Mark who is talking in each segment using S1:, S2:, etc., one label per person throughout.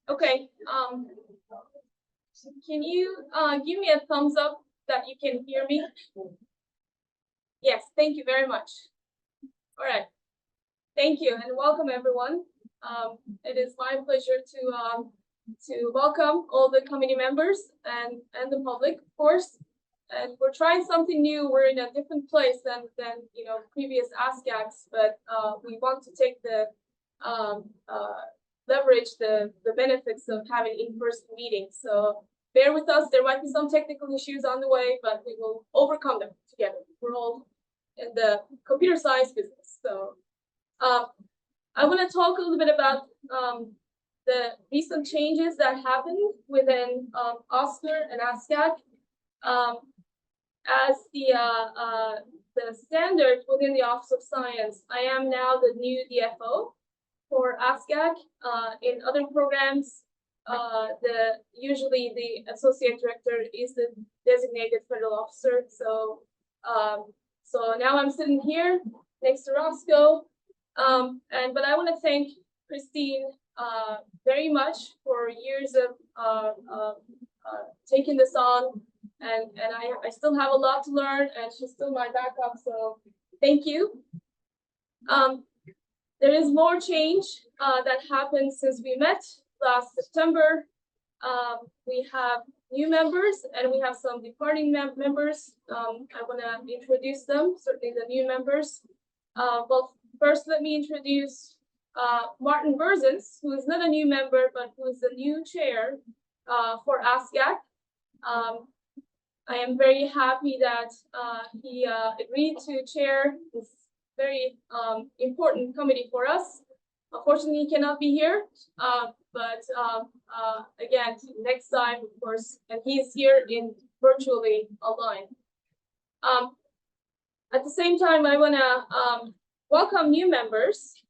S1: Okay. Can you give me a thumbs up that you can hear me? Yes, thank you very much. All right. Thank you and welcome everyone. It is my pleasure to welcome all the committee members and the public, of course. And we're trying something new. We're in a different place than previous ASCACs, but we want to take the leverage the benefits of having in-person meetings. So bear with us. There might be some technical issues on the way, but we will overcome them together. We're all in the computer science business. So I want to talk a little bit about the recent changes that happened within OSCAR and ASCAC. As the standard within the Office of Science, I am now the new DFO for ASCAC. In other programs, usually the associate director is the designated federal officer. So so now I'm sitting here next to Roscoe, but I want to thank Christine very much for years of taking this on. And I still have a lot to learn, and she's still my backup, so thank you. There is more change that happened since we met last September. We have new members, and we have some departing members. I want to introduce them, certainly the new members. Well, first, let me introduce Martin Berzins, who is not a new member, but who is the new chair for ASCAC. I am very happy that he agreed to chair this very important committee for us. Unfortunately, he cannot be here, but again, next time, of course, and he is here in virtually online. At the same time, I want to welcome new members.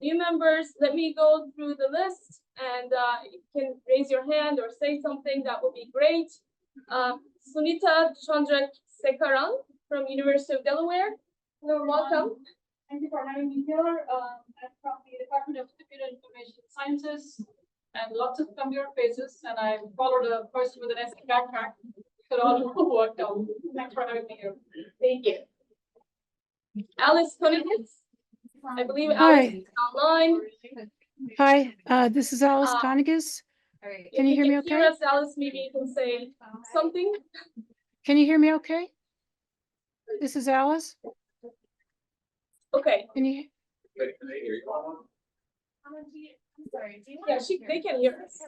S1: New members, let me go through the list, and you can raise your hand or say something. That would be great. Sunita Chandrasekaran from University of Delaware. Hello, welcome.
S2: Thank you for having me here. I'm from the Department of Computer Information Sciences, and lots of familiar faces. And I followed a person with an SC backpack. It all worked out. Thanks for having me here.
S1: Thank you. Alice Konigis. I believe Alice is online.
S3: Hi, this is Alice Konigis. Can you hear me okay?
S1: Hear us, Alice, maybe you can say something.
S3: Can you hear me okay? This is Alice.
S1: Okay.
S3: Can you?
S1: Yeah, they can hear us.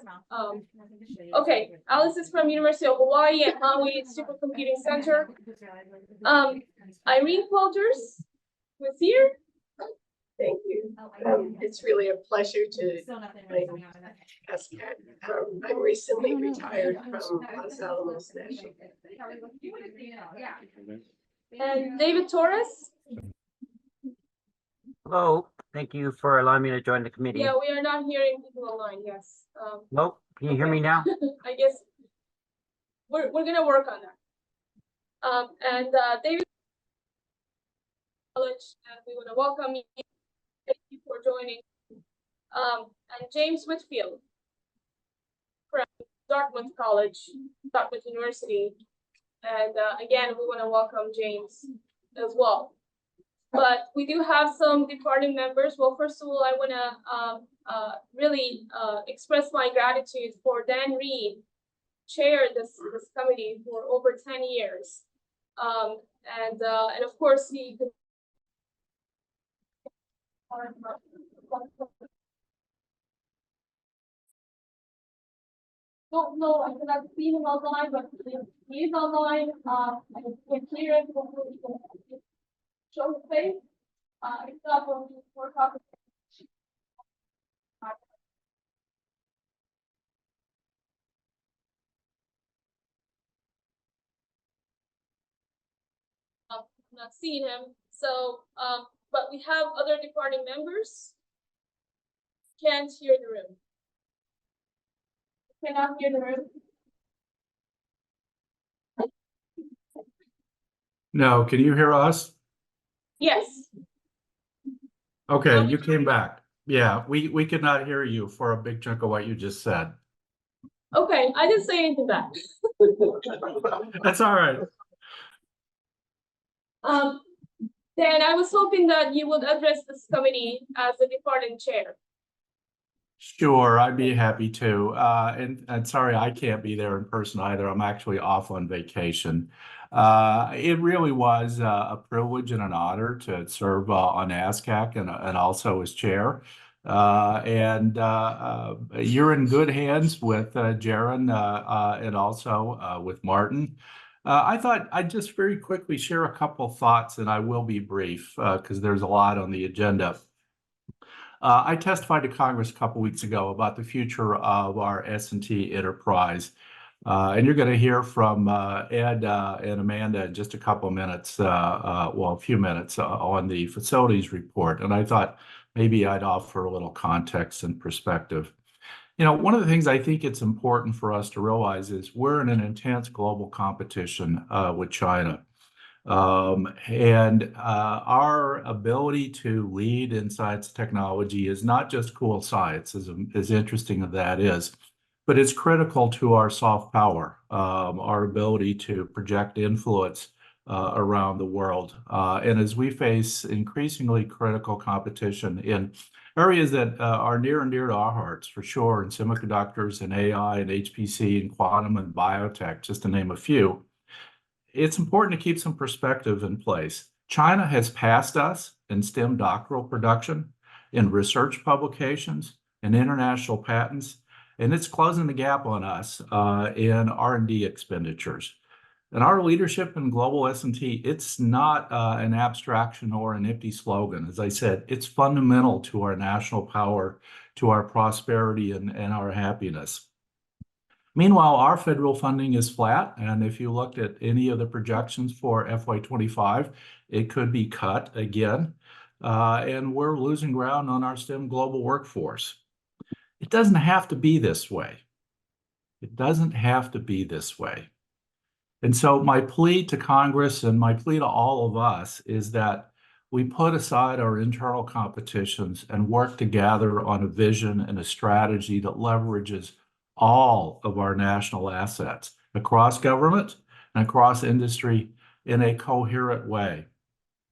S1: Okay, Alice is from University of Hawaii at Maui Supercomputing Center. Irene Walters was here.
S4: Thank you. It's really a pleasure to ask. I'm recently retired from Los Alamos National.
S1: And David Torres.
S5: Hello, thank you for allowing me to join the committee.
S1: Yeah, we are not hearing people online. Yes.
S5: Nope. Can you hear me now?
S1: I guess we're gonna work on that. And David, and we want to welcome you. Thank you for joining. And James Whitfield from Dartmouth College, Dartmouth University. And again, we want to welcome James as well. But we do have some departing members. Well, first of all, I want to really express my gratitude for Dan Reed, chaired this committee for over 10 years. And of course, he don't know, I cannot see him online, but he is online. I can hear him. Hopefully, he can show his face. If not, we'll work on it. I'm not seeing him. So, but we have other departing members. Can't hear the room. Cannot hear the room.
S6: No, can you hear us?
S1: Yes.
S6: Okay, you came back. Yeah, we could not hear you for a big chunk of what you just said.
S1: Okay, I didn't say anything bad.
S6: That's all right.
S1: Dan, I was hoping that you would address this committee as the departing chair.
S6: Sure, I'd be happy to. And sorry, I can't be there in person either. I'm actually off on vacation. It really was a privilege and an honor to serve on ASCAC and also as chair. You're in good hands with Jaron and also with Martin. I thought I'd just very quickly share a couple thoughts, and I will be brief because there's a lot on the agenda. I testified to Congress a couple weeks ago about the future of our S&T enterprise. And you're going to hear from Ed and Amanda in just a couple minutes, well, a few minutes on the facilities report. And I thought maybe I'd offer a little context and perspective. You know, one of the things I think it's important for us to realize is we're in an intense global competition with China. Our ability to lead in science technology is not just cool science, as interesting as that is, but it's critical to our soft power, our ability to project influence around the world. And as we face increasingly critical competition in areas that are near and dear to our hearts, for sure, in semiconductors and AI and HPC and quantum and biotech, just to name a few, it's important to keep some perspective in place. China has passed us in STEM doctoral production, in research publications, in international patents, and it's closing the gap on us in R&D expenditures. And our leadership in global S&T, it's not an abstraction or an empty slogan. As I said, it's fundamental to our national power, to our prosperity and our happiness. Meanwhile, our federal funding is flat, and if you looked at any of the projections for FY25, it could be cut again, and we're losing ground on our STEM global workforce. It doesn't have to be this way. It doesn't have to be this way. And so my plea to Congress and my plea to all of us is that we put aside our internal competitions and work together on a vision and a strategy that leverages all of our national assets across government and across industry in a coherent way.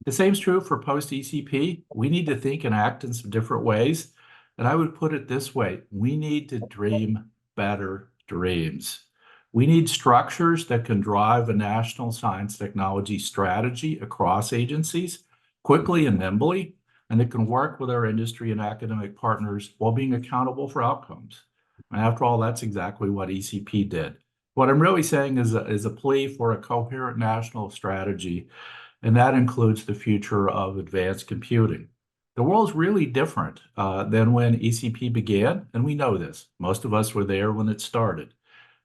S6: The same is true for post-ECP. We need to think and act in some different ways. And I would put it this way, we need to dream better dreams. We need structures that can drive a national science technology strategy across agencies quickly and nimbly, and that can work with our industry and academic partners while being accountable for outcomes. And after all, that's exactly what ECP did. What I'm really saying is a plea for a coherent national strategy, and that includes the future of advanced computing. The world's really different than when ECP began, and we know this. Most of us were there when it started.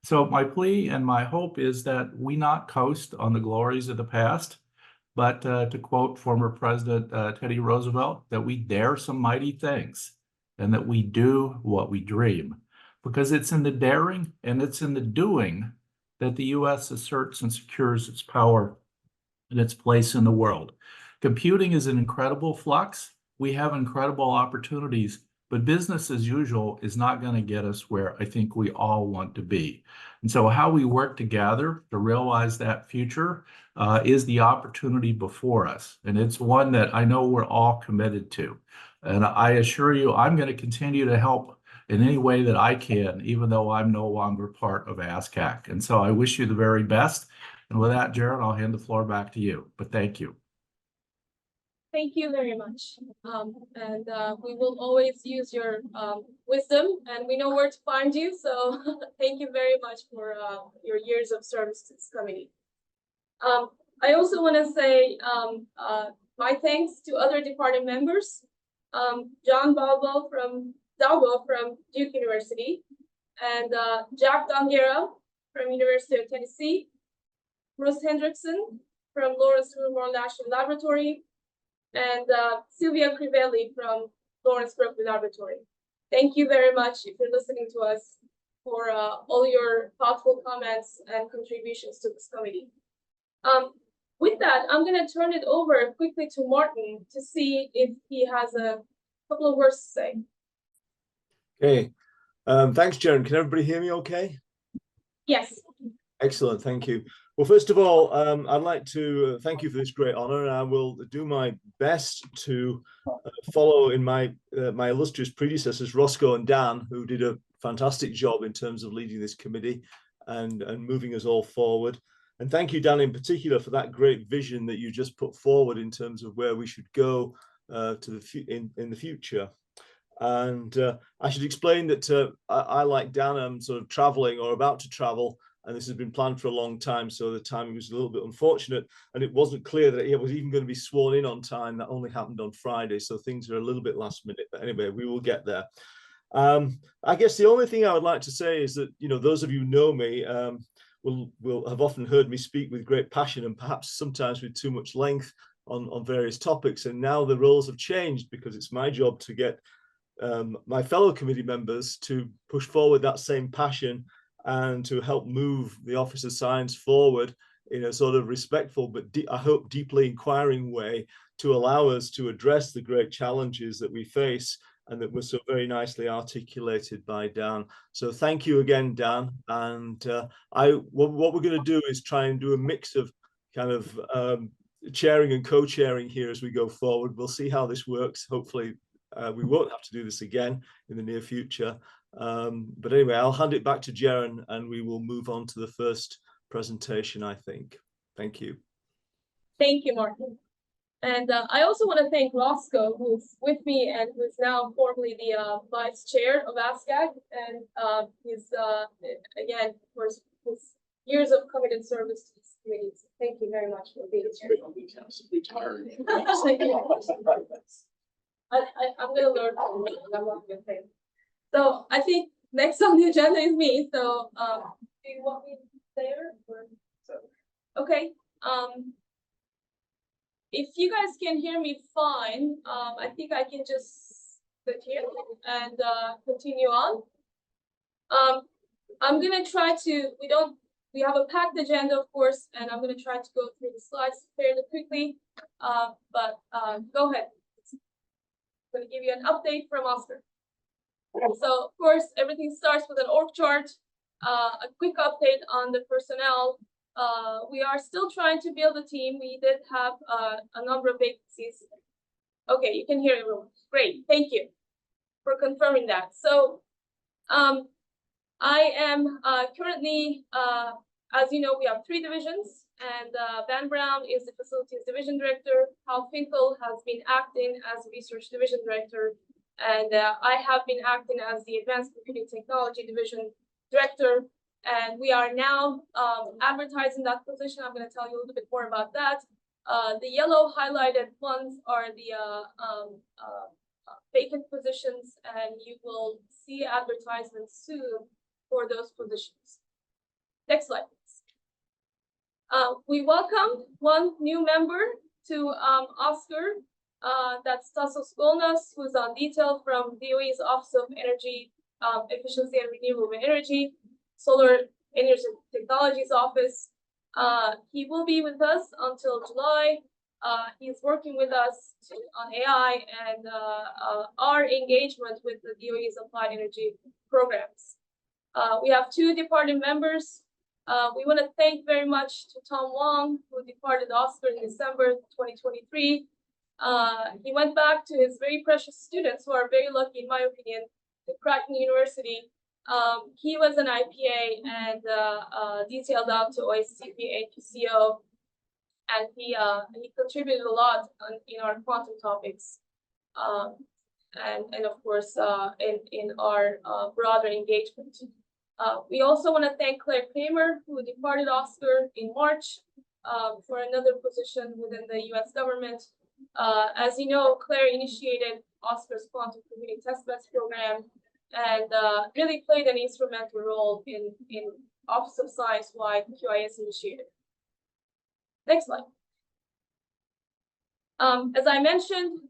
S6: So my plea and my hope is that we not coast on the glories of the past, but to quote former President Teddy Roosevelt, that we dare some mighty things and that we do what we dream. Because it's in the daring and it's in the doing that the U.S. asserts and secures its power and its place in the world. Computing is an incredible flux. We have incredible opportunities, but business as usual is not going to get us where I think we all want to be. And so how we work together to realize that future is the opportunity before us. And it's one that I know we're all committed to. And I assure you, I'm going to continue to help in any way that I can, even though I'm no longer part of ASCAC. And so I wish you the very best. And with that, Jared, I'll hand the floor back to you. But thank you.
S1: Thank you very much. We will always use your wisdom, and we know where to find you. So thank you very much for your years of service to this committee. I also want to say my thanks to other department members. John Dalbo from Duke University, and Jack Donguera from University of Tennessee, Bruce Hendrickson from Lawrence Livermore National Laboratory, and Sylvia Crivelli from Lawrence Berkeley Laboratory. Thank you very much if you're listening to us for all your thoughtful comments and contributions to this committee. With that, I'm going to turn it over quickly to Martin to see if he has a couple of words to say.
S7: Okay. Thanks, Jaren. Can everybody hear me okay?
S1: Yes.
S7: Excellent. Thank you. Well, first of all, I'd like to thank you for this great honor, and I will do my best to follow in my illustrious predecessors, Roscoe and Dan, who did a fantastic job in terms of leading this committee and moving us all forward. And thank you, Dan, in particular, for that great vision that you just put forward in terms of where we should go in the future. And I should explain that I, like Dan, am sort of traveling or about to travel, and this has been planned for a long time, so the timing was a little bit unfortunate, and it wasn't clear that it was even going to be sworn in on time. That only happened on Friday, so things are a little bit last minute, but anyway, we will get there. I guess the only thing I would like to say is that, you know, those of you who know me will have often heard me speak with great passion and perhaps sometimes with too much length on various topics, and now the roles have changed because it's my job to get my fellow committee members to push forward that same passion and to help move the Office of Science forward in a sort of respectful, but I hope deeply inquiring way to allow us to address the great challenges that we face and that were so very nicely articulated by Dan. So thank you again, Dan. And what we're going to do is try and do a mix of kind of chairing and co-chairing here as we go forward. We'll see how this works. Hopefully we won't have to do this again in the near future. But anyway, I'll hand it back to Jaren and we will move on to the first presentation, I think. Thank you.
S1: Thank you, Martin. And I also want to thank Roscoe, who's with me and who's now formally the vice chair of ASCAC. And he's, again, for his years of committed service to this committee. So thank you very much for being here. I'm going to learn from you. I'm not going to say. So I think next on the agenda is me. So do you want me to there? Okay. If you guys can hear me fine, I think I can just sit here and continue on. I'm gonna try to, we have a packed agenda, of course, and I'm gonna try to go through the slides fairly quickly, but go ahead. I'm gonna give you an update from Oscar. So, of course, everything starts with an org chart, a quick update on the personnel. We are still trying to build a team. We did have a number of vacancies. Okay, you can hear everyone. Great, thank you for confirming that. So I am currently, as you know, we have 3 divisions, and Van Brown is the Facilities Division Director. Hal Finkel has been acting as Research Division Director, and I have been acting as the Advanced Computing Technology Division Director. And we are now advertising that position. I'm going to tell you a little bit more about that. The yellow highlighted ones are the vacant positions, and you will see advertisements soon for those positions. Next slide, please. We welcomed one new member to Oscar. That's Tasos Golnas, who's on detail from DOE's Office of Energy Efficiency and Renewable Energy. Solar Energy Technologies Office. He will be with us until July. He's working with us on AI and our engagement with the DOE's applied energy programs. We have 2 departing members. We want to thank very much to Tom Wong, who departed Oscar in December 2023. He went back to his very precious students, who are very lucky, in my opinion, to Creighton University. He was an IPA and detailed out to OSCP APCO, and he contributed a lot in our quantum topics, and of course in our broader engagement. We also want to thank Claire Kramer, who departed Oscar in March for another position within the U.S. government. As you know, Claire initiated Oscar's quantum computing testbeds program, and really played an instrumental role in Office of Science-wide QIS initiative. Next slide. As I mentioned,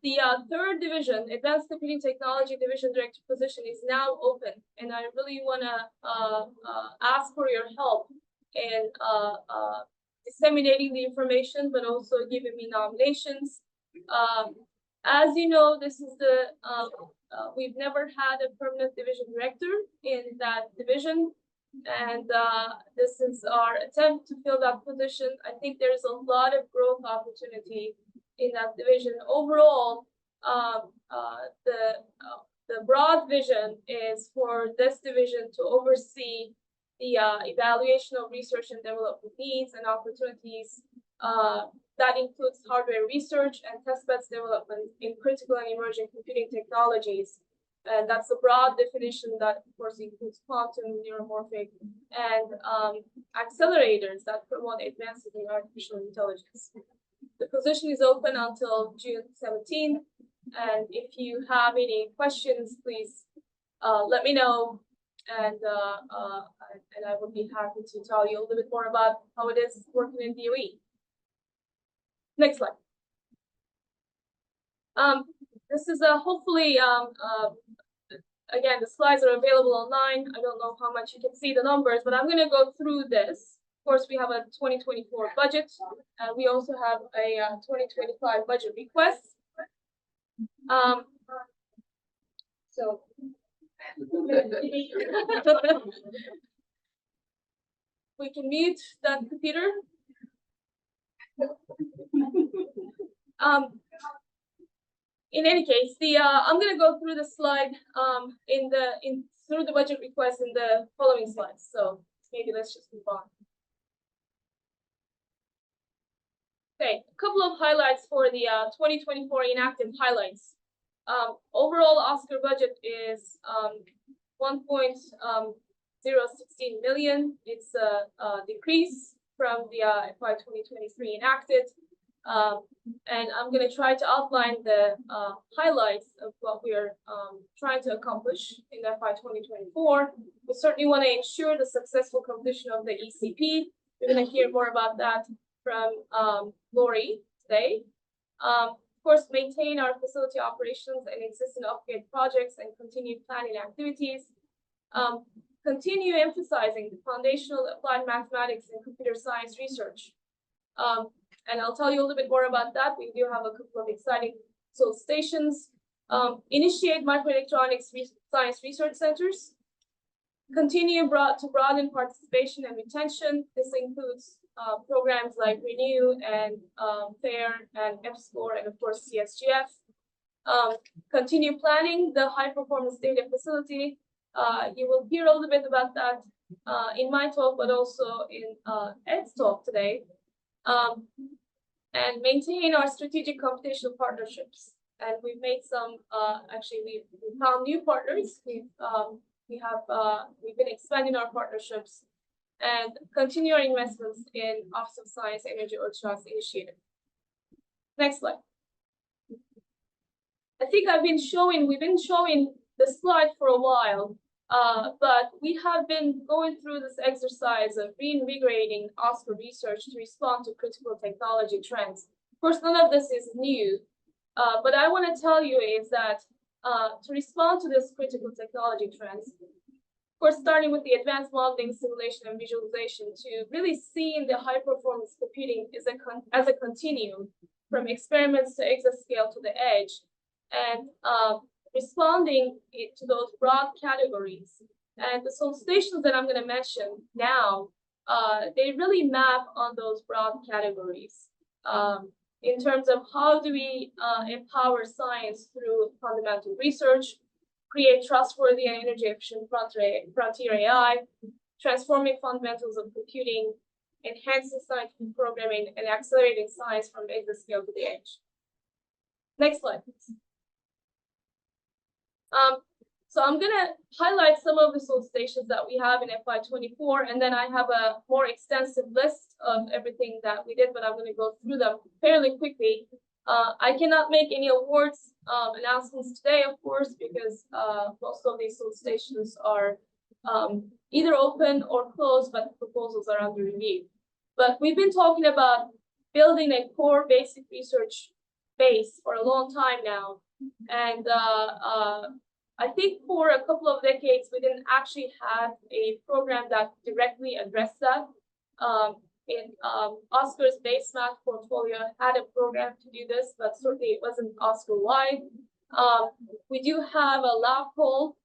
S1: the 3rd division, Advanced Computing Technology Division Director position, is now open, and I really want to ask for your help in disseminating the information, but also giving me nominations. As you know, this is the, we've never had a permanent division director in that division. And this is our attempt to fill that position. I think there's a lot of growth opportunity in that division. Overall, the broad vision is for this division to oversee the evaluation of research and development needs and opportunities. That includes hardware research and testbeds development in critical and emerging computing technologies. And that's a broad definition that, of course, includes quantum, neuromorphic, and accelerators that promote advances in artificial intelligence. The position is open until June 17th. And if you have any questions, please let me know. And I would be happy to tell you a little bit more about how it is working in DOE. Next slide. This is hopefully, again, the slides are available online. I don't know how much you can see the numbers, but I'm going to go through this. Of course, we have a 2024 budget. We also have a 2025 budget request. So we can mute that computer. In any case, I'm going to go through the slide through the budget request in the following slides. So maybe let's just move on. Okay, a couple of highlights for the 2024 enacted highlights. Overall OSCAR budget is 1.016 million. It's a decrease from the FY 2023 enacted. And I'm going to try to outline the highlights of what we are trying to accomplish in FY 2024. We certainly want to ensure the successful completion of the ECP. We're going to hear more about that from Lori today. Of course, maintain our facility operations and existing upgrade projects and continue planning activities. Continue emphasizing the foundational applied mathematics and computer science research. And I'll tell you a little bit more about that. We do have a couple of exciting solicitations. Initiate microelectronics science research centers. Continue to broaden participation and retention. This includes programs like Renew and FAIR and EPSCoR and of course CSGF. Continue planning the high performance data facility. You will hear a little bit about that in my talk, but also in Ed's talk today. And maintain our strategic computational partnerships. And we've made some, actually, we found new partners. We've been expanding our partnerships and continue our investments in Office of Science Energy Earth Trust Initiative. Next slide. I think we've been showing the slide for a while, but we have been going through this exercise of reinvigorating OSCAR research to respond to critical technology trends. Of course, none of this is new, but I want to tell you is that to respond to this critical technology trends, of course, starting with the advanced modeling, simulation, and visualization to really seeing the high performance computing as a continuum from experiments to exascale to the edge, and responding to those broad categories. And the solicitations that I'm going to mention now, they really map on those broad categories in terms of how do we empower science through fundamental research, create trustworthy and energy efficient frontier AI, transforming fundamentals of computing, enhancing scientific programming, and accelerating science from exascale to the edge. Next slide, please. So I'm going to highlight some of the solicitations that we have in FY24, and then I have a more extensive list of everything that we did, but I'm going to go through them fairly quickly. I cannot make any awards announcements today, of course, because most of these solicitations are either open or closed, but the proposals are under review. But we've been talking about building a core basic research base for a long time now. And I think for a couple of decades, we didn't actually have a program that directly addressed that. in Oscar's base math portfolio had a program to do this, but certainly it wasn't Oscar-wide. We do have a lab poll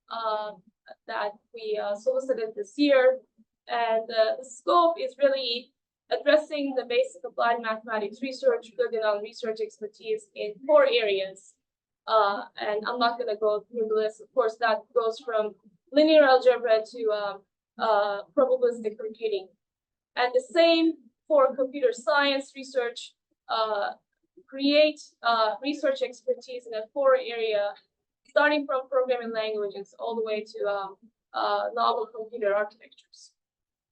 S1: that we solicited this year, and the scope is really addressing the basic applied mathematics research, building on research expertise in 4 areas. And I'm not going to go through the list. Of course, that goes from linear algebra to probabilistic computing. And the same for computer science research, create research expertise in a 4 area, starting from programming languages all the way to novel computer architectures.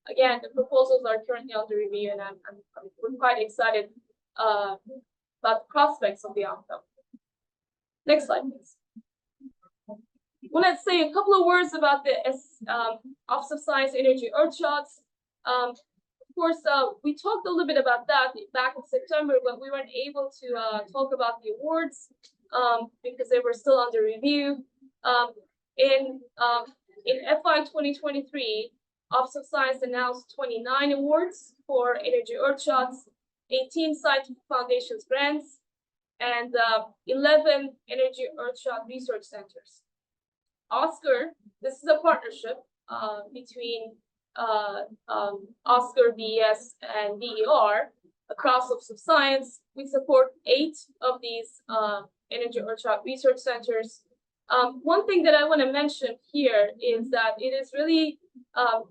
S1: Again, the proposals are currently under review, and we're quite excited about the prospects of the outcome. Next slide, please. I want to say a couple of words about the Office of Science Energy Earthshots. Of course, we talked a little bit about that back in September, but we weren't able to talk about the awards because they were still under review. In FY 2023, Office of Science announced 29 awards for Energy Earthshots, 18 Scientific Foundations grants, and 11 Energy Earthshot research centers. Oscar, this is a partnership between Oscar, BES, and DER across Office of Science. We support 8 of these Energy Earthshot research centers. One thing that I want to mention here is that it is really,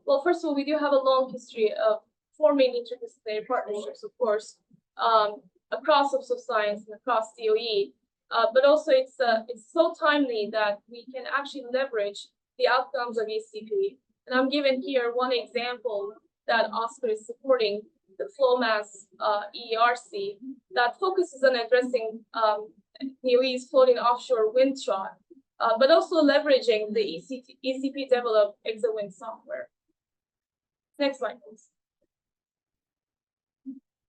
S1: well, first of all, we do have a long history of forming interdisciplinary partnerships, of course, across Office of Science and across COE, but also it's so timely that we can actually leverage the outcomes of ECP. And I'm given here one example that Oscar is supporting, the FlowMass EERC, that focuses on addressing DOE's floating offshore wind shot, but also leveraging the ECP developed ExaWind software. Next slide, please.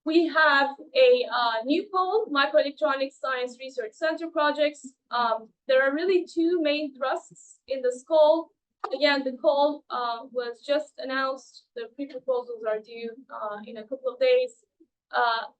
S1: We have a new call, Microelectronics Science Research Center projects. There are really 2 main thrusts in this call. Again, the call was just announced. The pre-proposals are due in a couple of days.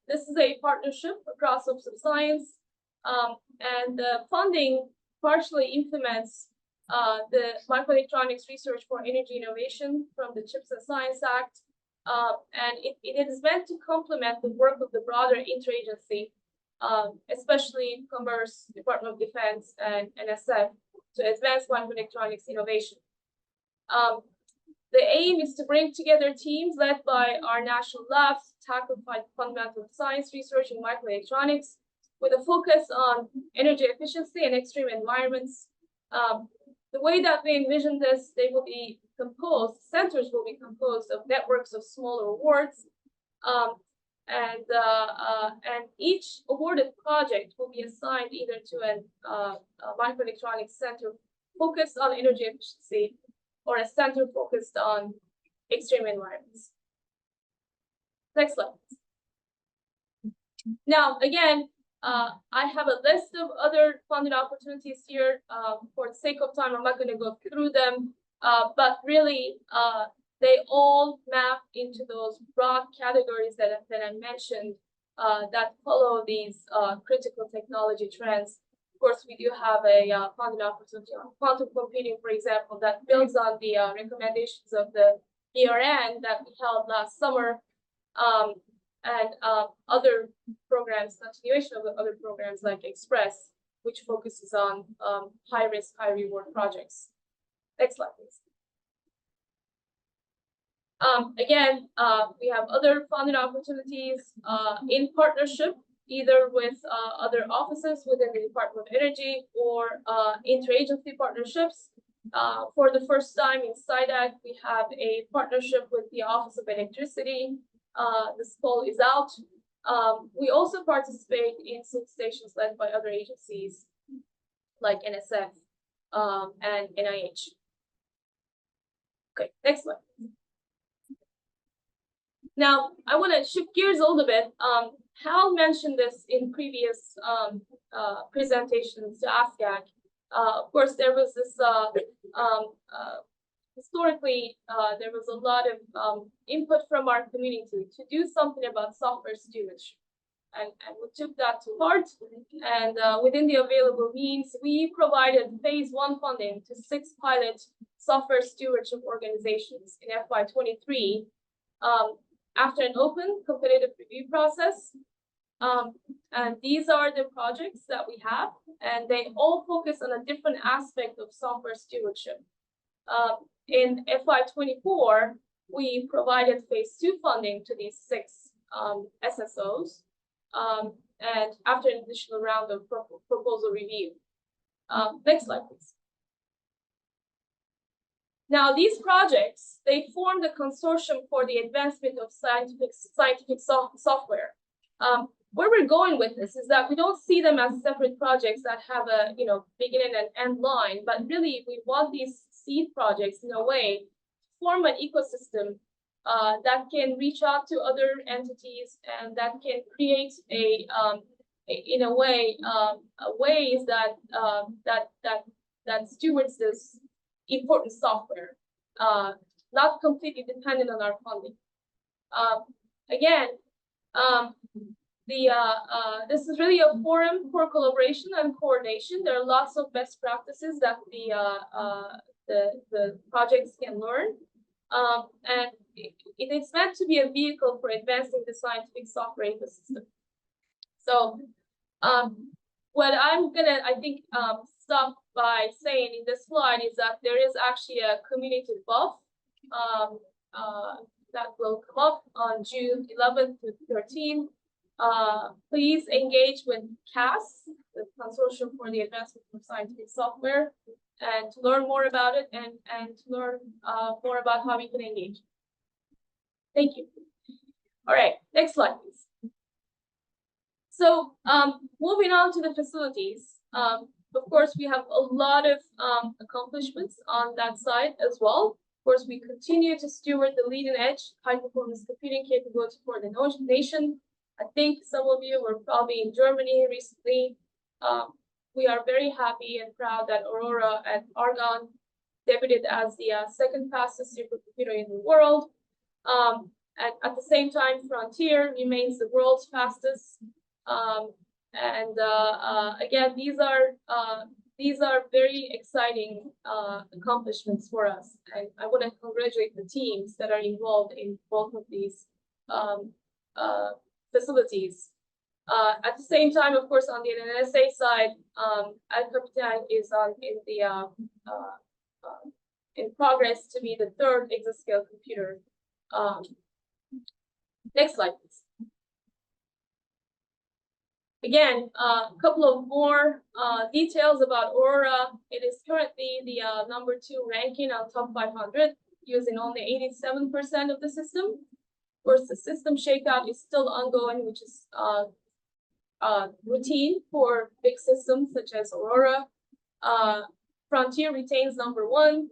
S1: This is a partnership across Office of Science, and the funding partially implements the Microelectronics Research for Energy Innovation from the CHIPS and Science Act. And it is meant to complement the work of the broader interagency, especially Commerce, Department of Defense, and NSF, to advance microelectronics innovation. The aim is to bring together teams led by our national labs to tackle fundamental science research in microelectronics with a focus on energy efficiency and extreme environments. The way that we envision this, they will be composed, centers will be composed of networks of smaller awards, and each awarded project will be assigned either to a microelectronics center focused on energy efficiency or a center focused on extreme environments. Next slide. Now, again, I have a list of other funded opportunities here. For the sake of time, I'm not going to go through them, but really, they all map into those broad categories that I mentioned that follow these critical technology trends. Of course, we do have a funded opportunity on quantum computing, for example, that builds on the recommendations of the ERN that we held last summer, and other programs, continuation of other programs like Express, which focuses on high-risk, high-reward projects. Next slide, please. Again, we have other funding opportunities in partnership, either with other offices within the Department of Energy or interagency partnerships. For the first time in SIDAC, we have a partnership with the Office of Electricity. This call is out. We also participate in solicitations led by other agencies like NSF and NIH. Okay, next slide. Now, I want to shift gears a little bit. Hal mentioned this in previous presentations to ASCAC. Of course, there was this historically, there was a lot of input from our community to do something about software stewardship. And we took that to heart, and within the available means, we provided phase 1 funding to 6 pilot software stewardship organizations in FY23 after an open competitive review process. And these are the projects that we have, and they all focus on a different aspect of software stewardship. In FY24, we provided phase 2 funding to these 6 SSOs. And after an additional round of proposal review. Next slide, please. Now, these projects, they form the consortium for the advancement of scientific software. Where we're going with this is that we don't see them as separate projects that have a beginning and end line, but really we want these seed projects in a way to form an ecosystem that can reach out to other entities and that can create ways that stewards this important software, not completely dependent on our funding. This is really a forum for collaboration and coordination. There are lots of best practices that the projects can learn. And it's meant to be a vehicle for advancing the scientific software ecosystem. So what I'm gonna, stop by saying in this slide is that there is actually a community buff that will come up on June 11th to 13th. Please engage with CAS, the Consortium for the Advancement of Scientific Software, and to learn more about it and to learn more about how we can engage. Thank you. All right, next slide, please. So moving on to the facilities. Of course, we have a lot of accomplishments on that side as well. Of course, we continue to steward the leading edge high-performance computing capability for the nation. I think some of you were probably in Germany recently. We are very happy and proud that Aurora and Argonne debuted as the second fastest supercomputer in the world. And at the same time, Frontier remains the world's fastest. Again, these are very exciting accomplishments for us. And I want to congratulate the teams that are involved in both of these facilities. At the same time, of course, on the NSA side, Al Capitan is in progress to be the third exascale computer. Next slide, please. Again, a couple of more details about Aurora. It is currently the #2 ranking on top 500, using only 87% of the system. Of course, the system shakeout is still ongoing, which is routine for big systems such as Aurora. Frontier retains #1.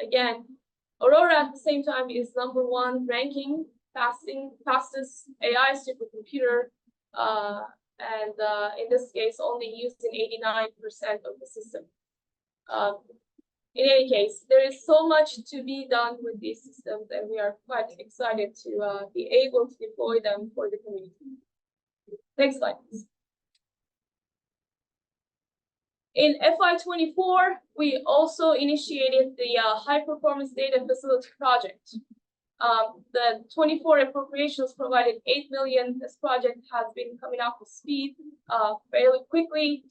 S1: Again, Aurora at the same time is #1 ranking fastest AI supercomputer, and in this case, only used in 89% of the system. In any case, there is so much to be done with these systems, and we are quite excited to be able to deploy them for the community. Next slide, please. In FY24, we also initiated the High Performance Data Facility Project. The 24 appropriations provided 8 million. This project has been coming up to speed fairly quickly.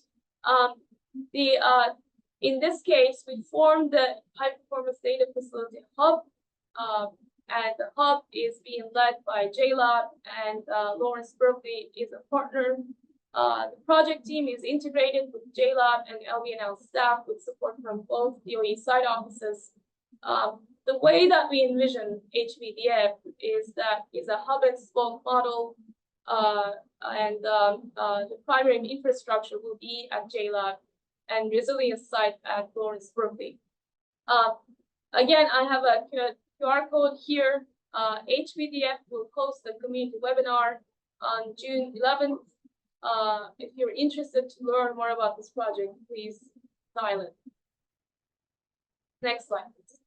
S1: In this case, we formed the High Performance Data Facility Hub, and the hub is being led by JLab, and Lawrence Berkeley is a partner. The project team is integrated with JLab and LBNL staff with support from both DOE site offices. The way that we envision HVDF is that it's a hub and spoke model, and the primary infrastructure will be at JLab and resilience site at Lawrence Berkeley. Again, I have a QR code here. HVDF will host a community webinar on June 11th. If you're interested to learn more about this project, please dial in. Next slide, please.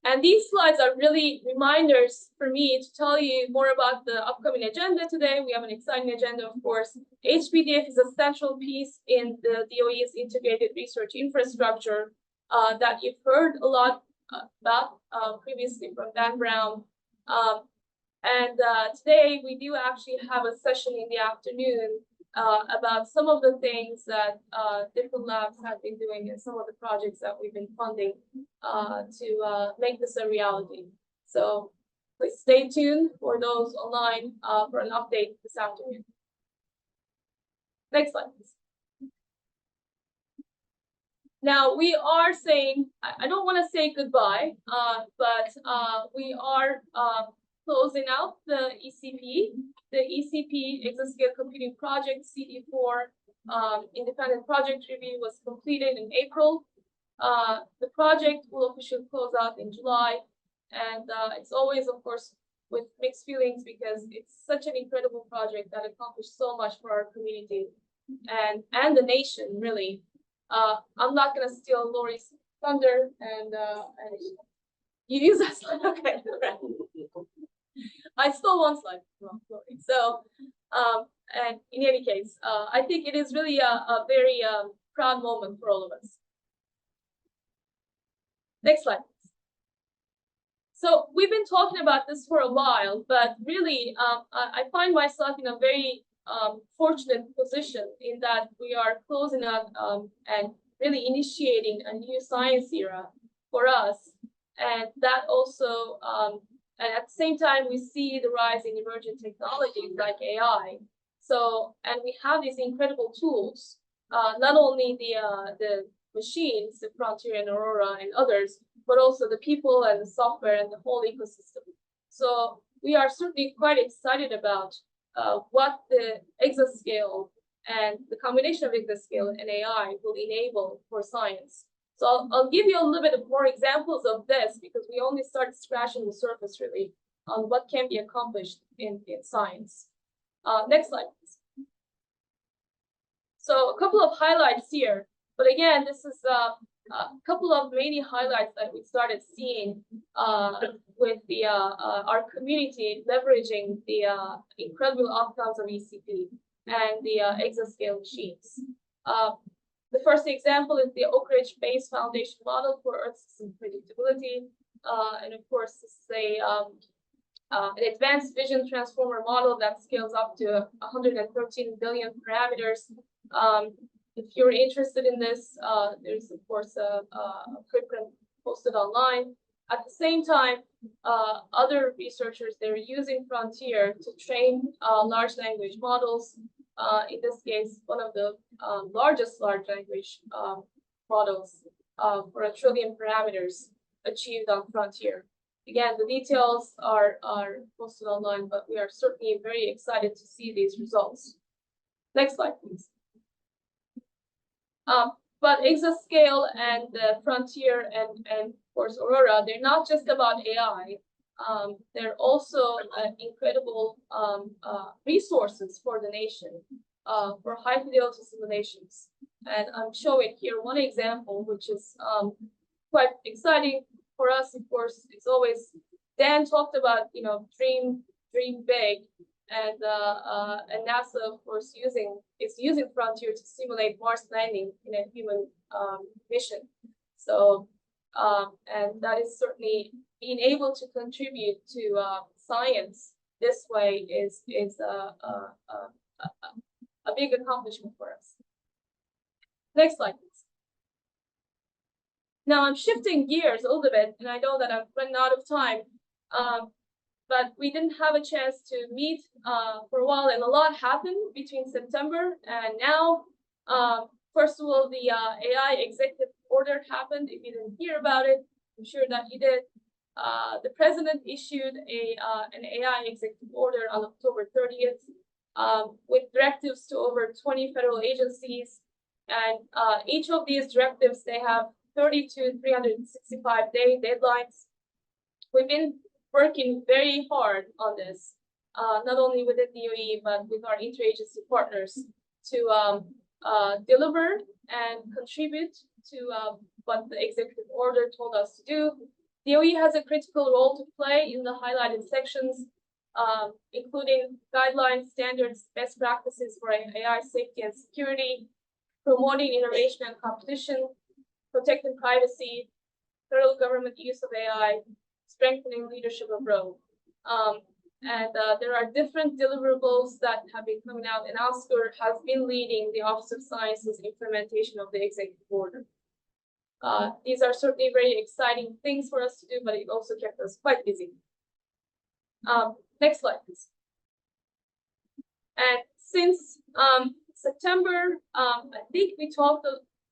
S1: And these slides are really reminders for me to tell you more about the upcoming agenda today. We have an exciting agenda, of course. HPDF is a central piece in the DOE's integrated research infrastructure that you've heard a lot about previously from Dan Brown. Today we do actually have a session in the afternoon about some of the things that different labs have been doing and some of the projects that we've been funding to make this a reality. So please stay tuned for those online for an update this afternoon. Next slide, please. Now we are saying, I don't want to say goodbye, but we are closing out the ECP. The ECP Exascale Computing Project CD4 independent project review was completed in April. The project will officially close out in July, and it's always, of course, with mixed feelings because it's such an incredible project that accomplished so much for our community and the nation, really. I'm not gonna steal Lori's thunder and you use that slide, okay? Right. I stole one slide from Lori. So, and in any case, I think it is really a very proud moment for all of us. Next slide. So we've been talking about this for a while, but really, I find myself in a very fortunate position in that we are closing out and really initiating a new science era for us. And that also, and at the same time, we see the rise in emerging technologies like AI. So, and we have these incredible tools, not only the machines, the Frontier and Aurora and others, but also the people and the software and the whole ecosystem. So we are certainly quite excited about what the exascale and the combination of exascale and AI will enable for science. So I'll give you a little bit more examples of this because we only started scratching the surface really on what can be accomplished in science. Next slide, please. So a couple of highlights here, but again, this is a couple of many highlights that we started seeing with the our community leveraging the incredible outcomes of ECP and the exascale machines. The first example is the Oak Ridge Base Foundation model for Earth system predictability, and of course, this is an advanced vision transformer model that scales up to 113 billion parameters. If you're interested in this, there's of course a preprint posted online. At the same time, other researchers, they're using Frontier to train large language models. In this case, one of the largest large language models for 1 trillion parameters achieved on Frontier. Again, the details are posted online, but we are certainly very excited to see these results. Next slide, please. But exascale and the Frontier and of course Aurora, they're not just about AI. They're also incredible resources for the nation for high fidelity simulations. And I'm showing here one example, which is quite exciting for us. Of course, it's always Dan talked about, you know, dream big. And NASA, of course, is using Frontier to simulate Mars landing in a human mission. So, and that is certainly being able to contribute to science this way is a big accomplishment for us. Next slide, please. Now I'm shifting gears a little bit, and I know that I've run out of time. But we didn't have a chance to meet for a while, and a lot happened between September and now. First of all, the AI executive order happened. If you didn't hear about it, I'm sure that you did. The president issued an AI executive order on October 30th with directives to over 20 federal agencies. And each of these directives, they have 30 to 365-day deadlines. We've been working very hard on this, not only with the DOE, but with our interagency partners to deliver and contribute to what the executive order told us to do. DOE has a critical role to play in the highlighted sections, including guidelines, standards, best practices for AI safety and security, promoting innovation and competition, protecting privacy, federal government use of AI, strengthening leadership abroad. There are different deliverables that have been coming out, and ASCAC has been leading the Office of Science's implementation of the executive order. These are certainly very exciting things for us to do, but it also kept us quite busy. Next slide, please. And since September, I think we talked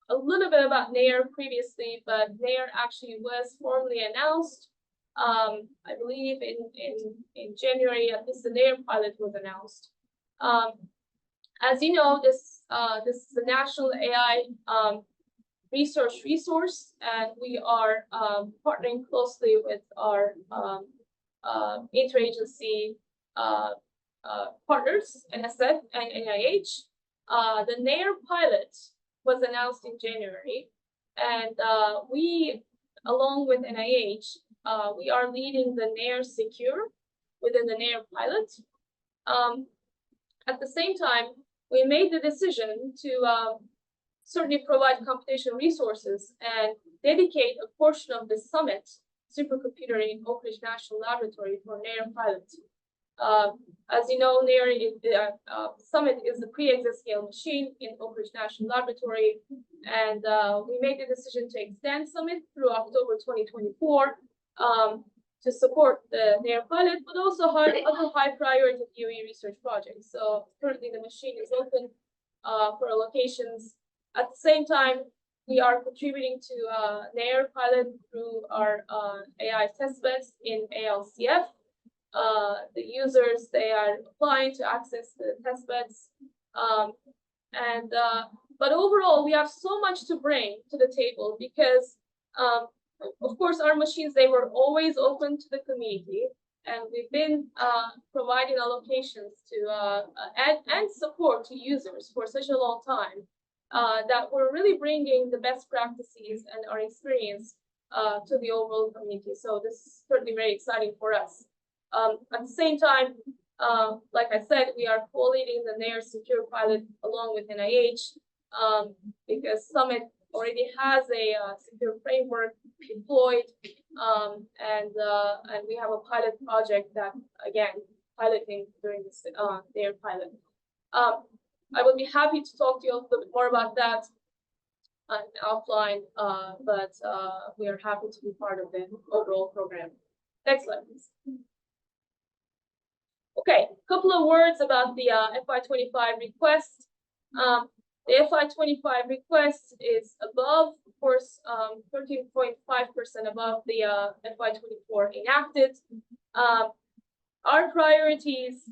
S1: a little bit about NAIR previously, but NAIR actually was formally announced. I believe in January, at least the NAIR pilot was announced. As you know, this is the National AI resource, and we are partnering closely with our interagency partners, NSF and NIH. The NAIR pilot was announced in January, and we, along with NIH, we are leading the NAIR Secure within the NAIR pilot. At the same time, we made the decision to certainly provide computational resources and dedicate a portion of the summit supercomputer in Oak Ridge National Laboratory for NAIR pilot. As you know, NAIR Summit is the pre-exascale machine in Oak Ridge National Laboratory, and we made the decision to extend Summit through October 2024 to support the NAIR pilot, but also other high priority DOE research projects. So currently the machine is open for allocations. At the same time, we are contributing to NAIR pilot through our AI testbeds in ALCF. The users, they are applying to access the testbeds. But overall, we have so much to bring to the table because, of course, our machines, they were always open to the community, and we've been providing allocations to and support to users for such a long time that we're really bringing the best practices and our experience to the overall community. So this is certainly very exciting for us. At the same time, like I said, we are co-leading the NAIR Secure pilot along with NIH because Summit already has a secure framework deployed, and we have a pilot project that, again, piloting during this NAIR pilot. I would be happy to talk to you a little bit more about that offline, but we are happy to be part of the overall program. Next slide, please. Okay, a couple of words about the FY25 request. The FY25 request is above, of course, 13.5% above the FY24 enacted. Our priorities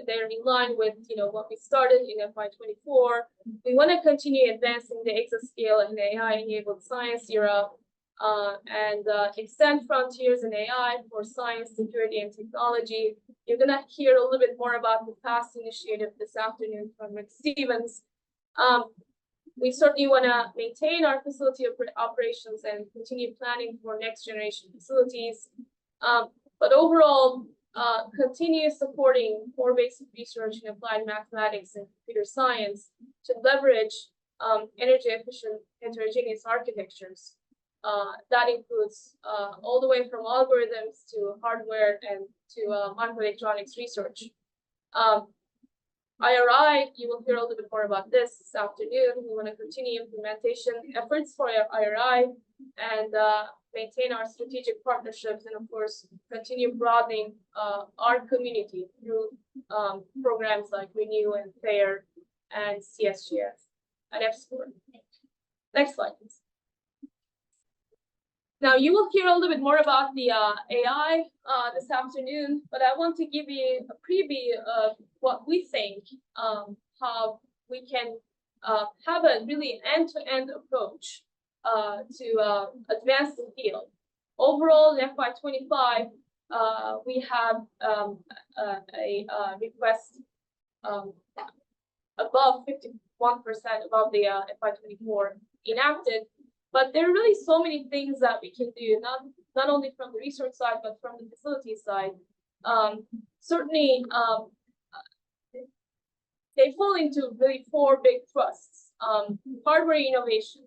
S1: they're in line with what we started in FY24. We want to continue advancing the exascale and AI-enabled science era, and extend frontiers in AI for science, security, and technology. You're going to hear a little bit more about the FAST initiative this afternoon from Rick Stevens. We certainly want to maintain our facility operations and continue planning for next generation facilities. But overall, continue supporting core basic research in applied mathematics and computer science to leverage energy efficient heterogeneous architectures. That includes all the way from algorithms to hardware and to microelectronics research. IRI, you will hear a little bit more about this afternoon. We want to continue implementation efforts for IRI and maintain our strategic partnerships, and of course, continue broadening our community through programs like Renew and FAIR and CSGS and FSCORE. Next slide, please. Now, you will hear a little bit more about the AI this afternoon, but I want to give you a preview of what we think, how we can have a really end-to-end approach to advance the field. Overall, in FY25, we have a request above 51% above the FY24 enacted. But there are really so many things that we can do, not only from the research side, but from the facility side. Certainly, they fall into really 4 big thrusts. Hardware innovation.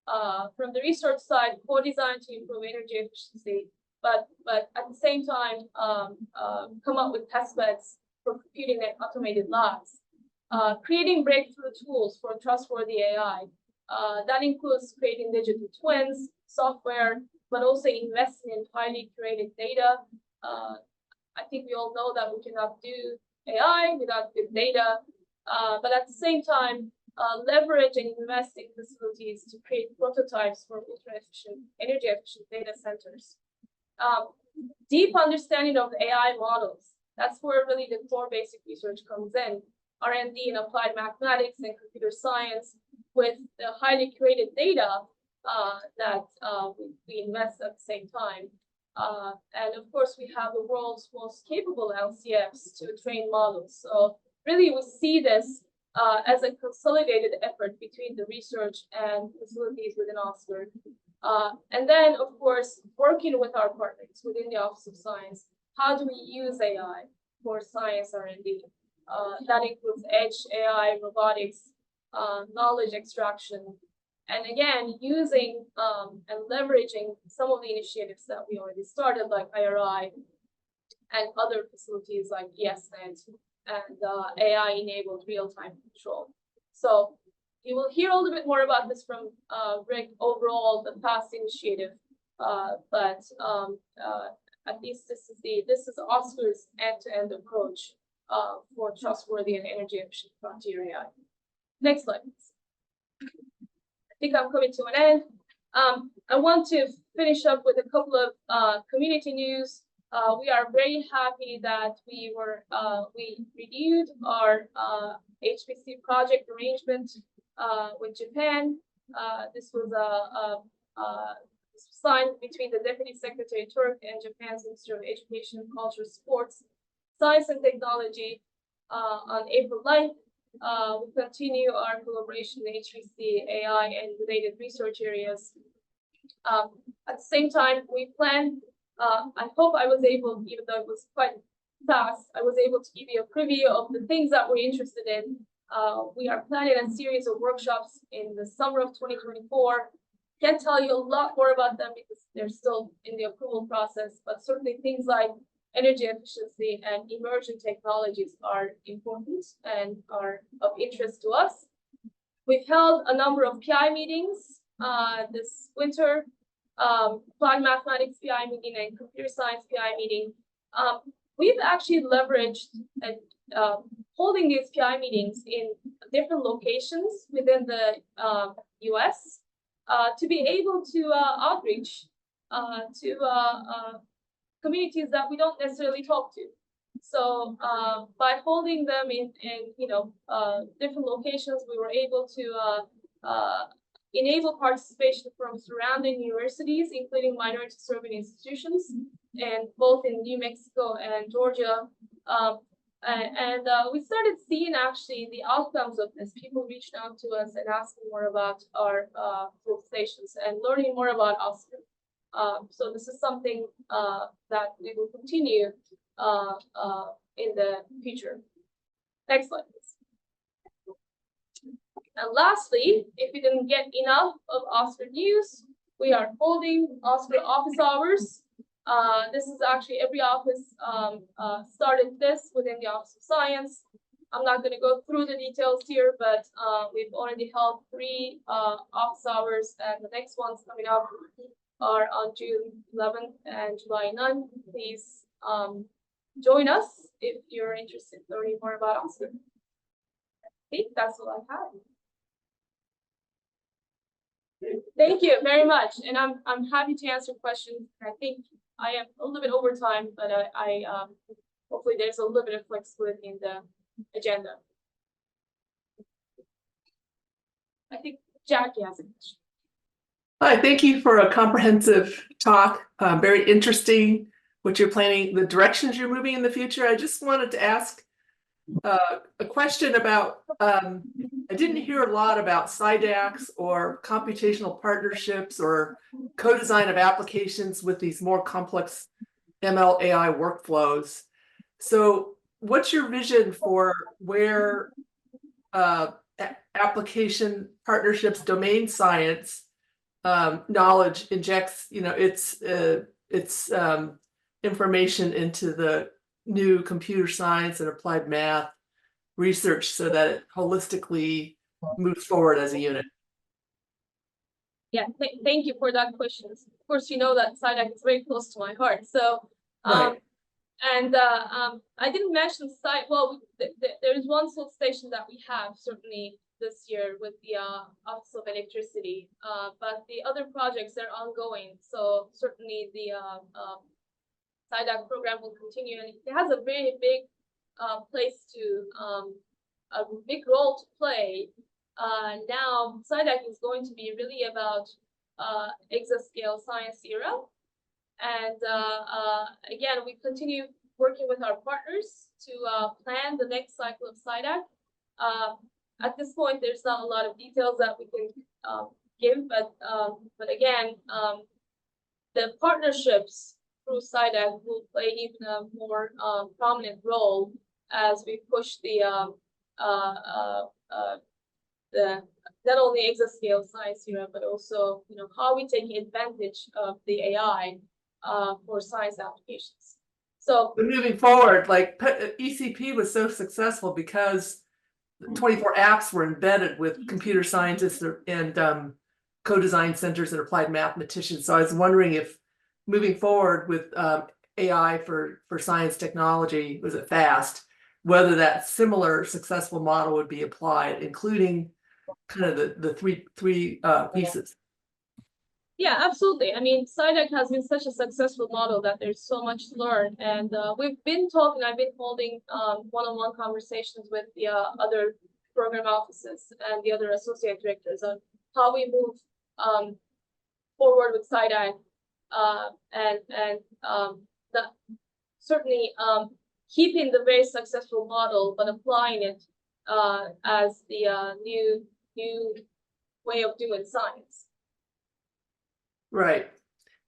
S1: From the research side, co-design to improve energy efficiency, but at the same time, come up with test beds for computing and automated labs. Creating breakthrough tools for trustworthy AI. That includes creating digital twins, software, but also investing in highly curated data. I think we all know that we cannot do AI without good data, but at the same time, leverage and invest in facilities to create prototypes for ultra-efficient, energy-efficient data centers. Deep understanding of AI models. That's where really the core basic research comes in. R&D in applied mathematics and computer science with the highly curated data that we invest at the same time. And of course, we have the world's most capable LCFs to train models. So really, we see this as a consolidated effort between the research and facilities within Oxford. And then, of course, working with our partners within the Office of Science, how do we use AI for science R&D? That includes edge AI, robotics, knowledge extraction, and again, using and leveraging some of the initiatives that we already started, like IRI and other facilities like ESNet and AI-enabled real-time control. So you will hear a little bit more about this from Rick overall, the past initiative, but at least this is Oxford's end-to-end approach for trustworthy and energy-efficient frontier AI. Next slide, please. I think I'm coming to an end. I want to finish up with a couple of community news. We are very happy that we renewed our HPC project arrangement with Japan. This was signed between the Deputy Secretary Turk and Japan's Minister of Education, Culture, Sports, Science and Technology on April 9th. We continue our collaboration in HPC, AI, and related research areas. At the same time, we plan, I hope I was able, even though it was quite fast, I was able to give you a preview of the things that we're interested in. We are planning a series of workshops in the summer of 2024. Can't tell you a lot more about them because they're still in the approval process, but certainly things like energy efficiency and emerging technologies are important and are of interest to us. We've held a number of PI meetings this winter, applied mathematics PI meeting and computer science PI meeting. We've actually leveraged holding these PI meetings in different locations within the US to be able to outreach to communities that we don't necessarily talk to. So by holding them in different locations, we were able to enable participation from surrounding universities, including minority serving institutions, and both in New Mexico and Georgia. And we started seeing actually the outcomes of this. People reached out to us and asking more about our stations and learning more about Oscar. So this is something that we will continue in the future. Next slide, please. And lastly, if you didn't get enough of Oscar news, we are holding Oscar office hours. This is actually every office started this within the Office of Science. I'm not going to go through the details here, but we've already held 3 office hours, and the next ones coming up are on June 11th and July 9th. Please join us if you're interested in learning more about Oscar. I think that's all I have. Thank you very much, and I'm happy to answer questions. I think I am a little bit over time, but I hopefully there's a little bit of flexibility in the agenda. I think Jackie has a question.
S8: Hi, thank you for a comprehensive talk. Very interesting what you're planning, the directions you're moving in the future. I just wanted to ask a question about I didn't hear a lot about SIDACs or computational partnerships or co-design of applications with these more complex ML AI workflows. So what's your vision for where application partnerships, domain science knowledge injects, its information into the new computer science and applied math research so that it holistically moves forward as a unit?
S1: Yeah, thank you for that question. Of course, you know that SIDAC is very close to my heart. So,
S8: Right.
S1: I didn't mention site. Well, there is one solicitation that we have certainly this year with the Office of Electricity, but the other projects are ongoing. So certainly the SIDAC program will continue, and it has a very big place to a big role to play. Now SIDAC is going to be really about exascale science era. And again, we continue working with our partners to plan the next cycle of SIDAC. At this point, there's not a lot of details that we can give, but again, the partnerships through SIDAC will play even a more prominent role as we push the not only exascale science era, but also how we take advantage of the AI for science applications. So
S8: But moving forward, like ECP was so successful because 24 apps were embedded with computer scientists and co-design centers and applied mathematicians. So I was wondering if moving forward with AI for science technology, was it FAST, whether that similar successful model would be applied, including kind of the three pieces.
S1: yeah, absolutely. I mean, SIDAC has been such a successful model that there's so much to learn. And we've been talking, I've been holding one-on-one conversations with the other program offices and the other associate directors on how we move forward with SIDAC certainly keeping the very successful model, but applying it as the new way of doing science.
S8: Right.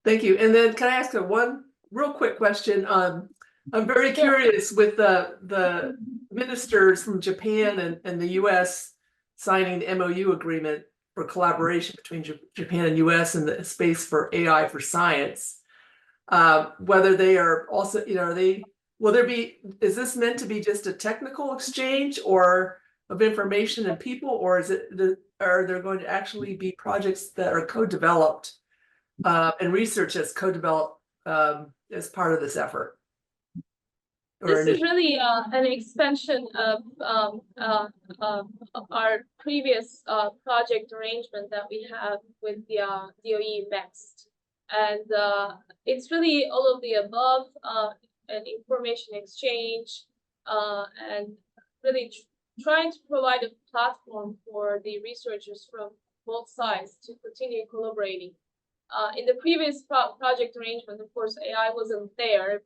S8: Thank you. And then can I ask one real quick question? I'm very curious with the ministers from Japan and the US signing the MOU agreement for collaboration between Japan and US in the space for AI for science. Whether they are also, is this meant to be just a technical exchange or of information and people, or are there going to actually be projects that are co-developed and research that's co-developed as part of this effort?
S1: This is really an expansion of our previous project arrangement that we have with the DOE Next. And it's really all of the above, an information exchange, and really trying to provide a platform for the researchers from both sides to continue collaborating. In the previous project arrangement, of course, AI wasn't there.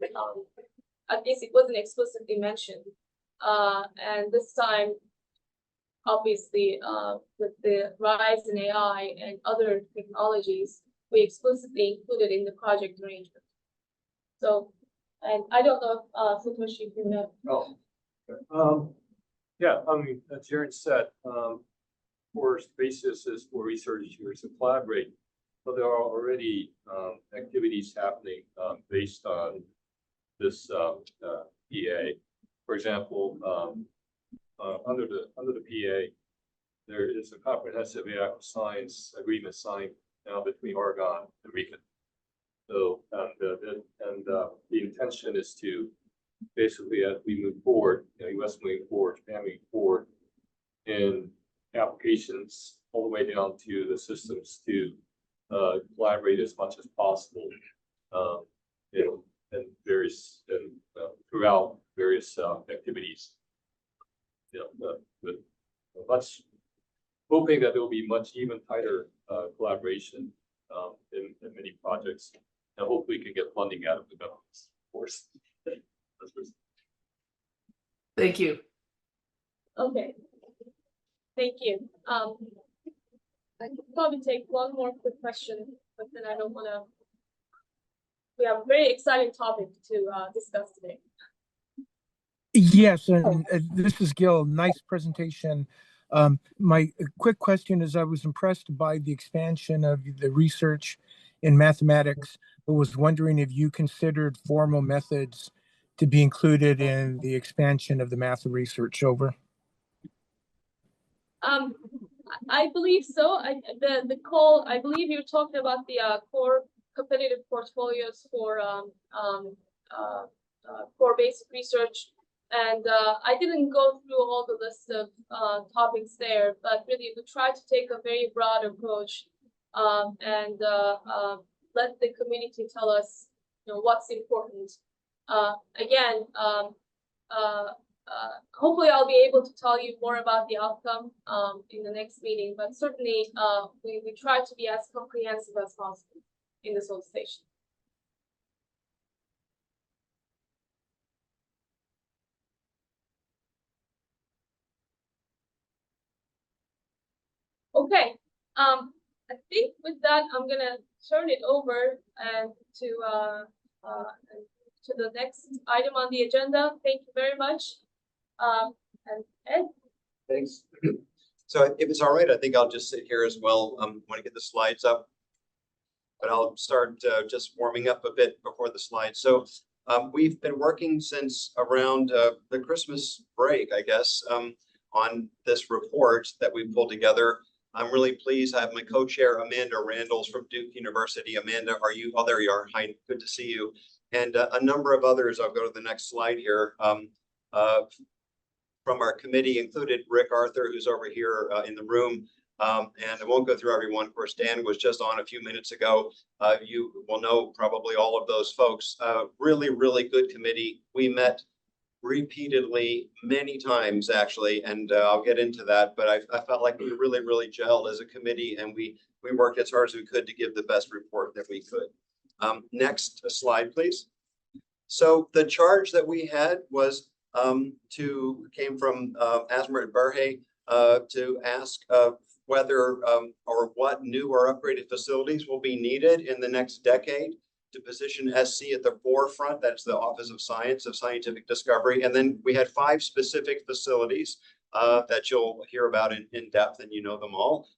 S1: At least it wasn't explicitly mentioned. And this time, obviously, with the rise in AI and other technologies, we explicitly included in the project arrangement. So, and I don't know if Satoshi, if you know.
S9: Oh, yeah, I mean, as Jaren said, of course, basis is for researchers to collaborate, but there are already activities happening based on this PA. For example, under the PA, there is a comprehensive AI science agreement signed now between Oregon and Rican. So the intention is to basically, as we move forward, U.S. moving forward, Japan moving forward, in applications all the way down to the systems to collaborate as much as possible, and various throughout various activities. With much hoping that there will be much even tighter collaboration in many projects, and hopefully we can get funding out of the governments, of course.
S8: Thank you.
S1: Okay. Thank you. I could probably take one more quick question, but then I don't want to. We have a very exciting topic to discuss today.
S10: Yes, and this is Gil. Nice presentation. My quick question is, I was impressed by the expansion of the research in mathematics, but was wondering if you considered formal methods to be included in the expansion of the math research. Over.
S1: I believe so. The call. I believe you're talking about the core competitive portfolios for core basic research. And I didn't go through all the list of topics there, but really we try to take a very broad approach and let the community tell us, what's important. Again, hopefully I'll be able to tell you more about the outcome in the next meeting, but certainly we try to be as comprehensive as possible in the solicitation. Okay, I think with that, I'm gonna turn it over and to the next item on the agenda. Thank you very much. And Ed.
S11: Thanks. So if it's all right, I think I'll just sit here as well. Want to get the slides up, but I'll start just warming up a bit before the slides. So we've been working since around the Christmas break, I guess, on this report that we pulled together. I'm really pleased. I have my co-chair, Amanda Randalls from Duke University. Amanda, are you? Oh, there you are. Hi, good to see you. And a number of others. I'll go to the next slide here. From our committee included Rick Arthur, who's over here in the room. And I won't go through everyone. Of course, Dan was just on a few minutes ago. You will know probably all of those folks. Really, really good committee. We met repeatedly many times actually, and I'll get into that, but I felt like we really, really gelled as a committee, and we worked as hard as we could to give the best report that we could. Next slide, please. So the charge that we had was came from Asmer Berhe to ask whether or what new or upgraded facilities will be needed in the next decade to position SC at the forefront. That's the Office of Science, of Scientific Discovery. And then we had 5 specific facilities that you'll hear about in depth, and you know them all.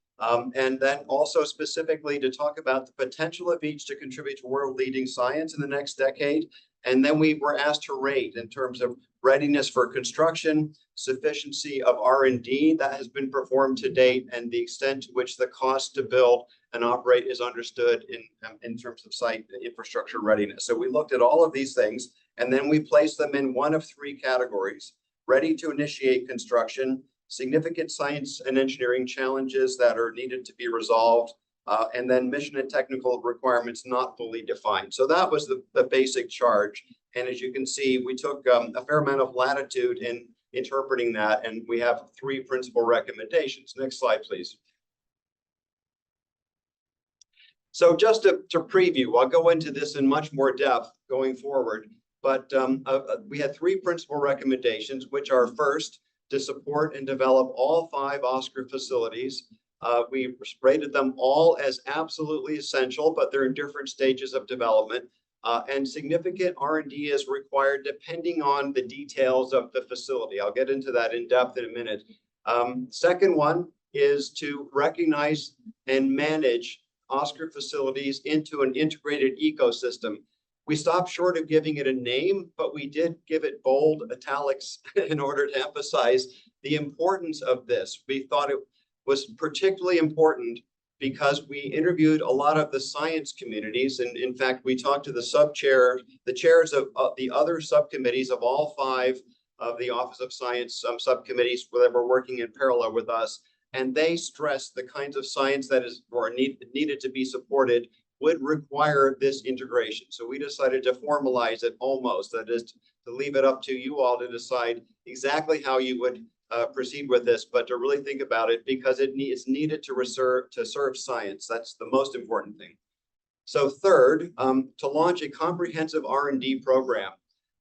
S11: And then also specifically to talk about the potential of each to contribute to world-leading science in the next decade. And then we were asked to rate in terms of readiness for construction, sufficiency of R&D that has been performed to date, and the extent to which the cost to build and operate is understood in terms of site infrastructure readiness. So we looked at all of these things, and then we placed them in one of 3 categories: ready to initiate construction, significant science and engineering challenges that are needed to be resolved, and then mission and technical requirements not fully defined. So that was the basic charge. And as you can see, we took a fair amount of latitude in interpreting that, and we have 3 principal recommendations. Next slide, please. So just to preview, I'll go into this in much more depth going forward, but we had 3 principal recommendations, which are first, to support and develop all 5 Oscar facilities. We rated them all as absolutely essential, but they're in different stages of development. And significant R&D is required depending on the details of the facility. I'll get into that in depth in a minute. Second one is to recognize and manage Oscar facilities into an integrated ecosystem. We stopped short of giving it a name, but we did give it bold italics in order to emphasize the importance of this. We thought it was particularly important because we interviewed a lot of the science communities. And in fact, we talked to the chairs of the other subcommittees of all 5 of the Office of Science subcommittees that were working in parallel with us. And they stressed the kinds of science that is needed to be supported would require this integration. So we decided to formalize it almost, that is to leave it up to you all to decide exactly how you would proceed with this, but to really think about it, because it is needed to serve science. That's the most important thing. So third, to launch a comprehensive R&D program.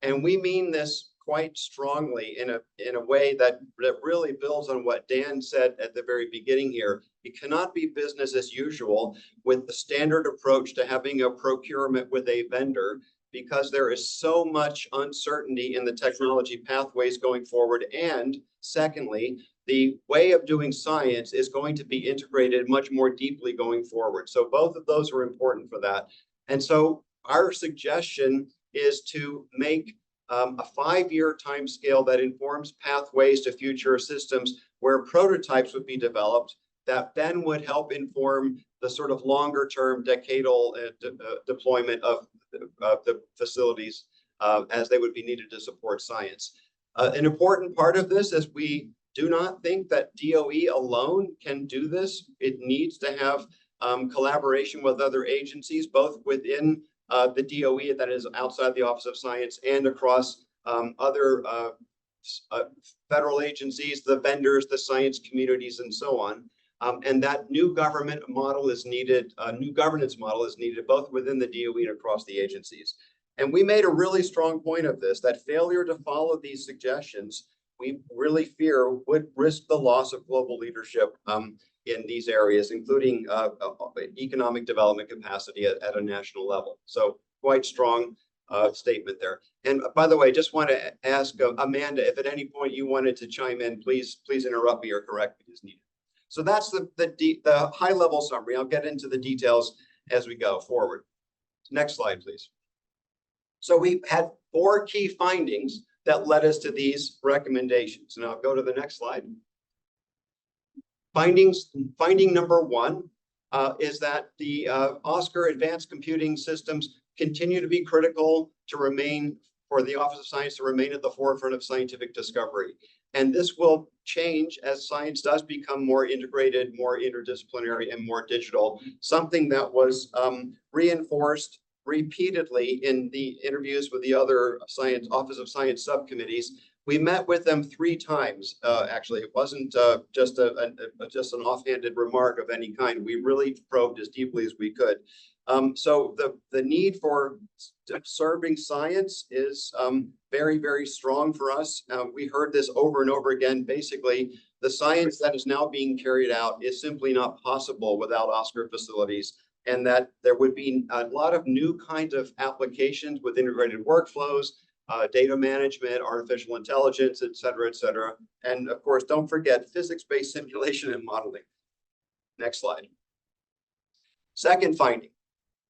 S11: And we mean this quite strongly in a way that really builds on what Dan said at the very beginning here. It cannot be business as usual with the standard approach to having a procurement with a vendor, because there is so much uncertainty in the technology pathways going forward. And secondly, the way of doing science is going to be integrated much more deeply going forward. So both of those are important for that. And so our suggestion is to make a 5-year timescale that informs pathways to future systems where prototypes would be developed that then would help inform the sort of longer term decadal deployment of the facilities as they would be needed to support science. An important part of this is we do not think that DOE alone can do this. It needs to have collaboration with other agencies, both within the DOE, that is outside the Office of Science, and across other federal agencies, the vendors, the science communities, and so on. And that new government model is needed, a new governance model is needed, both within the DOE and across the agencies. And we made a really strong point of this, that failure to follow these suggestions, we really fear would risk the loss of global leadership in these areas, including economic development capacity at a national level. So quite strong statement there. And by the way, just want to ask Amanda, if at any point you wanted to chime in, please interrupt me or correct me as needed. So that's the high level summary. I'll get into the details as we go forward. Next slide, please. So we had 4 key findings that led us to these recommendations. And I'll go to the next slide. Finding number 1 is that the ASCAC advanced computing systems continue to be critical to remain, for the Office of Science to remain at the forefront of scientific discovery. And this will change as science does become more integrated, more interdisciplinary, and more digital, something that was reinforced repeatedly in the interviews with the other Office of Science subcommittees. We met with them 3 times, actually. It wasn't just an offhanded remark of any kind. We really probed as deeply as we could. So the need for serving science is very, very strong for us. We heard this over and over again. Basically, the science that is now being carried out is simply not possible without ASCAC facilities, and that there would be a lot of new kinds of applications with integrated workflows, data management, artificial intelligence, et cetera, et cetera. And of course, don't forget physics-based simulation and modeling. Next slide. Second finding,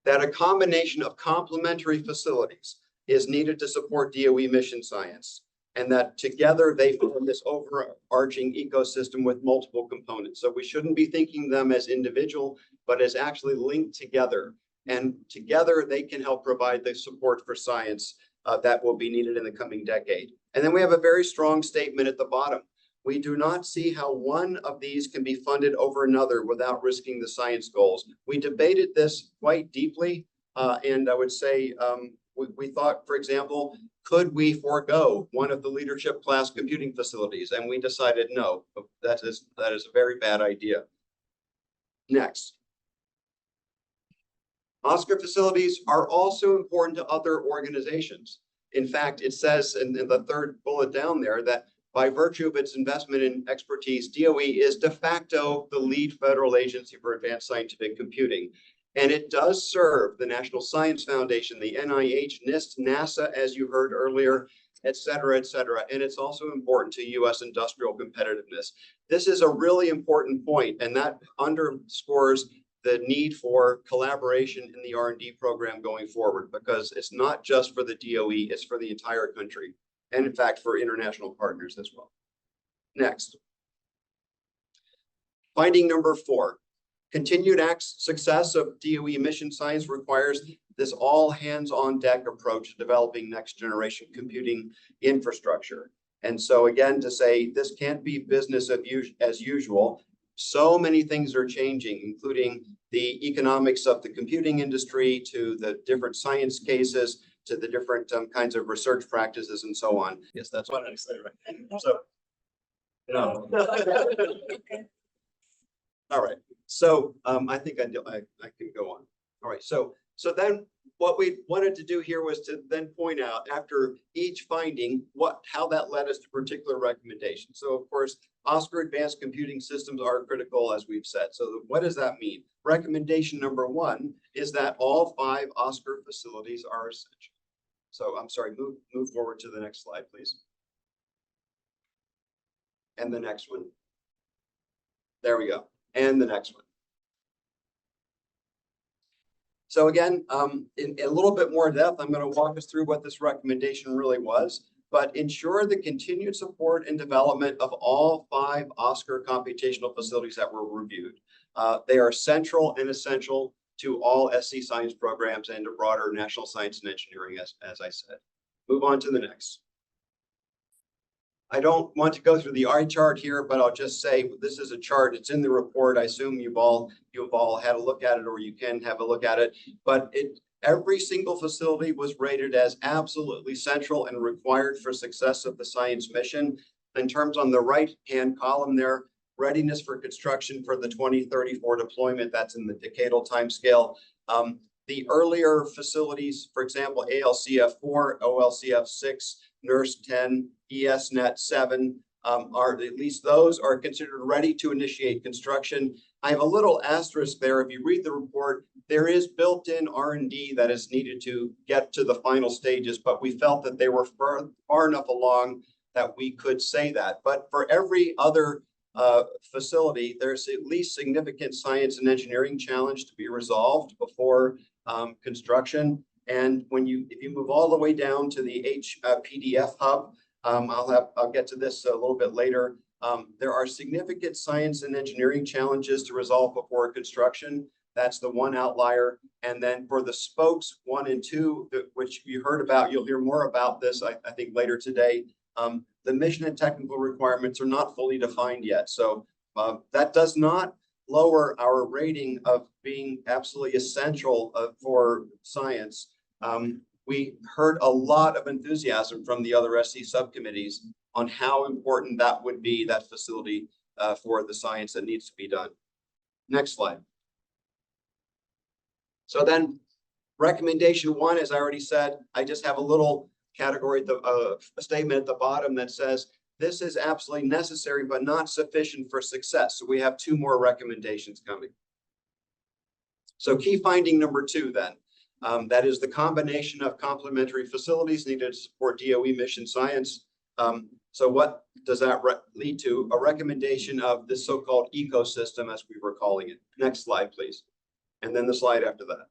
S11: that a combination of complementary facilities is needed to support DOE mission science, and that together they form this overarching ecosystem with multiple components. So we shouldn't be thinking them as individual, but as actually linked together. And together they can help provide the support for science that will be needed in the coming decade. And then we have a very strong statement at the bottom. We do not see how one of these can be funded over another without risking the science goals. We debated this quite deeply, and I would say we thought, for example, could we forego one of the leadership class computing facilities? And we decided no, that is a very bad idea. Next. ASCAC facilities are also important to other organizations. In fact, it says in the 3rd bullet down there that by virtue of its investment in expertise, DOE is de facto the lead federal agency for advanced scientific computing. And it does serve the National Science Foundation, the NIH, NIST, NASA, as you heard earlier, et cetera, et cetera. And it's also important to US industrial competitiveness. This is a really important point, and that underscores the need for collaboration in the R&D program going forward, because it's not just for the DOE, it's for the entire country. And in fact, for international partners as well. Next. Finding number 4, continued success of DOE mission science requires this all hands on deck approach to developing next generation computing infrastructure. And so again, to say this can't be business as usual. So many things are changing, including the economics of the computing industry, to the different science cases, to the different kinds of research practices and so on. Yes, that's what I said, right? So, no. All right. So I think I can go on. All right. So then what we wanted to do here was to then point out after each finding how that led us to particular recommendations. So of course, Oscar advanced computing systems are critical, as we've said. So what does that mean? Recommendation number 1 is that all 5 Oscar facilities are essential. So I'm sorry, move forward to the next slide, please. And the next one. There we go. And the next one. So again, in a little bit more depth, I'm going to walk us through what this recommendation really was, but ensure the continued support and development of all 5 Oscar computational facilities that were reviewed. They are central and essential to all SC science programs and to broader national science and engineering, as I said. Move on to the next. I don't want to go through the eye chart here, but I'll just say this is a chart. It's in the report. I assume you've all had a look at it, or you can have a look at it. But every single facility was rated as absolutely central and required for success of the science mission. In terms on the right-hand column there, readiness for construction for the 2034 deployment. That's in the decadal timescale. The earlier facilities, for example, ALCF4, OLCF6, NERSC 10, ESNet 7, are at least those are considered ready to initiate construction. I have a little asterisk there. If you read the report, there is built-in R&D that is needed to get to the final stages, but we felt that they were far enough along that we could say that. But for every other facility, there's at least significant science and engineering challenge to be resolved before construction. And if you move all the way down to the PDF hub, I'll get to this a little bit later. There are significant science and engineering challenges to resolve before construction. That's the one outlier. And then for the spokes 1 and 2, which you heard about, you'll hear more about this, I think, later today. The mission and technical requirements are not fully defined yet. So that does not lower our rating of being absolutely essential for science. We heard a lot of enthusiasm from the other SC subcommittees on how important that would be, that facility, for the science that needs to be done. Next slide. So then recommendation 1, as I already said, I just have a little category, a statement at the bottom that says, this is absolutely necessary, but not sufficient for success. So we have 2 more recommendations coming. So key finding number 2 then, that is the combination of complementary facilities needed to support DOE mission science. So what does that lead to? A recommendation of this so-called ecosystem, as we were calling it. Next slide, please. And then the slide after that.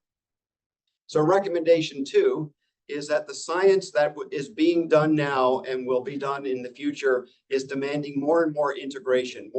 S11: So recommendation 2 is that the science that is being done now and will be done in the future is demanding more and more integration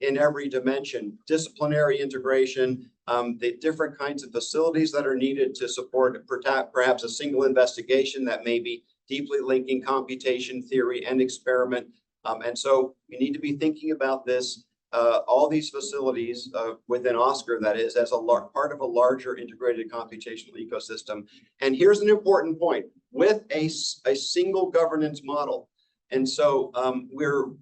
S11: in every dimension, disciplinary integration, the different kinds of facilities that are needed to support perhaps a single investigation that may be deeply linking computation, theory, and experiment. And so we need to be thinking about this, all these facilities within Oscar, that is, as a part of a larger integrated computational ecosystem. And here's an important point, with a single governance model. And so we're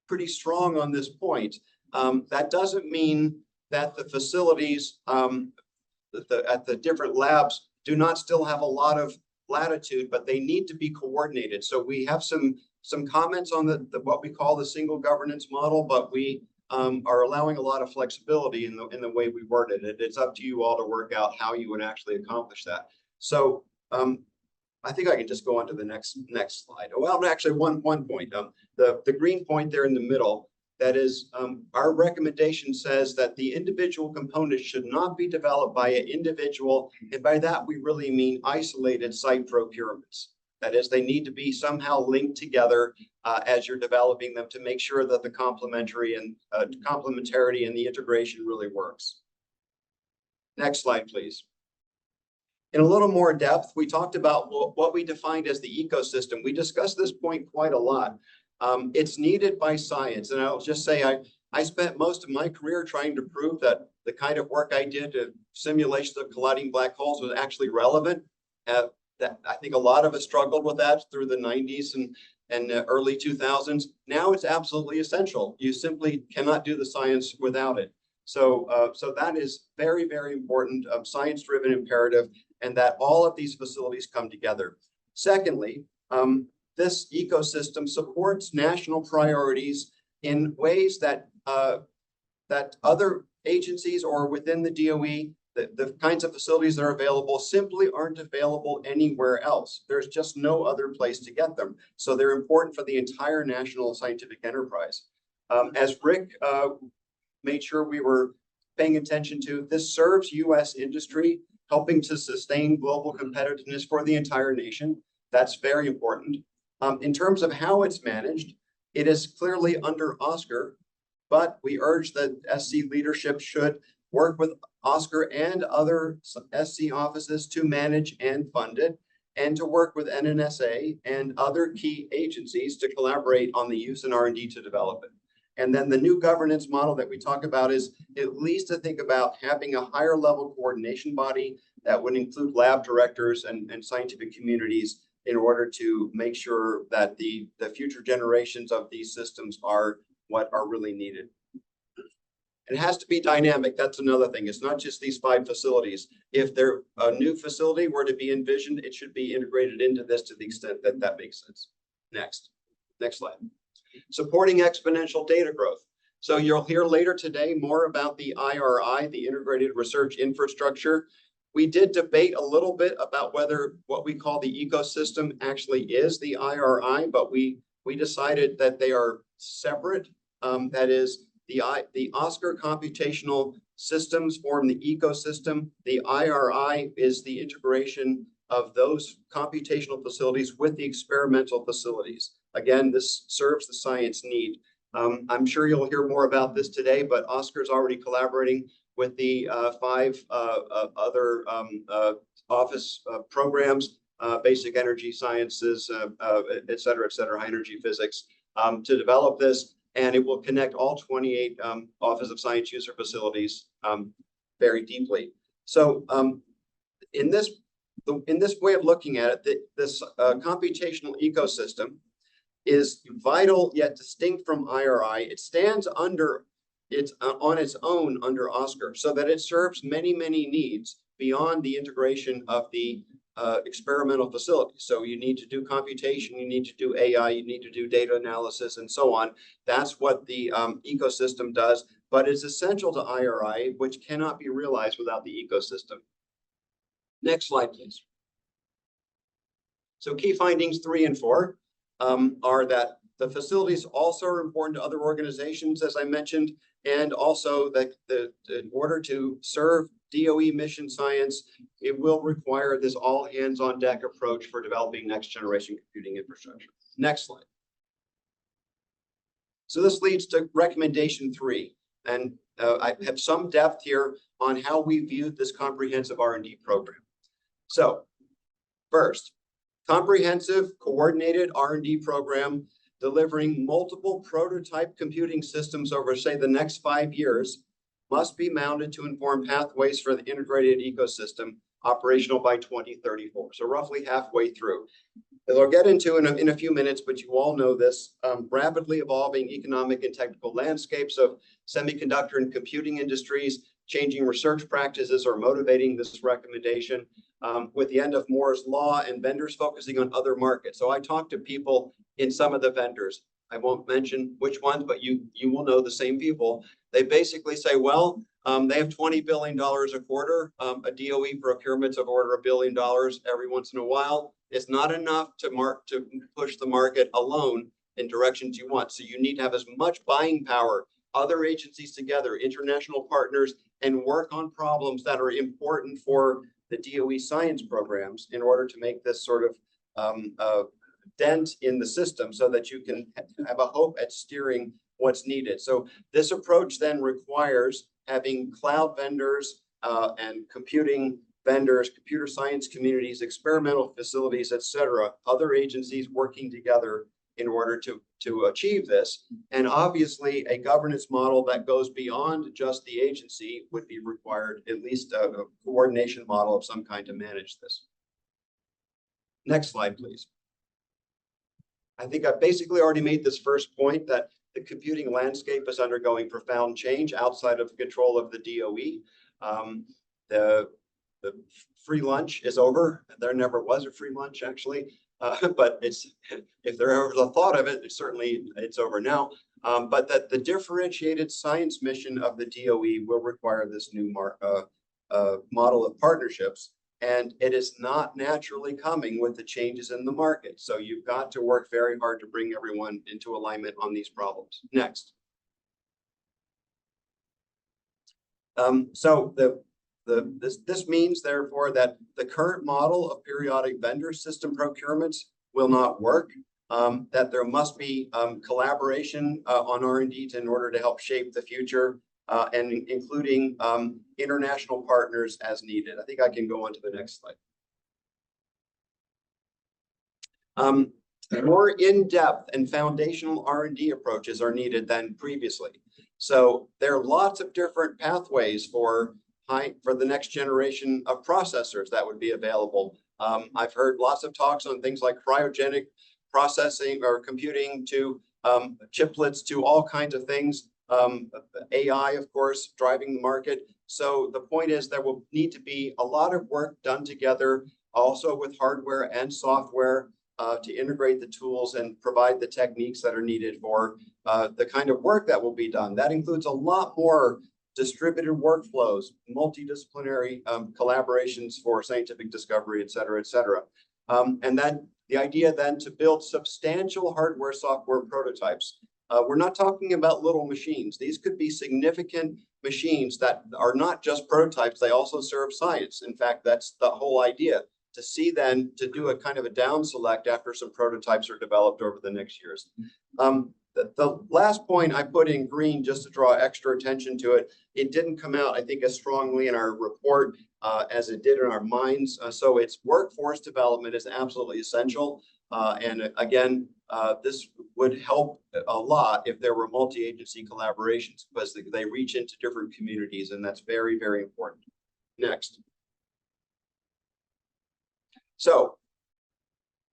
S11: pretty strong on this point. That doesn't mean that the facilities at the different labs do not still have a lot of latitude, but they need to be coordinated. So we have some comments on what we call the single governance model, but we are allowing a lot of flexibility in the way we worded it. It's up to you all to work out how you would actually accomplish that. So I think I can just go on to the next slide. Well, actually, one point. The green point there in the middle, that is, our recommendation says that the individual components should not be developed by an individual, and by that we really mean isolated site procurements. That is, they need to be somehow linked together as you're developing them to make sure that the complementarity and the integration really works. Next slide, please. In a little more depth, we talked about what we defined as the ecosystem. We discussed this point quite a lot. It's needed by science. And I'll just say I spent most of my career trying to prove that the kind of work I did to simulations of colliding black holes was actually relevant. That I think a lot of us struggled with that through the 90s and early 2000s. Now it's absolutely essential. You simply cannot do the science without it. So that is very, very important, science-driven imperative, and that all of these facilities come together. Secondly, this ecosystem supports national priorities in ways that that other agencies or within the DOE, the kinds of facilities that are available simply aren't available anywhere else. There's just no other place to get them. So they're important for the entire national scientific enterprise. As Rick made sure we were paying attention to, this serves US industry, helping to sustain global competitiveness for the entire nation. That's very important. In terms of how it's managed, it is clearly under ASCAC, but we urge that SC leadership should work with ASCAC and other SC offices to manage and fund it, and to work with NNSA and other key agencies to collaborate on the use and R&D to develop it. And then the new governance model that we talk about is at least to think about having a higher level coordination body that would include lab directors and scientific communities in order to make sure that the future generations of these systems are what are really needed. It has to be dynamic. That's another thing. It's not just these 5 facilities. If a new facility were to be envisioned, it should be integrated into this to the extent that that makes sense. Next slide. Supporting exponential data growth. So you'll hear later today more about the IRI, the Integrated Research Infrastructure. We did debate a little bit about whether what we call the ecosystem actually is the IRI, but we decided that they are separate. That is, the ASCAC computational systems form the ecosystem. The IRI is the integration of those computational facilities with the experimental facilities. Again, this serves the science need. I'm sure you'll hear more about this today, but ASCAC is already collaborating with the 5 other office programs, basic energy sciences, et cetera, high energy physics, to develop this. And it will connect all 28 Office of Science user facilities very deeply. So in this way of looking at it, this computational ecosystem is vital yet distinct from IRI. It stands on its own under ASCAC, so that it serves many, many needs beyond the integration of the experimental facilities. So you need to do computation, you need to do AI, you need to do data analysis, and so on. That's what the ecosystem does, but it's essential to IRI, which cannot be realized without the ecosystem. Next slide, please. So key findings 3 and 4 are that the facilities also are important to other organizations, as I mentioned, and also that in order to serve DOE mission science, it will require this all hands on deck approach for developing next generation computing infrastructure. Next slide. So this leads to recommendation 3. And I have some depth here on how we viewed this comprehensive R&D program. So first, comprehensive coordinated R&D program delivering multiple prototype computing systems over, say, the next 5 years must be mounted to inform pathways for the integrated ecosystem operational by 2034. So roughly halfway through. As I'll get into in a few minutes, but you all know this, rapidly evolving economic and technical landscapes of semiconductor and computing industries, changing research practices are motivating this recommendation, with the end of Moore's law and vendors focusing on other markets. So I talked to people in some of the vendors. I won't mention which ones, but you will know the same people. They basically say, well, they have $20 billion a quarter, a DOE procurements of order $1 billion every once in a while. It's not enough to push the market alone in directions you want. So you need to have as much buying power, other agencies together, international partners, and work on problems that are important for the DOE science programs in order to make this sort of dent in the system so that you can have a hope at steering what's needed. So this approach then requires having cloud vendors and computing vendors, computer science communities, experimental facilities, et cetera, other agencies working together in order to achieve this. And obviously a governance model that goes beyond just the agency would be required, at least a coordination model of some kind to manage this. Next slide, please. I think I basically already made this first point that The computing landscape is undergoing profound change outside of the control of the DOE. The free lunch is over. There never was a free lunch, actually, but if there ever was a thought of it, it's over now. But that the differentiated science mission of the DOE will require this new model of partnerships, and it is not naturally coming with the changes in the market. So you've got to work very hard to bring everyone into alignment on these problems. Next. This means, therefore, that the current model of periodic vendor system procurements will not work, that there must be collaboration on R&D in order to help shape the future, and including international partners as needed. I think I can go on to the next slide. More in-depth and foundational R&D approaches are needed than previously. So there are lots of different pathways for the next generation of processors that would be available. I've heard lots of talks on things like cryogenic processing or computing to chiplets to all kinds of things. AI, of course, driving the market. So the point is there will need to be a lot of work done together, also with hardware and software, to integrate the tools and provide the techniques that are needed for the kind of work that will be done. That includes a lot more distributed workflows, multidisciplinary collaborations for scientific discovery, et cetera, et cetera. And then the idea then to build substantial hardware software prototypes. We're not talking about little machines. These could be significant machines that are not just prototypes, they also serve science. In fact, that's the whole idea, to see then to do a kind of a down select after some prototypes are developed over the next years. The last point I put in green just to draw extra attention to it, it didn't come out, I think, as strongly in our report as it did in our minds. So it's workforce development is absolutely essential. And again, this would help a lot if there were multi-agency collaborations, because they reach into different communities, and that's very, very important. Next. So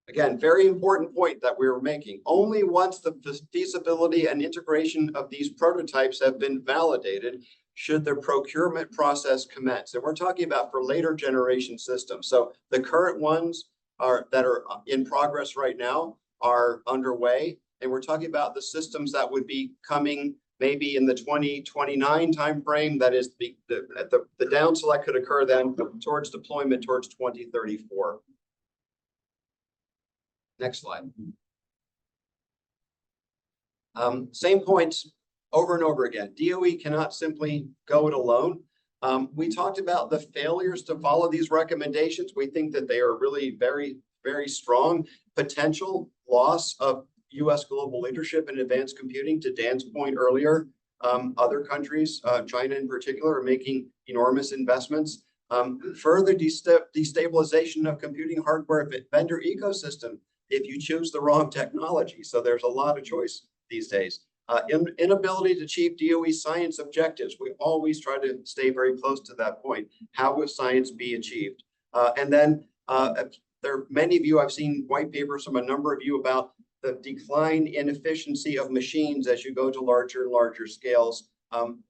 S11: again, very important point that we were making. Only once the feasibility and integration of these prototypes have been validated should the procurement process commence. And we're talking about for later generation systems. So the current ones that are in progress right now are underway. And we're talking about the systems that would be coming maybe in the 2029 timeframe. That is the down select could occur then towards deployment towards 2034. Next slide. Same points over and over again. DOE cannot simply go it alone. We talked about the failures to follow these recommendations. We think that they are really very, very strong. Potential loss of US global leadership in advanced computing. To Dan's point earlier, other countries, China in particular, are making enormous investments. Further destabilization of computing hardware vendor ecosystem if you choose the wrong technology. So there's a lot of choice these days. Inability to achieve DOE science objectives. We always try to stay very close to that point. How will science be achieved? And then there are many of you, I've seen white papers from a number of you about the decline in efficiency of machines as you go to larger and larger scales.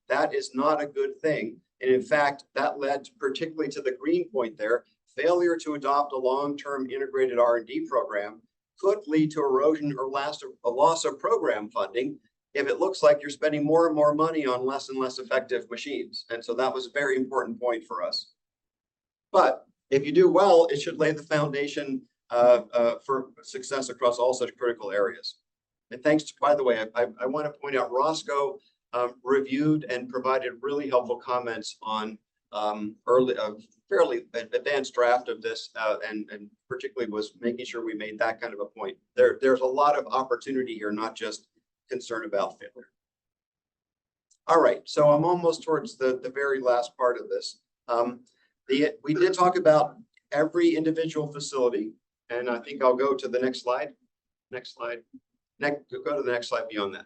S11: That is not a good thing. And in fact, that led particularly to the green point there. Failure to adopt a long-term integrated R&D program could lead to erosion or a loss of program funding if it looks like you're spending more and more money on less and less effective machines. And so that was a very important point for us. But if you do well, it should lay the foundation for success across all such critical areas. And thanks to, by the way, I want to point out Roscoe reviewed and provided really helpful comments on fairly advanced draft of this, and particularly was making sure we made that kind of a point. There's a lot of opportunity here, not just concern about failure. All right, so I'm almost towards the very last part of this. We did talk about every individual facility, and I think I'll go to the next slide. Next slide. Go to the next slide beyond that.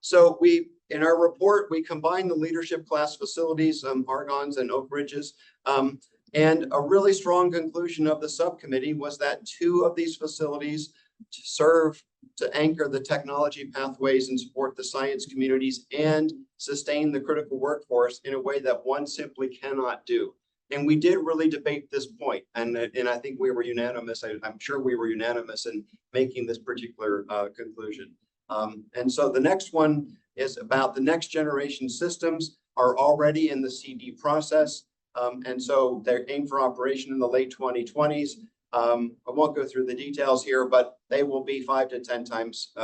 S11: So we, in our report, we combined the leadership class facilities, Argonnes and Oak Ridges, and a really strong conclusion of the subcommittee was that 2 of these facilities serve to anchor the technology pathways and support the science communities and sustain the critical workforce in a way that one simply cannot do. And we did really debate this point, and I think we were unanimous. I'm sure we were unanimous in making this particular conclusion. And so the next one is about the next generation systems are already in the CD process. And so they're aimed for operation in the late 2020s. I won't go through the details here, but they will be 5 to 10 times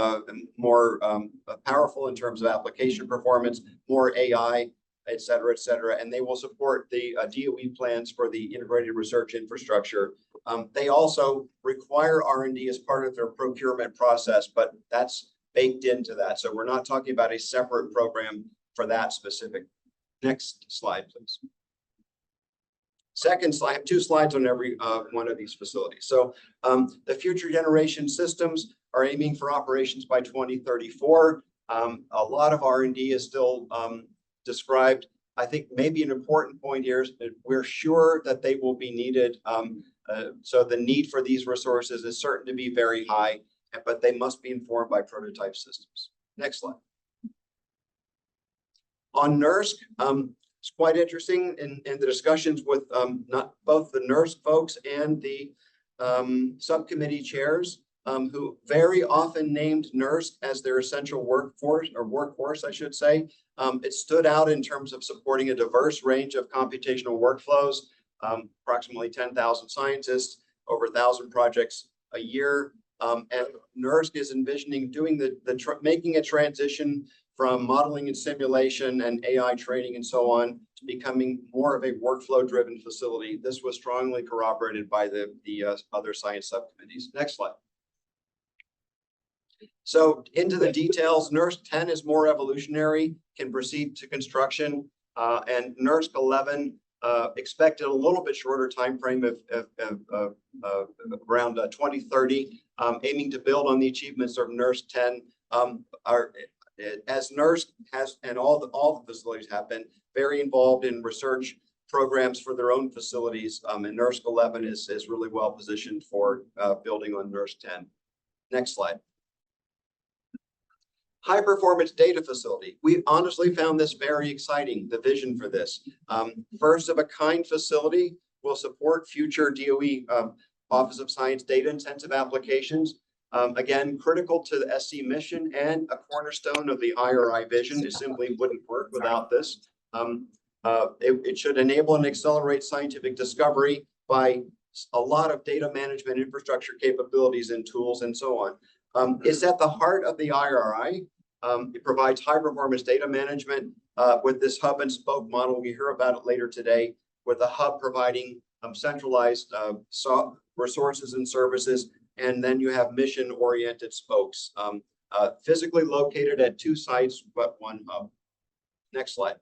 S11: more powerful in terms of application performance, more AI, et cetera, and they will support the DOE plans for the integrated research infrastructure. They also require R&D as part of their procurement process, but that's baked into that. So we're not talking about a separate program for that specific. Next slide, please. Second slide, I have 2 slides on every one of these facilities. So the future generation systems are aiming for operations by 2034. A lot of R&D is still described. I think maybe an important point here is that we're sure that they will be needed. So the need for these resources is certain to be very high, but they must be informed by prototype systems. Next slide. On NERSC, it's quite interesting in the discussions with not both the NERSC folks and the subcommittee chairs, who very often named NERSC as their essential workforce, I should say. It stood out in terms of supporting a diverse range of computational workflows, approximately 10,000 scientists, over 1,000 projects a year. And NERSC is envisioning doing making a transition from modeling and simulation and AI training and so on to becoming more of a workflow-driven facility. This was strongly corroborated by the other science subcommittees. Next slide. So into the details, NERSC 10 is more evolutionary, can proceed to construction, and NERSC 11 expected a little bit shorter time frame of around 2030, aiming to build on the achievements of NERSC 10. As NERSC has, and all the facilities have been very involved in research programs for their own facilities, and NERSC 11 is really well positioned for building on NERSC 10. Next slide. High performance data facility. We honestly found this very exciting, the vision for this. First of a kind facility will support future DOE Office of Science data intensive applications. Again, critical to the SC mission and a cornerstone of the IRI vision. It simply wouldn't work without this. It should enable and accelerate scientific discovery by a lot of data management infrastructure capabilities and tools and so on. It's at the heart of the IRI. It provides high performance data management with this hub and spoke model. We hear about it later today, with the hub providing centralized resources and services, and then you have mission oriented spokes, physically located at 2 sites, but 1 hub. Next slide.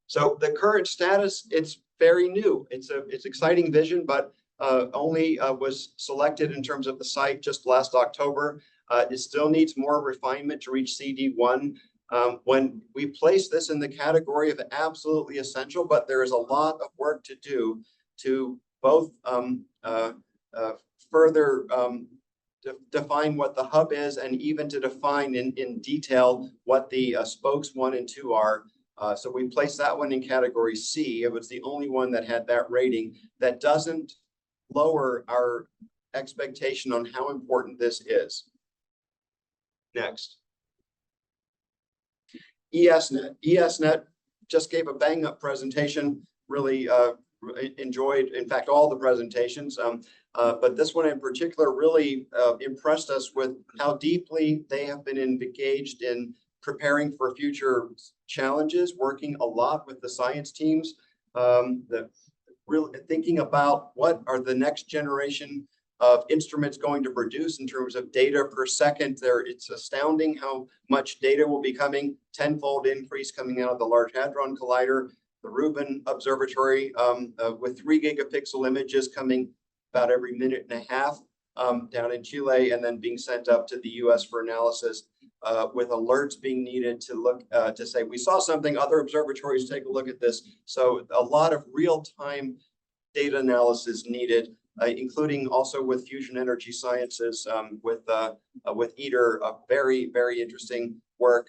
S11: So the current status, it's very new. It's exciting vision, but only was selected in terms of the site just last October. It still needs more refinement to reach CD1. When we place this in the category of absolutely essential, but there is a lot of work to do to both further define what the hub is, and even to define in detail what the spokes 1 and 2 are. So we placed that one in category C. It was the only one that had that rating. That doesn't lower our expectation on how important this is. Next. ESNet. ESNet just gave a bang up presentation, really enjoyed, in fact, all the presentations. But this one in particular really impressed us with how deeply they have been engaged in preparing for future challenges, working a lot with the science teams, really thinking about what are the next generation of instruments going to produce in terms of data per second. It's astounding how much data will be coming, 10-fold increase coming out of the Large Hadron Collider, the Rubin Observatory with 3 gigapixel images coming about every minute and a half down in Chile, and then being sent up to the US for analysis, with alerts being needed to look to say, we saw something, other observatories take a look at this. So a lot of real-time data analysis needed including also with fusion energy sciences, with ITER, very, very interesting work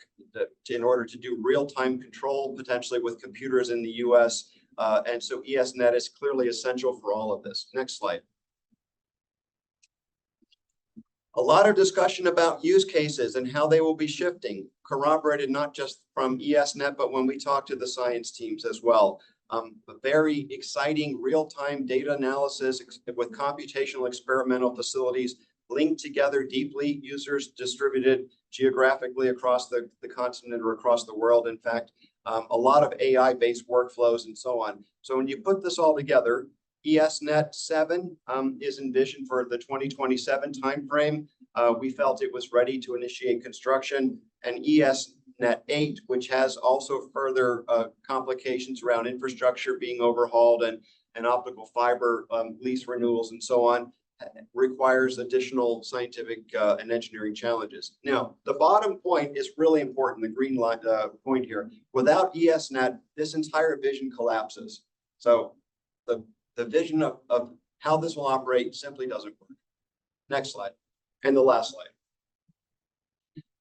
S11: in order to do real-time control, potentially with computers in the US. And so ESNet is clearly essential for all of this. Next slide. A lot of discussion about use cases and how they will be shifting, corroborated not just from ESNet, but when we talk to the science teams as well. A very exciting real-time data analysis with computational experimental facilities linked together deeply, users distributed geographically across the continent or across the world. In fact, a lot of AI-based workflows and so on. So when you put this all together, ESNet 7 is envisioned for the 2027 timeframe. We felt it was ready to initiate construction, and ESNet 8, which has also further complications around infrastructure being overhauled and optical fiber lease renewals and so on, requires additional scientific and engineering challenges. Now, the bottom point is really important, the green line point here. Without ESNet, this entire vision collapses. So the vision of how this will operate simply doesn't work. Next slide, and the last slide.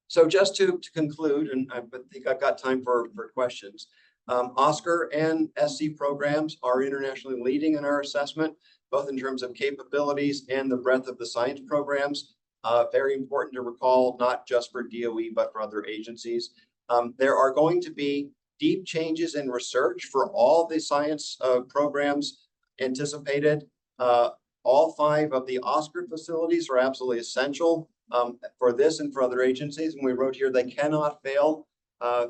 S11: So just to conclude, and I think I've got time for questions. ASCAC and SC programs are internationally leading in our assessment, both in terms of capabilities and the breadth of the science programs. Very important to recall, not just for DOE, but for other agencies. There are going to be deep changes in research for all the science programs anticipated. All 5 of the ASCAC facilities are absolutely essential for this and for other agencies. And we wrote here, they cannot fail.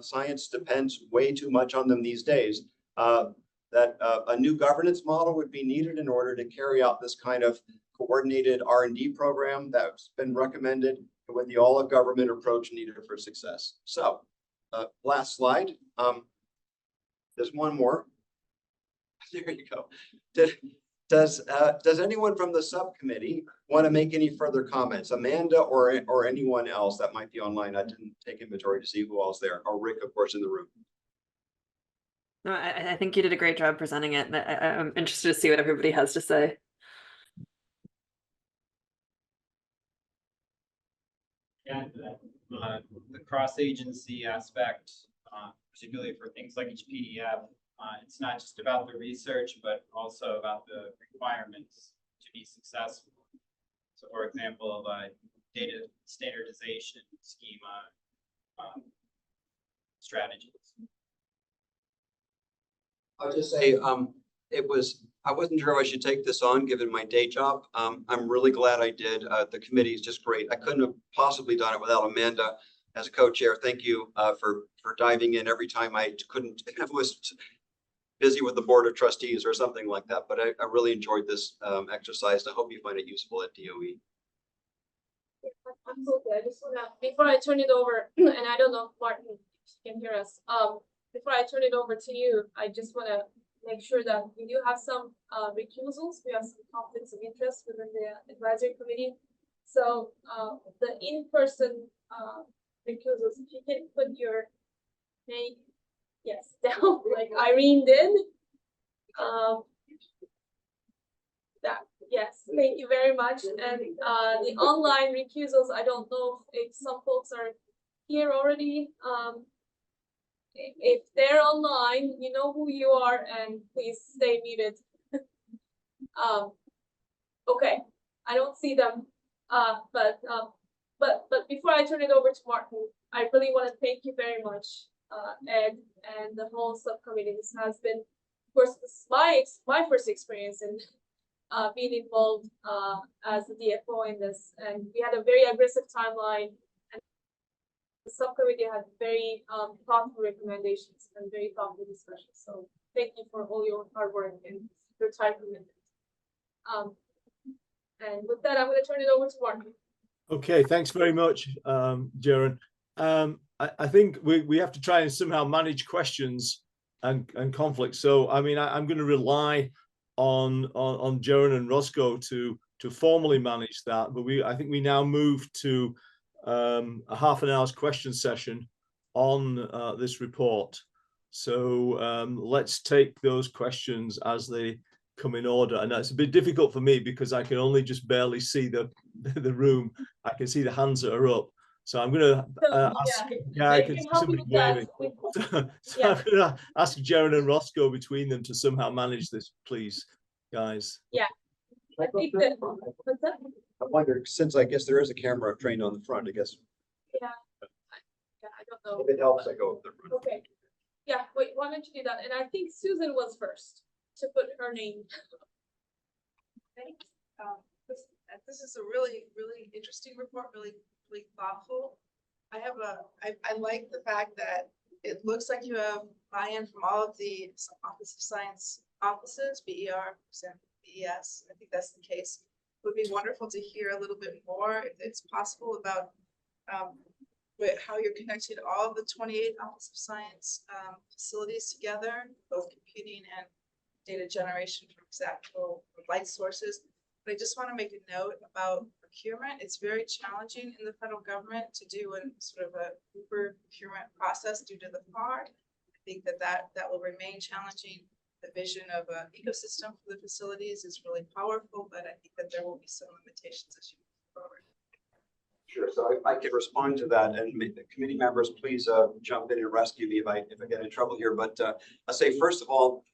S11: Science depends way too much on them these days. That a new governance model would be needed in order to carry out this kind of coordinated R&D program that's been recommended with the all-of-government approach needed for success. So, last slide. There's one more. There you go. Does anyone from the subcommittee want to make any further comments? Amanda or anyone else that might be online? I didn't take inventory to see who else there. Or Rick, of course, in the room.
S12: No, I think you did a great job presenting it. I'm interested to see what everybody has to say.
S13: Yeah, the cross-agency aspect, particularly for things like HPDF, it's not just about the research, but also about the requirements to be successful. So, for example, data standardization schema strategies.
S11: I'll just say, I wasn't sure if I should take this on given my day job. I'm really glad I did. The committee is just great. I couldn't have possibly done it without Amanda as a co-chair. Thank you for diving in every time I couldn't, I was busy with the board of trustees or something like that. But I really enjoyed this exercise. I hope you find it useful at DOE.
S1: Absolutely. I just wanna, before I turn it over, and I don't know if Martin can hear us. Before I turn it over to you, I just wanna make sure that we do have some recusals. We have some conflicts of interest within the advisory committee. So the in-person recusals, if you can put your name, yes, down like Irene did. That, yes, thank you very much. And the online recusals, I don't know if some folks are here already. If they're online, you know who you are, and please stay muted. Okay, I don't see them. But before I turn it over to Martin, I really want to thank you very much, Ed, and the whole subcommittee. This has been, of course, this is my first experience in being involved as the DFO in this, and we had a very aggressive timeline. The subcommittee had very thoughtful recommendations and very thoughtful discussions. So thank you for all your hard work and your time commitment. And with that, I'm going to turn it over to Martin.
S7: Okay, thanks very much, Jaren. I think we have to try and somehow manage questions and conflicts. So I mean, I'm going to rely on Jaren and Roscoe to formally manage that. But I think we now move to a half an hour's question session on this report. So let's take those questions as they come in order. And that's a bit difficult for me because I can only just barely see the room. I can see the hands that are up. So I'm going to ask, yeah, I can see somebody waving. So I'm going to ask Jaron and Roscoe between them to somehow manage this, please, guys.
S1: Yeah. I think that, what's that?
S11: I wonder, since I guess there is a camera trained on the front, I guess.
S1: Yeah. I don't know.
S11: If it helps, I go up the front.
S1: Okay. Yeah, wait, why don't you do that? And I think Susan was first to put her name.
S14: Thanks. This is a really interesting report, really thoughtful. I like the fact that it looks like you have buy-in from all of the Office of Science offices, BER, BES. I think that's the case. It would be wonderful to hear a little bit more, if it's possible, about how you're connecting all of the 28 Office of Science facilities together, both computing and data generation from exactly light sources. But I just want to make a note about procurement. It's very challenging in the federal government to do a sort of a Uber procurement process due to the FAR. I think that will remain challenging. The vision of an ecosystem for the facilities is really powerful, but I think that there will be some limitations as you move forward.
S11: Sure, so I can respond to that, and the committee members, please jump in and rescue me if I get in trouble here. But I'll say, first of all,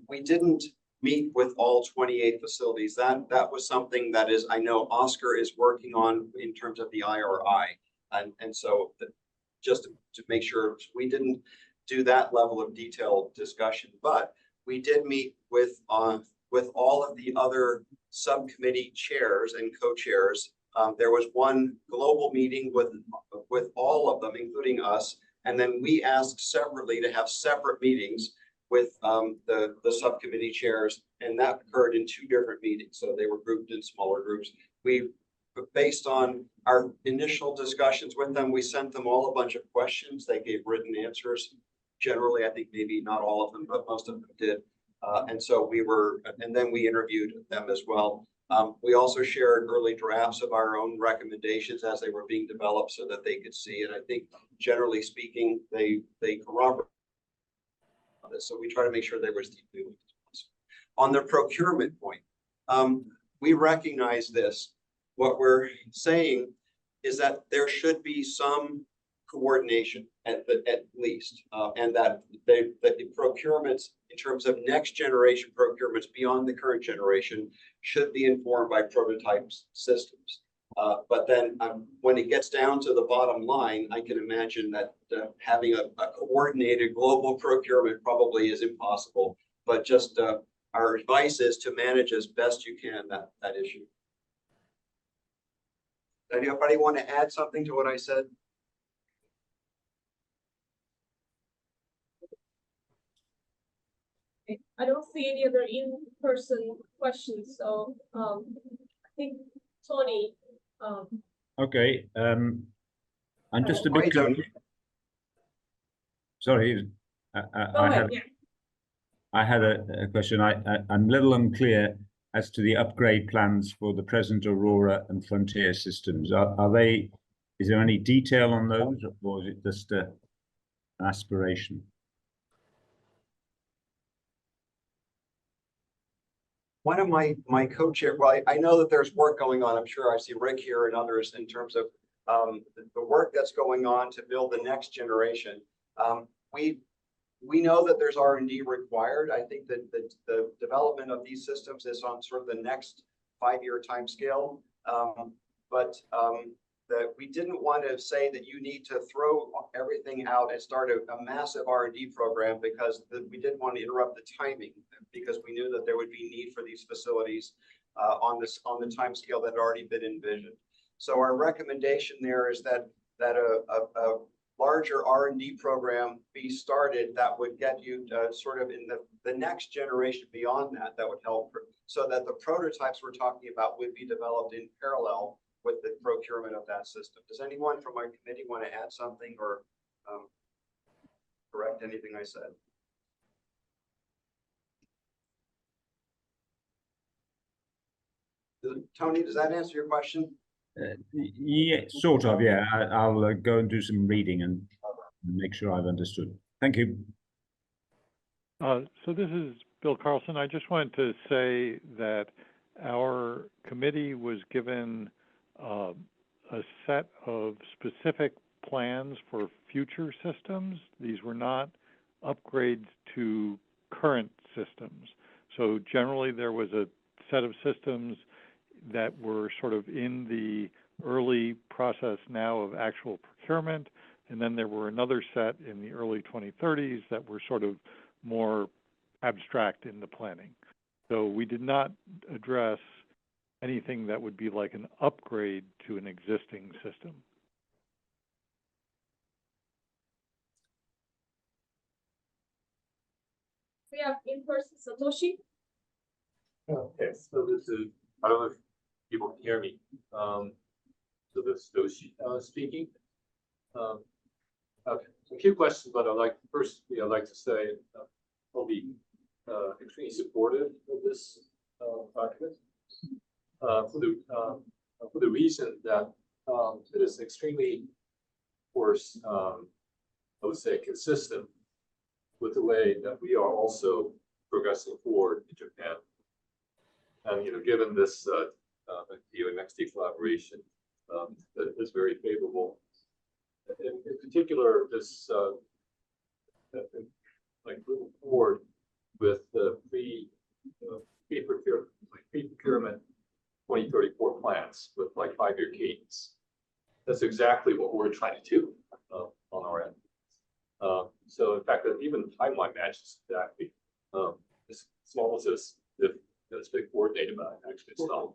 S11: we didn't meet with all 28 facilities. That was something that I know Oscar is working on in terms of the IRI. And so just to make sure, we didn't do that level of detailed discussion, but we did meet with all of the other subcommittee chairs and co-chairs. There was one global meeting with all of them, including us. And then we asked separately to have separate meetings with the subcommittee chairs, and that occurred in 2 different meetings. So they were grouped in smaller groups. Based on our initial discussions with them, we sent them all a bunch of questions. They gave written answers. Generally, I think maybe not all of them, but most of them did. And then we interviewed them as well. We also shared early drafts of our own recommendations as they were being developed so that they could see. And I think generally speaking, they corroborate this. So we try to make sure they were as deeply as possible. On the procurement point, we recognize this. What we're saying is that there should be some coordination at least, and that the procurements in terms of next generation procurements beyond the current generation should be informed by prototype systems. But then when it gets down to the bottom line, I can imagine that having a coordinated global procurement probably is impossible, but just our advice is to manage as best you can that issue. Anybody want to add something to what I said?
S1: I don't see any other in-person questions, so I think Tony.
S15: Okay, I'm just a bit sorry. I had a question. I'm a little unclear as to the upgrade plans for the present Aurora and Frontier systems. Are they? Is there any detail on those, or is it just an aspiration?
S11: One of my co-chair, well, I know that there's work going on. I'm sure I see Rick here and others in terms of the work that's going on to build the next generation. We know that there's R&D required. I think that the development of these systems is on sort of the next 5-year timescale. That we didn't want to say that you need to throw everything out and start a massive R&D program, because we didn't want to interrupt the timing, because we knew that there would be need for these facilities on the time scale that had already been envisioned. So our recommendation there is that a larger R&D program be started that would get you sort of in the next generation beyond that would help, so that the prototypes we're talking about would be developed in parallel with the procurement of that system. Does anyone from our committee want to add something or correct anything I said? Tony, does that answer your question?
S15: Yeah, sort of, yeah. I'll go and do some reading and make sure I've understood. Thank you.
S16: So this is Bill Carlson. I just wanted to say that our committee was given a set of specific plans for future systems. These were not upgrades to current systems. So generally there was a set of systems that were sort of in the early process now of actual procurement, and then there were another set in the early 2030s that were sort of more abstract in the planning. So we did not address anything that would be like an upgrade to an existing system.
S1: We have in-person Satoshi.
S9: Okay, so this is, I don't know if people can hear me. So this is Satoshi speaking. Okay, so a few questions, but I'd like to say I'll be extremely supportive of this document for the reason that it is extremely, of course, I would say consistent with the way that we are also progressing forward in Japan. And given this EU-MXD collaboration that is very favorable. In particular, this moving forward with the pre-procurement 2034 plans with 5-year cadence. That's exactly what we're trying to do on our end. So in fact, that even the timeline matches exactly. As small as this, if it's been coordinated, but actually it's not.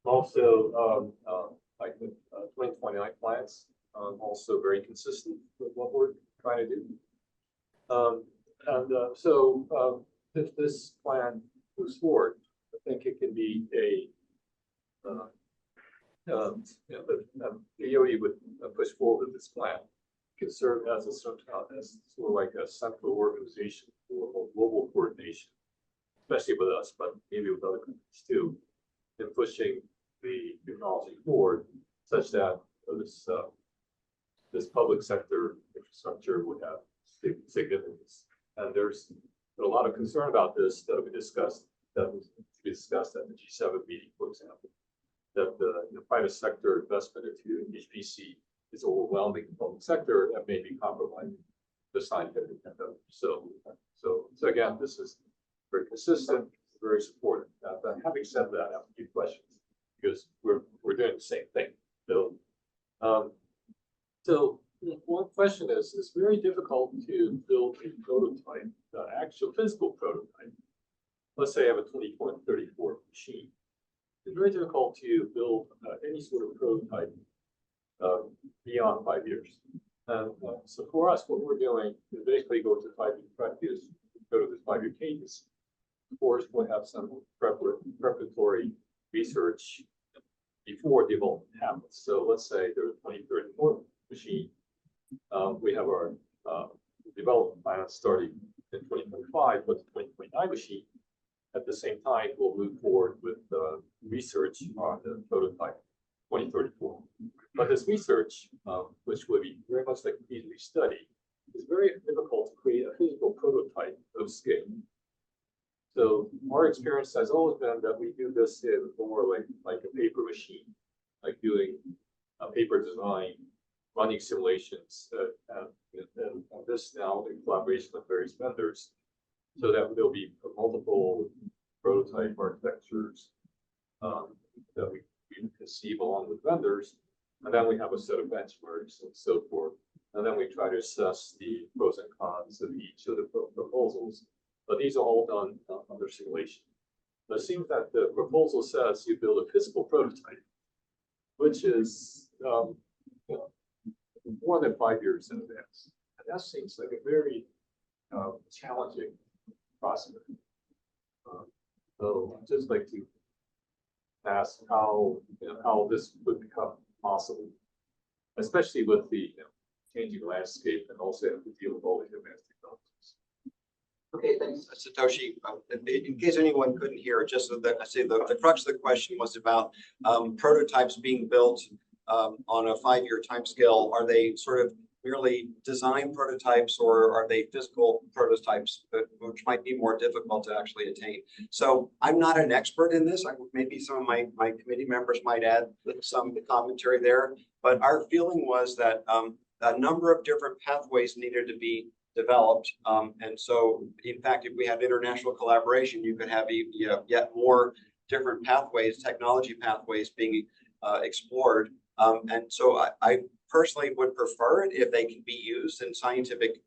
S9: Also, like the 2029 plans, also very consistent with what we're trying to do. So if this plan moves forward, I think it can be the DOE would push forward with this plan. It can serve as sort of like a central organization for global coordination, especially with us, but maybe with other countries too, in pushing the technology forward, such that this public sector infrastructure would have significance. And there's a lot of concern about this that we discussed at the G7 meeting, for example, that the private sector investment into HPC is overwhelming the public sector and may be compromising the scientific endeavor. So again, this is very consistent, very supportive. But having said that, I have a few questions because we're doing the same thing. So one question is, it's very difficult to build a prototype, the actual physical prototype. Let's say I have a 2034 machine. It's very difficult to build any sort of prototype beyond 5 years. So for us, what we're doing is basically go to 5-year practice, go to this 5-year cadence. Of course, we'll have some preparatory research before development happens. So let's say there's a 2034 machine. We have our development plan starting in 2025, but the 2029 machine, at the same time, we'll move forward with research on the prototype 2034. But this research, which will be very much like a feasibility study, is very difficult to create a physical prototype of scale. So our experience has always been that we do this in more like a paper machine, like doing a paper design, running simulations, and this now in collaboration with various vendors, so that there'll be multiple prototype architectures that we conceive along with vendors, and then we have a set of benchmarks and so forth, and then we try to assess the pros and cons of each of the proposals. But these are all done under simulation. But it seems that the proposal says you build a physical prototype, which is more than 5 years in advance. And that seems like a very challenging process. So I'd just like to ask how this would become possible, especially with the changing landscape and also have to deal with all the advanced technologies.
S11: Okay, thanks, Satoshi. In case anyone couldn't hear, just so that I say the crux of the question was about prototypes being built on a 5-year timescale. Are they sort of merely design prototypes, or are they physical prototypes, which might be more difficult to actually attain? So I'm not an expert in this. Maybe some of my committee members might add some commentary there, but our feeling was that a number of different pathways needed to be developed. And so, in fact, if we had international collaboration, you could have yet more different pathways, technology pathways being explored. And so I personally would prefer it if they can be used in scientific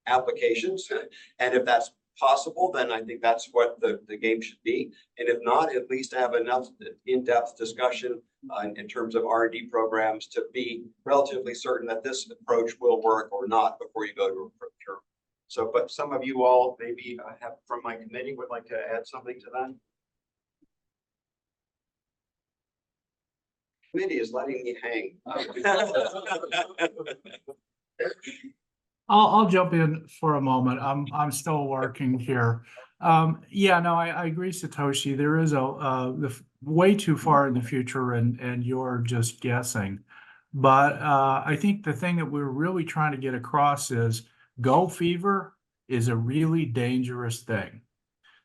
S11: applications. And if that's possible, then I think that's what the game should be. And if not, at least have enough in-depth discussion in terms of R&D programs to be relatively certain that this approach will work or not before you go to a procurement. So, but some of you all maybe have from my committee would like to add something to that. Committee is letting me hang.
S6: I'll jump in for a moment. I'm still working here. Yeah, no, I agree, Satoshi. There is way too far in the future, and you're just guessing. But I think the thing that we're really trying to get across is go fever is a really dangerous thing.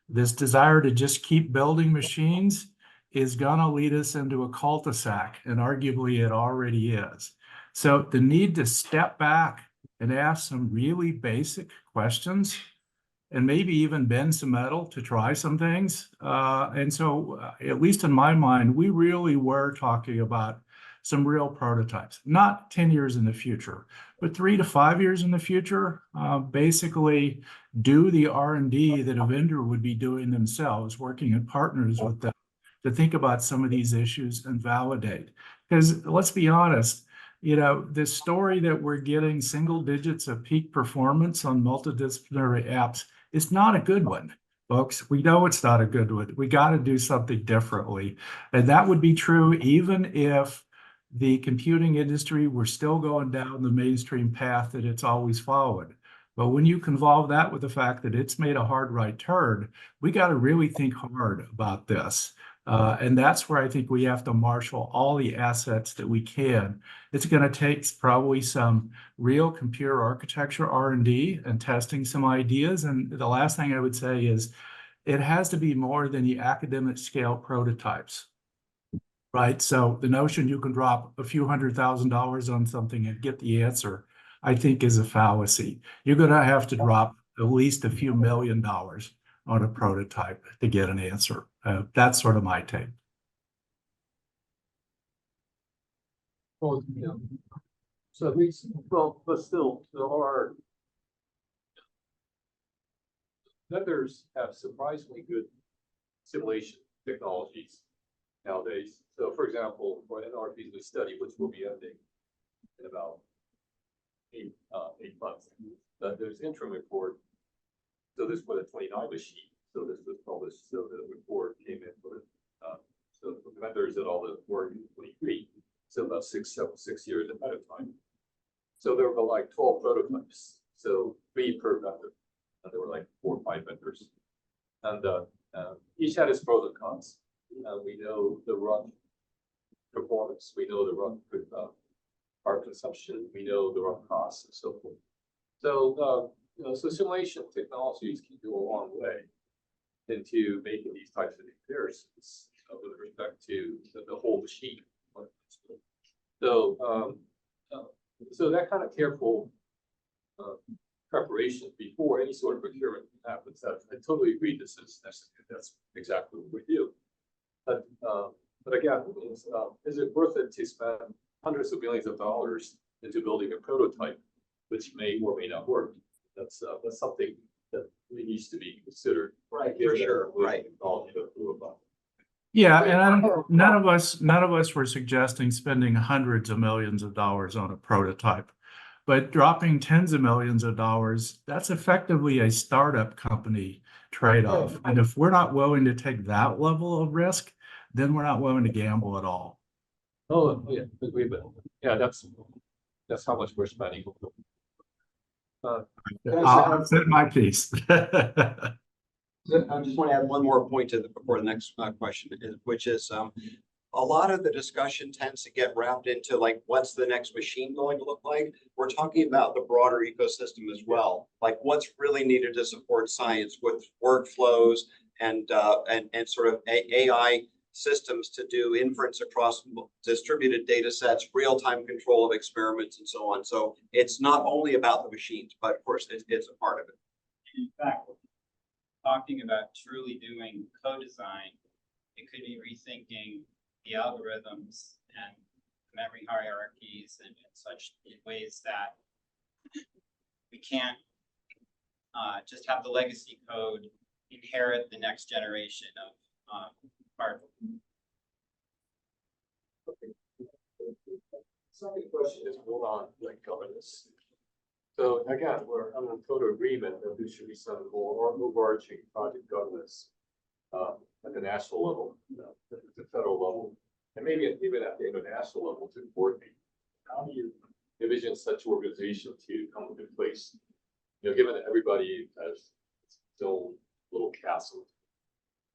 S6: This desire to just keep building machines is gonna lead us into a cul-de-sac, and arguably it already is. So the need to step back and ask some really basic questions and maybe even bend some metal to try some things. And so, at least in my mind, we really were talking about some real prototypes, not 10 years in the future, but 3 to 5 years in the future. Basically, do the R&D that a vendor would be doing themselves, working in partners with them to think about some of these issues and validate. Because let's be honest, you know, this story that we're getting single digits of peak performance on multidisciplinary apps is not a good one, folks. We know it's not a good one. We got to do something differently. And that would be true even if the computing industry were still going down the mainstream path that it's always followed. But when you convolve that with the fact that it's made a hard right turn, we got to really think hard about this. And that's where I think we have to marshal all the assets that we can. It's going to take probably some real computer architecture R&D and testing some ideas. And the last thing I would say is it has to be more than the academic scale prototypes, right? So the notion you can drop a few $100,000 on something and get the answer, I think is a fallacy. You're going to have to drop at least a few $1 million on a prototype to get an answer. That's sort of my take.
S9: Well, yeah. So at least, well, but still, there are vendors have surprisingly good simulation technologies nowadays. So, for example, for an NRP's study, which will be ending in about eight months, there's interim report. So this was a 29 machine. So this was published. So the report came in for so the vendors did all the work in 23. So about 6 years ahead of time. So there were like 12 prototypes. So 3 per vendor. And there were like 4 or 5 vendors. And each had its pros and cons. We know the run performance. We know the run power consumption. We know the run costs and so forth. So you know, so simulation technologies can go a long way into making these types of comparisons with respect to the whole machine. So, so that kind of careful preparation before any sort of procurement happens. I totally agree. That's exactly what we do. But again, is it worth it to spend hundreds of millions of dollars into building a prototype, which may or may not work? That's something that needs to be considered.
S11: Right, for sure. Right.
S6: Yeah, and none of us were suggesting spending hundreds of millions of dollars on a prototype, but dropping tens of millions of dollars, that's effectively a startup company trade-off. And if we're not willing to take that level of risk, then we're not willing to gamble at all.
S9: Oh, yeah, yeah, that's how much we're spending.
S6: I'll set my piece.
S11: I just want to add one more point before the next question, which is a lot of the discussion tends to get wrapped into like, what's the next machine going to look like? We're talking about the broader ecosystem as well, like what's really needed to support science with workflows and sort of AI systems to do inference across distributed data sets, real-time control of experiments, and so on. So it's not only about the machines, but of course it's a part of it.
S13: In fact, talking about truly doing co-design, it could be rethinking the algorithms and memory hierarchies and such in ways that we can't just have the legacy code inherit the next generation of hardware.
S9: Second question is more on like governance. So again, I'm in total agreement that there should be some more overarching project governance at the national level, at the federal level, and maybe even at the international level to coordinate. How do you envision such organization to come into place? You know, given that everybody has its own little castle.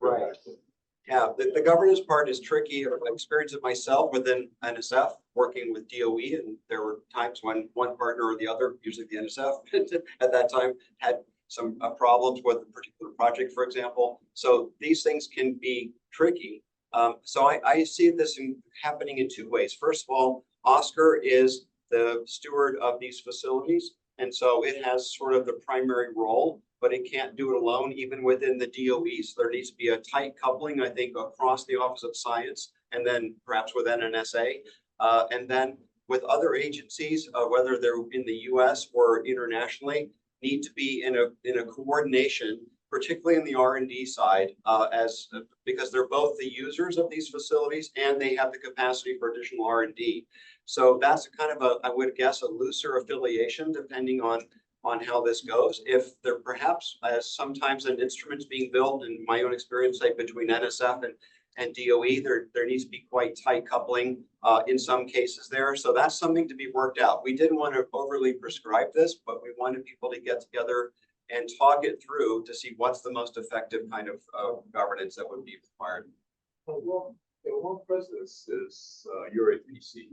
S11: Right. Yeah, the governance part is tricky. I've experienced it myself within NSF, working with DOE, and there were times when one partner or the other, usually the NSF at that time, had some problems with a particular project, for example. So these things can be tricky. So I see this happening in two ways. First of all, Oscar is the steward of these facilities, and so it has sort of the primary role, but it can't do it alone, even within the DOE. So there needs to be a tight coupling, I think, across the Office of Science, and then perhaps within NSA, and then with other agencies, whether they're in the US or internationally, need to be in a coordination, particularly in the R&D side, because they're both the users of these facilities and they have the capacity for additional R&D. So that's kind of I would guess, a looser affiliation depending on how this goes. If there perhaps, as sometimes an instrument's being built, in my own experience, like between NSF and DOE, there needs to be quite tight coupling in some cases there. So that's something to be worked out. We didn't want to overly prescribe this, but we wanted people to get together and talk it through to see what's the most effective kind of governance that would be required.
S9: Well, one precedence is EuroPC,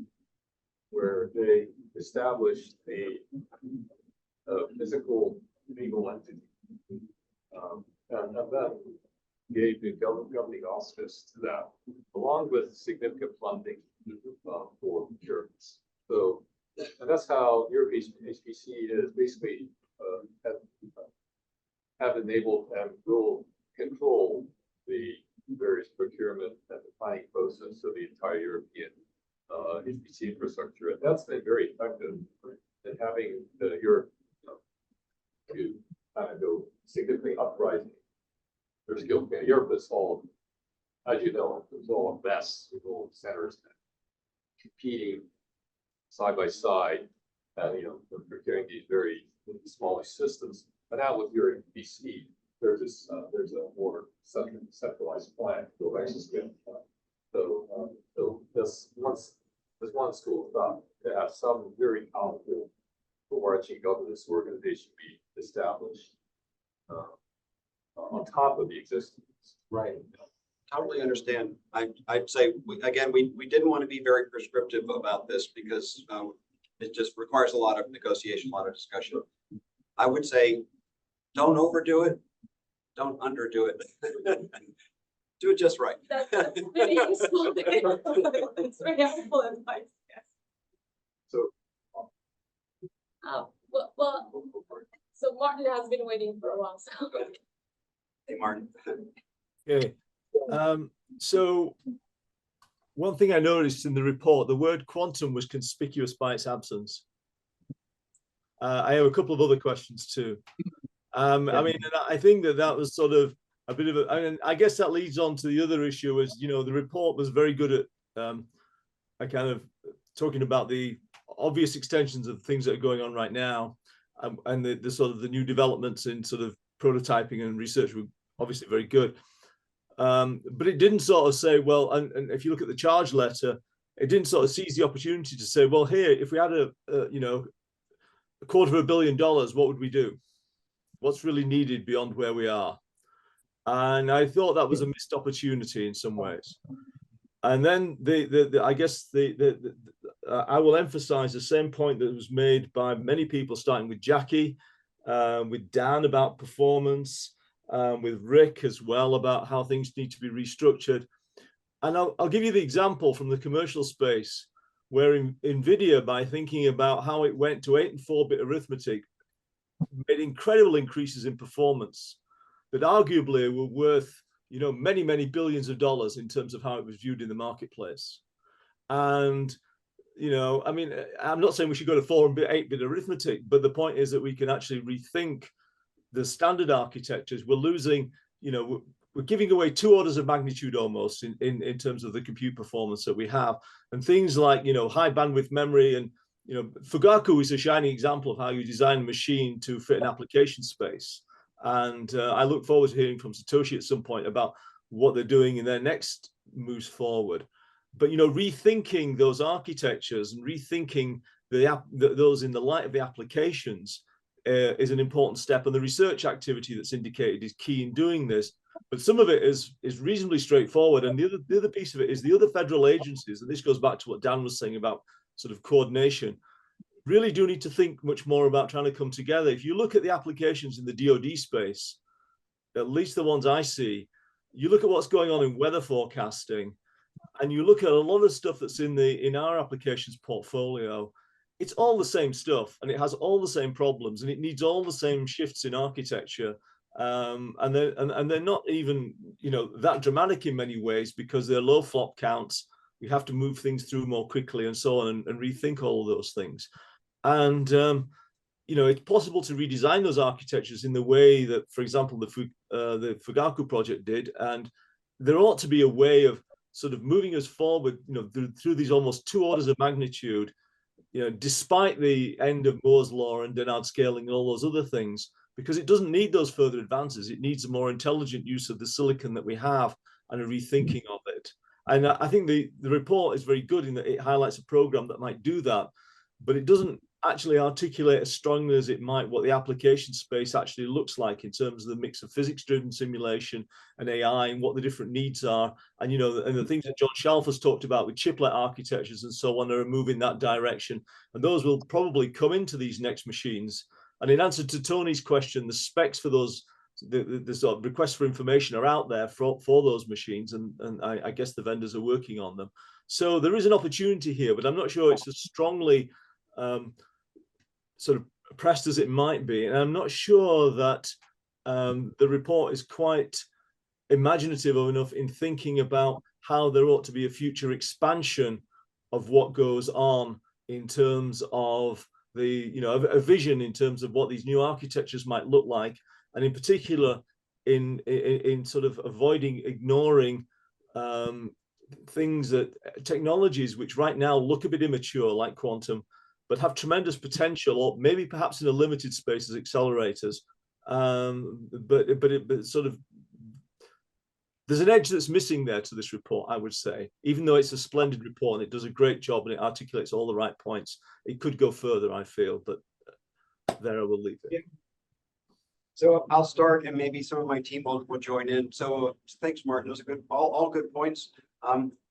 S9: where they established a physical legal entity, and that gave the governing auspice to that, along with significant funding for procurements. So, and that's how EuroPC is basically have enabled and will control the various procurement and the planning process of the entire European HPC infrastructure. And that's been very effective in having the Europe to kind of go significantly uprising their skill. Europe is all, as you know, it's all best, with all centers competing side by side, and they're procuring these very small systems. But now with your BC, there's a more centralized plan to go exascale. So this one school of thought to have some very powerful overarching governance organization be established on top of the existing.
S11: Right. Totally understand. I'd say we didn't want to be very prescriptive about this because it just requires a lot of negotiation, a lot of discussion. I would say, don't overdo it, don't underdo it. Do it just right.
S1: That's really useful. It's very helpful advice. Yes.
S9: So,
S1: so Martin has been waiting for a while. So.
S11: Hey, Martin.
S7: Okay. So one thing I noticed in the report, the word quantum was conspicuous by its absence. I have a couple of other questions too. I mean, I think that was sort of a bit of I guess that leads on to the other issue is, the report was very good at kind of talking about the obvious extensions of things that are going on right now, and the sort of the new developments in sort of prototyping and research were obviously very good. But it didn't sort of say, well, and if you look at the charge letter, it didn't sort of seize the opportunity to say, well, here, if we had $250 million, what would we do? What's really needed beyond where we are? And I thought that was a missed opportunity in some ways. And then I guess I will emphasize the same point that was made by many people, starting with Jackie, with Dan about performance, with Rick as well about how things need to be restructured. And I'll give you the example from the commercial space, where NVIDIA, by thinking about how it went to 8 and 4-bit arithmetic, made incredible increases in performance that arguably were worth, you know, many, many billions of dollars in terms of how it was viewed in the marketplace. And, you know, I mean, I'm not saying we should go to 4 and 8-bit arithmetic, but the point is that we can actually rethink the standard architectures. We're losing, you know, we're giving away 2 orders of magnitude almost in terms of the compute performance that we have. And things like, you know, high bandwidth memory, and, you know, Fugaku is a shining example of how you design a machine to fit an application space. And I look forward to hearing from Satoshi at some point about what they're doing in their next moves forward. But, you know, rethinking those architectures and rethinking those in the light of the applications is an important step. And the research activity that's indicated is key in doing this. But some of it is reasonably straightforward. And the other piece of it is the other federal agencies, and this goes back to what Dan was saying about sort of coordination, really do need to think much more about trying to come together. If you look at the applications in the DoD space, at least the ones I see, you look at what's going on in weather forecasting, and you look at a lot of stuff that's in our applications portfolio, it's all the same stuff, and it has all the same problems, and it needs all the same shifts in architecture. And they're not even, you know, that dramatic in many ways, because they're low flop counts. We have to move things through more quickly and so on, and rethink all of those things. And you know, it's possible to redesign those architectures in the way that, for example, the Fugaku project did. And there ought to be a way of sort of moving us forward, you know, through these almost 2 orders of magnitude, you know, despite the end of Moore's law and Dennard scaling and all those other things, because it doesn't need those further advances. It needs a more intelligent use of the silicon that we have and a rethinking of it. And I think the report is very good in that it highlights a program that might do that, but it doesn't actually articulate as strongly as it might what the application space actually looks like in terms of the mix of physics-driven simulation and AI, and what the different needs are. And, you know, and the things that John Shalf has talked about with chiplet architectures and so on are moving that direction. And those will probably come into these next machines. And in answer to Tony's question, the specs for those, the sort of requests for information are out there for those machines, and I guess the vendors are working on them. So there is an opportunity here, but I'm not sure it's as strongly sort of pressed as it might be. And I'm not sure that the report is quite imaginative enough in thinking about how there ought to be a future expansion of what goes on in terms of the, you know, a vision in terms of what these new architectures might look like, and in particular in sort of ignoring things that technologies which right now look a bit immature, like quantum, but have tremendous potential, or maybe perhaps in a limited space as accelerators. But sort of, there's an edge that's missing there to this report, I would say. Even though it's a splendid report and it does a great job and it articulates all the right points, it could go further, I feel, but there I will leave it.
S11: Yeah. So I'll start, and maybe some of my team will join in. So thanks, Martin. Those are all good points.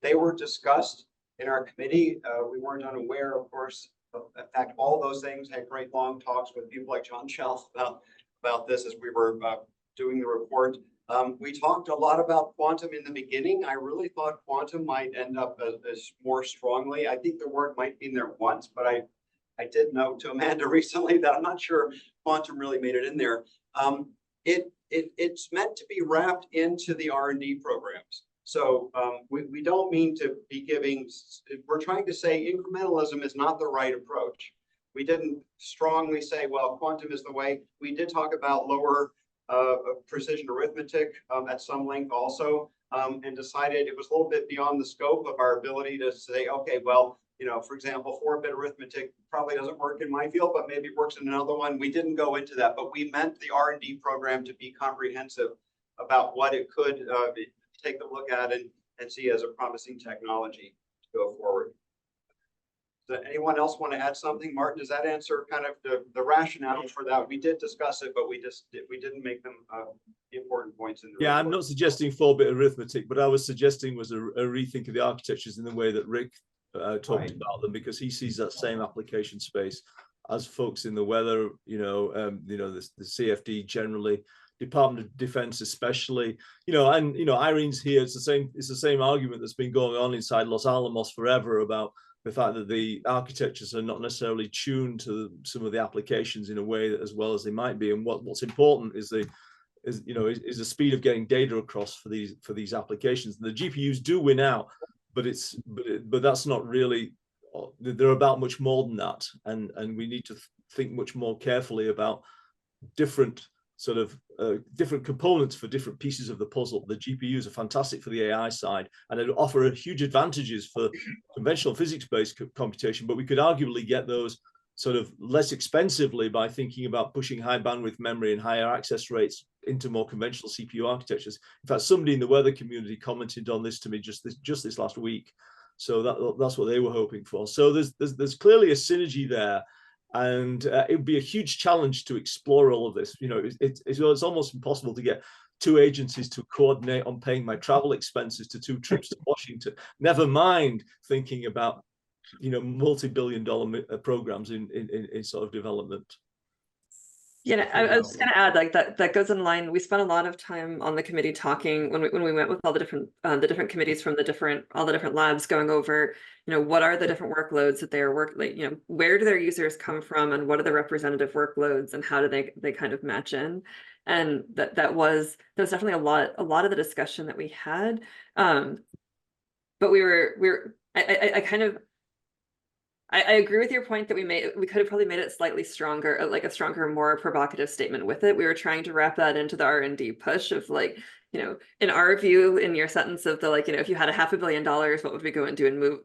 S11: They were discussed in our committee. We weren't unaware, of course. In fact, all those things, had great long talks with people like John Shelf about this as we were doing the report. We talked a lot about quantum in the beginning. I really thought quantum might end up as more strongly. I think the word might be in there once, but I did note to Amanda recently that I'm not sure quantum really made it in there. It's meant to be wrapped into the R&D programs. So we don't mean to be giving, we're trying to say incrementalism is not the right approach. We didn't strongly say, well, quantum is the way. We did talk about lower precision arithmetic at some length also, and decided it was a little bit beyond the scope of our ability to say, okay, well, you know, for example, 4-bit arithmetic probably doesn't work in my field, but maybe it works in another one. We didn't go into that, but we meant the R&D program to be comprehensive about what it could take a look at and see as a promising technology to go forward. Does anyone else want to add something? Martin, does that answer kind of the rationale for that? We did discuss it, but we didn't make them important points in the
S7: Yeah, I'm
S11: report.
S7: not suggesting 4-bit arithmetic, but I was suggesting was a rethink of the architectures in the way that Rick talked about them, because he sees that same application space as folks in the weather, the CFD generally, Department of Defense especially, and Irene's here. It's the same argument that's been going on inside Los Alamos forever about the fact that the architectures are not necessarily tuned to some of the applications in a way that as well as they might be. And what's important is the speed of getting data across for these applications. The GPUs do win out, but that's not really. They're about much more than that, and we need to think much more carefully about different different components for different pieces of the puzzle. The GPUs are fantastic for the AI side, and they offer huge advantages for conventional physics-based computation, but we could arguably get those sort of less expensively by thinking about pushing high bandwidth memory and higher access rates into more conventional CPU architectures. In fact, somebody in the weather community commented on this to me just this last week. So that's what they were hoping for. So there's clearly a synergy there. And it would be a huge challenge to explore all of this. It's almost impossible to get two agencies to coordinate on paying my travel expenses to 2 trips to Washington. Never mind thinking about, multi-billion-dollar programs in sort of development.
S12: Yeah, I was just gonna add, like that goes in line. We spent a lot of time on the committee talking when we met with all the different committees from all the different labs, going over, what are the different workloads that they are where do their users come from, and what are the representative workloads, and how do they kind of match in. And that was definitely a lot of the discussion that we had. But I agree with your point that we could have probably made it slightly stronger, like a stronger, more provocative statement with it. We were trying to wrap that into the R&D push of in our view, in your sentence of if you had $500 million, what would we go and do and move,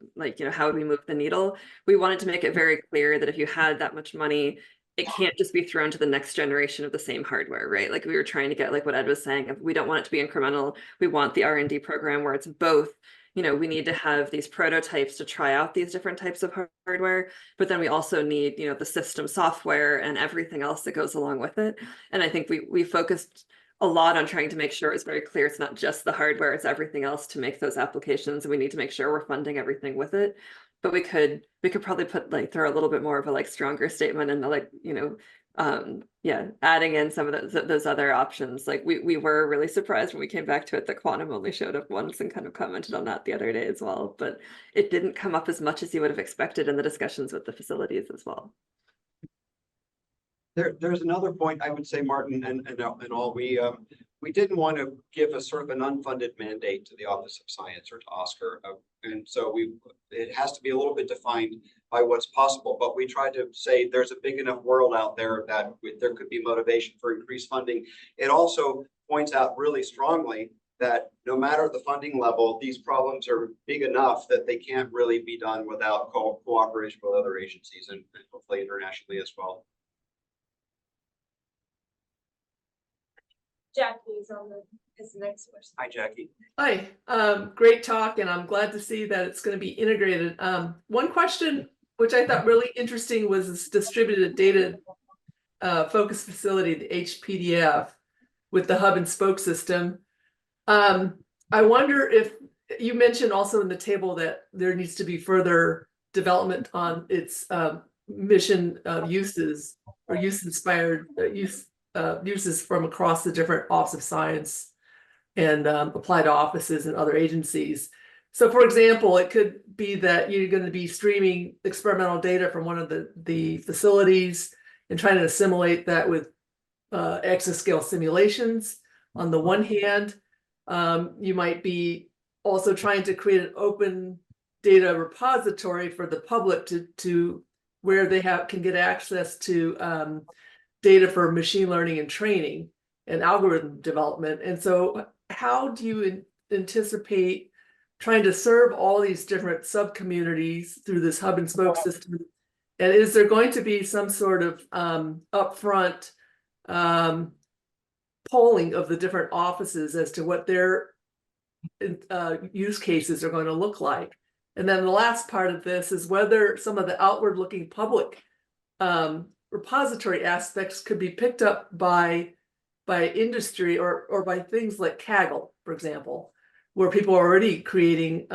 S12: how would we move the needle? We wanted to make it very clear that if you had that much money, it can't just be thrown to the next generation of the same hardware, right? Like we were trying to get, like what Ed was saying, we don't want it to be incremental. We want the R&D program where it's both. We need to have these prototypes to try out these different types of hardware, but then we also need, the system software and everything else that goes along with it. And I think we focused a lot on trying to make sure it's very clear it's not just the hardware, it's everything else to make those applications, and we need to make sure we're funding everything with it. But we could probably throw a little bit more of a stronger statement and adding in some of those other options. We were really surprised when we came back to it that quantum only showed up once, and kind of commented on that the other day as well. But it didn't come up as much as you would have expected in the discussions with the facilities as well.
S11: There's another point I would say, Martin, and all, we didn't want to give a sort of an unfunded mandate to the Office of Science or to ASCAC, and so it has to be a little bit defined by what's possible. But we tried to say there's a big enough world out there that there could be motivation for increased funding. It also points out really strongly that no matter the funding level, these problems are big enough that they can't really be done without cooperation with other agencies and hopefully internationally as well.
S1: Jackie is the next person.
S11: Hi, Jackie.
S8: Hi, great talk, and I'm glad to see that it's going to be integrated. One question which I thought really interesting was this distributed data focus facility, the HPDF, with the hub and spoke system. I wonder if you mentioned also in the table that there needs to be further development on its mission uses or use-inspired uses from across the different Office of Science and applied offices and other agencies. So for example, it could be that you're going to be streaming experimental data from one of the facilities and trying to assimilate that with exascale simulations. On the one hand, you might be also trying to create an open data repository for the public to where they can get access to data for machine learning and training and algorithm development. And so how do you anticipate trying to serve all these different sub-communities through this hub and spoke system? And is there going to be some sort of upfront polling of the different offices as to what their use cases are going to look like? And then the last part of this is whether some of the outward looking public repository aspects could be picked up by industry or by things like Kaggle, for example, where people are already creating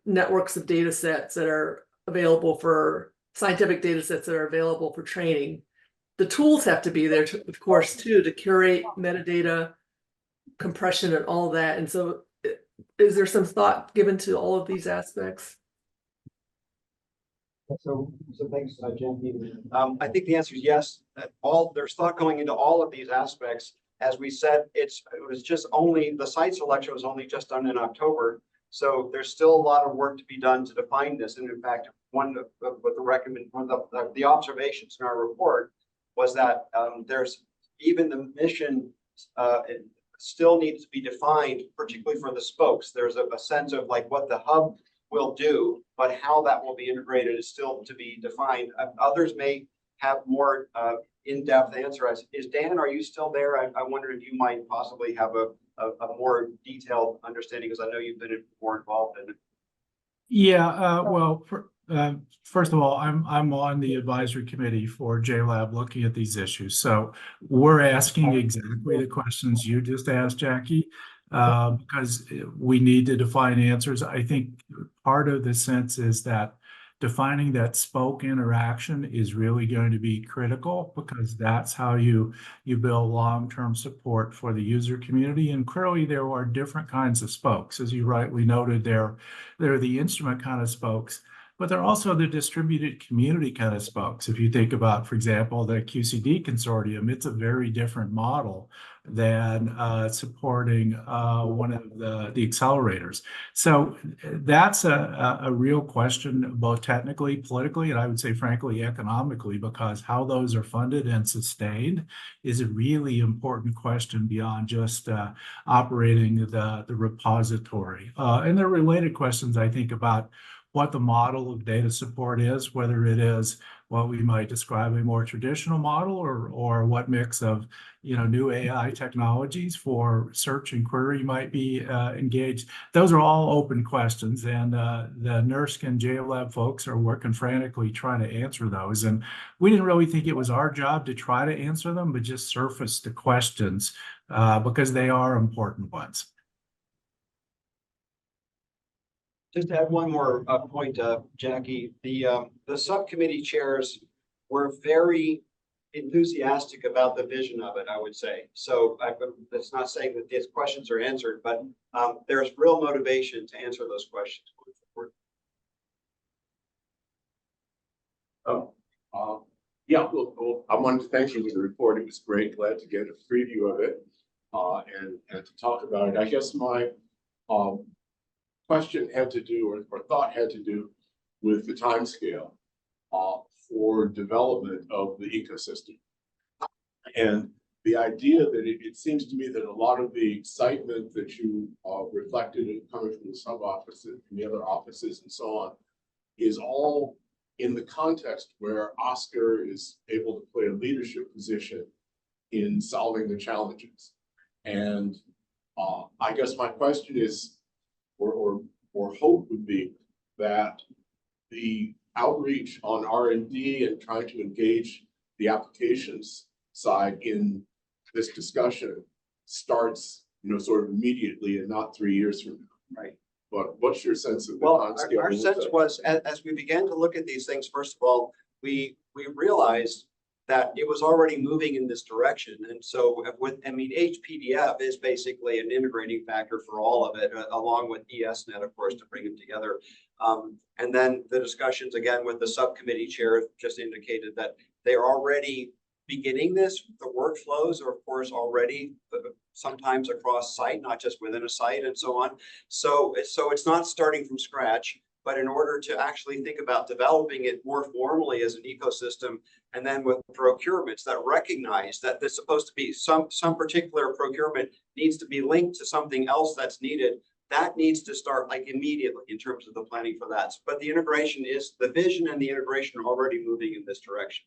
S8: networks of data sets that are available for scientific data sets that are available for training. The tools have to be there, of course, too, to curate metadata, compression, and all that. And so, is there some thought given to all of these aspects?
S11: So thanks, Jackie. I think the answer is yes. There's thought going into all of these aspects. As we said, it was just only the site selection was only just done in October. So there's still a lot of work to be done to define this. And in fact, one of the observations in our report was that there's even the mission it still needs to be defined, particularly for the spokes. There's a sense of like what the hub will do, but how that will be integrated is still to be defined. Others may have more in-depth answer. Is Dan, are you still there? I wonder if you might possibly have a more detailed understanding, because I know you've been more involved in it.
S6: Yeah, well, first of all, I'm on the advisory committee for JLab looking at these issues. So we're asking exactly the questions you just asked, Jackie, because we need to define answers. I think part of the sense is that defining that spoke interaction is really going to be critical, because that's how you build long-term support for the user community. And clearly there are different kinds of spokes. As you rightly noted, they're the instrument kind of spokes, but they're also the distributed community kind of spokes. If you think about, for example, the QCD consortium, it's a very different model than supporting one of the accelerators. So that's a real question, both technically, politically, and I would say, frankly, economically, because how those are funded and sustained is a really important question beyond just operating the repository. And there are related questions, I think, about what the model of data support is, whether it is what we might describe a more traditional model or what mix of new AI technologies for search and query might be engaged. Those are all open questions, and the NERSC and JLab folks are working frantically trying to answer those. And we didn't really think it was our job to try to answer them, but just surface the questions because they are important ones.
S11: Just to add one more point, Jackie, the subcommittee chairs were very enthusiastic about the vision of it, I would say. So that's not saying that these questions are answered, but there's real motivation to answer those questions.
S17: Yeah, well, I wanted to thank you for the report. It was great. Glad to get a preview of it and to talk about it. I guess my question had to do, or thought had to do, with the timescale for development of the ecosystem. And the idea that it seems to me that a lot of the excitement that you reflected coming from the sub offices, from the other offices and so on, is all in the context where Oscar is able to play a leadership position in solving the challenges. And I guess my question is, or hope would be, that the outreach on R&D and trying to engage the applications side in this discussion starts, sort of immediately and not 3 years from now.
S11: Right.
S17: But what's your sense of the
S11: Well,
S17: timescale?
S11: our sense was, as we began to look at these things, first of all, we realized that it was already moving in this direction. And so HPDF is basically an integrating factor for all of it, along with ESNet, of course, to bring them together. And then the discussions, again, with the subcommittee chair just indicated that they're already beginning this. The workflows are, of course, already sometimes across site, not just within a site and so on. So it's not starting from scratch. But in order to actually think about developing it more formally as an ecosystem, and then with procurements that recognize that there's supposed to be some particular procurement needs to be linked to something else that's needed, that needs to start like immediately in terms of the planning for that. But the integration is, the vision and the integration are already moving in this direction.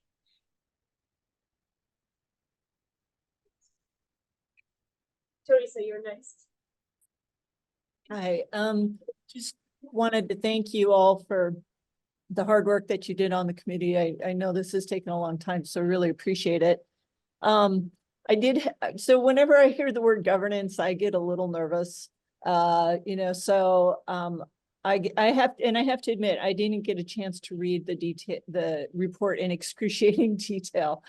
S1: Teresa, you're next.
S18: Hi, just wanted to thank you all for the hard work that you did on the committee. I know this has taken a long time, so really appreciate it. So whenever I hear the word governance, I get a little nervous. I have to admit, I didn't get a chance to read the report in excruciating detail.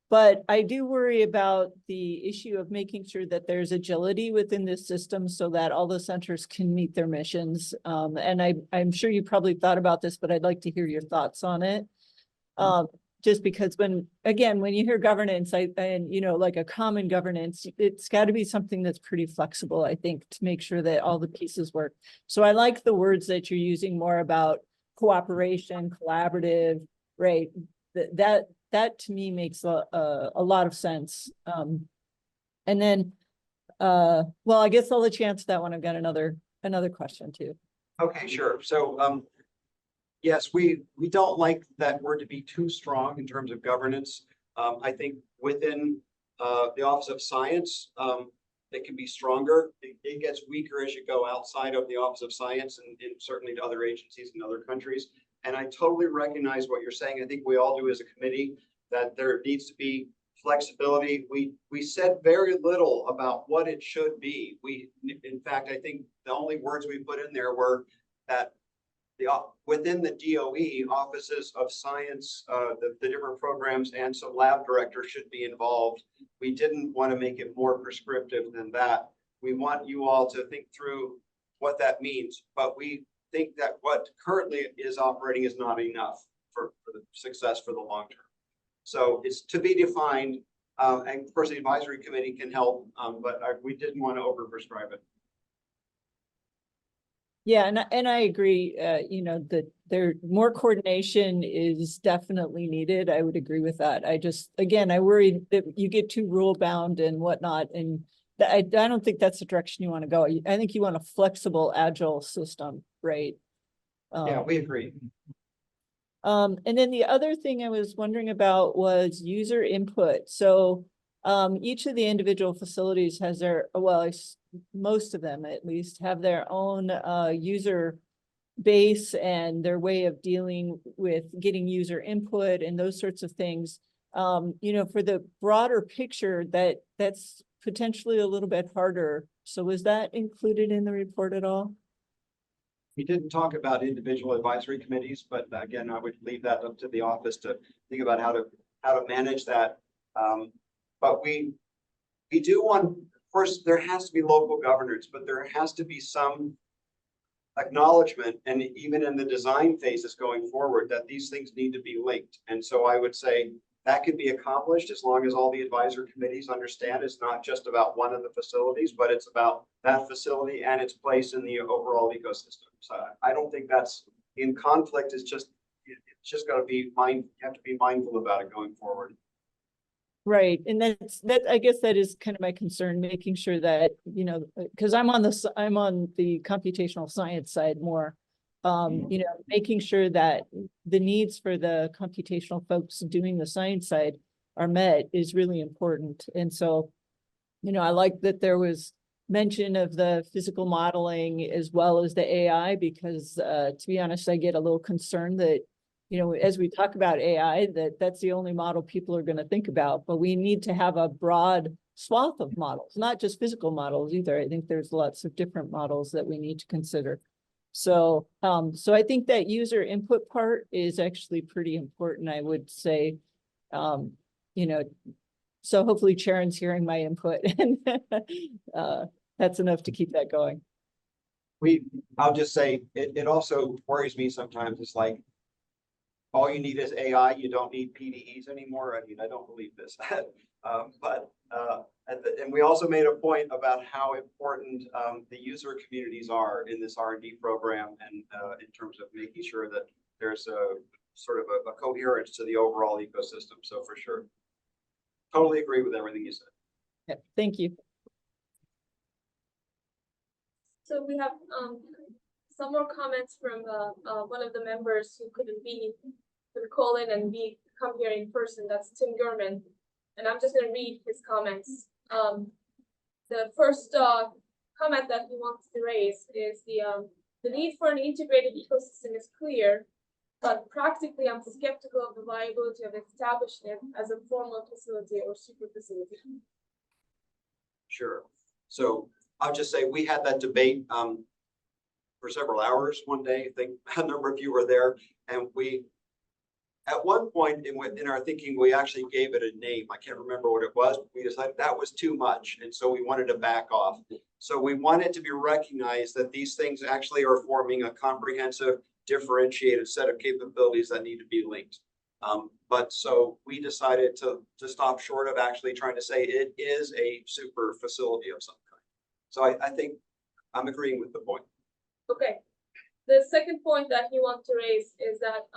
S18: But I do worry about the issue of making sure that there's agility within this system so that all the centers can meet their missions. And I'm sure you probably thought about this, but I'd like to hear your thoughts on it. Just because when you hear governance, like a common governance, it's got to be something that's pretty flexible, I think, to make sure that all the pieces work. So I like the words that you're using more about cooperation, collaborative, right? That to me makes a lot of sense. And then, well, I guess I'll let you answer that one. I've got another question too.
S11: Okay, sure. So, yes, we don't like that word to be too strong in terms of governance. I think within the Office of Science, it can be stronger. It gets weaker as you go outside of the Office of Science and certainly to other agencies in other countries. And I totally recognize what you're saying. I think we all do as a committee that there needs to be flexibility. We said very little about what it should be. In fact, I think the only words we put in there were that within the DOE offices of science, the different programs and some lab directors should be involved. We didn't want to make it more prescriptive than that. We want you all to think through what that means, but we think that what currently is operating is not enough for the success for the long term. So it's to be defined, and of course the advisory committee can help, but we didn't want to overprescribe it.
S18: Yeah, and I agree, that there more coordination is definitely needed. I would agree with that. I worry that you get too rule bound and whatnot. And I don't think that's the direction you want to go. I think you want a flexible, agile system, right?
S11: Yeah, we agree.
S18: And then the other thing I was wondering about was user input. So each of the individual facilities has most of them at least have their own user base and their way of dealing with getting user input and those sorts of things. For the broader picture, that's potentially a little bit harder. So was that included in the report at all?
S11: We didn't talk about individual advisory committees, but again, I would leave that up to the office to think about how to manage that. But we do want, of course, there has to be local governance, but there has to be some acknowledgement, and even in the design phases going forward, that these things need to be linked. And so I would say that can be accomplished as long as all the advisory committees understand it's not just about one of the facilities, but it's about that facility and its place in the overall ecosystem. So I don't think that's in conflict. It's just got to be you have to be mindful about it going forward.
S18: Right. And I guess that is kind of my concern, making sure that, because I'm on the computational science side more, making sure that the needs for the computational folks doing the science side are met is really important. And so, I like that there was mention of the physical modeling as well as the AI, because to be honest, I get a little concerned that as we talk about AI, that's the only model people are going to think about, but we need to have a broad swath of models, not just physical models either. I think there's lots of different models that we need to consider. So, I think that user input part is actually pretty important, I would say, so hopefully Sharon's hearing my input and that's enough to keep that going.
S11: I'll just say, it also worries me sometimes. It's like, all you need is AI. You don't need PDEs anymore. I mean, I don't believe this, and we also made a point about how important the user communities are in this R&D program, and in terms of making sure that there's a sort of a coherence to the overall ecosystem. So for sure, totally agree with everything you said.
S18: Yeah, thank you.
S1: So we have some more comments from one of the members who couldn't call in and come here in person. That's Tim Gurman, and I'm just going to read his comments. The first comment that we want to raise is the need for an integrated ecosystem is clear, but practically I'm skeptical of the viability of establishing it as a formal facility or super facility.
S11: Sure. So I'll just say we had that debate for several hours one day. I think a number of you were there, and we, at one point in our thinking, we actually gave it a name. I can't remember what it was, but we decided that was too much, and so we wanted to back off. So we wanted to be recognized that these things actually are forming a comprehensive, differentiated set of capabilities that need to be linked. But so we decided to stop short of actually trying to say it is a super facility of some kind. So I think I'm agreeing with the point.
S1: Okay. The second point that you want to raise is that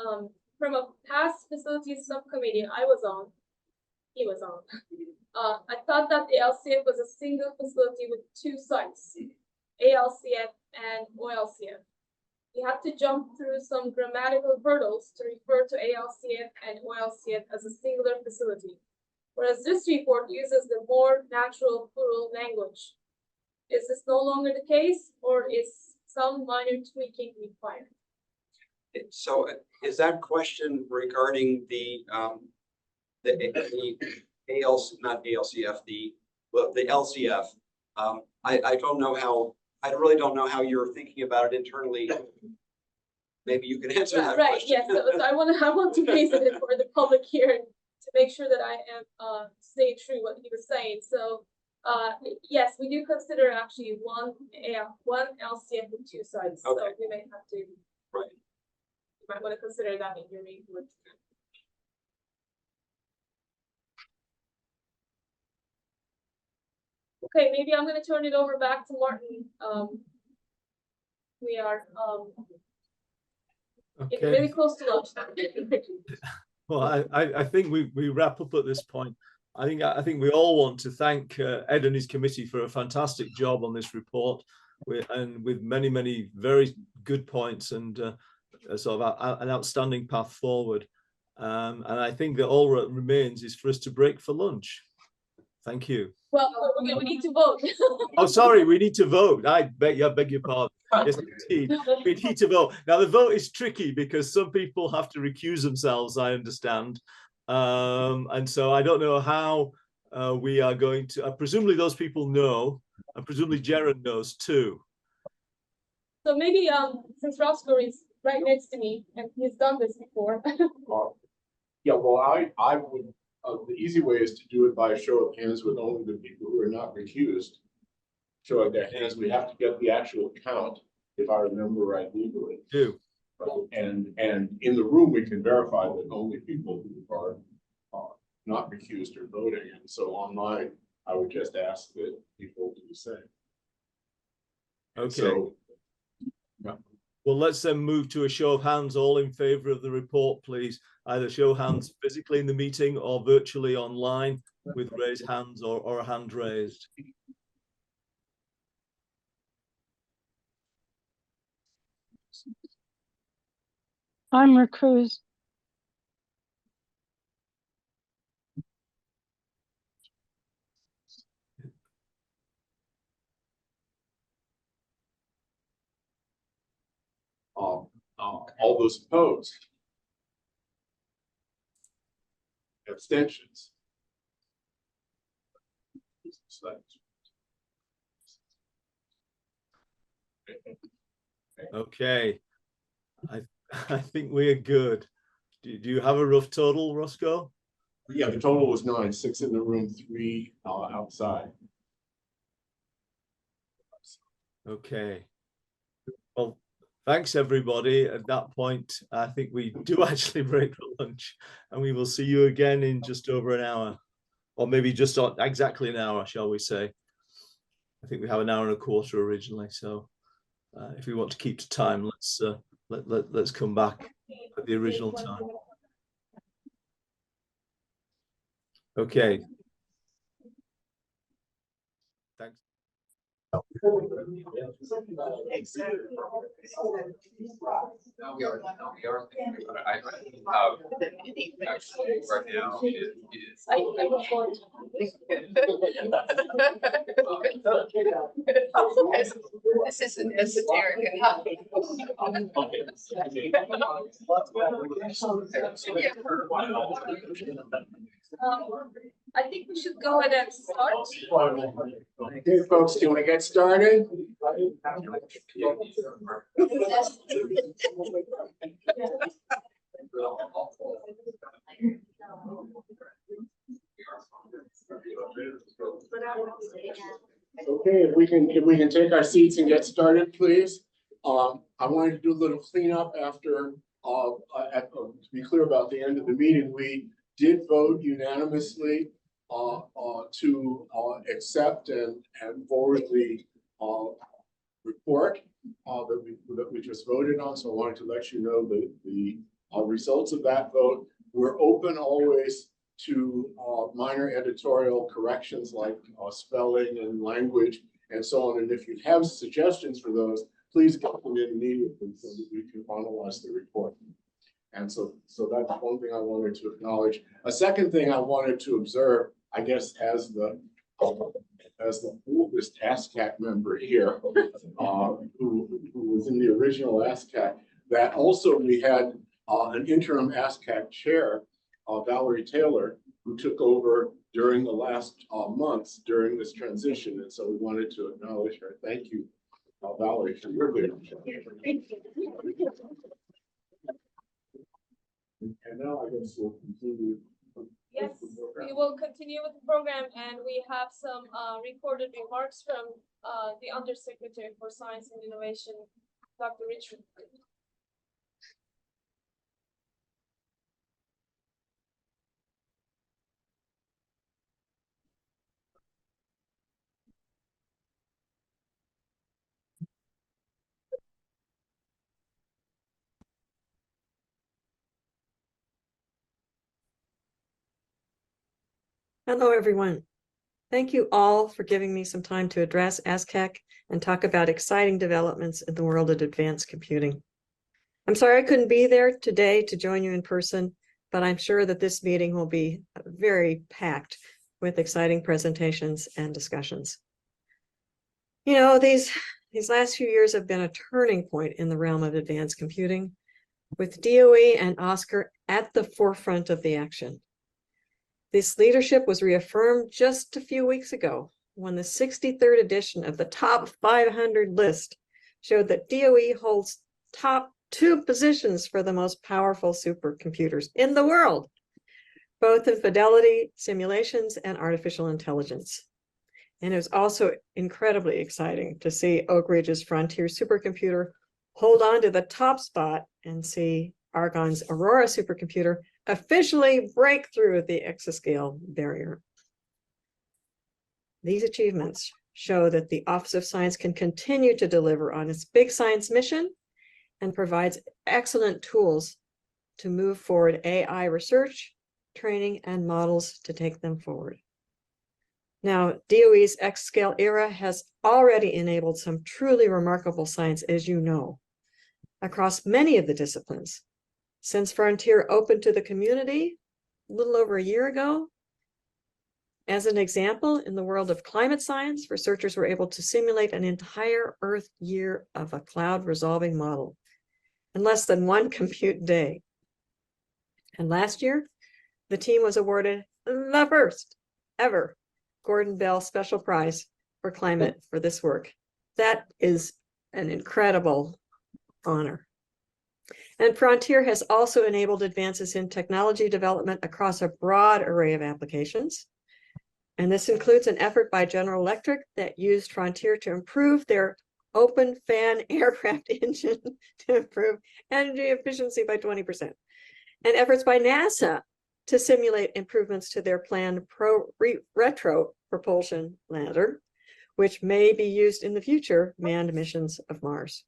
S1: from a past facilities subcommittee I was on, he was on, I thought that the LCF was a single facility with two sites, ALCF and OLCF. You have to jump through some grammatical hurdles to refer to ALCF and OLCF as a singular facility, whereas this report uses the more natural plural language. Is this no longer the case, or is some minor tweaking required?
S11: So is that question regarding the ALC, not ALCF, the LCF? I don't know how, I really don't know how you're thinking about it internally. Maybe you can answer that
S1: Right,
S11: question.
S1: yes, so I want to raise it for the public hearing to make sure that I am staying true what he was saying. So yes, we do consider actually one LCF with two sides.
S11: Okay.
S1: So we may have to,
S11: right.
S1: You might want to consider that in your report. Okay, maybe I'm going to turn it over back to Martin. We are it's really close to lunch now.
S7: Well, I think we wrap up at this point. I think we all want to thank Ed and his committee for a fantastic job on this report, with many very good points and sort of an outstanding path forward. And I think that all that remains is for us to break for lunch. Thank you.
S1: Well, we need to vote.
S7: Oh, sorry, we need to vote. I beg your pardon. Yes, indeed. We need to vote. Now, the vote is tricky because some people have to recuse themselves, I understand. And so I don't know how we are going to, presumably those people know, and presumably Jaron knows too.
S1: So maybe since Roscoe is right next to me and he's done this before.
S17: Yeah, well, I would, the easy way is to do it by a show of hands with only the people who are not recused showing their hands. We have to get the actual count, if I remember right legally.
S7: Do.
S17: And in the room, we can verify that only people who are not recused are voting. And so online, I would just ask that people do the same.
S7: Okay.
S17: So, yeah.
S7: Well, let's then move to a show of hands, all in favor of the report, please. Either show hands physically in the meeting or virtually online with raised hands or a hand raised.
S3: I'm recused.
S17: All those opposed? Abstentions?
S7: Okay. I think we are good. Do you have a rough total, Roscoe?
S17: Yeah, the total was 9, 6 in the room, 3 outside.
S7: Okay. Well, thanks everybody. At that point, I think we do actually break for lunch, and we will see you again in just over an hour, or maybe just exactly an hour, shall we say. I think we have an hour and a quarter originally, so if we want to keep to time, let's come back at the original time. Okay. Thanks.
S19: Now we are thinking about it. Actually, right now, it is.
S4: This isn't esoteric enough.
S1: I think we should go ahead and start.
S17: Okay, folks, do you want to get started? Okay, if we can take our seats and get started, please. I wanted to do a little cleanup after, to be clear about the end of the meeting, we did vote unanimously to accept and forward the report that we just voted on. So I wanted to let you know the results of that vote. We're open always to minor editorial corrections like spelling and language and so on. And if you have suggestions for those, please get them in immediately so that we can finalize the report. And so that's one thing I wanted to acknowledge. A second thing I wanted to observe, I guess, as the oldest ASCAC member here, who was in the original ASCAC, that also we had an interim ASCAC chair, Valerie Taylor, who took over during the last months during this transition. And so we wanted to acknowledge her. Thank you, Valerie, for your leadership. And now I guess we'll continue.
S1: Yes, we will continue with the program, and we have some recorded remarks from the Undersecretary for Science and Innovation, Dr. Richard.
S20: Hello, everyone. Thank you all for giving me some time to address ASCAC and talk about exciting developments in the world of advanced computing. I'm sorry I couldn't be there today to join you in person, but I'm sure that this meeting will be very packed with exciting presentations and discussions. You know, these last few years have been a turning point in the realm of advanced computing, with DOE and ASCAC at the forefront of the action. This leadership was reaffirmed just a few weeks ago when the 63rd edition of the top 500 list showed that DOE holds top 2 positions for the most powerful supercomputers in the world, both in fidelity, simulations, and artificial intelligence. And it was also incredibly exciting to see Oak Ridge's Frontier supercomputer hold on to the top spot and see Argonne's Aurora supercomputer officially break through the exascale barrier. These achievements show that the Office of Science can continue to deliver on its big science mission and provides excellent tools to move forward AI research, training, and models to take them forward. Now, DOE's exascale era has already enabled some truly remarkable science, as you know, across many of the disciplines. Since Frontier opened to the community a little over a year ago, as an example, in the world of climate science, researchers were able to simulate an entire Earth year of a cloud resolving model in less than 1 compute day. And last year, the team was awarded the first ever Gordon Bell Special Prize for Climate for this work. That is an incredible honor. And Frontier has also enabled advances in technology development across a broad array of applications. And this includes an effort by General Electric that used Frontier to improve their open fan aircraft engine to improve energy efficiency by 20%. And efforts by NASA to simulate improvements to their planned retro propulsion lander, which may be used in the future manned missions of Mars.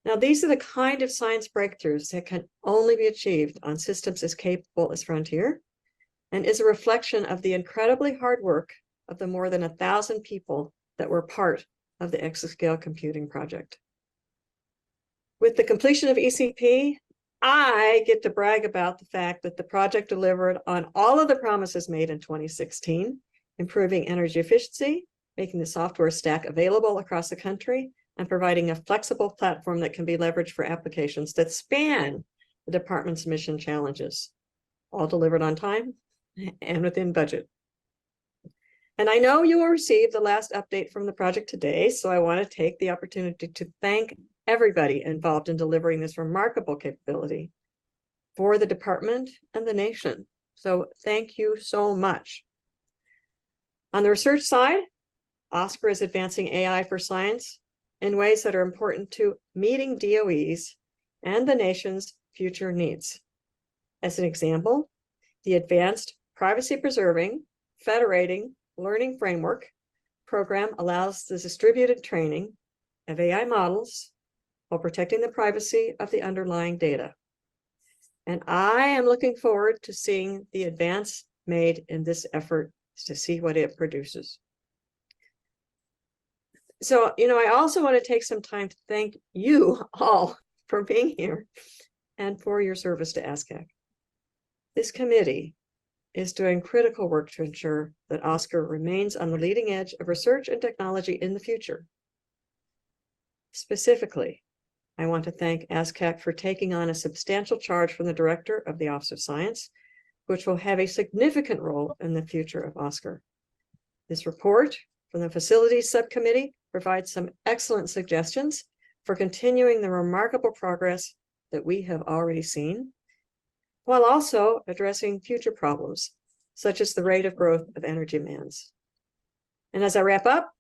S20: Now, these are the kind of science breakthroughs that can only be achieved on systems as capable as Frontier, and is a reflection of the incredibly hard work of the more than 1,000 people that were part of the exascale computing project. With the completion of ECP, I get to brag about the fact that the project delivered on all of the promises made in 2016, improving energy efficiency, making the software stack available across the country, and providing a flexible platform that can be leveraged for applications that span the department's mission challenges, all delivered on time and within budget. And I know you will receive the last update from the project today, so I want to take the opportunity to thank everybody involved in delivering this remarkable capability for the department and the nation. So thank you so much. On the research side, ASCAC is advancing AI for science in ways that are important to meeting DOE's and the nation's future needs. As an example, the Advanced Privacy Preserving Federating Learning Framework program allows the distributed training of AI models while protecting the privacy of the underlying data. And I am looking forward to seeing the advance made in this effort to see what it produces. So, I also want to take some time to thank you all for being here and for your service to ASCAC. This committee is doing critical work to ensure that ASCAC remains on the leading edge of research and technology in the future. Specifically, I want to thank ASCAC for taking on a substantial charge from the Director of the Office of Science, which will have a significant role in the future of ASCAC. This report from the Facilities Subcommittee provides some excellent suggestions for continuing the remarkable progress that we have already seen, while also addressing future problems, such as the rate of growth of energy demands. And as I wrap up,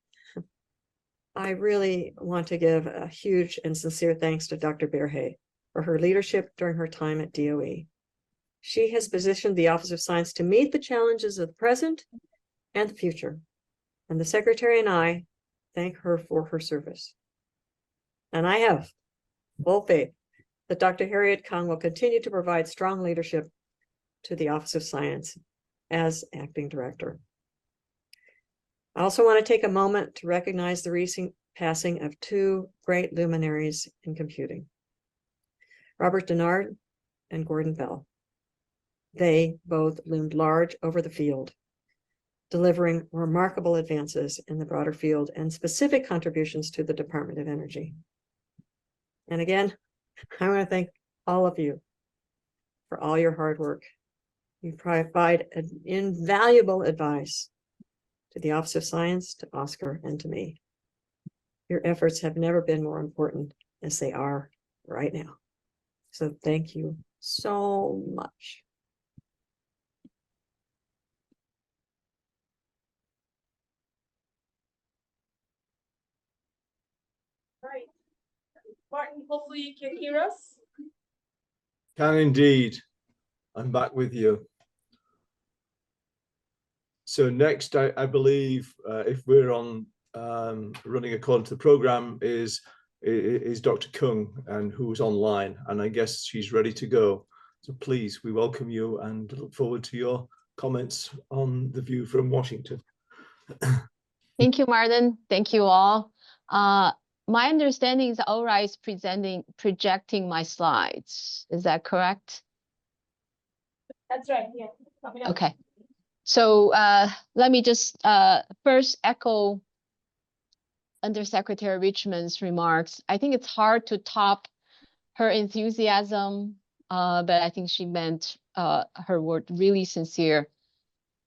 S20: I really want to give a huge and sincere thanks to Dr. Berhe for her leadership during her time at DOE. She has positioned the Office of Science to meet the challenges of the present and the future. And the Secretary and I thank her for her service. And I have full faith that Dr. Harriet Kang will continue to provide strong leadership to the Office of Science as acting director. I also want to take a moment to recognize the recent passing of two great luminaries in computing, Robert Denard and Gordon Bell. They both loomed large over the field, delivering remarkable advances in the broader field and specific contributions to the Department of Energy. And again, I want to thank all of you for all your hard work. You provide invaluable advice to the Office of Science, to Oscar, and to me. Your efforts have never been more important as they are right now. So thank you so much.
S1: Right. Martin, hopefully you can hear us.
S7: Can indeed. I'm back with you. So next, I believe, if we're on running according to the program, is Dr. Kung, and who's online, and I guess she's ready to go. So please, we welcome you and look forward to your comments on the view from Washington.
S21: Thank you, Martin. Thank you all. My understanding is Aura is projecting my slides. Is that correct?
S1: That's right, yeah.
S21: Okay. So let me just first echo Undersecretary Richmond's remarks. I think it's hard to top her enthusiasm, but I think she meant her word really sincere,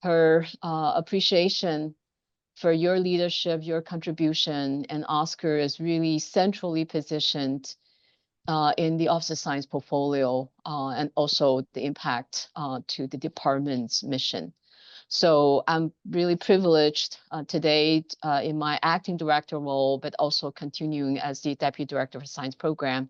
S21: her appreciation for your leadership, your contribution, and Oscar is really centrally positioned in the Office of Science portfolio and also the impact to the department's mission. So I'm really privileged today in my acting director role, but also continuing as the Deputy Director of Science Program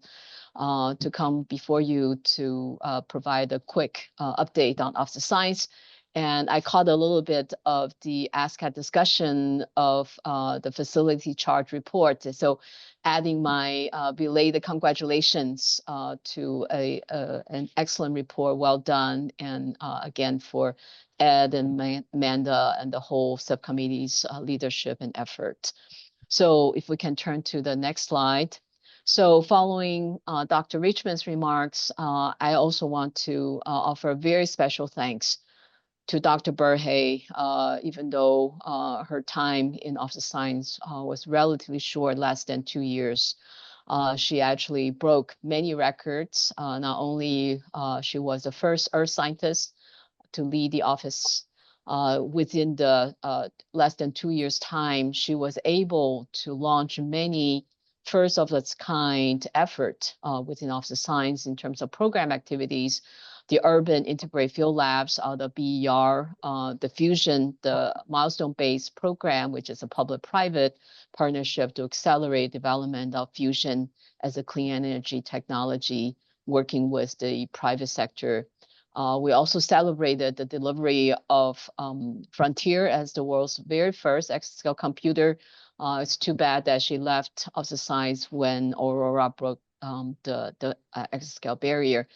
S21: to come before you to provide a quick update on Office of Science And I caught a little bit of the ASCAC discussion of the facility charge report. So adding my belated congratulations to an excellent report, well done. And again, for Ed and Amanda and the whole subcommittee's leadership and effort. So if we can turn to the next slide. So following Dr. Richmond's remarks, I also want to offer a very special thanks to Dr. Berhe, even though her time in Office of Science was relatively short, less than 2 years. She actually broke many records. Not only she was the first Earth scientist to lead the office within the less than 2 years time, she was able to launch many first of its kind effort within Office of Science in terms of program activities, the urban integrated field labs, the BER, the Fusion, the milestone-based program, which is a public-private partnership to accelerate development of fusion as a clean energy technology, working with the private sector. We also celebrated the delivery of Frontier as the world's very first exascale computer. It's too bad that she left Office of Science when Aurora broke the exascale barrier.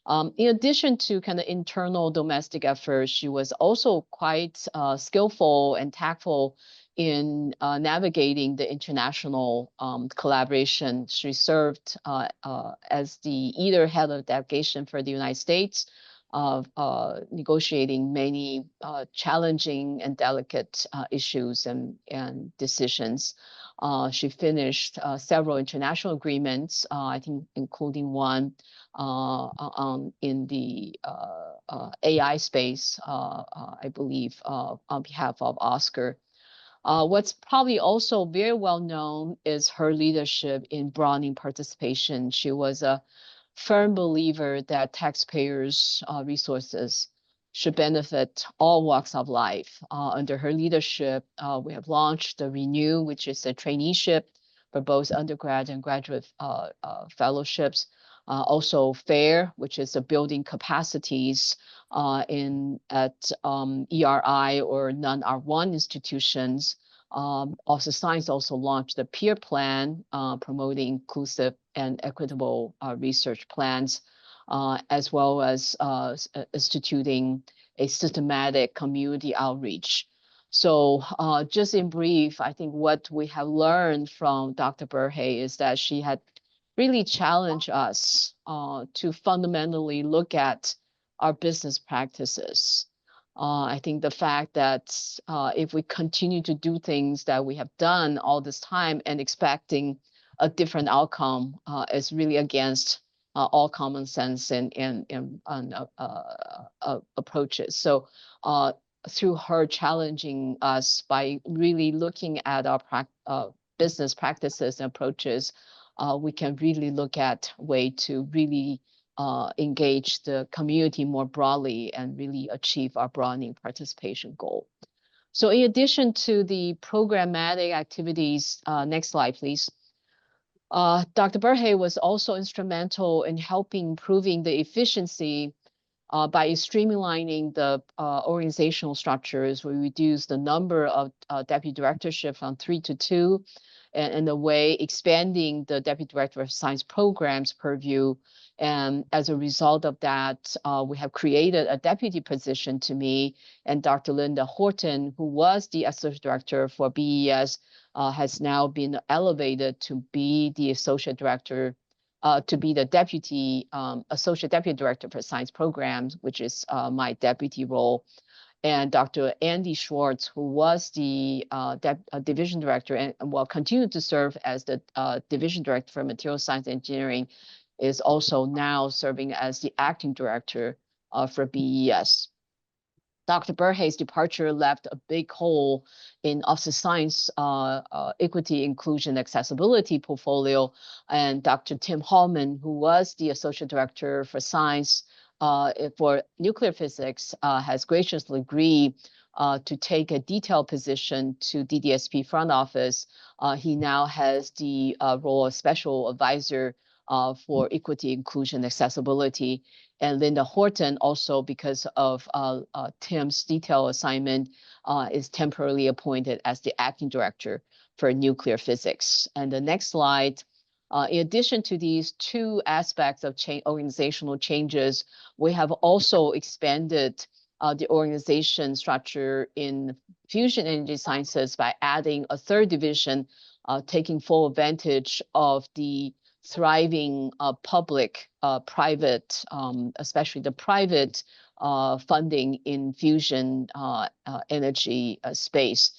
S21: In addition to kind of internal domestic efforts, she was also quite skillful and tactful in navigating the international collaboration. She served as the either head of delegation for the United States, negotiating many challenging and delicate issues and decisions. She finished several international agreements, I think including one in the AI space, I believe, on behalf of Oscar. What's probably also very well known is her leadership in broadening participation. She was a firm believer that taxpayers' resources should benefit all walks of life. Under her leadership, we have launched the Renew, which is a traineeship for both undergrad and graduate fellowships. Also FAIR, which is a building capacities at ERI or non-R1 institutions. Also, Science also launched the peer plan, promoting inclusive and equitable research plans, as well as instituting a systematic community outreach. So just in brief, I think what we have learned from Dr. Berhe is that she had really challenged us to fundamentally look at our business practices. I think the fact that if we continue to do things that we have done all this time and expecting a different outcome is really against all common sense and approaches. So through her challenging us by really looking at our business practices and approaches, we can really look at a way to really engage the community more broadly and really achieve our broadening participation goal. So in addition to the programmatic activities, next slide, please. Dr. Berhe was also instrumental in helping improving the efficiency by streamlining the organizational structures. We reduced the number of deputy directorship from 3 to 2, and in a way expanding the deputy director of science programs purview. And as a result of that, we have created a deputy position to me, and Dr. Linda Horton, who was the associate director for BES, has now been elevated to be the associate director, to be the deputy, associate deputy director for science programs, which is my deputy role. And Dr. Andy Schwartz, who was the division director and will continue to serve as the division director for material science engineering, is also now serving as the acting director for BES. Dr. Berhe's departure left a big hole in Office of Science equity, inclusion, accessibility portfolio. And Dr. Tim Hallman, who was the associate director for science for nuclear physics, has graciously agreed to take a detailed position to DDSP front office. He now has the role of special advisor for equity, inclusion, accessibility. And Linda Horton, also because of Tim's detailed assignment, is temporarily appointed as the acting director for nuclear physics. And the next slide, in addition to these two aspects of organizational changes, we have also expanded the organization structure in fusion energy sciences by adding a third division, taking full advantage of the thriving public, private, especially the private funding in fusion energy space.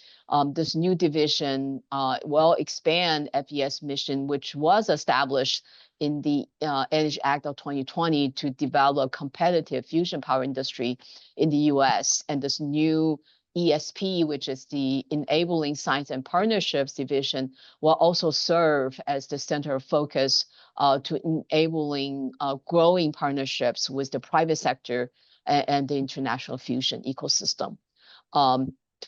S21: This new division will expand FES mission, which was established in the Energy Act of 2020 to develop competitive fusion power industry in the US. And this new ESP, which is the Enabling Science and Partnerships Division, will also serve as the center of focus to enabling growing partnerships with the private sector and the international fusion ecosystem.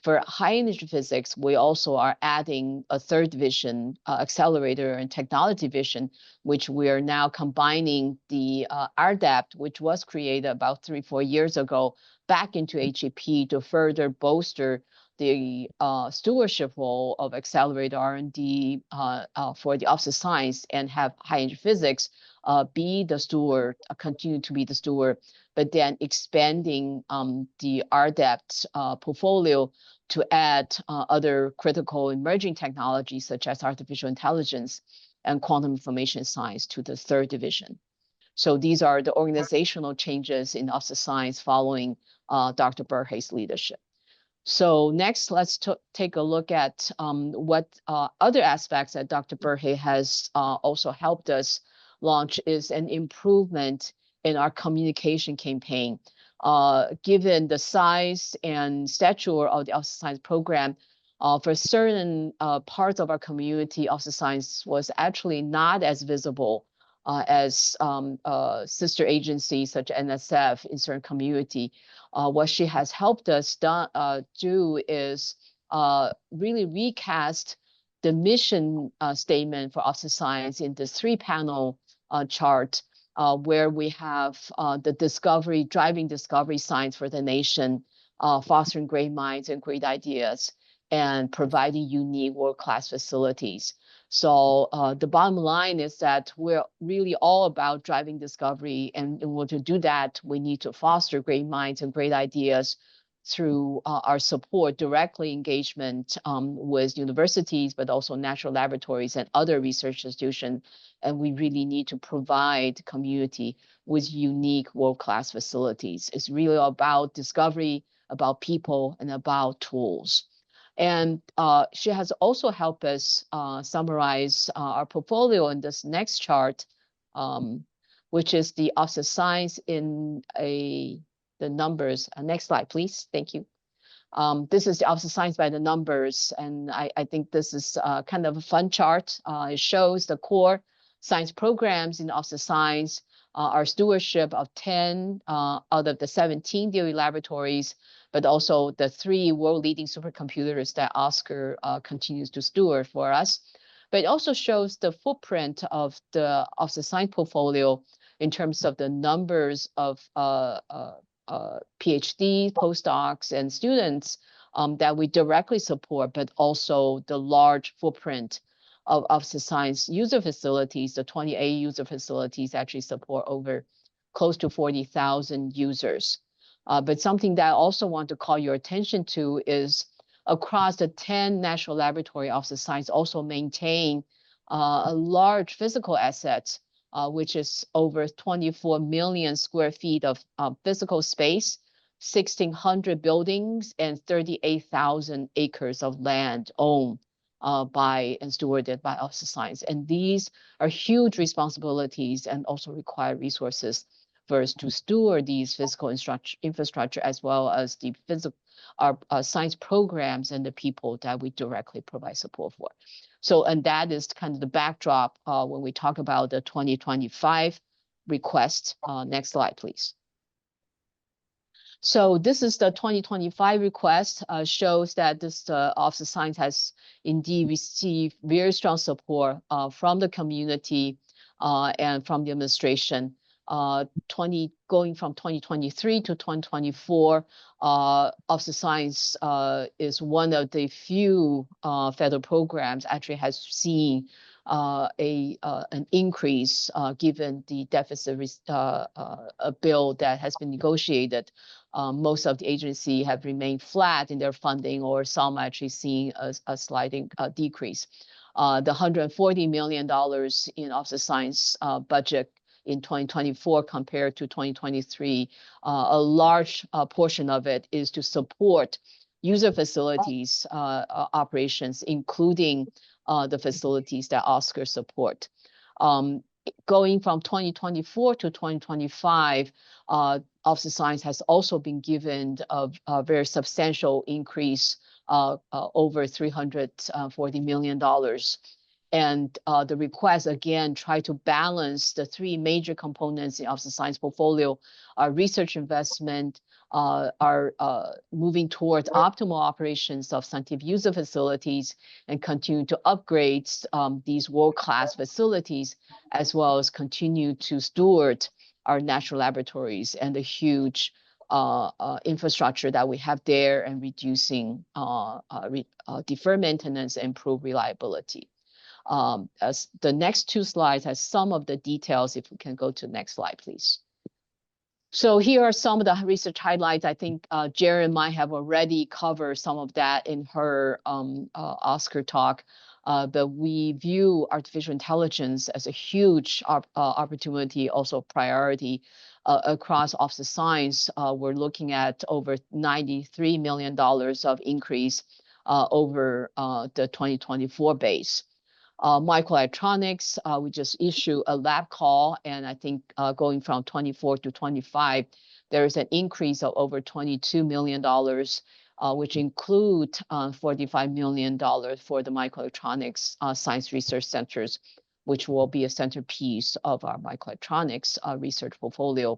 S21: For high energy physics, we also are adding a third division, accelerator and technology division, which we are now combining the RDAP, which was created about 3-4 years ago, back into HEP to further bolster the stewardship role of accelerator R&D for the Office of Science, and have high energy physics be the steward, continue to be the steward, but then expanding the RDAP portfolio to add other critical emerging technologies such as artificial intelligence and quantum information science to the third division. So these are the organizational changes in Office of Science following Dr. Berhe's leadership. So next, let's take a look at what other aspects that Dr. Berhe has also helped us launch is an improvement in our communication campaign. Given the size and stature of the Office of Science program, for certain parts of our community, Office of Science was actually not as visible as sister agencies such as NSF in certain community. What she has helped us do is really recast the mission statement for Office of Science in this 3-panel chart, where we have the discovery, driving discovery science for the nation, fostering great minds and great ideas, and providing unique world-class facilities. So the bottom line is that we're really all about driving discovery, and in order to do that, we need to foster great minds and great ideas through our support, directly engagement with universities, but also national laboratories and other research institutions. And we really need to provide community with unique world-class facilities. It's really about discovery, about people, and about tools. And she has also helped us summarize our portfolio in this next chart, which is the Office of Science in the numbers. Next slide, please. Thank you. This is the Office of Science by the numbers, and I think this is kind of a fun chart. It shows the core science programs in the Office of Science, our stewardship of 10 out of the 17 DOE laboratories, but also the 3 world-leading supercomputers that Oscar continues to steward for us. But it also shows the footprint of the Office of Science portfolio in terms of the numbers of PhD, postdocs, and students that we directly support, but also the large footprint of Office of Science user facilities. The 28 user facilities actually support over close to 40,000 users. But something that I also want to call your attention to is across the 10 national laboratory Office of Science also maintain a large physical assets, which is over 24 million square feet of physical space, 1,600 buildings, and 38,000 acres of land owned by and stewarded by Office of Science. And these are huge responsibilities and also require resources for us to steward these physical infrastructure, as well as the our science programs and the people that we directly provide support for. So, and that is kind of the backdrop when we talk about the 2025 request. Next slide, please. So this is the 2025 request, shows that this Office of Science has indeed received very strong support from the community and from the administration. going from 2023 to 2024, Office of Science is one of the few federal programs actually has seen an increase given the deficit bill that has been negotiated. Most of the agency have remained flat in their funding, or some actually seeing a slight decrease. The $140 million in Office of Science budget in 2024 compared to 2023, a large portion of it is to support user facilities operations, including the facilities that OSCAR support. Going from 2024 to 2025, Office of Science has also been given a very substantial increase, over $340 million. And the request, again, try to balance the three major components in Office of Science portfolio. Our research investment are moving towards optimal operations of scientific user facilities and continue to upgrade these world-class facilities, as well as continue to steward our national laboratories and the huge infrastructure that we have there, and reducing deferred maintenance and improve reliability. As the next two slides has some of the details. If we can go to the next slide, please. So here are some of the research highlights. I think Jaren might have already covered some of that in her OSCAR talk, but we view artificial intelligence as a huge opportunity, also priority across Office of Science. We're looking at over $93 million of increase over the 2024 base. Microelectronics, we just issued a lab call, and I think going from 24 to 25, there is an increase of over $22 million, which include $45 million for the microelectronics science research centers, which will be a centerpiece of our microelectronics research portfolio.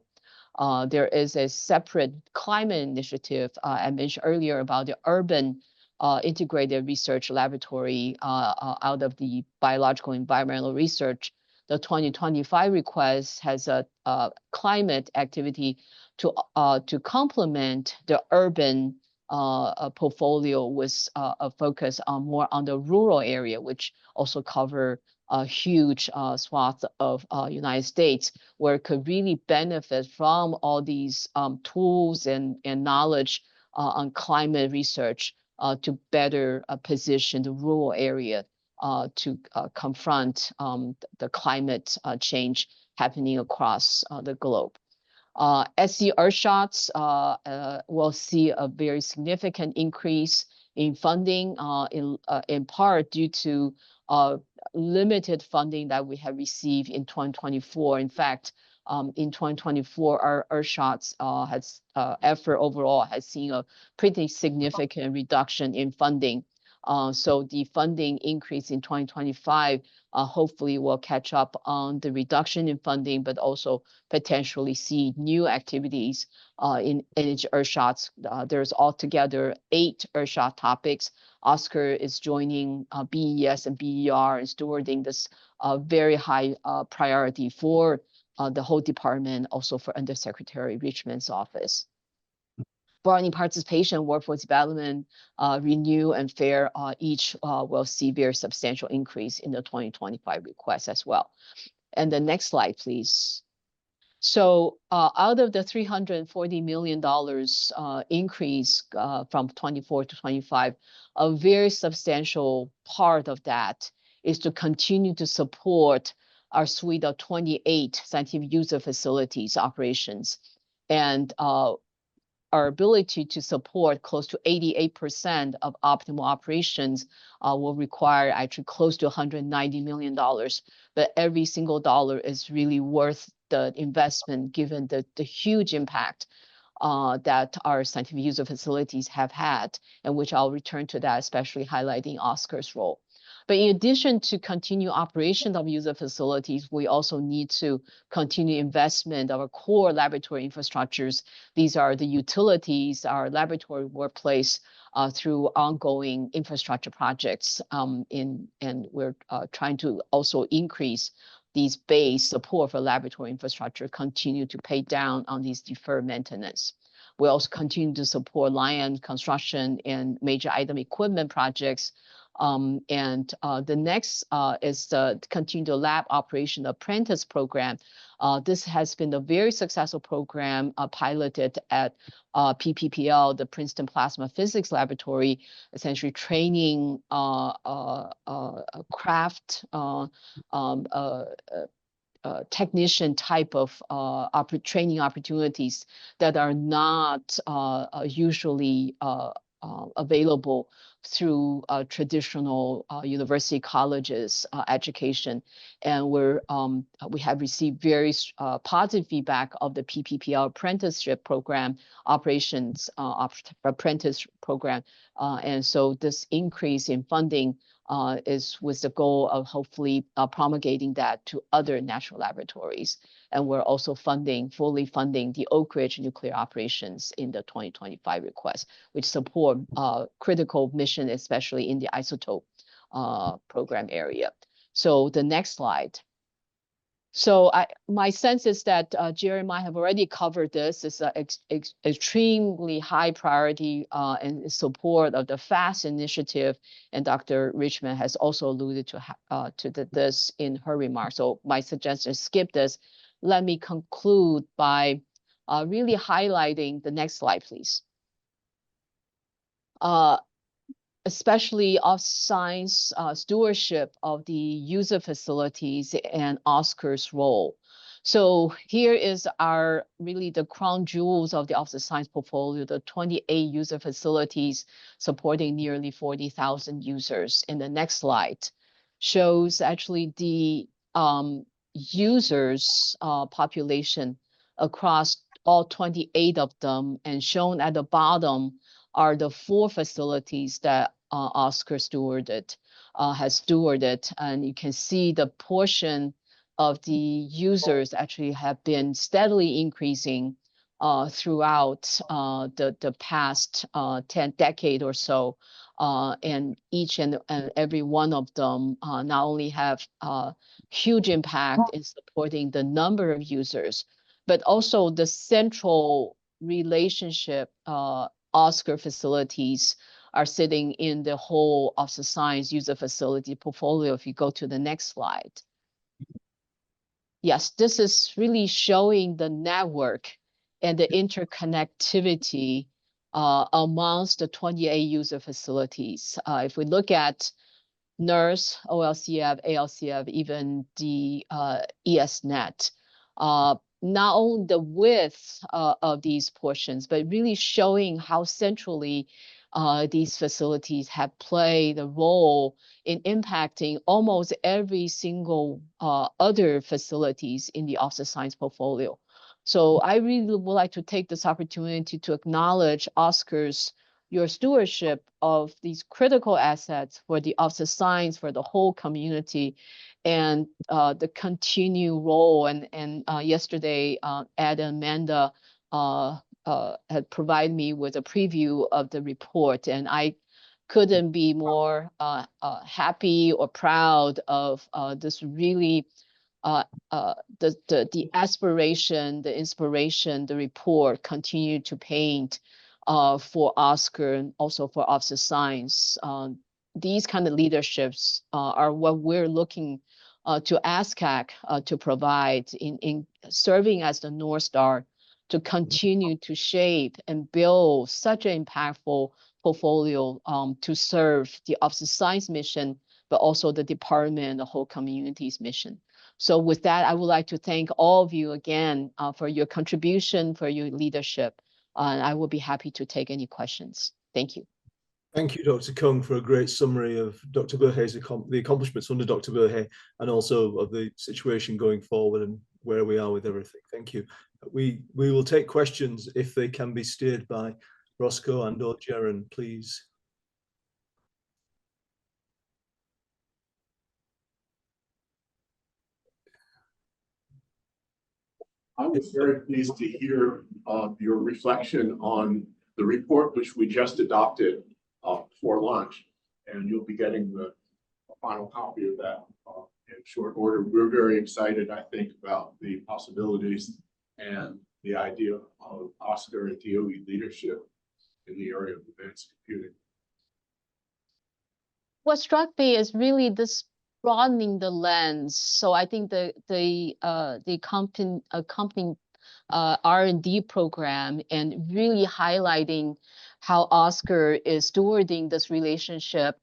S21: There is a separate climate initiative I mentioned earlier about the urban integrated research laboratory out of the biological environmental research. The 2025 request has a climate activity to complement the urban portfolio with a focus on more on the rural area, which also cover a huge swath of United States, where it could really benefit from all these tools and knowledge on climate research to better position the rural area to confront the climate change happening across the globe. SC Earthshots will see a very significant increase in funding, in part due to limited funding that we have received in 2024. In fact, in 2024, our Earthshots effort overall has seen a pretty significant reduction in funding. So the funding increase in 2025 hopefully will catch up on the reduction in funding, but also potentially see new activities in NH Earthshots. There's altogether 8 Earthshot topics. OSCAR is joining BES and BER and stewarding this very high priority for the whole department, also for Undersecretary Richmond's office. Broadening participation, workforce development, renew and fair, each will see very substantial increase in the 2025 request as well. And the next slide, please. So out of the $340 million increase from 24 to 25, a very substantial part of that is to continue to support our suite of 28 scientific user facilities operations. And our ability to support close to 88% of optimal operations will require actually close to $190 million. But every single dollar is really worth the investment, given the huge impact that our scientific user facilities have had, and which I'll return to that, especially highlighting OSCAR's role. But in addition to continue operation of user facilities, we also need to continue investment of our core laboratory infrastructures. These are the utilities, our laboratory workplace, through ongoing infrastructure projects. And we're trying to also increase these base support for laboratory infrastructure continue to pay down on these deferred maintenance. We also continue to support land construction and major item equipment projects. The next is the continued lab operation apprentice program. This has been a very successful program piloted at PPPL, the Princeton Plasma Physics Laboratory, essentially training craft technician type of training opportunities that are not usually available through traditional university colleges education. And we have received very positive feedback of the PPPL apprenticeship program operations apprentice program. And so this increase in funding is with the goal of hopefully promulgating that to other national laboratories. And we're also fully funding the Oak Ridge nuclear operations in the 2025 request, which support critical mission, especially in the isotope program area. So the next slide. So my sense is that Jerry might have already covered this. It's an extremely high priority and support of the FAST initiative. And Dr. Richmond has also alluded to this in her remarks. So my suggestion is skip this. Let me conclude by really highlighting the next slide, please. Especially of science stewardship of the user facilities and OSCAR's role. So here is really the crown jewels of the Office of Science portfolio, the 28 user facilities supporting nearly 40,000 users. And the next slide shows actually the users population across all 28 of them, and shown at the bottom are the 4 facilities that OSCAR has stewarded. And you can see the portion of the users actually have been steadily increasing throughout the past 10 decade or so. And each and every one of them not only have huge impact in supporting the number of users, but also the central relationship OSCAR facilities are sitting in the whole Office of Science user facility portfolio. If you go to the next slide. Yes, this is really showing the network and the interconnectivity amongst the 28 user facilities. If we look at NERSC, OLCF, ALCF, even the ESNet, not only the width of these portions, but really showing how centrally these facilities have played a role in impacting almost every single other facilities in the Office of Science portfolio. So I really would like to take this opportunity to acknowledge your stewardship of these critical assets for the Office of Science, for the whole community, and the continued role. And yesterday, Ed and Amanda had provided me with a preview of the report, and I couldn't be more happy or proud of this really the aspiration, the inspiration, the report continue to paint for OSCAR and also for Office of Science. These kind of leaderships are what we're looking to ASCAC to provide in serving as the North Star to continue to shape and build such an impactful portfolio to serve the Office of Science mission, but also the department and the whole community's mission. So with that, I would like to thank all of you again for your contribution, for your leadership. And I will be happy to take any questions. Thank you.
S7: Thank you, Dr. Kung, for a great summary of Dr. Berhe's the accomplishments under Dr. Berhe, and also of the situation going forward and where we are with everything. Thank you. We will take questions if they can be steered by Roscoe and or Jaren, please.
S17: I was very pleased to hear your reflection on the report, which we just adopted for lunch, and you'll be getting the final copy of that in short order. We're very excited, I think, about the possibilities and the idea of Oscar and DOE leadership in the area of advanced computing.
S21: What struck me is really this broadening the lens. So I think the accompanying R&D program and really highlighting how Oscar is stewarding this relationship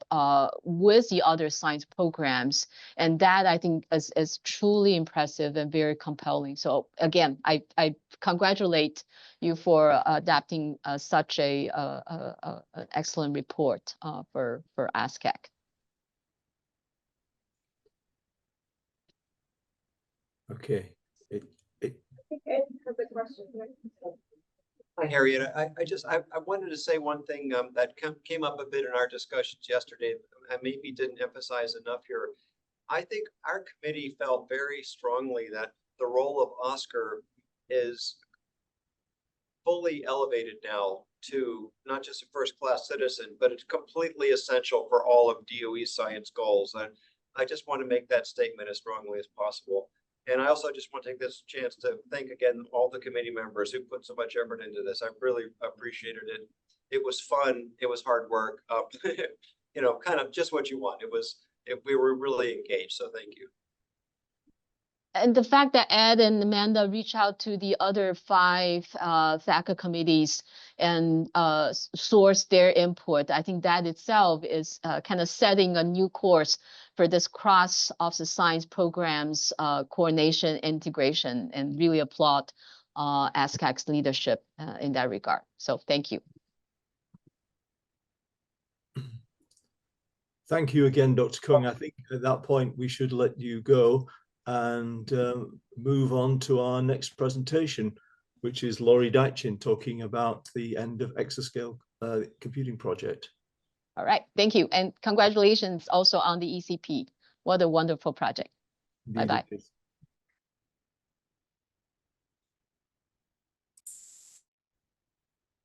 S21: with the other science programs. And that I think is truly impressive and very compelling. So again, I congratulate you for adapting such an excellent report for ASCAC.
S7: Okay.
S1: Okay, has a question.
S11: Hi, Harriet. I wanted to say one thing that came up a bit in our discussions yesterday. I maybe didn't emphasize enough here. I think our committee felt very strongly that the role of Oscar is fully elevated now to not just a first-class citizen, but it's completely essential for all of DOE's science goals. And I just want to make that statement as strongly as possible. And I also just want to take this chance to thank again all the committee members who put so much effort into this. I really appreciated it. It was fun. It was hard work. You know, kind of just what you want. We were really engaged. So thank you.
S21: And the fact that Ed and Amanda reach out to the other 5 FACA committees and source their input, I think that itself is kind of setting a new course for this cross of the science programs coordination integration, and really applaud ASCAC's leadership in that regard. So thank you.
S7: Thank you again, Dr. Kung. I think at that point we should let you go and move on to our next presentation, which is Laurie Deitchin talking about the end of exascale computing project.
S21: All right, thank you. And congratulations also on the ECP. What a wonderful project. Bye-bye.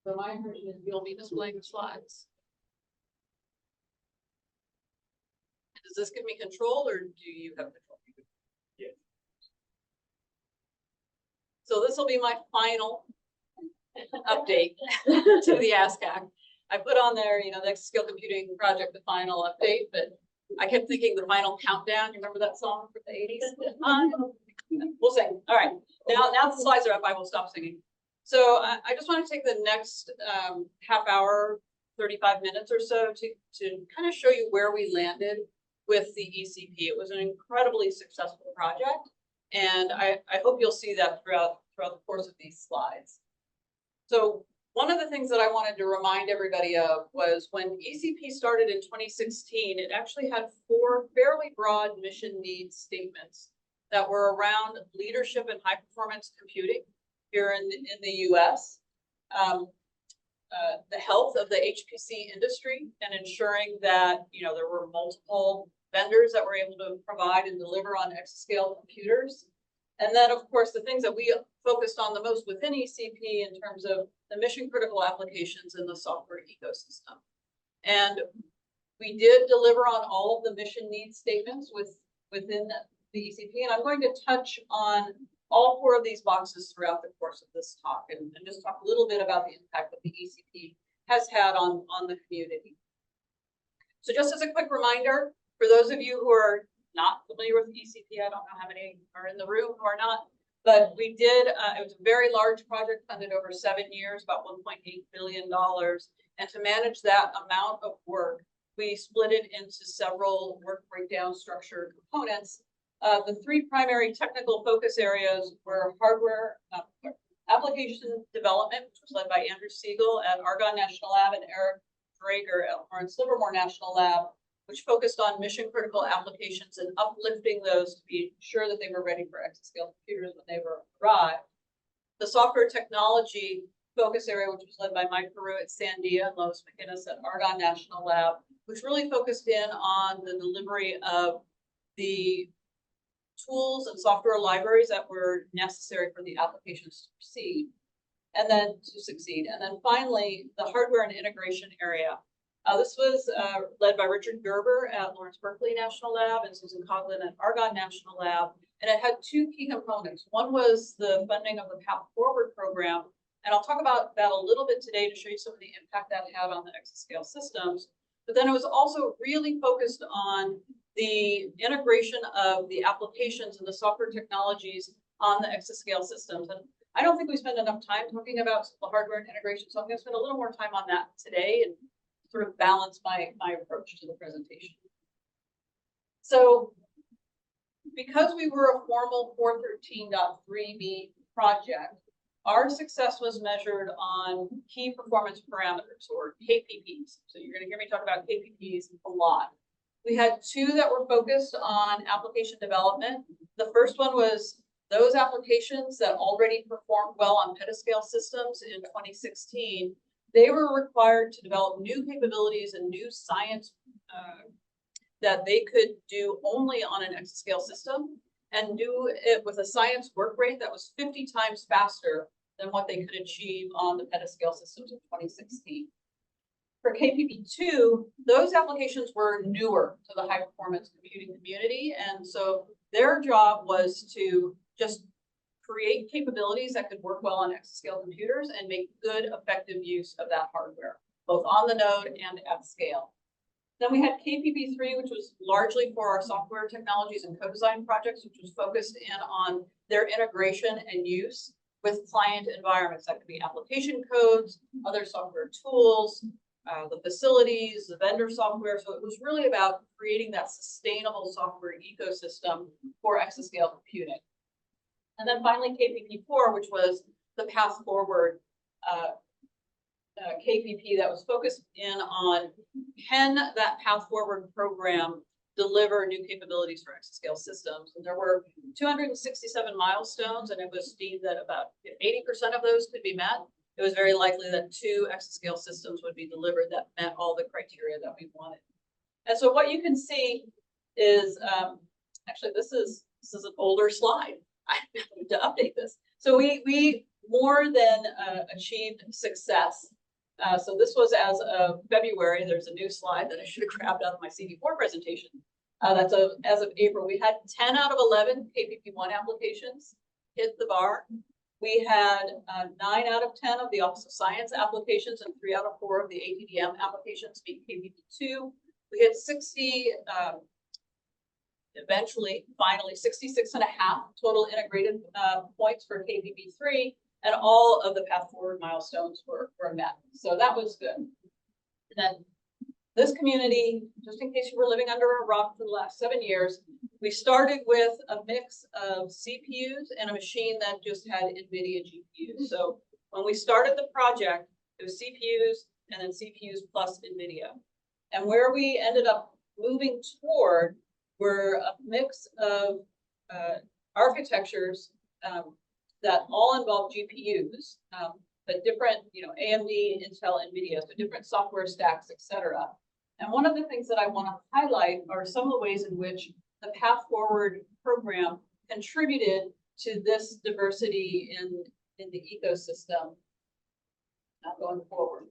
S2: So my version is you'll be displaying the slides. Does this give me control or do you have control? Yeah. So this will be my final update to the ASCAC. I put on there, you know, the exascale computing project, the final update, but I kept thinking the final countdown. You remember that song from the 80s? We'll sing. All right. Now the slides are up, I will stop singing. So I just want to take the next half hour, 35 minutes or so to kind of show you where we landed with the ECP. It was an incredibly successful project, and I hope you'll see that throughout the course of these slides. So one of the things that I wanted to remind everybody of was when ECP started in 2016, it actually had 4 fairly broad mission needs statements that were around leadership in high performance computing here in the US, the health of the HPC industry and ensuring that, you know, there were multiple vendors that were able to provide and deliver on exascale computers. And then, of course, the things that we focused on the most within ECP in terms of the mission critical applications in the software ecosystem. And we did deliver on all of the mission needs statements within the ECP. And I'm going to touch on all 4 of these boxes throughout the course of this talk and just talk a little bit about the impact that the ECP has had on the community. So just as a quick reminder, for those of you who are not familiar with ECP, I don't know how many are in the room who are not, but we did, it was a very large project funded over 7 years, about $1.8 billion. And to manage that amount of work, we split it into several work breakdown structure components. The 3 primary technical focus areas were hardware application development, which was led by Andrew Siegel at Argonne National Lab, and Eric Drager at Lawrence Livermore National Lab, which focused on mission critical applications and uplifting those to be sure that they were ready for exascale computers when they arrived. The software technology focus area, which was led by Mike Peru at Sandia and Lois McInnes at Argonne National Lab, which really focused in on the delivery of the tools and software libraries that were necessary for the applications to proceed and then to succeed. And then finally, the hardware and integration area, This was led by Richard Gerber at Lawrence Berkeley National Lab and Susan Coughlin at Argonne National Lab. And it had two key components. One was the funding of the Path Forward program. And I'll talk about that a little bit today to show you some of the impact that had on the exascale systems. But then it was also really focused on the integration of the applications and the software technologies on the exascale systems. And I don't think we spend enough time talking about the hardware integration, so I'm going to spend a little more time on that today and sort of balance my approach to the presentation. So because we were a formal 413.3b project, our success was measured on key performance parameters, or KPPs. So you're going to hear me talk about KPPs a lot. We had two that were focused on application development. The first one was those applications that already performed well on petascale systems in 2016. They were required to develop new capabilities and new science that they could do only on an exascale system, and do it with a science work rate that was 50 times faster than what they could achieve on the petascale systems in 2016. For KPP2, those applications were newer to the high performance computing community. And so their job was to just create capabilities that could work well on exascale computers and make good, effective use of that hardware, both on the node and at scale. Then we had KPP3, which was largely for our software technologies and co-design projects, which was focused in on their integration and use with client environments. That could be application codes, other software tools, the facilities, the vendor software. So it was really about creating that sustainable software ecosystem for exascale computing. And then finally, KPP4, which was the Path Forward KPP that was focused in on, can that Path Forward program deliver new capabilities for exascale systems? And there were 267 milestones, and it was deemed that about 80% of those could be met. It was very likely that 2 exascale systems would be delivered that met all the criteria that we wanted. And so what you can see is, actually, this is an older slide. I need to update this. So we more than achieved success. So this was as of February. There's a new slide that I should have grabbed out of my CD4 presentation. That's as of April. We had 10 out of 11 KPP1 applications hit the bar. We had 9 out of 10 of the Office of Science applications and 3 out of 4 of the ATDM applications meet KPP2. We had 60, finally 66.5 total integrated points for KPP3, and all of the Path Forward milestones were met. So that was good. And then this community, just in case you were living under a rock for the last 7 years, we started with a mix of CPUs and a machine that just had NVIDIA GPUs. So when we started the project, it was CPUs and then CPUs plus NVIDIA. And where we ended up moving toward were a mix of architectures that all involve GPUs, but different, AMD, Intel, NVIDIA, so different software stacks, et cetera. And one of the things that I want to highlight are some of the ways in which the Path Forward program contributed to this diversity in the ecosystem going forward.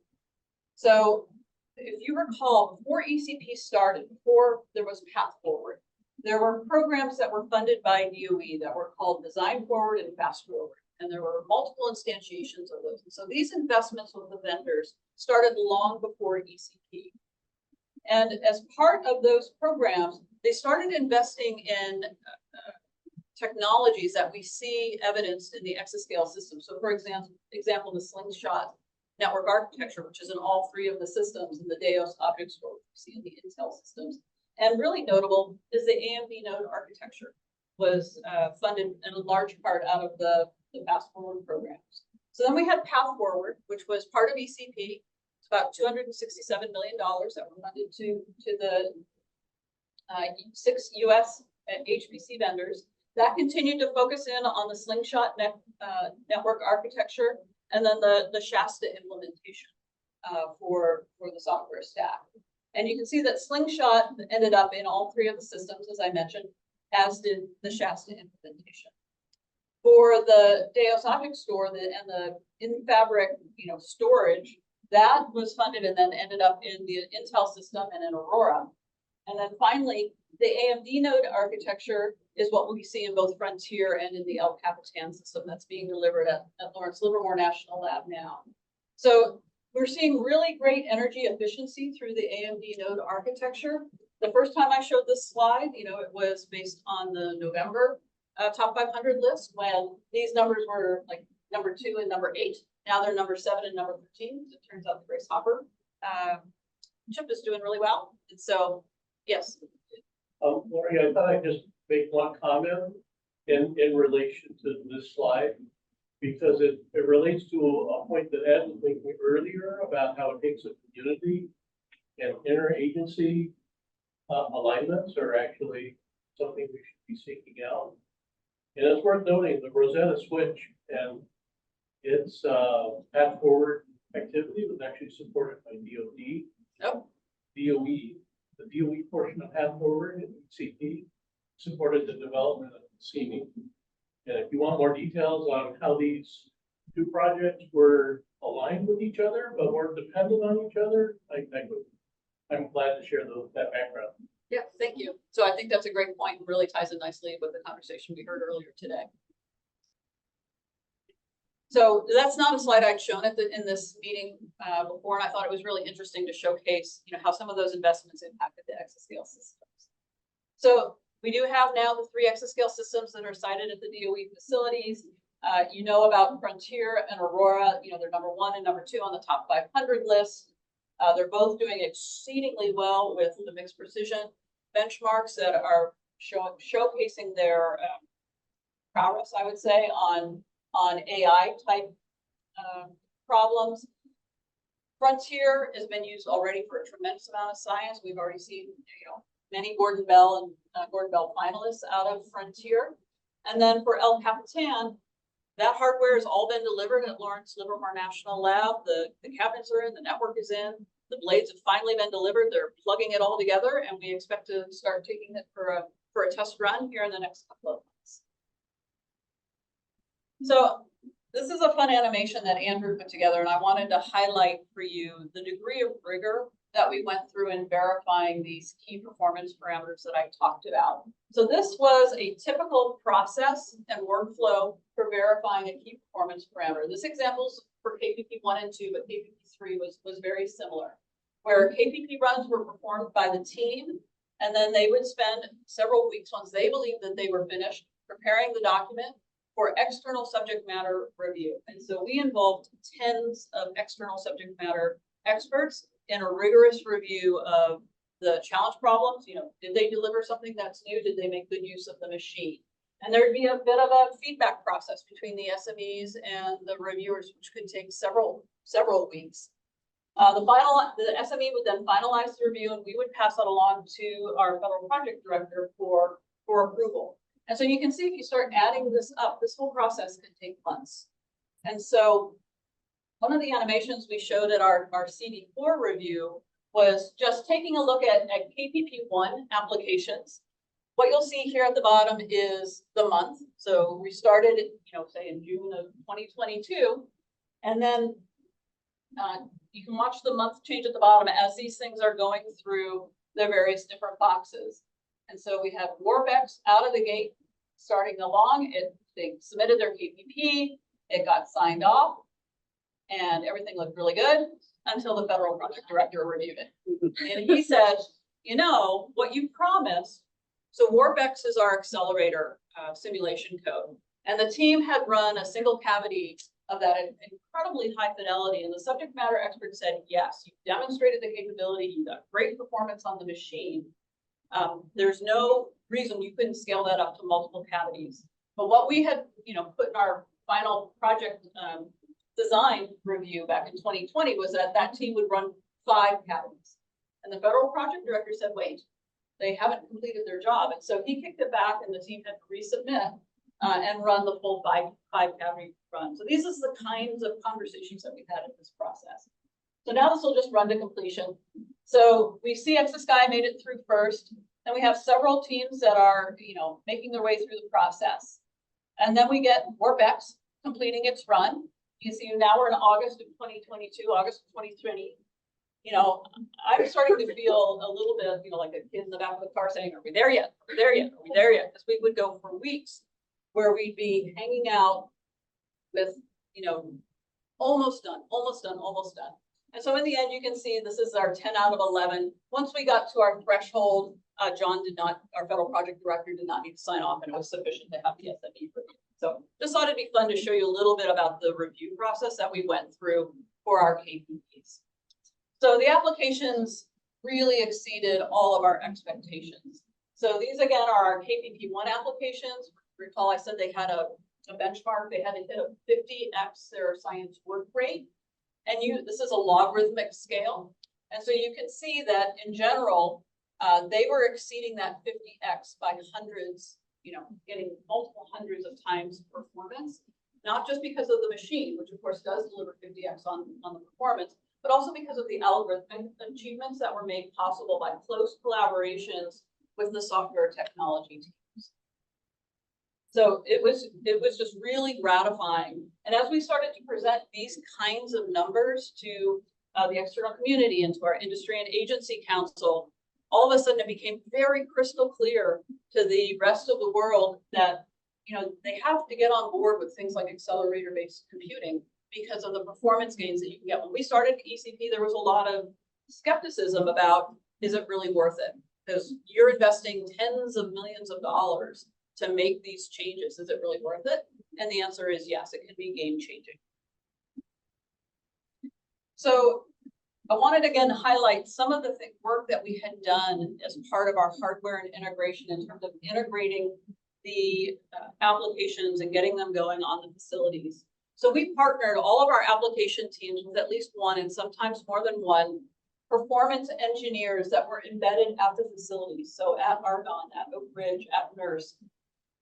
S2: So if you recall, before ECP started, before there was Path Forward, there were programs that were funded by DOE that were called Design Forward and Fast Forward. And there were multiple instantiations of those. And so these investments with the vendors started long before ECP. And as part of those programs, they started investing in technologies that we see evidenced in the exascale system. So for example, the Slingshot network architecture, which is in all 3 of the systems in the Deos object store we see in the Intel systems. And really notable is the AMD node architecture was funded in a large part out of the Path Forward programs. So then we had Path Forward, which was part of ECP. It's about $267 million that were funded to the 6 US HPC vendors. That continued to focus in on the Slingshot network architecture, and then the Shasta implementation for the software stack. And you can see that Slingshot ended up in all 3 of the systems, as I mentioned, as did the Shasta implementation. For the Deos object store and the in-fabric storage, That was funded and then ended up in the Intel system and in Aurora. And then finally, the AMD node architecture is what we see in both Frontier and in the El Capitan system that's being delivered at Lawrence Livermore National Lab now. So we're seeing really great energy efficiency through the AMD node architecture. The first time I showed this slide, it was based on the November top 500 list when these numbers were like number 2 and number 8. Now they're number 7 and number 13. It turns out the Grace Hopper chip is doing really well. And so, yes.
S5: Lori, I thought I'd just make one comment in relation to this slide, because it relates to a point that Ed was making earlier about how it takes a community and interagency alignments are actually something we should be seeking out. And it's worth noting the Rosetta switch and its path forward activity was actually supported by DOD.
S2: Oh.
S5: DOE, the DOE portion of path forward and CP supported the development of CME. And if you want more details on how these two projects were aligned with each other, but weren't dependent on each other, I'm glad to share that background.
S2: Yeah, thank you. So I think that's a great point and really ties in nicely with the conversation we heard earlier today. So that's not a slide I'd shown in this meeting before, and I thought it was really interesting to showcase, how some of those investments impacted the exascale systems. So we do have now the 3 exascale systems that are sited at the DOE facilities. You know about Frontier and Aurora. They're number 1 and number 2 on the top 500 list. They're both doing exceedingly well with the mixed precision benchmarks that are showcasing their prowess, I would say, on AI type problems. Frontier has been used already for a tremendous amount of science. We've already seen, many Gordon Bell and Gordon Bell finalists out of Frontier. And then for El Capitan, that hardware has all been delivered at Lawrence Livermore National Lab. The cabinets are in, the network is in, the blades have finally been delivered. They're plugging it all together, and we expect to start taking it for a test run here in the next couple of months. So this is a fun animation that Andrew put together, and I wanted to highlight for you the degree of rigor that we went through in verifying these key performance parameters that I talked about. So this was a typical process and workflow for verifying a key performance parameter. This example is for KPP 1 and 2, but KPP 3 was very similar, where KPP runs were performed by the team, and then they would spend several weeks once they believed that they were finished preparing the document for external subject matter review. And so we involved tens of external subject matter experts in a rigorous review of the challenge problems. Did they deliver something that's new? Did they make good use of the machine? And there'd be a bit of a feedback process between the SMEs and the reviewers, which could take several weeks. The SME would then finalize the review, and we would pass that along to our federal project director for approval. And so you can see, if you start adding this up, this whole process can take months. And so one of the animations we showed at our CD4 review was just taking a look at KPP1 applications. What you'll see here at the bottom is the month. So we started, say in June of 2022, and then you can watch the month change at the bottom as these things are going through the various different boxes. And so we have Warbex out of the gate, starting along. They submitted their KPP, it got signed off, and everything looked really good until the federal project director reviewed it. And he said, what you promised. So Warbex is our accelerator simulation code. And the team had run a single cavity of that incredibly high fidelity. And the subject matter expert said, yes, you demonstrated the capability, you got great performance on the machine. There's no reason you couldn't scale that up to multiple cavities. But what we had, put in our final project design review back in 2020 was that team would run 5 cavities. And the federal project director said, wait, they haven't completed their job. And so he kicked it back, and the team had to resubmit and run the full 5 cavity run. So these are the kinds of conversations that we've had in this process. So now this will just run to completion. So we see ExaSky made it through first. Then we have several teams that are, making their way through the process. And then we get Warbex completing its run. You see, now we're in August of 2022, August of 2020. You know, I'm starting to feel a little bit, you know, like a kid in the back of the car saying, are we there yet? Are we there yet? Are we there yet? Because we would go for weeks where we'd be hanging out with, you know, almost done, almost done, almost done. And so in the end, you can see this is our 10 out of 11. Once we got to our threshold, John did not, our federal project director did not need to sign off, and it was sufficient to have the SME review. So just thought it'd be fun to show you a little bit about the review process that we went through for our KPPs. So the applications really exceeded all of our expectations. So these again are our KPP1 applications. Recall I said they had a benchmark, they had to hit a 50x their science work rate. And this is a logarithmic scale. And so you can see that in general, they were exceeding that 50x by hundreds, you know, getting multiple hundreds of times performance, not just because of the machine, which of course does deliver 50x on the performance, but also because of the algorithmic achievements that were made possible by close collaborations with the software technology teams. So it was just really gratifying. And as we started to present these kinds of numbers to the external community and to our industry and agency council, all of a sudden it became very crystal clear to the rest of the world that, you know, they have to get on board with things like accelerator-based computing because of the performance gains that you can get. When we started ECP, there was a lot of skepticism about, is it really worth it? Because you're investing tens of millions of dollars to make these changes. Is it really worth it? And the answer is yes, it can be game changing. So I wanted again to highlight some of the work that we had done as part of our hardware and integration in terms of integrating the applications and getting them going on the facilities. So we partnered all of our application teams with at least one and sometimes more than one performance engineers that were embedded at the facilities. So at Argonne, at Oak Ridge, at Nurse.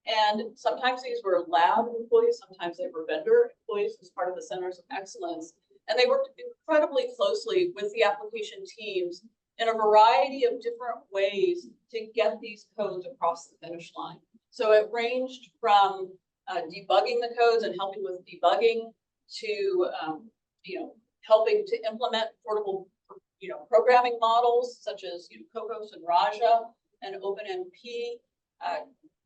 S2: And sometimes these were lab employees, sometimes they were vendor employees as part of the centers of excellence. And they worked incredibly closely with the application teams in a variety of different ways to get these codes across the finish line. So it ranged from debugging the codes and helping with debugging to you know, helping to implement portable, you know, programming models such as, you know, Cocos and Raja and OpenMP.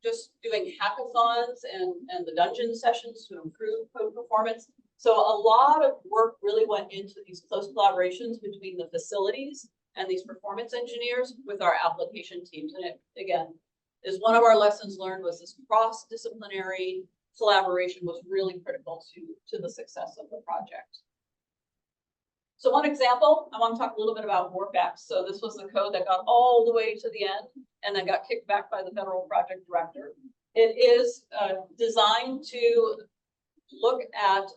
S2: Just doing hackathons and the dungeon sessions to improve code performance. So a lot of work really went into these close collaborations between the facilities and these performance engineers with our application teams. And it, again, is one of our lessons learned was this cross-disciplinary collaboration was really critical to the success of the project. So one example, I want to talk a little bit about workbacks. So this was the code that got all the way to the end and then got kicked back by the federal project director. It is designed to look at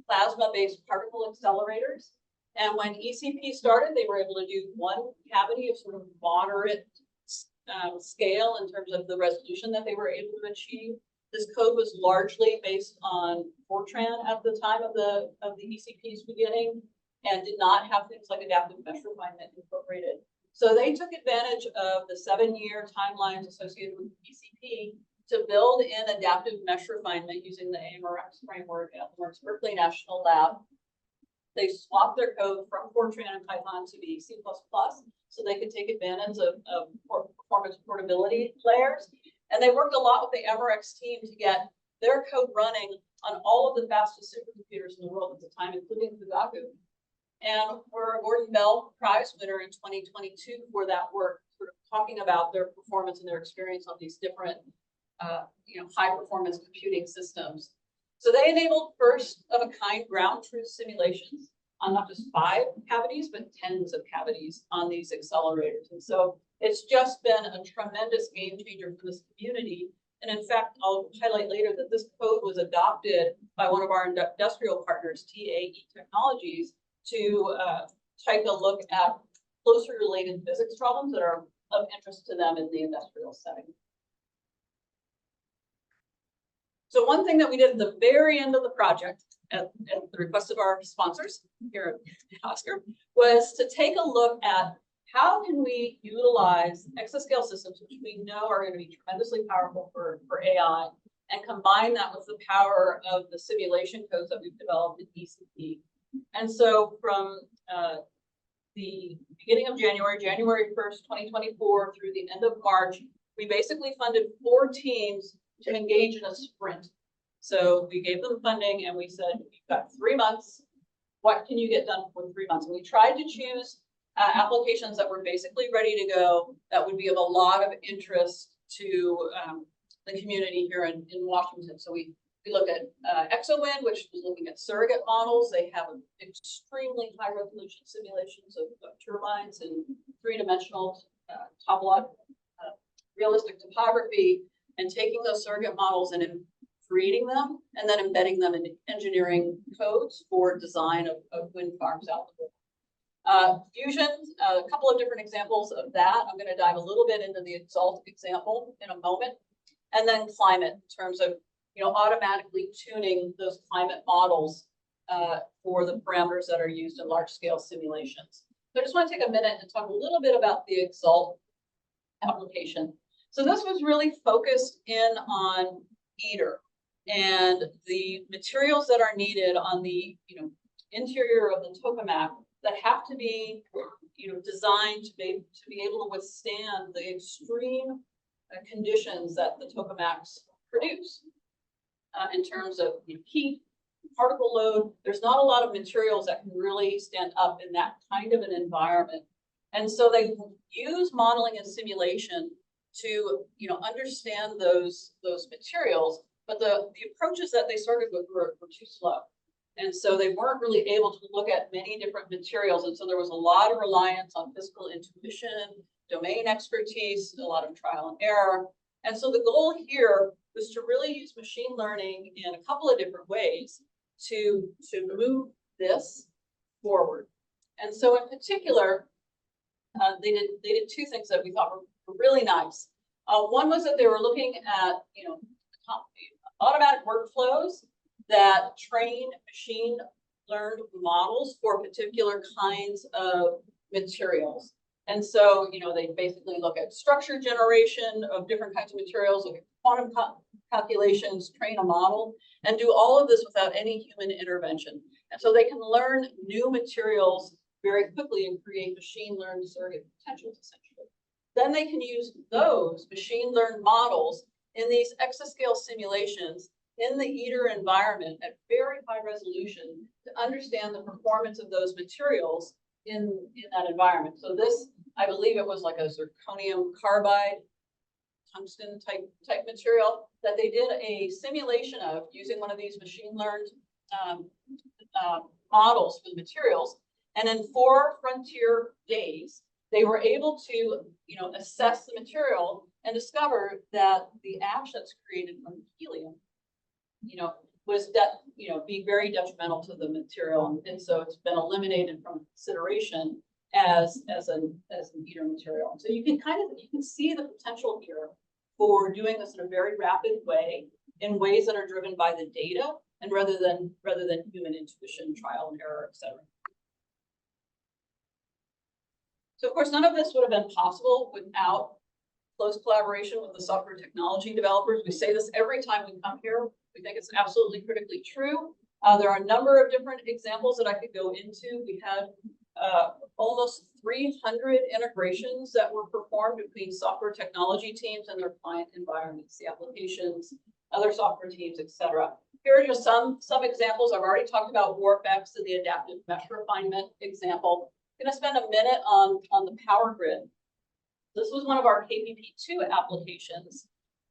S2: plasma-based particle accelerators. And when ECP started, they were able to do one cavity of sort of moderate scale in terms of the resolution that they were able to achieve. This code was largely based on Fortran at the time of the ECP's beginning, and did not have things like adaptive mesh refinement incorporated. So they took advantage of the 7-year timelines associated with ECP to build in adaptive mesh refinement using the AMRX framework at Lawrence Berkeley National Lab. They swapped their code from Fortran and Python to be C++, so they could take advantage of performance portability layers. And they worked a lot with the AMRX team to get their code running on all of the fastest supercomputers in the world at the time, including Fugaku. And we're a Gordon Bell Prize winner in 2022 for that work, sort of talking about their performance and their experience on these different, you know, high performance computing systems. So they enabled first of a kind ground truth simulations on not just 5 cavities, but tens of cavities on these accelerators. And so it's just been a tremendous game changer for this community. And in fact, I'll highlight later that this code was adopted by one of our industrial partners, TAE Technologies, to take a look at closely related physics problems that are of interest to them in the industrial setting. So one thing that we did at the very end of the project, at the request of our sponsors here at ASCAC, was to take a look at how can we utilize exascale systems, which we know are going to be tremendously powerful for AI, and combine that with the power of the simulation codes that we've developed in ECP. And so from the beginning of January 1st, 2024 through the end of March, we basically funded 4 teams to engage in a sprint. So we gave them funding and we said, you've got 3 months. What can you get done for 3 months? And we tried to choose applications that were basically ready to go, that would be of a lot of interest to the community here in Washington. So we looked at ExoWind, which was looking at surrogate models. They have extremely high resolution simulations of turbines in 3-dimensional top-lot realistic topography, and taking those surrogate models and creating them and then embedding them in engineering codes for design of wind farms out there. Fusion, a couple of different examples of that. I'm going to dive a little bit into the EXALT example in a moment. And then climate, in terms of automatically tuning those climate models for the parameters that are used in large-scale simulations. So I just want to take a minute and talk a little bit about the EXALT application. So this was really focused in on ITER and the materials that are needed on the interior of the tokamak that have to be designed to be able to withstand the extreme conditions that the tokamaks produce in terms of heat, particle load. There's not a lot of materials that can really stand up in that kind of an environment. And so they use modeling and simulation to understand those materials, but the approaches that they started with were too slow. And so they weren't really able to look at many different materials. And so there was a lot of reliance on physical intuition, domain expertise, a lot of trial and error. And so the goal here was to really use machine learning in a couple of different ways to move this forward. And so in particular, they did 2 things that we thought were really nice. One was that they were looking at automatic workflows that train machine learned models for particular kinds of materials. And so, they basically look at structure generation of different kinds of materials, look at quantum calculations, train a model, and do all of this without any human intervention. And so they can learn new materials very quickly and create machine learned surrogate potentials, essentially. Then they can use those machine learned models in these exascale simulations in the ITER environment at very high resolution to understand the performance of those materials in that environment. So this, I believe it was like a zirconium carbide, tungsten type material that they did a simulation of using one of these machine learned models for the materials. And in 4 frontier days, they were able to, assess the material and discover that the ash that's created from helium, was being very detrimental to the material, and so it's been eliminated from consideration as an ITER material. So you can see the potential here for doing this in a very rapid way, in ways that are driven by the data and rather than human intuition, trial and error, etc. So of course, none of this would have been possible without close collaboration with the software technology developers. We say this every time we come here. We think it's absolutely critically true. There are a number of different examples that I could go into. We had almost 300 integrations that were performed between software technology teams and their client environments, the applications, other software teams, etc. Here are just some examples. I've already talked about WarpX and the adaptive mesh refinement example. I'm going to spend a minute on the power grid. This was one of our KPP2 applications.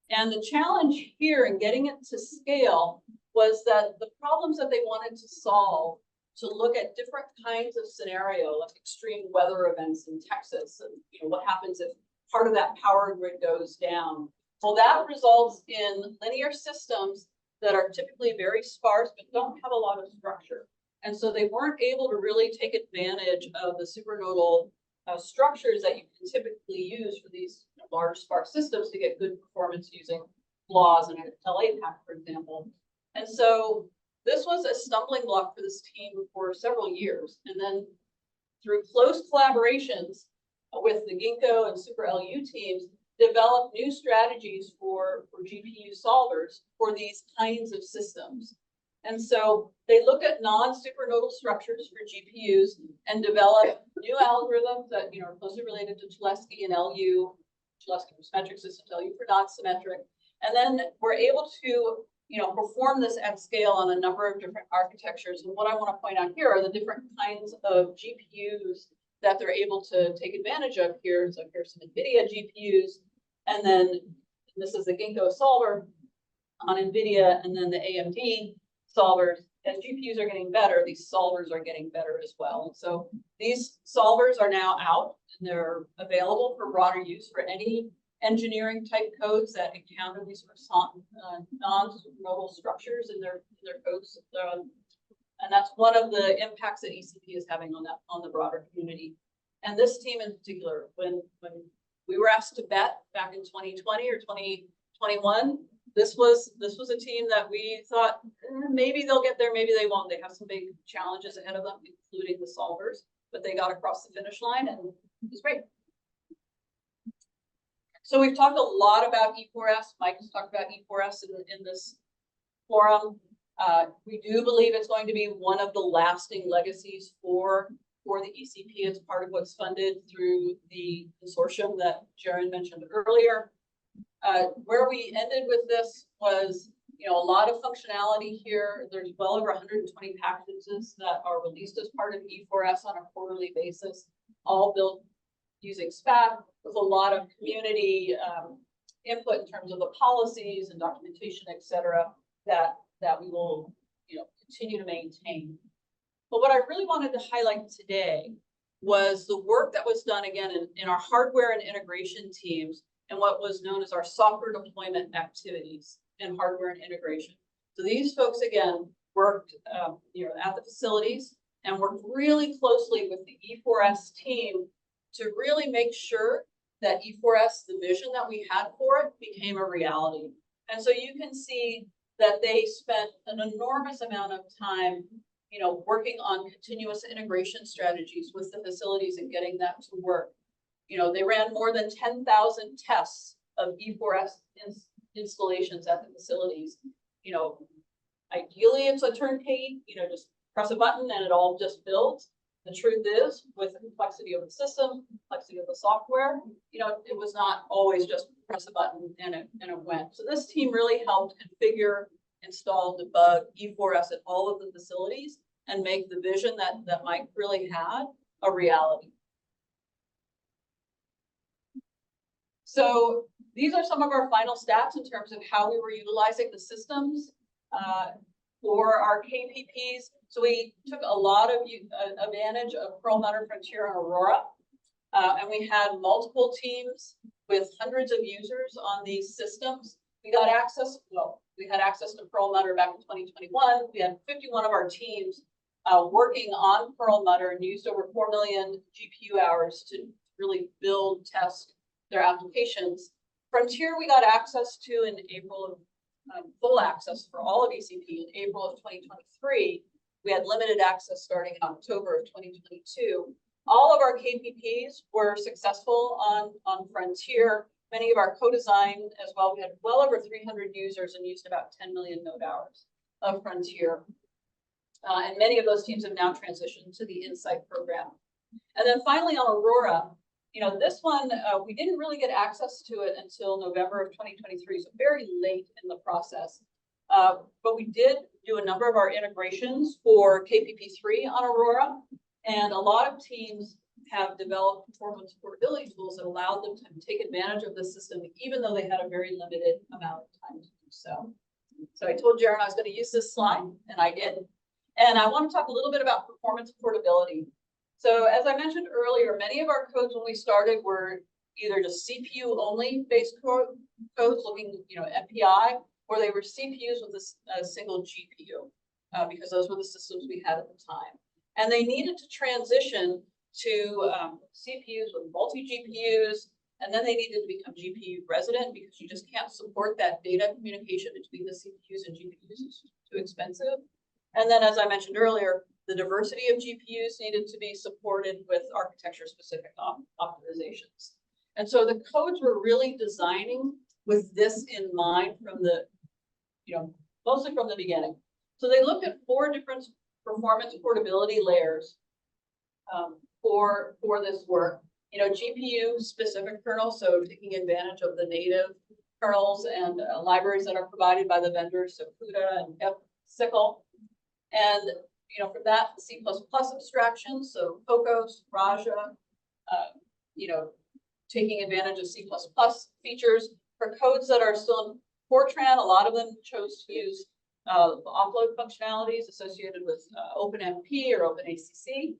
S2: And the challenge here in getting it to scale was that the problems that they wanted to solve, to look at different kinds of scenario, like extreme weather events in Texas, and what happens if part of that power grid goes down. Well, that results in linear systems that are typically very sparse, but don't have a lot of structure. And so they weren't able to really take advantage of the supernodal structures that you can typically use for these large sparse systems to get good performance using laws and LA pack, for example. And so this was a stumbling block for this team for several years. And then through close collaborations with the Ginkgo and Super LU teams, develop new strategies for GPU solvers for these kinds of systems. And so they look at non-supernodal structures for GPUs and develop new algorithms that are closely related to Cholesky and LU, Cholesky for symmetric systems, LU for non-symmetric. And then we're able to perform this at scale on a number of different architectures. And what I want to point out here are the different kinds of GPUs that they're able to take advantage of here. So here's some NVIDIA GPUs, and then this is the Ginkgo solver on NVIDIA, and then the AMD solvers. As GPUs are getting better, these solvers are getting better as well. And so these solvers are now out, and they're available for broader use for any engineering type codes that encounter these sort of non-supernodal structures in their codes. And that's one of the impacts that ECP is having on the broader community. And this team in particular, when we were asked to bet back in 2020 or 2021, this was a team that we thought maybe they'll get there, maybe they won't. They have some big challenges ahead of them, including the solvers, but they got across the finish line, and it was great. So we've talked a lot about E4S. Mike has talked about E4S in this forum. We do believe it's going to be one of the lasting legacies for the ECP. It's part of what's funded through the consortium that Jaren mentioned earlier. Where we ended with this was, a lot of functionality here. There's well over 120 packages that are released as part of E4S on a quarterly basis, all built using SPAC with a lot of community input in terms of the policies and documentation, et cetera, that we will continue to maintain. But what I really wanted to highlight today was the work that was done again in our hardware and integration teams and what was known as our software deployment activities in hardware and integration. So these folks again worked at the facilities and worked really closely with the E4S team to really make sure that E4S, the vision that we had for it, became a reality. And so you can see that they spent an enormous amount of time, working on continuous integration strategies with the facilities and getting that to work. They ran more than 10,000 tests of E4S installations at the facilities. Ideally it's a turnkey, just press a button and it all just builds. The truth is, with the complexity of the system, complexity of the software, it was not always just press a button and it went. So this team really helped configure, install, debug E4S at all of the facilities and make the vision that Mike really had a reality. So these are some of our final stats in terms of how we were utilizing the systems for our KPPs. So we took a lot of advantage of Perlmutter, Frontier, and Aurora. And we had multiple teams with hundreds of users on these systems. We got access, we had access to Perlmutter back in 2021. We had 51 of our teams working on Perlmutter and used over 4 million GPU hours to really build, test their applications. Frontier, we got access to in April of full access for all of ECP in April of 2023. We had limited access starting in October of 2022. All of our KPPs were successful on Frontier. Many of our co-design as well. We had well over 300 users and used about 10 million node hours of Frontier. And many of those teams have now transitioned to the Insight program. And then finally on Aurora, this one, we didn't really get access to it until November of 2023, so very late in the process. But we did do a number of our integrations for KPP3 on Aurora, and a lot of teams have developed performance portability tools that allowed them to take advantage of the system, even though they had a very limited amount of time to do so. So I told Jaren I was going to use this slide, and I did. And I want to talk a little bit about performance portability. So as I mentioned earlier, many of our codes when we started were either just CPU only based codes looking, MPI, or they were CPUs with a single GPU, because those were the systems we had at the time. And they needed to transition to CPUs with multi-GPUs, and then they needed to become GPU resident because you just can't support that data communication between the CPUs and GPUs. It's too expensive. And then, as I mentioned earlier, the diversity of GPUs needed to be supported with architecture-specific optimizations. And so the codes were really designing with this in mind from the, mostly from the beginning. So they looked at 4 different performance portability layers for this work. GPU specific kernels, so taking advantage of the native kernels and libraries that are provided by the vendors, so CUDA and FSYCL. And for that, C++ abstractions, so Cocos, Raja, taking advantage of C++ features. For codes that are still in Fortran, a lot of them chose to use offload functionalities associated with OpenMP or OpenACC.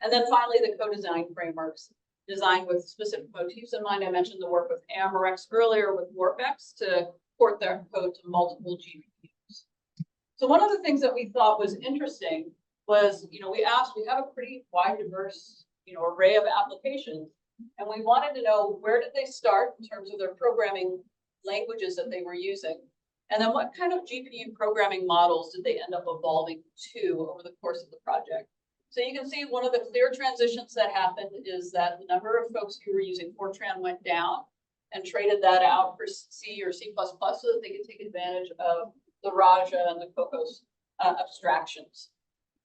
S2: And then finally, the co-design frameworks designed with specific motifs in mind. I mentioned the work with Amorex earlier with WarpX to port their code to multiple GPUs. So one of the things that we thought was interesting was, we have a pretty wide, diverse, array of applications. And we wanted to know, where did they start in terms of their programming languages that they were using? And then what kind of GPU programming models did they end up evolving to over the course of the project? So you can see one of the clear transitions that happened is that the number of folks who were using Fortran went down and traded that out for C or C++ so that they could take advantage of the Raja and the Cocos abstractions.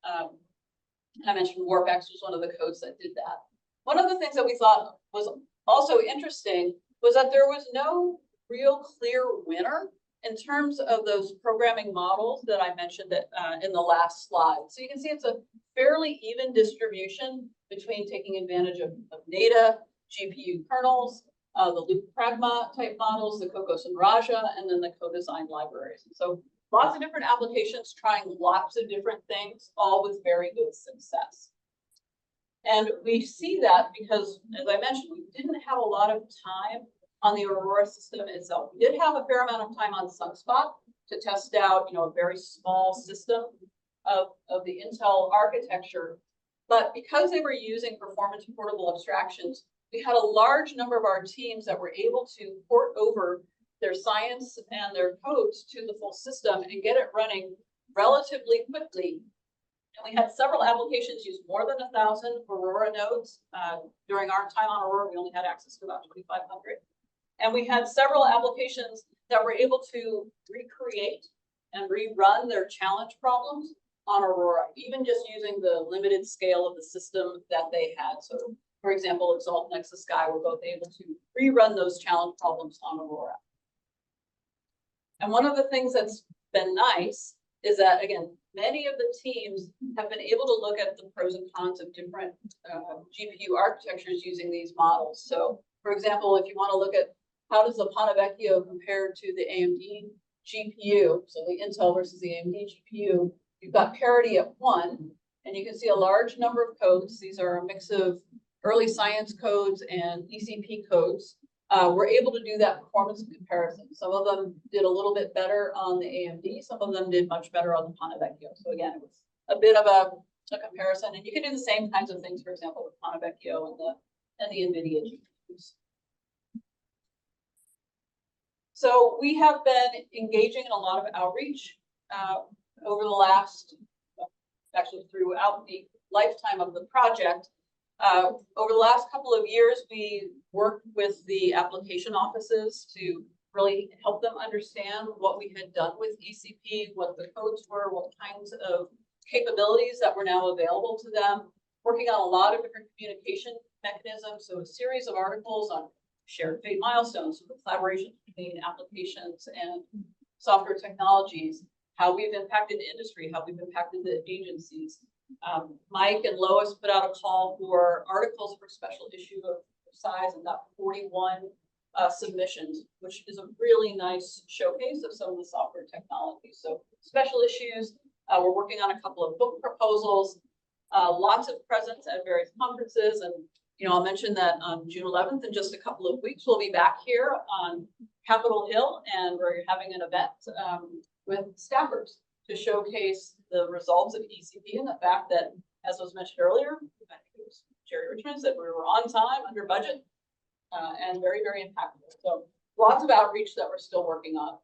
S2: And I mentioned WarpX was one of the codes that did that. One of the things that we thought was also interesting was that there was no real clear winner in terms of those programming models that I mentioned in the last slide. So you can see it's a fairly even distribution between taking advantage of NATA, GPU kernels, the Loop Pragma type models, the Cocos and Raja, and then the co-design libraries. So lots of different applications trying lots of different things, all with very good success. And we see that because, as I mentioned, we didn't have a lot of time on the Aurora system itself. We did have a fair amount of time on Sunspot to test out, a very small system of the Intel architecture. But because they were using performance portable abstractions, we had a large number of our teams that were able to port over their science and their codes to the full system and get it running relatively quickly. And we had several applications use more than 1,000 Aurora nodes. During our time on Aurora, we only had access to about 2,500. And we had several applications that were able to recreate and rerun their challenge problems on Aurora, even just using the limited scale of the system that they had. So, for example, Exalt and ASCAC were both able to rerun those challenge problems on Aurora. And one of the things that's been nice is that, again, many of the teams have been able to look at the pros and cons of different GPU architectures using these models. So, for example, if you want to look at how does the Ponte Vecchio compare to the AMD GPU, so the Intel versus the AMD GPU, you've got parity at 1, and you can see a large number of codes. These are a mix of early science codes and ECP codes. We're able to do that performance comparison. Some of them did a little bit better on the AMD. Some of them did much better on the Ponte Vecchio. So again, it was a bit of a comparison. And you can do the same kinds of things, for example, with Ponte Vecchio and the NVIDIA GPUs. So we have been engaging in a lot of outreach over the last, actually throughout the lifetime of the project. Over the last couple of years, we worked with the application offices to really help them understand what we had done with ECP, what the codes were, what kinds of capabilities that were now available to them, working on a lot of different communication mechanisms. So a series of articles on shared fate milestones, so the collaboration between applications and software technologies, how we've impacted the industry, how we've impacted the agencies. Mike and Lois put out a call for articles for special issue of size and got 41 submissions, which is a really nice showcase of some of the software technologies. So special issues, we're working on a couple of book proposals, lots of presence at various conferences. And, I'll mention that on June 11th, in just a couple of weeks, we'll be back here on Capitol Hill, and we're having an event with staffers to showcase the results of ECP and the fact that, as was mentioned earlier, I think it was Jerry Richmond said we were on time, under budget, and very, very impactful. So lots of outreach that we're still working on.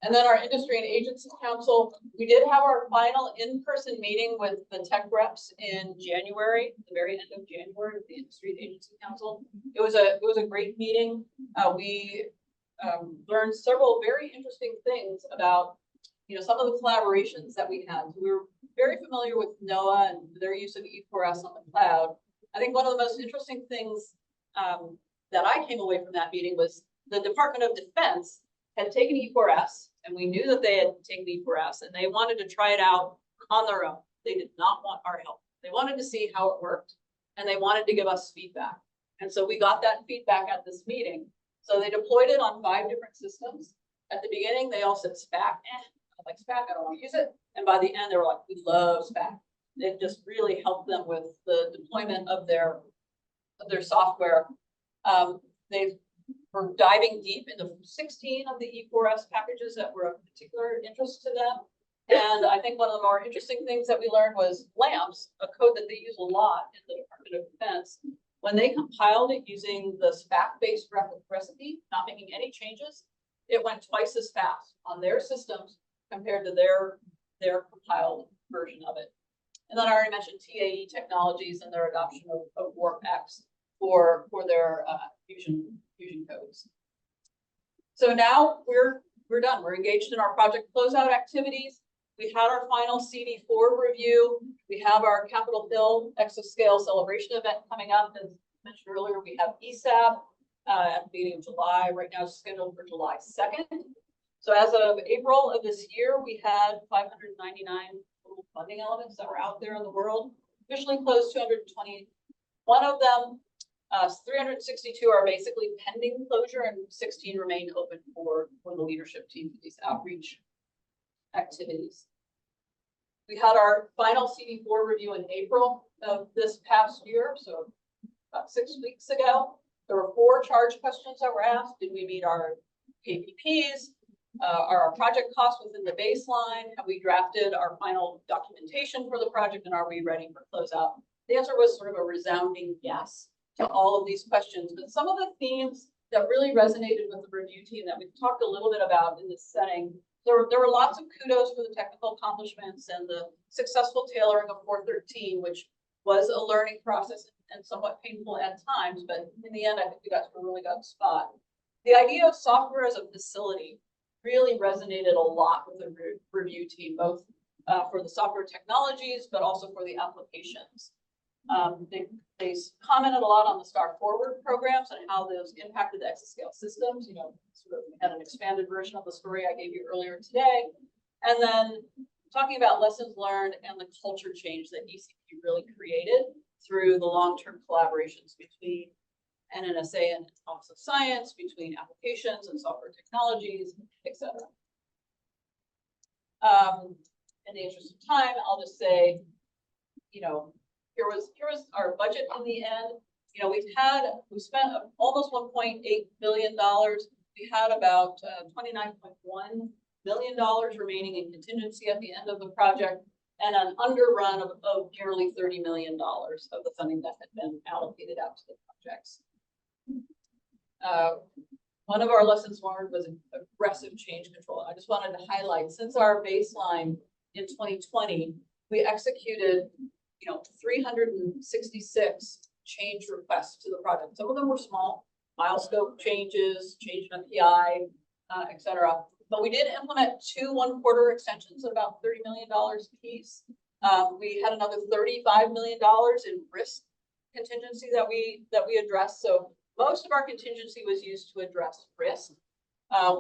S2: And then our industry and agency council, we did have our final in-person meeting with the tech reps in January, the very end of January, with the industry and agency council. It was a great meeting. We learned several very interesting things about, you know, some of the collaborations that we had. We were very familiar with NOAA and their use of E4S on the cloud. I think one of the most interesting things that I came away from that meeting was the Department of Defense had taken E4S, and we knew that they had taken E4S, and they wanted to try it out on their own. They did not want our help. They wanted to see how it worked, and they wanted to give us feedback. And so we got that feedback at this meeting. So they deployed it on 5 different systems. At the beginning, they all said SPAC, I don't like SPAC, I don't want to use it. And by the end, they were like, we love SPAC. It just really helped them with the deployment of their software. They were diving deep into 16 of the E4S packages that were of particular interest to them. And I think one of the more interesting things that we learned was LAMPS, a code that they use a lot in the Department of Defense. When they compiled it using the SPAC-based recipe, not making any changes, it went twice as fast on their systems compared to their compiled version of it. And then I already mentioned TAE Technologies and their adoption of WarpX for their fusion codes. So now we're done. We're engaged in our project closeout activities. We had our final CD4 review. We have our Capitol Hill Exascale celebration event coming up. As mentioned earlier, we have ESAB at the beginning of July. Right now it's scheduled for July 2nd. So as of April of this year, we had 599 total funding elements that were out there in the world. Officially closed 220. One of them, 362 are basically pending closure, and 16 remain open for the leadership team for these outreach activities. We had our final CD4 review in April of this past year, so about 6 weeks ago. There were 4 charge questions that were asked. Did we meet our KPPs? Are our project costs within the baseline? Have we drafted our final documentation for the project, and are we ready for closeout? The answer was sort of a resounding yes to all of these questions. But some of the themes that really resonated with the review team that we've talked a little bit about in this setting, there were lots of kudos for the technical accomplishments and the successful tailoring of 413, which was a learning process and somewhat painful at times, but in the end, I think we got to a really good spot. The idea of software as a facility really resonated a lot with the review team, both for the software technologies, but also for the applications. They commented a lot on the Star Forward programs and how those impacted the exascale systems. You know, sort of had an expanded version of the story I gave you earlier today. And then talking about lessons learned and the culture change that ECP really created through the long-term collaborations between NNSA and Office of Science, between applications and software technologies, etc. In the interest of time, I'll just say, you know, here was our budget in the end. You know, we spent almost $1.8 billion. We had about $29.1 million remaining in contingency at the end of the project, and an underrun of nearly $30 million of the funding that had been allocated out to the projects. One of our lessons learned was aggressive change control. I just wanted to highlight, since our baseline in 2020, we executed 366 change requests to the project. Some of them were small, milestone changes, change in PI, etc. But we did implement 2 one-quarter extensions at about $30 million a piece. We had another $35 million in risk contingency that we addressed. So most of our contingency was used to address risk,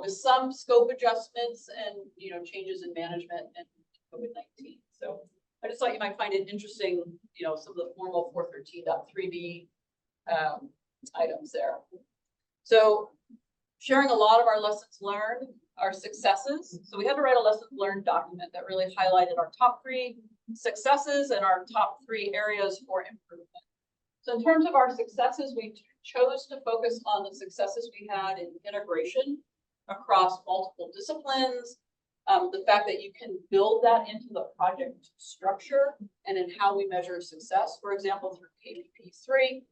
S2: with some scope adjustments and changes in management and COVID-19. So I just thought you might find it interesting, some of the formal 413.3b items there. So sharing a lot of our lessons learned, our successes. So we had to write a lessons learned document that really highlighted our top 3 successes and our top 3 areas for improvement. So in terms of our successes, we chose to focus on the successes we had in integration across multiple disciplines, the fact that you can build that into the project structure and in how we measure success, for example, through KPP3,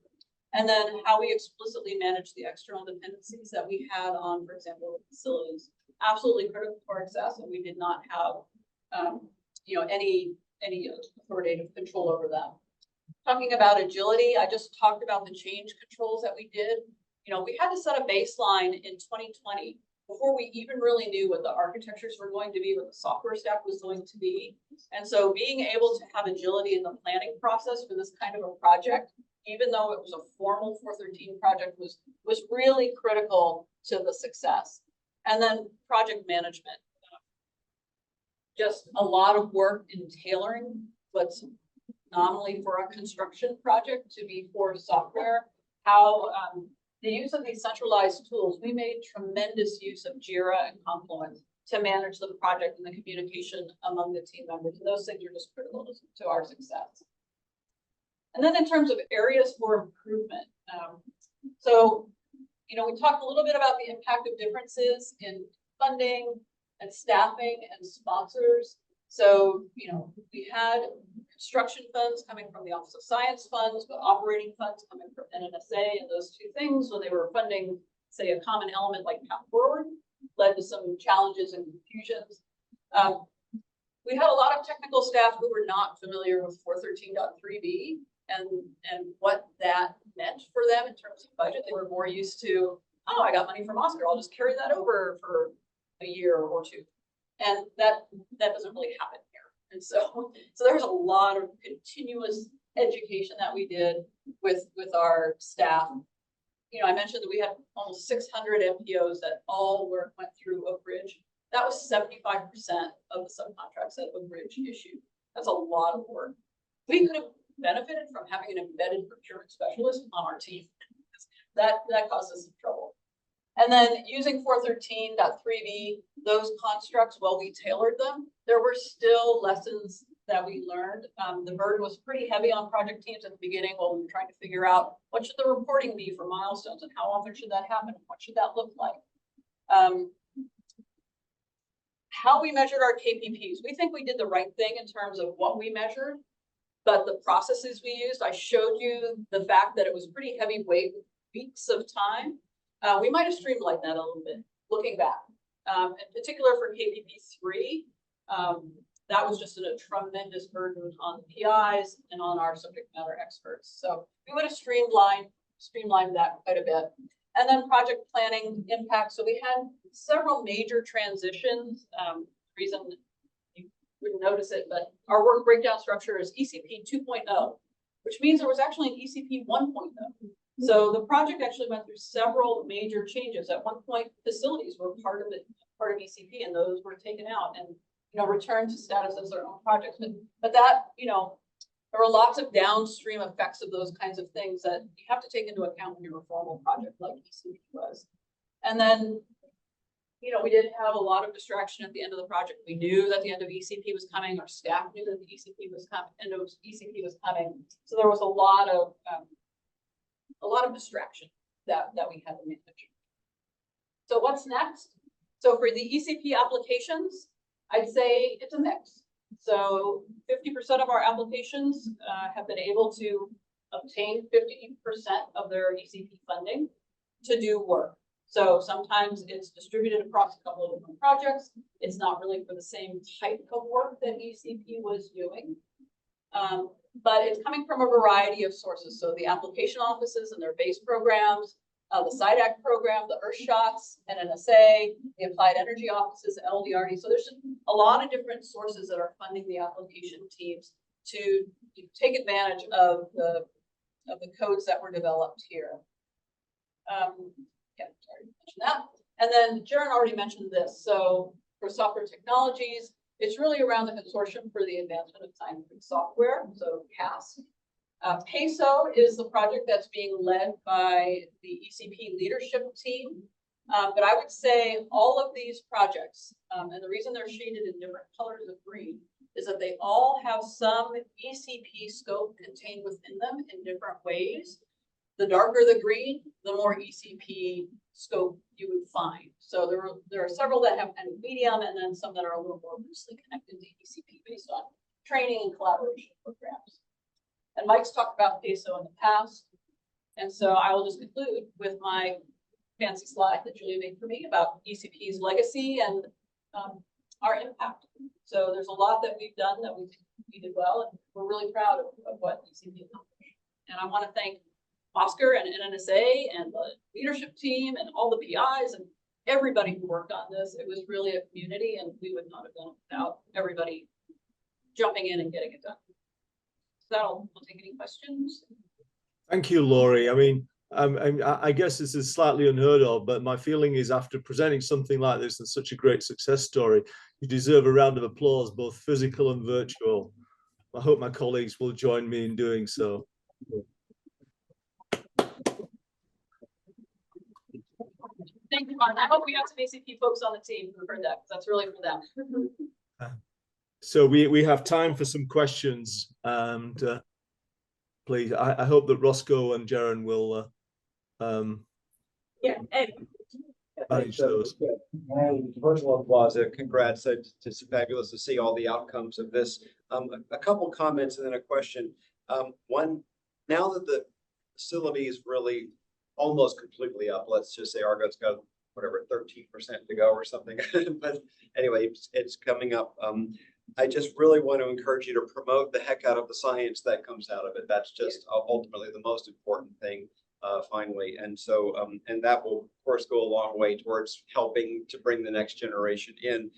S2: and then how we explicitly manage the external dependencies that we had on, for example, the facilities absolutely critical to our success, and we did not have, any authoritative control over them. Talking about agility, I just talked about the change controls that we did. We had to set a baseline in 2020 before we even really knew what the architectures were going to be, what the software stack was going to be. And so being able to have agility in the planning process for this kind of a project, even though it was a formal 413 project, was really critical to the success. And then project management. Just a lot of work in tailoring what's nominally for a construction project to be for software. How the use of these centralized tools, we made tremendous use of Jira and Confluence to manage the project and the communication among the team members. And those things are just critical to our success. And then in terms of areas for improvement, we talked a little bit about the impact of differences in funding and staffing and sponsors. So, we had construction funds coming from the Office of Science funds, but operating funds coming from NNSA, and those two things, when they were funding, say, a common element like Path Forward, led to some challenges and confusions. We had a lot of technical staff who were not familiar with 413.3b and what that meant for them in terms of budget. They were more used to, oh, I got money from Oscar, I'll just carry that over for a year or two. And that doesn't really happen here. And so there was a lot of continuous education that we did with our staff. I mentioned that we had almost 600 MPOs that all went through Oak Ridge. That was 75% of the subcontracts that Oak Ridge issued. That's a lot of work. We could have benefited from having an embedded procurement specialist on our team. That caused us some trouble. And then using 413.3b, those constructs, while we tailored them, there were still lessons that we learned. The burden was pretty heavy on project teams at the beginning while we were trying to figure out what should the reporting be for milestones and how often should that happen and what should that look like. How we measured our KPPs, we think we did the right thing in terms of what we measured, but the processes we used, I showed you the fact that it was pretty heavyweight weeks of time. We might have streamlined that a little bit, looking back. In particular for KPP3, that was just a tremendous burden on PIs and on our subject matter experts. So we would have streamlined that quite a bit. And then project planning impact. So we had several major transitions. Reason you wouldn't notice it, but our work breakdown structure is ECP 2.0, which means there was actually an ECP 1.0. So the project actually went through several major changes. At one point, facilities were part of ECP, and those were taken out and returned to status as their own projects. But that, there were lots of downstream effects of those kinds of things that you have to take into account when you're a formal project like ECP was. And then, we did have a lot of distraction at the end of the project. We knew that the end of ECP was coming. Our staff knew that the ECP was coming. End of ECP was coming. So there was a lot of distraction that we had to manage. So what's next? So for the ECP applications, I'd say it's a mix. So 50% of our applications have been able to obtain 50% of their ECP funding to do work. So sometimes it's distributed across a couple of different projects. It's not really for the same type of work that ECP was doing. But it's coming from a variety of sources. So the application offices and their base programs, the SIDAC program, the Earthshots, NNSA, the Applied Energy offices, LDRD. So there's a lot of different sources that are funding the application teams to take advantage of the codes that were developed here. Yeah, sorry to mention that. And then Jaren already mentioned this. So for software technologies, it's really around the Consortium for the Advancement of Scientific Software, so CAS. PESO is the project that's being led by the ECP leadership team. But I would say all of these projects, and the reason they're shaded in different colors of green, is that they all have some ECP scope contained within them in different ways. The darker the green, the more ECP scope you would find. So there are several that have kind of medium, and then some that are a little more loosely connected to ECP based on training and collaboration programs. And Mike's talked about PESO in the past. And so I will just conclude with my fancy slide that Julia made for me about ECP's legacy and our impact. So there's a lot that we've done that we did well, and we're really proud of what ECP accomplished. And I want to thank Oscar and NNSA and the leadership team and all the PIs and everybody who worked on this. It was really a community, and we would not have done it without everybody jumping in and getting it done. So we'll take any questions.
S7: Thank you, Laurie. I mean, I guess this is slightly unheard of, but my feeling is after presenting something like this and such a great success story, you deserve a round of applause, both physical and virtual. I hope my colleagues will join me in doing so.
S2: Thank you, Martin. I hope we have some ACP folks on the team who heard that, because that's really for them.
S7: So we have time for some questions, and please, I hope that Roscoe and Jaren will manage those.
S11: Virtual applause. Congrats. It's fabulous to see all the outcomes of this. A couple comments and then a question. One, now that the facility is really almost completely up, let's just say Argo's got whatever 13% to go or something. But anyway, it's coming up. I just really want to encourage you to promote the heck out of the science that comes out of it. That's just ultimately the most important thing. Finally, and so and that will of course go a long way towards helping to bring the next generation in.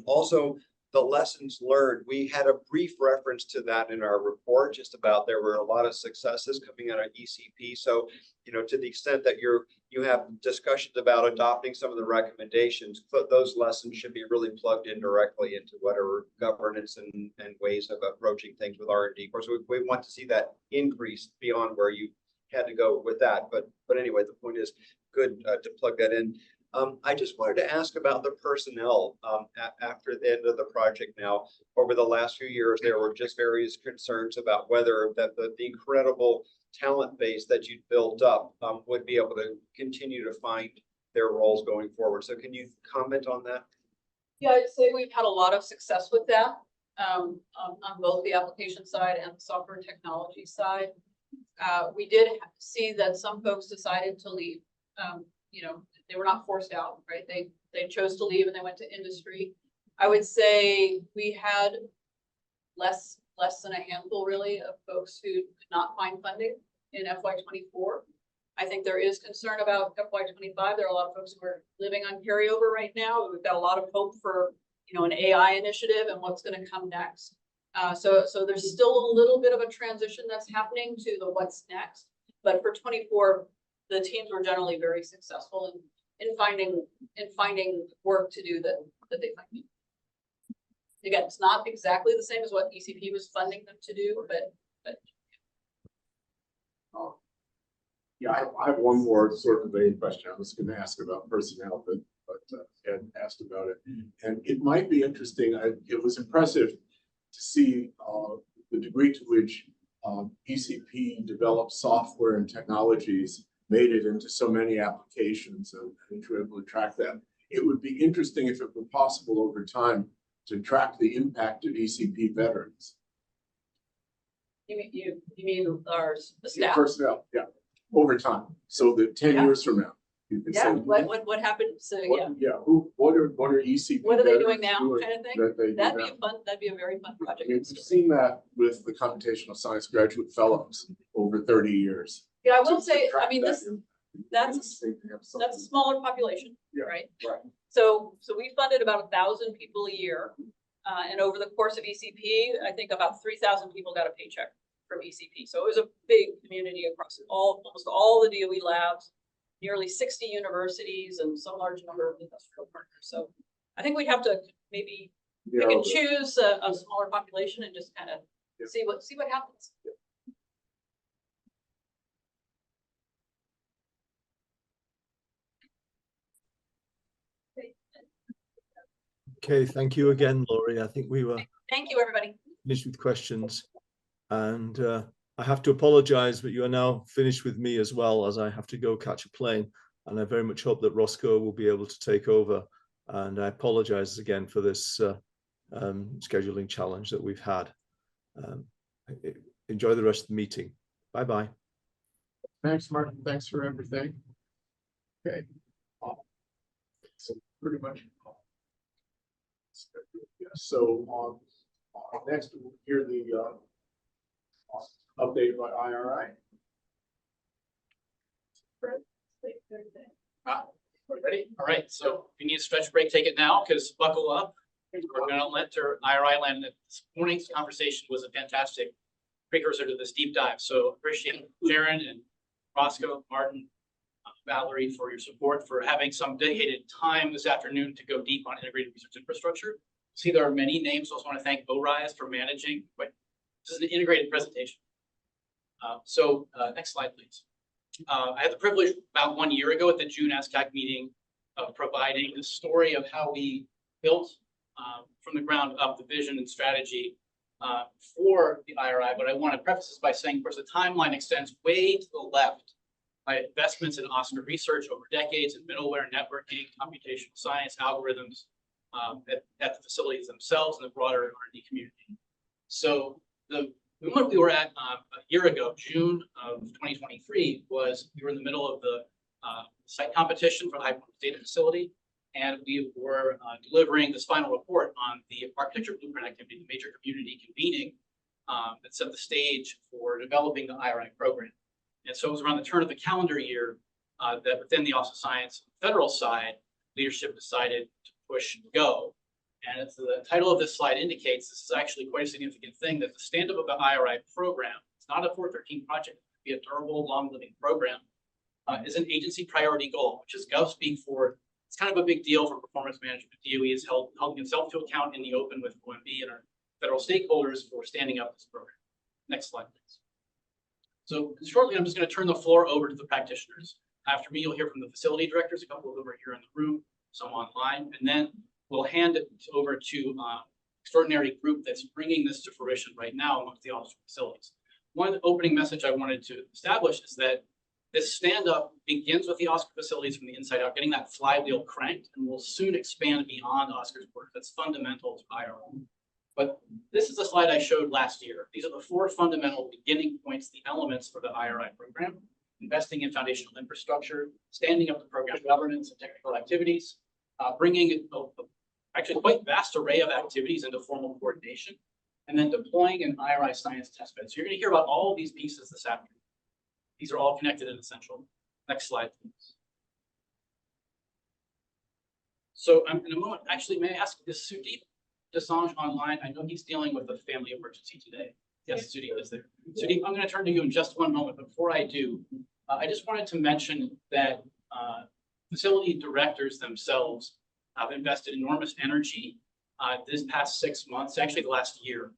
S11: Also, the lessons learned, we had a brief reference to that in our report, just about there were a lot of successes coming out of ECP. So, you know, to the extent that you have discussions about adopting some of the recommendations, those lessons should be really plugged in directly into whatever governance and ways of approaching things with R&D. Of course, we want to see that increase beyond where you had to go with that, but anyway, the point is good to plug that in. I just wanted to ask about the personnel after the end of the project. Now, over the last few years, there were just various concerns about whether that the incredible talent base that you'd built up would be able to continue to find their roles going forward. So can you comment on that?
S2: Yeah, I'd say we've had a lot of success with that on both the application side and the software technology side. We did see that some folks decided to leave. You know, they were not forced out, right? They chose to leave and they went to industry. I would say we had less than a handful really of folks who could not find funding in FY24. I think there is concern about FY25. There are a lot of folks who are living on carryover right now. We've got a lot of hope for, you know, an AI initiative and what's going to come next. So there's still a little bit of a transition that's happening to the what's next. But for 24, the teams were generally very successful in finding work to do that they find. Again, it's not exactly the same as what ECP was funding them to do, but
S17: yeah, I have one more sort of vague question. I was going to ask about personnel, but Ed asked about it, and it might be interesting. It was impressive to see the degree to which ECP developed software and technologies made it into so many applications, and you were able to track that. It would be interesting if it were possible over time to track the impact of ECP veterans.
S2: You mean our staff?
S17: Personnel, yeah, over time. So that 10 years from now, you can say,
S2: what happened? So
S17: what are ECP?
S2: What are they doing now, kind of thing?
S17: That'd
S2: be a very fun project.
S17: We've seen that with the computational science graduate fellows over 30 years.
S2: Yeah, I will say, I mean, that's a smaller population, right?
S17: Right.
S2: So we funded about 1,000 people a year, and over the course of ECP, I think about 3,000 people got a paycheck from ECP. So it was a big community across almost all the DOE labs, nearly 60 universities, and some large number of industrial partners. So I think we'd have to maybe pick and choose a smaller population and just kind of see what happens.
S7: Okay, thank you again, Laurie. I think we were
S2: Thank you, everybody.
S7: finished with questions, and I have to apologize, but you are now finished with me as well, as I have to go catch a plane, and I very much hope that Roscoe will be able to take over. And I apologize again for this scheduling challenge that we've had. Enjoy the rest of the meeting. Bye-bye.
S17: Thanks, Martin. Thanks for everything. Okay. So pretty much. Yeah, so next we'll hear the update by IRI.
S10: Ready? All right. So if you need a stretch break, take it now, because buckle up. We're going to enter IRI land. This morning's conversation was a fantastic precursor to this deep dive. So appreciate Jaron and Roscoe, Martin, Valerie for your support, for having some dedicated time this afternoon to go deep on integrated research infrastructure. See, there are many names. I also want to thank ORISE for managing. But this is an integrated presentation. Next slide, please. I had the privilege about 1 year ago at the June ASCAC meeting of providing the story of how we built from the ground up the vision and strategy for the IRI. But I want to preface this by saying, of course, the timeline extends way to the left by investments in OSCAR research over decades in middleware, networking, computational science, algorithms at the facilities themselves and the broader R&D community. So the moment we were at a year ago, June of 2023, was we were in the middle of the site competition for the high-performance data facility, and we were delivering this final report on the architecture blueprint activity, the major community convening that set the stage for developing the IRI program. And so it was around the turn of the calendar year that within the Office of Science federal side, leadership decided to push go. And as the title of this slide indicates, this is actually quite a significant thing, that the stand-up of the IRI program, it's not a 413 project, it'll be a durable, long-living program, is an agency priority goal, which is Gov speak for. It's kind of a big deal for performance management. DOE is holding itself to account in the open with OMB and our federal stakeholders for standing up this program. Next slide, please. So shortly, I'm just going to turn the floor over to the practitioners. After me, you'll hear from the facility directors, a couple of them are here in the room, some online, and then we'll hand it over to extraordinary group that's bringing this to fruition right now amongst the office facilities. One opening message I wanted to establish is that this stand-up begins with the OSCAR facilities from the inside out, getting that flywheel cranked, and will soon expand beyond OSCAR's work. That's fundamental to IRI. But this is a slide I showed last year. These are the 4 fundamental beginning points, the elements for the IRI program: investing in foundational infrastructure, standing up the program governance and technical activities, bringing actually quite vast array of activities into formal coordination, and then deploying an IRI science testbed. So you're going to hear about all of these pieces this afternoon. These are all connected and essential. Next slide, please. So in a moment, actually, may I ask, is Sudeep Desange online? I know he's dealing with a family emergency today. Yes, Sudeep is there. Sudeep, I'm going to turn to you in just one moment. Before I do, I just wanted to mention that facility directors themselves have invested enormous energy this past 6 months, actually the last year,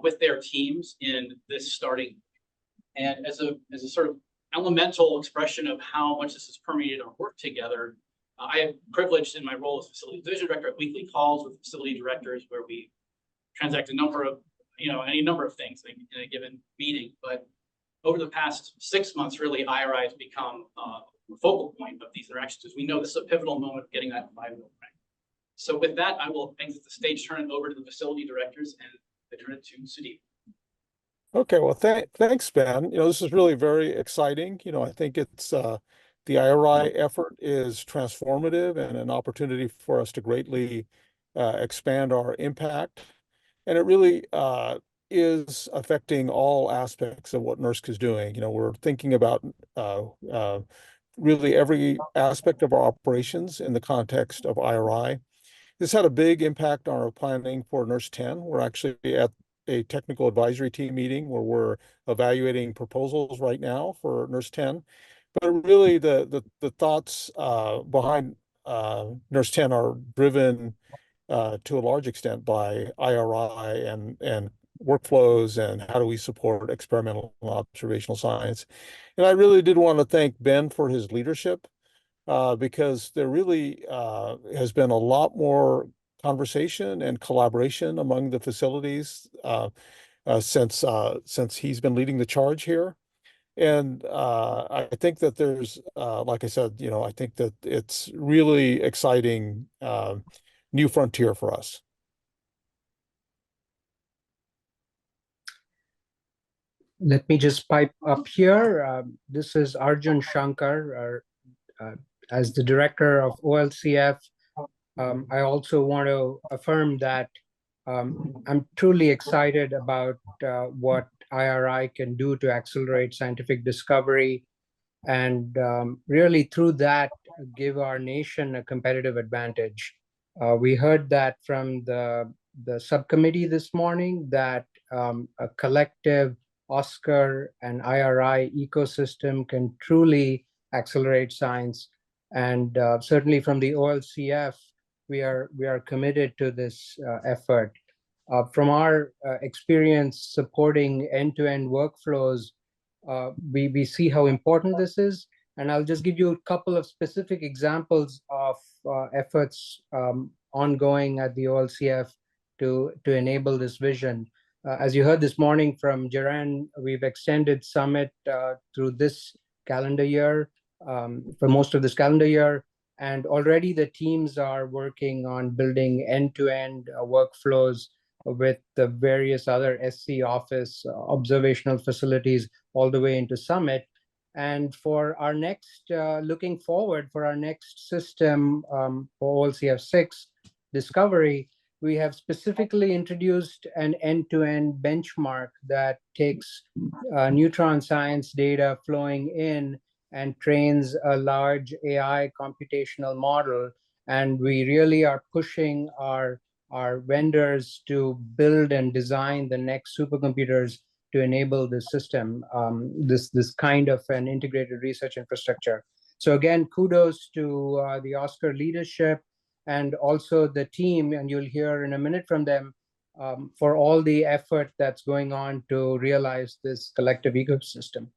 S10: with their teams in this starting. And as a sort of elemental expression of how much this has permeated our work together, I am privileged in my role as facility division director at weekly calls with facility directors where we transact a number of, any number of things in a given meeting. But over the past 6 months, really, IRI has become a focal point of these interactions, because we know this is a pivotal moment of getting that flywheel right. So with that, I will exit the stage, turn it over to the facility directors, and I turn it to Sudeep.
S22: Okay, well, thanks, Ben. This is really very exciting. I think it's the IRI effort is transformative and an opportunity for us to greatly expand our impact. And it really is affecting all aspects of what NERSC is doing. We're thinking about really every aspect of our operations in the context of IRI. This had a big impact on our planning for NERSC 10. We're actually at a technical advisory team meeting where we're evaluating proposals right now for NERSC 10. But really the thoughts behind NERSC 10 are driven to a large extent by IRI and workflows and how do we support experimental and observational science. And I really did want to thank Ben for his leadership because there really has been a lot more conversation and collaboration among the facilities since he's been leading the charge here. And I think that there's, like I said, I think that it's really exciting new frontier for us.
S23: Let me just pipe up here. This is Arjun Shankar,
S14: As the director of OLCF, I also want to affirm that I'm truly excited about what IRI can do to accelerate scientific discovery and really through that give our nation a competitive advantage. We heard that from the subcommittee this morning that a collective ASCAC and IRI ecosystem can truly accelerate science. And certainly from the OLCF, we are committed to this effort. From our experience supporting end-to-end workflows, we see how important this is. And I'll just give you a couple of specific examples of efforts ongoing at the OLCF to enable this vision. As you heard this morning from Jaran, we've extended Summit through this calendar year, for most of this calendar year. And already the teams are working on building end-to-end workflows with the various other SC office observational facilities all the way into Summit. And for our next, looking forward for our next system for OLCF6 discovery, we have specifically introduced an end-to-end benchmark that takes neutron science data flowing in and trains a large AI computational model. And we really are pushing our vendors to build and design the next supercomputers to enable this system, this kind of an integrated research infrastructure. So again, kudos to the ASCAC leadership and also the team, and you'll hear in a minute from them, for all the effort that's going on to realize this collective ecosystem.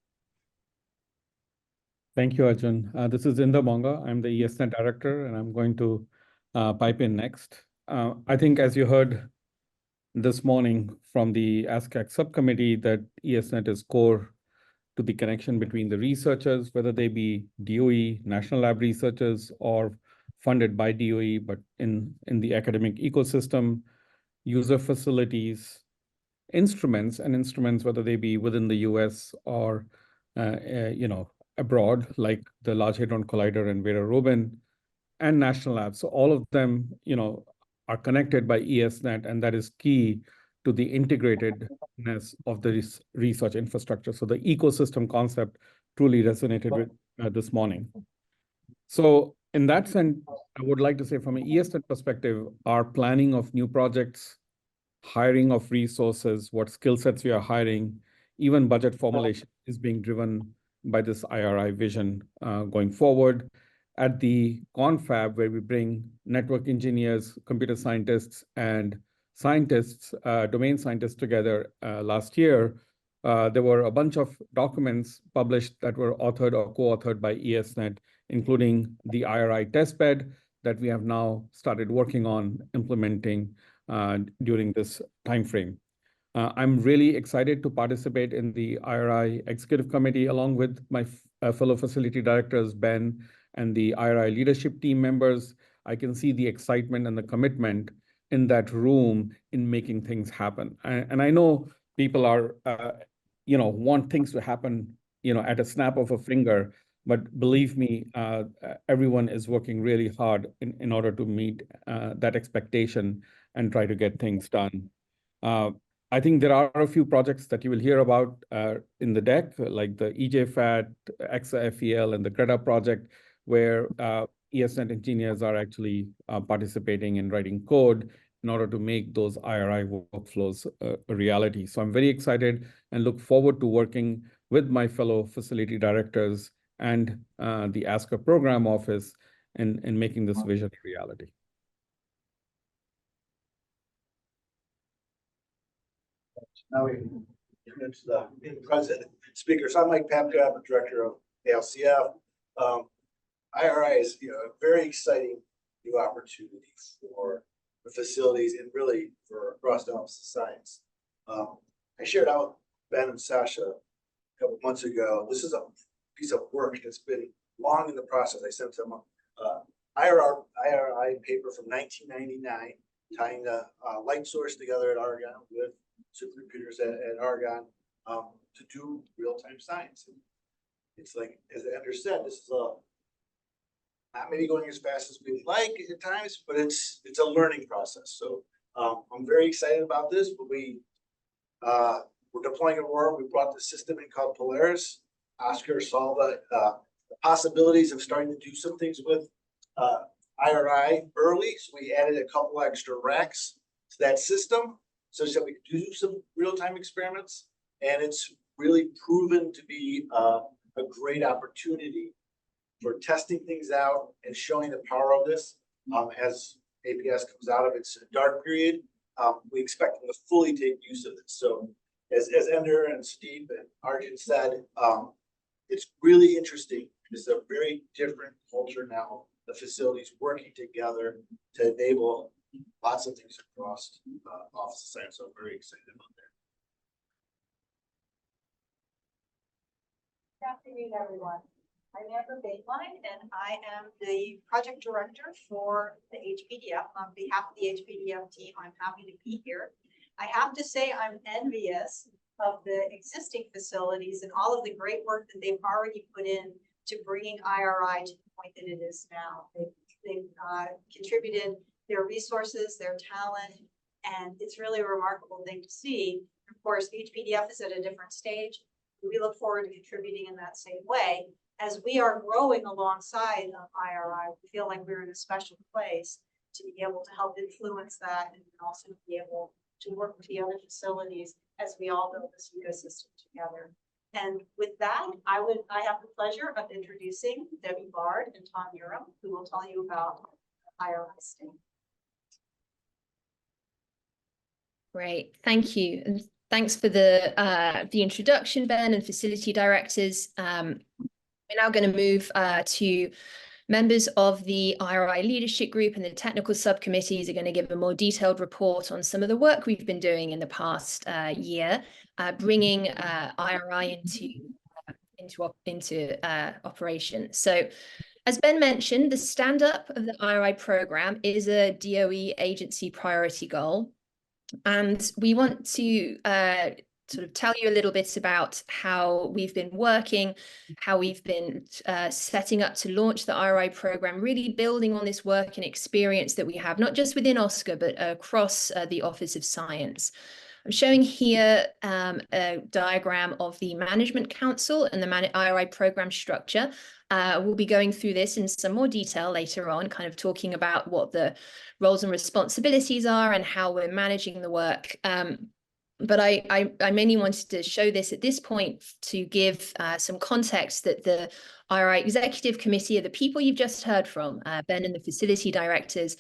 S15: Thank you, Arjun. This is Inder Monga. I'm the ESNet director, and I'm going to pipe in next. I think as you heard this morning from the ASCAC subcommittee that ESNet is core to the connection between the researchers, whether they be DOE, National Lab researchers, or funded by DOE, but in the academic ecosystem, user facilities, instruments, whether they be within the US or abroad, like the Large Hadron Collider and Vera Rubin, and national labs. So all of them, are connected by ESNet, and that is key to the integratedness of the research infrastructure. So the ecosystem concept truly resonated with this morning. So in that sense, I would like to say from an ESNet perspective, our planning of new projects, hiring of resources, what skill sets we are hiring, even budget formulation is being driven by this IRI vision going forward. At the confab, where we bring network engineers, computer scientists, and scientists, domain scientists together last year, there were a bunch of documents published that were authored or co-authored by ESNet, including the IRI testbed that we have now started working on implementing during this timeframe. I'm really excited to participate in the IRI Executive Committee along with my fellow facility directors, Ben, and the IRI leadership team members. I can see the excitement and the commitment in that room in making things happen. And I know people are, want things to happen, at a snap of a finger, but believe me, everyone is working really hard in order to meet that expectation and try to get things done. I think there are a few projects that you will hear about in the deck, like the EJFAT, EXA-FEL, and the CREDA project, where ESNet engineers are actually participating in writing code in order to make those IRI workflows a reality. So I'm very excited and look forward to working with my fellow facility directors and the ASCAC program office in making this vision a reality.
S23: Now we turn into the president speaker. So I'm Mike Papka, I'm the director of ALCF. IRI is a very exciting new opportunity for the facilities and really for across the Office of Science. I shared out with Ben and Sasha a couple months ago. This is a piece of work that's been long in the process. I sent them IRI paper from 1999, tying the light source together at Argonne with supercomputers at Argonne to do real-time science. And it's like, as Ender said, this is not maybe going as fast as we'd like at times, but it's a learning process. So I'm very excited about this, but we're deploying Aurora. We brought the system in called Polaris. Oscar saw the possibilities of starting to do some things with IRI early. So we added a couple extra racks to that system so that we could do some real-time experiments. And it's really proven to be a great opportunity for testing things out and showing the power of this. As APS comes out of its dark period, we expect them to fully take use of this. So as Ender and Steve and Arjun said, it's really interesting. It's a very different culture now. The facilities working together to enable lots of things across Office of Science. So I'm very excited about that.
S9: Good afternoon, everyone. I'm Amber Bateline, and I am the project director for the HPDF. On behalf of the HPDF team, I'm happy to be here. I have to say I'm envious of the existing facilities and all of the great work that they've already put in to bringing IRI to the point that it is now. They've contributed their resources, their talent, and it's really a remarkable thing to see. Of course, HPDF is at a different stage. We look forward to contributing in that same way. As we are growing alongside of IRI, we feel like we're in a special place to be able to help influence that and also be able to work with the other facilities as we all build this ecosystem together. And with that, I have the pleasure of introducing Debbie Bard and Tom Urim, who will tell you about IRI STEAM.
S13: Great, thank you. And thanks for the introduction, Ben, and facility directors. We're now going to move to members of the IRI leadership group, and the technical subcommittees are going to give a more detailed report on some of the work we've been doing in the past year, bringing IRI into operation. So as Ben mentioned, the stand-up of the IRI program is a DOE agency priority goal. And we want to sort of tell you a little bit about how we've been working, how we've been setting up to launch the IRI program, really building on this work and experience that we have, not just within OSCA, but across the Office of Science. I'm showing here a diagram of the Management Council and the IRI program structure. We'll be going through this in some more detail later on, kind of talking about what the roles and responsibilities are and how we're managing the work. But I mainly wanted to show this at this point to give some context that the IRI Executive Committee are the people you've just heard from, Ben and the facility directors.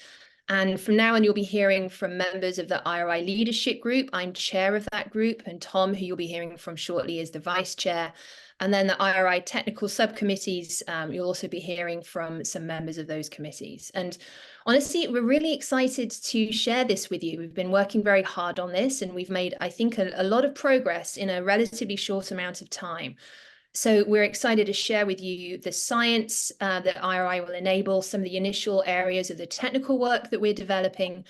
S13: And from now on, you'll be hearing from members of the IRI Leadership Group. I'm chair of that group, and Tom, who you'll be hearing from shortly, is the vice chair. And then the IRI technical subcommittees, you'll also be hearing from some members of those committees. And honestly, we're really excited to share this with you. We've been working very hard on this, and we've made, I think, a lot of progress in a relatively short amount of time. So we're excited to share with you the science that IRI will enable, some of the initial areas of the technical work that we're developing,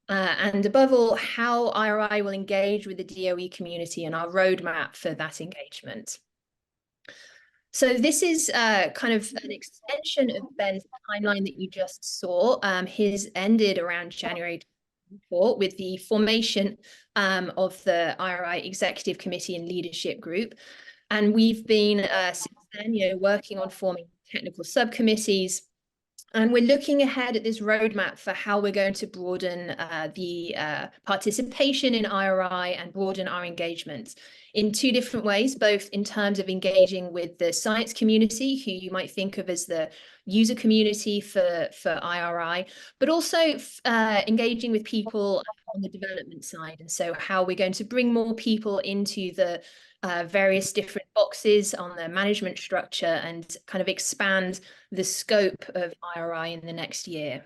S13: and above all, how IRI will engage with the DOE community and our roadmap for that engagement. So this is kind of an extension of Ben's timeline that you just saw. His ended around January 2024 with the formation of the IRI Executive Committee and Leadership Group. And we've been since then, working on forming technical subcommittees. And we're looking ahead at this roadmap for how we're going to broaden the participation in IRI and broaden our engagement in two different ways, both in terms of engaging with the science community, who you might think of as the user community for IRI, but also engaging with people on the development side. And so how we're going to bring more people into the various different boxes on the management structure and kind of expand the scope of IRI in the next year.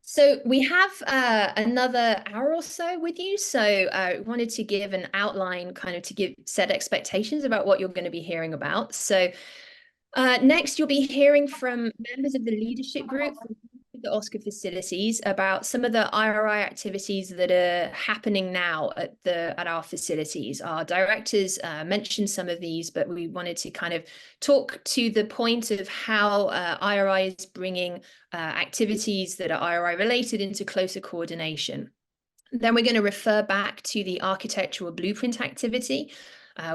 S13: So we have another hour or so with you. So I wanted to give an outline, kind of to set expectations about what you're going to be hearing about. So next, you'll be hearing from members of the leadership group from the OSCA facilities about some of the IRI activities that are happening now at our facilities. Our directors mentioned some of these, but we wanted to kind of talk to the point of how IRI is bringing activities that are IRI related into closer coordination. Then we're going to refer back to the architectural blueprint activity,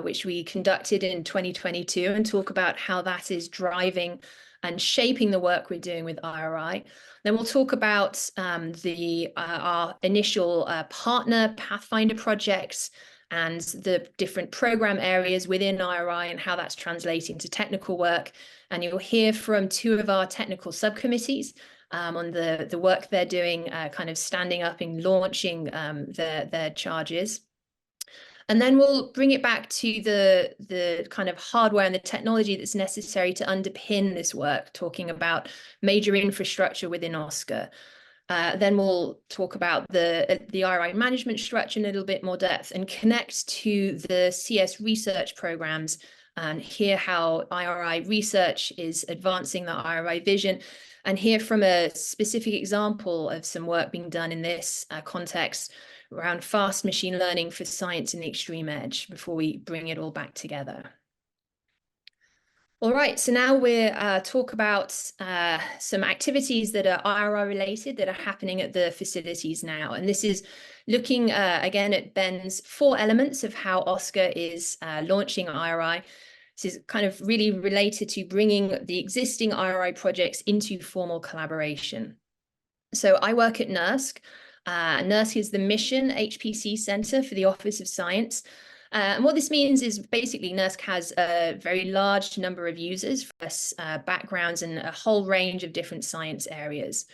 S13: which we conducted in 2022, and talk about how that is driving and shaping the work we're doing with IRI. Then we'll talk about our initial partner Pathfinder projects and the different program areas within IRI and how that's translating to technical work. And you'll hear from 2 of our technical subcommittees on the work they're doing, kind of standing up and launching their charges. And then we'll bring it back to the kind of hardware and the technology that's necessary to underpin this work, talking about major infrastructure within OSCA. Then we'll talk about the IRI management structure in a little bit more depth and connect to the CS research programs and hear how IRI research is advancing the IRI vision, and hear from a specific example of some work being done in this context around fast machine learning for science in the extreme edge before we bring it all back together. All right, so now we'll talk about some activities that are IRI related that are happening at the facilities now. And this is looking again at Ben's 4 elements of how OSCA is launching IRI. This is kind of really related to bringing the existing IRI projects into formal collaboration. So I work at NERSC. NERSC is the Mission HPC Center for the Office of Science. And what this means is basically NERSC has a very large number of users, backgrounds in a whole range of different science areas.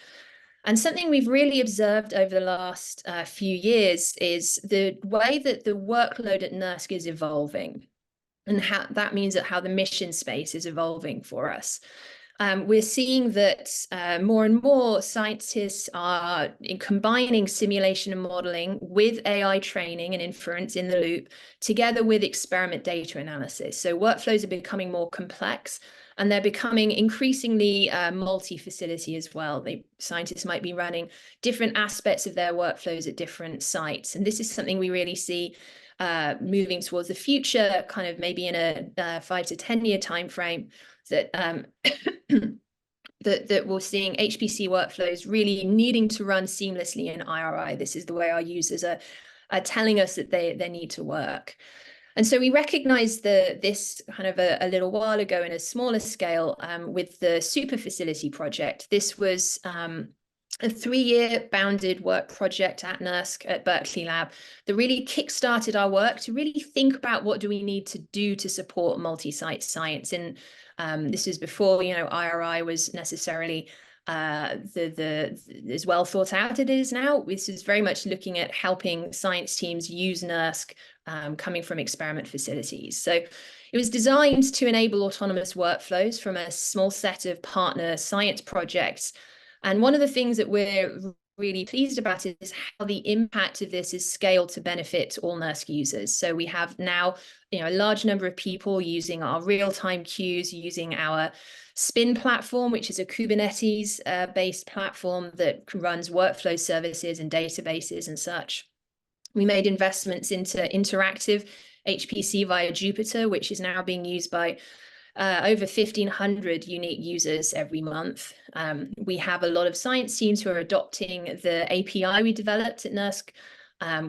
S13: And something we've really observed over the last few years is the way that the workload at NERSC is evolving, and how that means that how the mission space is evolving for us. We're seeing that more and more scientists are combining simulation and modeling with AI training and inference in the loop, together with experiment data analysis. So workflows are becoming more complex, and they're becoming increasingly multi-facility as well. Scientists might be running different aspects of their workflows at different sites. And this is something we really see moving towards the future, kind of maybe in a 5 to 10 year time frame, that that we're seeing HPC workflows really needing to run seamlessly in IRI. This is the way our users are telling us that they need to work. And so we recognized this kind of a little while ago in a smaller scale with the Super Facility project. This was a 3-year bounded work project at NERSC at Berkeley Lab that really kickstarted our work to really think about what do we need to do to support multi-site science. And this is before, you know, IRI was necessarily as well thought out as it is now. This is very much looking at helping science teams use NERSC coming from experiment facilities. So it was designed to enable autonomous workflows from a small set of partner science projects. And one of the things that we're really pleased about is how the impact of this is scaled to benefit all NERSC users. So we have now, you know, a large number of people using our real-time queues, using our Spin platform, which is a Kubernetes based platform that runs workflow services and databases and such. We made investments into interactive HPC via Jupyter, which is now being used by over 1,500 unique users every month. We have a lot of science teams who are adopting the API we developed at NERSC.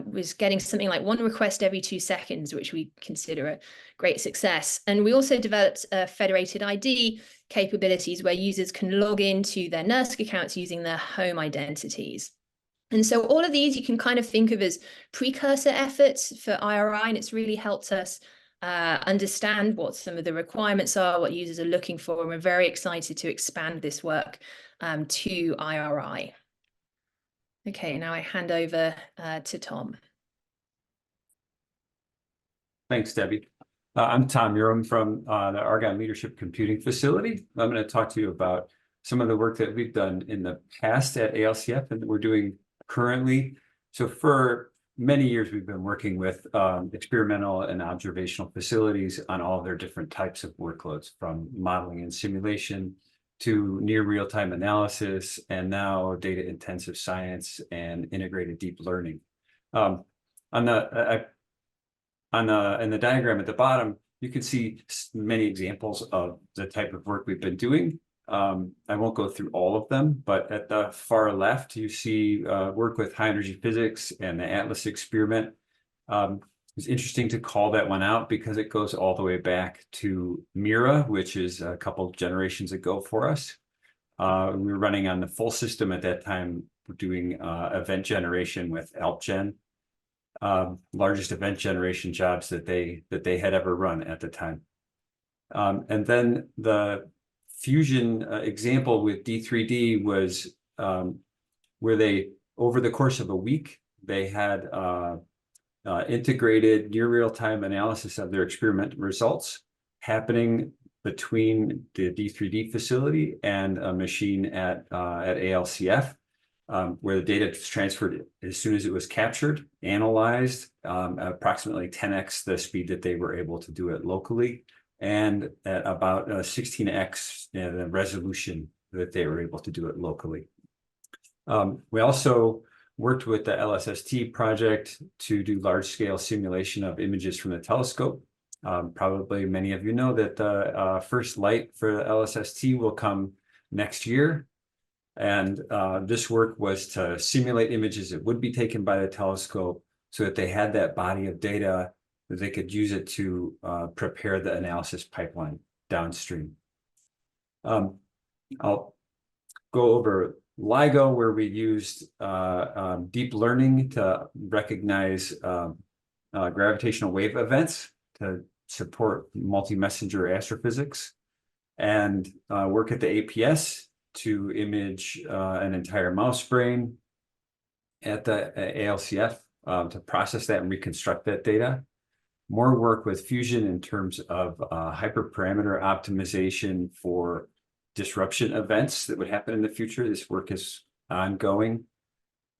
S13: Was getting something like 1 request every 2 seconds, which we consider a great success. And we also developed federated ID capabilities where users can log into their NERSC accounts using their home identities. And so all of these you can kind of think of as precursor efforts for IRI, and it's really helped us understand what some of the requirements are, what users are looking for, and we're very excited to expand this work to IRI. Okay, now I hand over to Tom.
S8: Thanks, Debbie. I'm Tom Urim from the Argonne Leadership Computing Facility. I'm going to talk to you about some of the work that we've done in the past at ALCF and that we're doing currently. So for many years, we've been working with experimental and observational facilities on all their different types of workloads, from modeling and simulation to near real-time analysis, and now data intensive science and integrated deep learning. In the diagram at the bottom, you can see many examples of the type of work we've been doing. I won't go through all of them, but at the far left, you see work with high energy physics and the ATLAS experiment. It's interesting to call that one out because it goes all the way back to Mira, which is a couple generations ago for us. We were running on the full system at that time. We're doing event generation with AlpGen, largest event generation jobs that they had ever run at the time. And then the fusion example with D3D was where they, over the course of a week, they had integrated near real-time analysis of their experiment results happening between the D3D facility and a machine at ALCF, where the data was transferred as soon as it was captured, analyzed, approximately 10x the speed that they were able to do it locally, and at about 16x the resolution that they were able to do it locally. We also worked with the LSST project to do large-scale simulation of images from the telescope. Probably many of you know that the first light for the LSST will come next year. And this work was to simulate images that would be taken by the telescope so that they had that body of data that they could use it to prepare the analysis pipeline downstream. I'll go over LIGO, where we used deep learning to recognize gravitational wave events to support multi-messenger astrophysics, and work at the APS to image an entire mouse brain at the ALCF to process that and reconstruct that data. More work with Fusion in terms of hyperparameter optimization for disruption events that would happen in the future. This work is ongoing.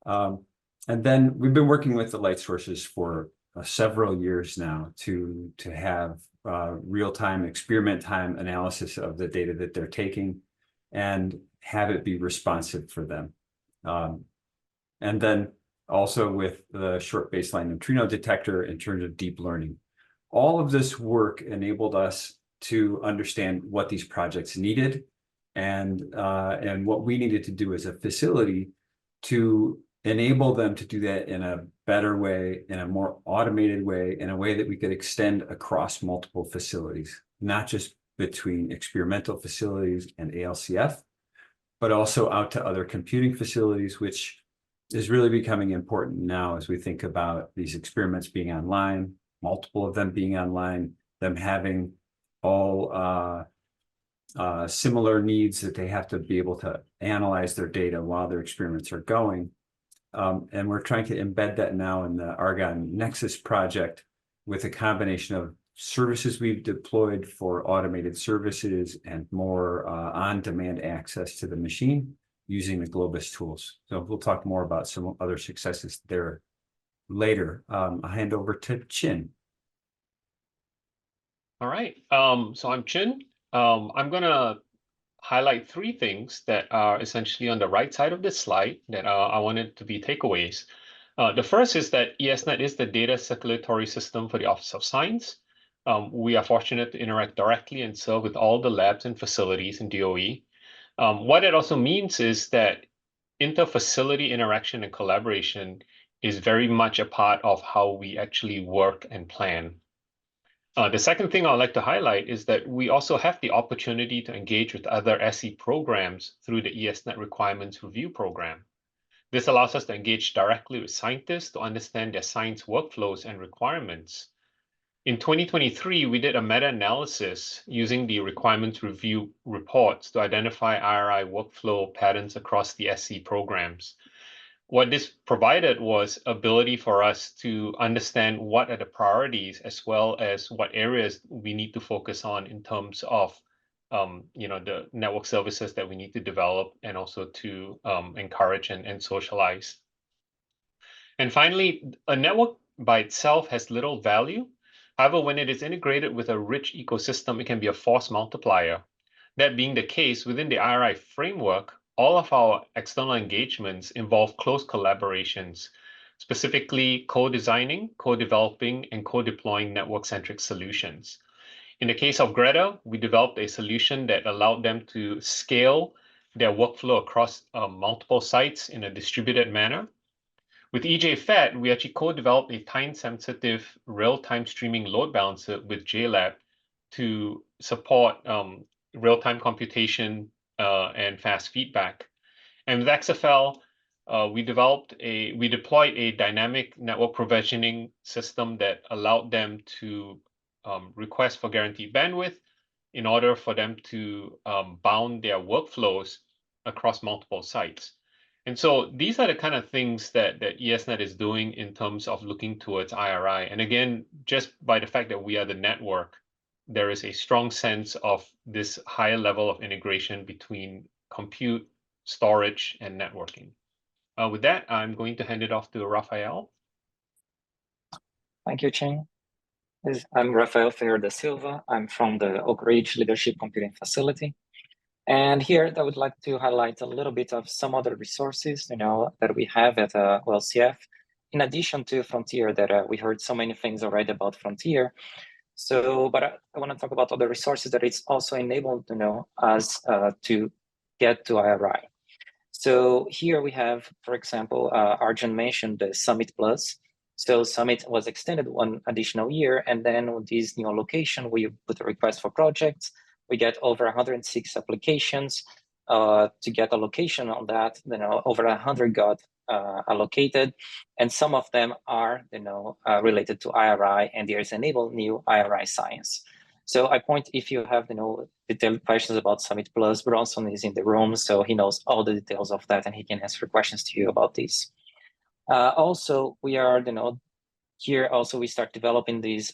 S8: And then we've been working with the light sources for several years now to have real-time, experiment time analysis of the data that they're taking and have it be responsive for them. And then also with the short baseline neutrino detector in terms of deep learning. All of this work enabled us to understand what these projects needed and what we needed to do as a facility to enable them to do that in a better way, in a more automated way, in a way that we could extend across multiple facilities, not just between experimental facilities and ALCF, but also out to other computing facilities, which is really becoming important now as we think about these experiments being online, multiple of them being online, them having all similar needs that they have to be able to analyze their data while their experiments are going. And we're trying to embed that now in the Argonne Nexus project with a combination of services we've deployed for automated services and more on-demand access to the machine using the Globus tools. So we'll talk more about some other successes there later. I'll hand over to Chin.
S6: All right, so I'm Chin. I'm gonna highlight three things that are essentially on the right side of this slide that I wanted to be takeaways. The first is that ESNet is the data circulatory system for the Office of Science. We are fortunate to interact directly and serve with all the labs and facilities in DOE. What it also means is that inter-facility interaction and collaboration is very much a part of how we actually work and plan. The second thing I'd like to highlight is that we also have the opportunity to engage with other SE programs through the ESNet Requirements Review Program. This allows us to engage directly with scientists to understand their science workflows and requirements. In 2023, we did a meta-analysis using the requirements review reports to identify IRI workflow patterns across the SC programs. What this provided was ability for us to understand what are the priorities as well as what areas we need to focus on in terms of the network services that we need to develop and also to encourage and socialize. And finally, a network by itself has little value. However, when it is integrated with a rich ecosystem, it can be a force multiplier. That being the case, within the IRI framework, all of our external engagements involve close collaborations, specifically co-designing, co-developing, and co-deploying network-centric solutions. In the case of Greta, we developed a solution that allowed them to scale their workflow across multiple sites in a distributed manner. With EJ-FET, we actually co-developed a time-sensitive real-time streaming load balancer with JLab to support real-time computation and fast feedback. And with XFL, we deployed a dynamic network provisioning system that allowed them to request for guaranteed bandwidth in order for them to bound their workflows across multiple sites. And so these are the kind of things that ESNet is doing in terms of looking towards IRI. And again, just by the fact that we are the network, there is a strong sense of this higher level of integration between compute, storage, and networking. With that, I'm going to hand it off to Rafael.
S12: Thank you, Chin. I'm Rafael Ferreira da Silva. I'm from the Oak Ridge Leadership Computing Facility. And here I would like to highlight a little bit of some other resources, that we have at OLCF, in addition to Frontier, that we heard so many things already about Frontier. So, but I want to talk about other resources that it's also enabled, us to get to IRI. So here we have, for example, Arjun mentioned the Summit Plus. So Summit was extended one additional year, and then with this new allocation, we put a request for projects. We get over 106 applications. To get allocation on that, over 100 got allocated, and some of them are, related to IRI, and there's enabled new IRI science. So I point, if you have, detailed questions about Summit Plus, Bronson is in the room, so he knows all the details of that, and he can answer questions to you about this. Also, we are, here also we start developing this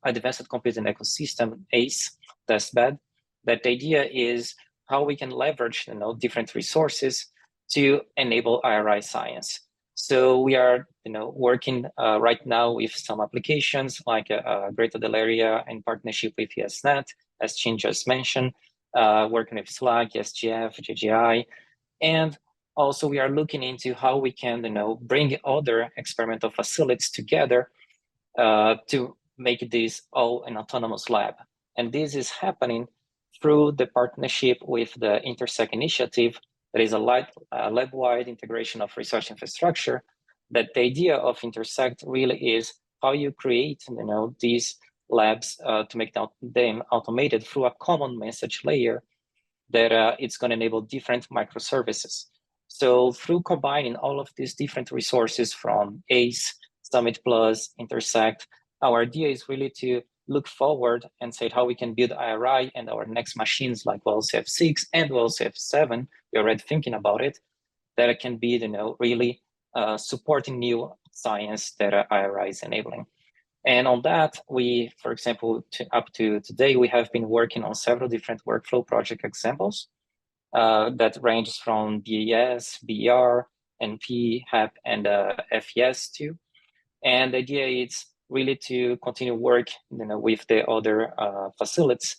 S12: advanced computing ecosystem, ACE testbed. That the idea is how we can leverage, different resources to enable IRI science. So we are, working right now with some applications like Greater Del Area in partnership with ESNet, as Chin just mentioned, working with Slack, SGF, JGI, and also we are looking into how we can, bring other experimental facilities together to make this all an autonomous lab. And this is happening through the partnership with the INTERSEC initiative, that is a lab-wide integration of research infrastructure. That the idea of INTERSEC really is how you create, these labs to make them automated through a common message layer that it's going to enable different microservices. So through combining all of these different resources from ACE, Summit Plus, INTERSEC, our idea is really to look forward and say how we can build IRI and our next machines like OLCF 6 and OLCF 7. We're already thinking about it, that it can be, really supporting new science that IRI is enabling. And on that, we, for example, up to today, we have been working on several different workflow project examples that ranges from BAS, BER, NP, HAP, and FES too. And the idea is really to continue work, with the other facilities,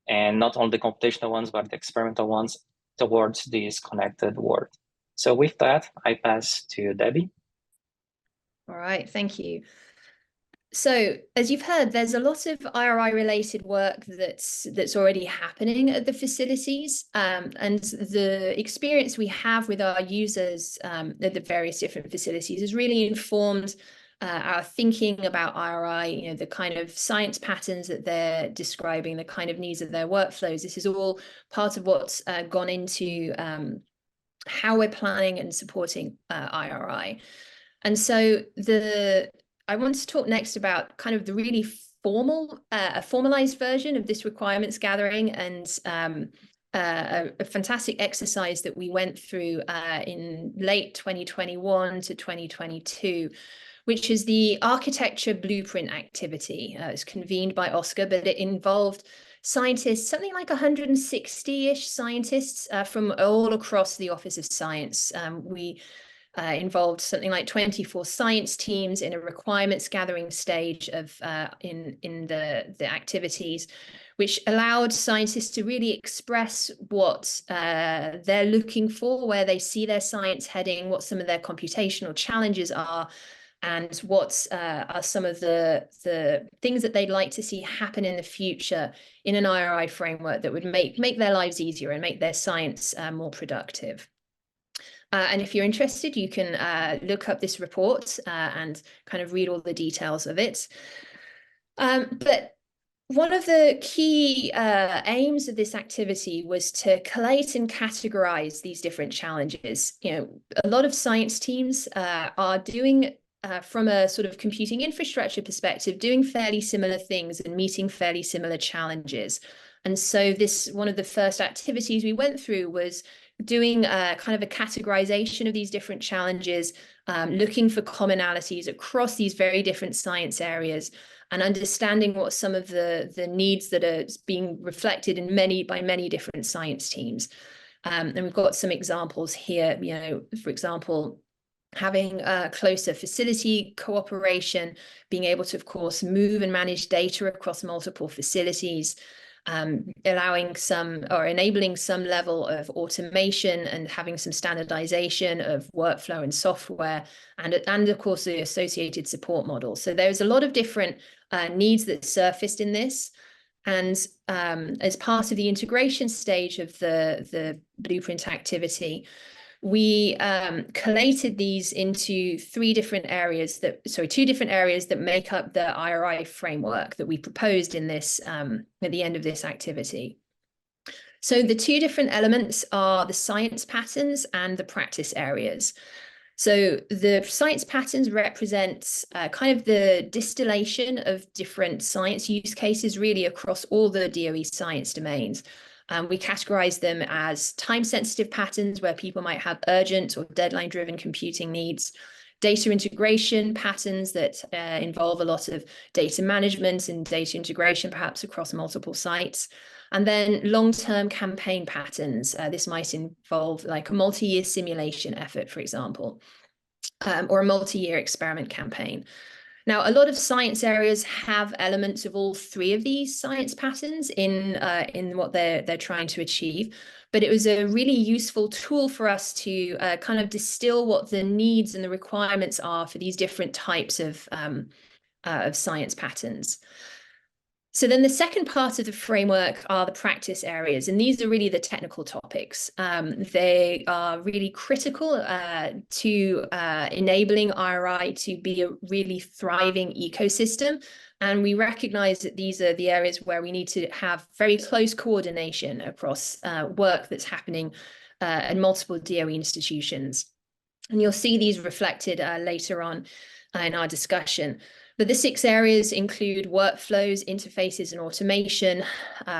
S12: and not only the computational ones, but the experimental ones, towards this connected world. So with that, I pass to Debbie.
S13: All right, thank you. So as you've heard, there's a lot of IRI related work that's already happening at the facilities, and the experience we have with our users at the various different facilities has really informed our thinking about IRI, the kind of science patterns that they're describing, the kind of needs of their workflows. This is all part of what's gone into how we're planning and supporting IRI. And so I want to talk next about kind of the really a formalized version of this requirements gathering, and a fantastic exercise that we went through in late 2021 to 2022, which is the architecture blueprint activity. It's convened by OSCAR, but it involved scientists, something like 160-ish scientists from all across the Office of Science. We involved something like 24 science teams in a requirements gathering stage of in the activities. which allowed scientists to really express what they're looking for, where they see their science heading, what some of their computational challenges are, and what are some of the things that they'd like to see happen in the future in an IRI framework that would make their lives easier and make their science more productive. And if you're interested, you can look up this report and kind of read all the details of it. But one of the key aims of this activity was to collate and categorize these different challenges. You know, a lot of science teams are doing, from a sort of computing infrastructure perspective, doing fairly similar things and meeting fairly similar challenges. And so one of the first activities we went through was doing kind of a categorization of these different challenges, looking for commonalities across these very different science areas, and understanding what some of the needs that are being reflected in by many different science teams. And we've got some examples here, you know, for example, having closer facility cooperation, being able to, of course, move and manage data across multiple facilities, allowing some or enabling some level of automation and having some standardization of workflow and software, and of course the associated support models. So there's a lot of different needs that surfaced in this. And as part of the integration stage of the blueprint activity, we collated these into two different areas that make up the IRI framework that we proposed in this at the end of this activity. So the two different elements are the science patterns and the practice areas. So the science patterns represent kind of the distillation of different science use cases really across all the DOE science domains. We categorize them as time-sensitive patterns where people might have urgent or deadline-driven computing needs, data integration patterns that involve a lot of data management and data integration, perhaps across multiple sites, and then long-term campaign patterns. This might involve like a multi-year simulation effort, for example, or a multi-year experiment campaign. Now, a lot of science areas have elements of all three of these science patterns in what they're trying to achieve, but it was a really useful tool for us to kind of distill what the needs and the requirements are for these different types of science patterns. So then the second part of the framework are the practice areas, and these are really the technical topics. They are really critical to enabling IRI to be a really thriving ecosystem. And we recognize that these are the areas where we need to have very close coordination across work that's happening at multiple DOE institutions. And you'll see these reflected later on in our discussion. But the 6 areas include workflows, interfaces, and automation,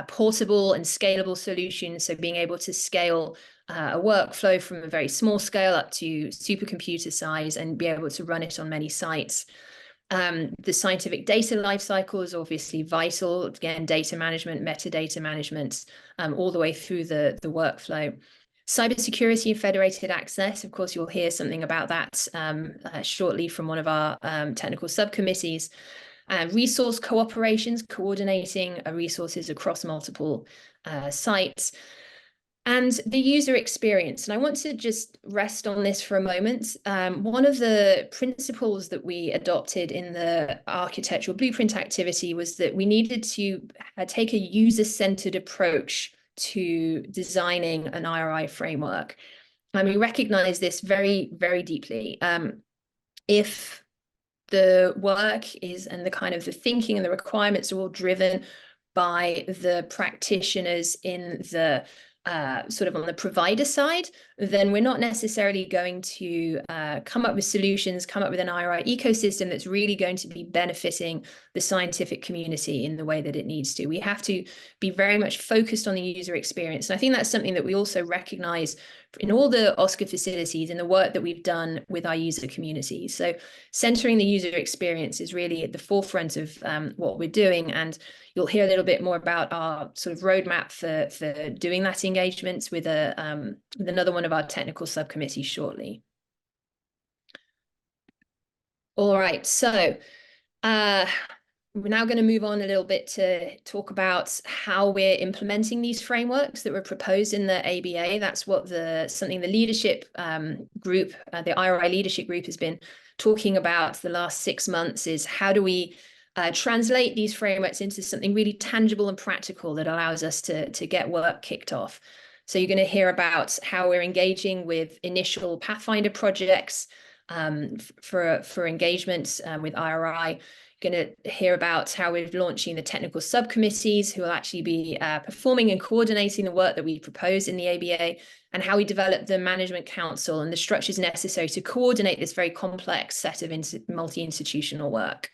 S13: portable and scalable solutions, so being able to scale a workflow from a very small scale up to supercomputer size and be able to run it on many sites. The scientific data lifecycle is obviously vital. Again, data management, metadata management, all the way through the workflow. Cybersecurity and federated access, of course, you'll hear something about that shortly from one of our technical subcommittees. Resource cooperations, coordinating resources across multiple sites. And the user experience. And I want to just rest on this for a moment. One of the principles that we adopted in the architectural blueprint activity was that we needed to take a user-centered approach to designing an IRI framework. And we recognize this very, very deeply. If the work is, and the kind of the thinking and the requirements are all driven by the practitioners in the sort of on the provider side, then we're not necessarily going to come up with solutions, come up with an IRI ecosystem that's really going to be benefiting the scientific community in the way that it needs to. We have to be very much focused on the user experience. And I think that's something that we also recognize in all the ASCAC facilities in the work that we've done with our user community. So centering the user experience is really at the forefront of what we're doing. And you'll hear a little bit more about our sort of roadmap for doing that engagement with another one of our technical subcommittees shortly. All right, so we're now going to move on a little bit to talk about how we're implementing these frameworks that were proposed in the ABA. That's what something the leadership group, the IRI leadership group, has been talking about the last 6 months, is how do we translate these frameworks into something really tangible and practical that allows us to get work kicked off. So you're going to hear about how we're engaging with initial Pathfinder projects for engagement with IRI. Going to hear about how we're launching the technical subcommittees who will actually be performing and coordinating the work that we proposed in the ABA, and how we develop the management council and the structures necessary to coordinate this very complex set of multi-institutional work.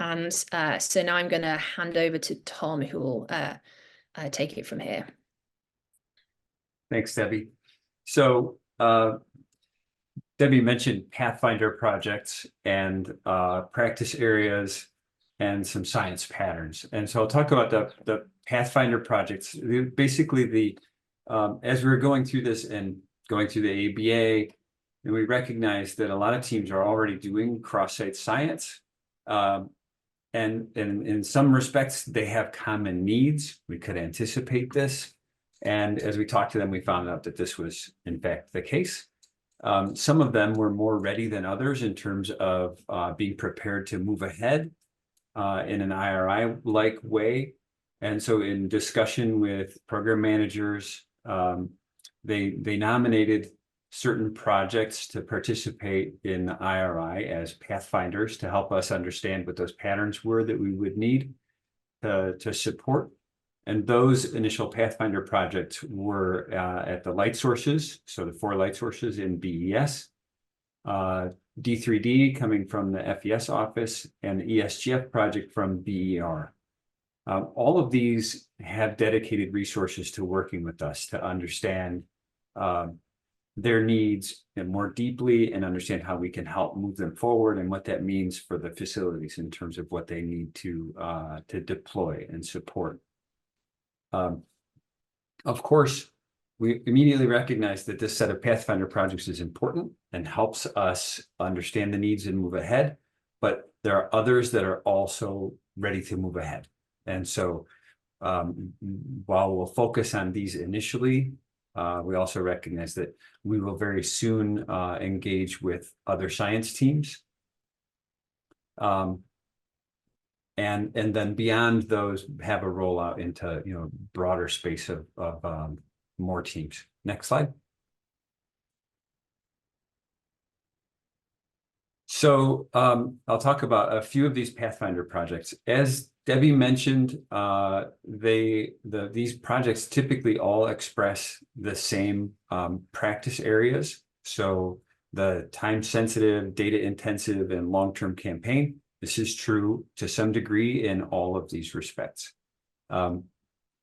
S13: And so now I'm going to hand over to Tom, who will take it from here.
S8: Thanks, Debbie. So Debbie mentioned Pathfinder projects and practice areas and some science patterns. And so I'll talk about the Pathfinder projects. Basically, as we were going through this and going through the ABA, and we recognized that a lot of teams are already doing cross-site science. And in some respects, they have common needs. We could anticipate this. And as we talked to them, we found out that this was, in fact, the case. Some of them were more ready than others in terms of being prepared to move ahead in an IRI-like way. And so in discussion with program managers, they nominated certain projects to participate in the IRI as pathfinders to help us understand what those patterns were that we would need to support. And those initial Pathfinder projects were at the light sources, so the 4 light sources in BES, D3D coming from the FES office, and the ESGF project from BER. All of these have dedicated resources to working with us to understand their needs and more deeply, and understand how we can help move them forward and what that means for the facilities in terms of what they need to deploy and support. Of course, we immediately recognize that this set of Pathfinder projects is important and helps us understand the needs and move ahead, but there are others that are also ready to move ahead. And so while we'll focus on these initially, we also recognize that we will very soon engage with other science teams. And then beyond those, have a rollout into broader space of more teams. Next slide. So I'll talk about a few of these Pathfinder projects. As Debbie mentioned, these projects typically all express the same practice areas. So the time-sensitive, data-intensive, and long-term campaign. This is true to some degree in all of these respects.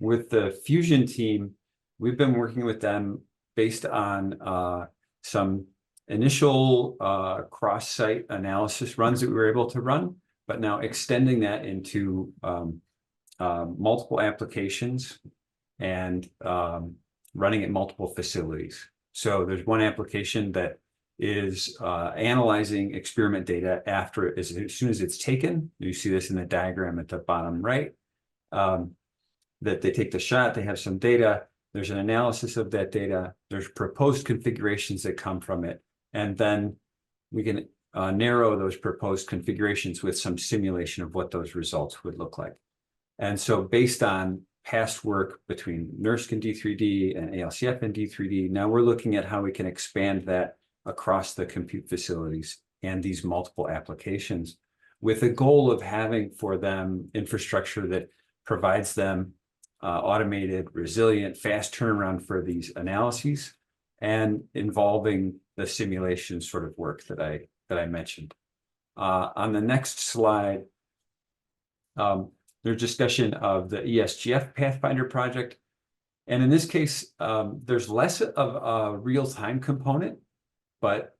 S8: With the Fusion team, we've been working with them based on some initial cross-site analysis runs that we were able to run, but now extending that into multiple applications and running at multiple facilities. So there's one application that is analyzing experiment data after, as soon as it's taken. You see this in the diagram at the bottom right, that they take the shot, they have some data, there's an analysis of that data, there's proposed configurations that come from it, and then we can narrow those proposed configurations with some simulation of what those results would look like. And so based on past work between NERSC and D3D and ALCF and D3D, now we're looking at how we can expand that across the compute facilities and these multiple applications, with the goal of having for them infrastructure that provides them automated, resilient, fast turnaround for these analyses, and involving the simulation sort of work that I mentioned. On the next slide, there's discussion of the ESGF Pathfinder project. And in this case, there's less of a real-time component, but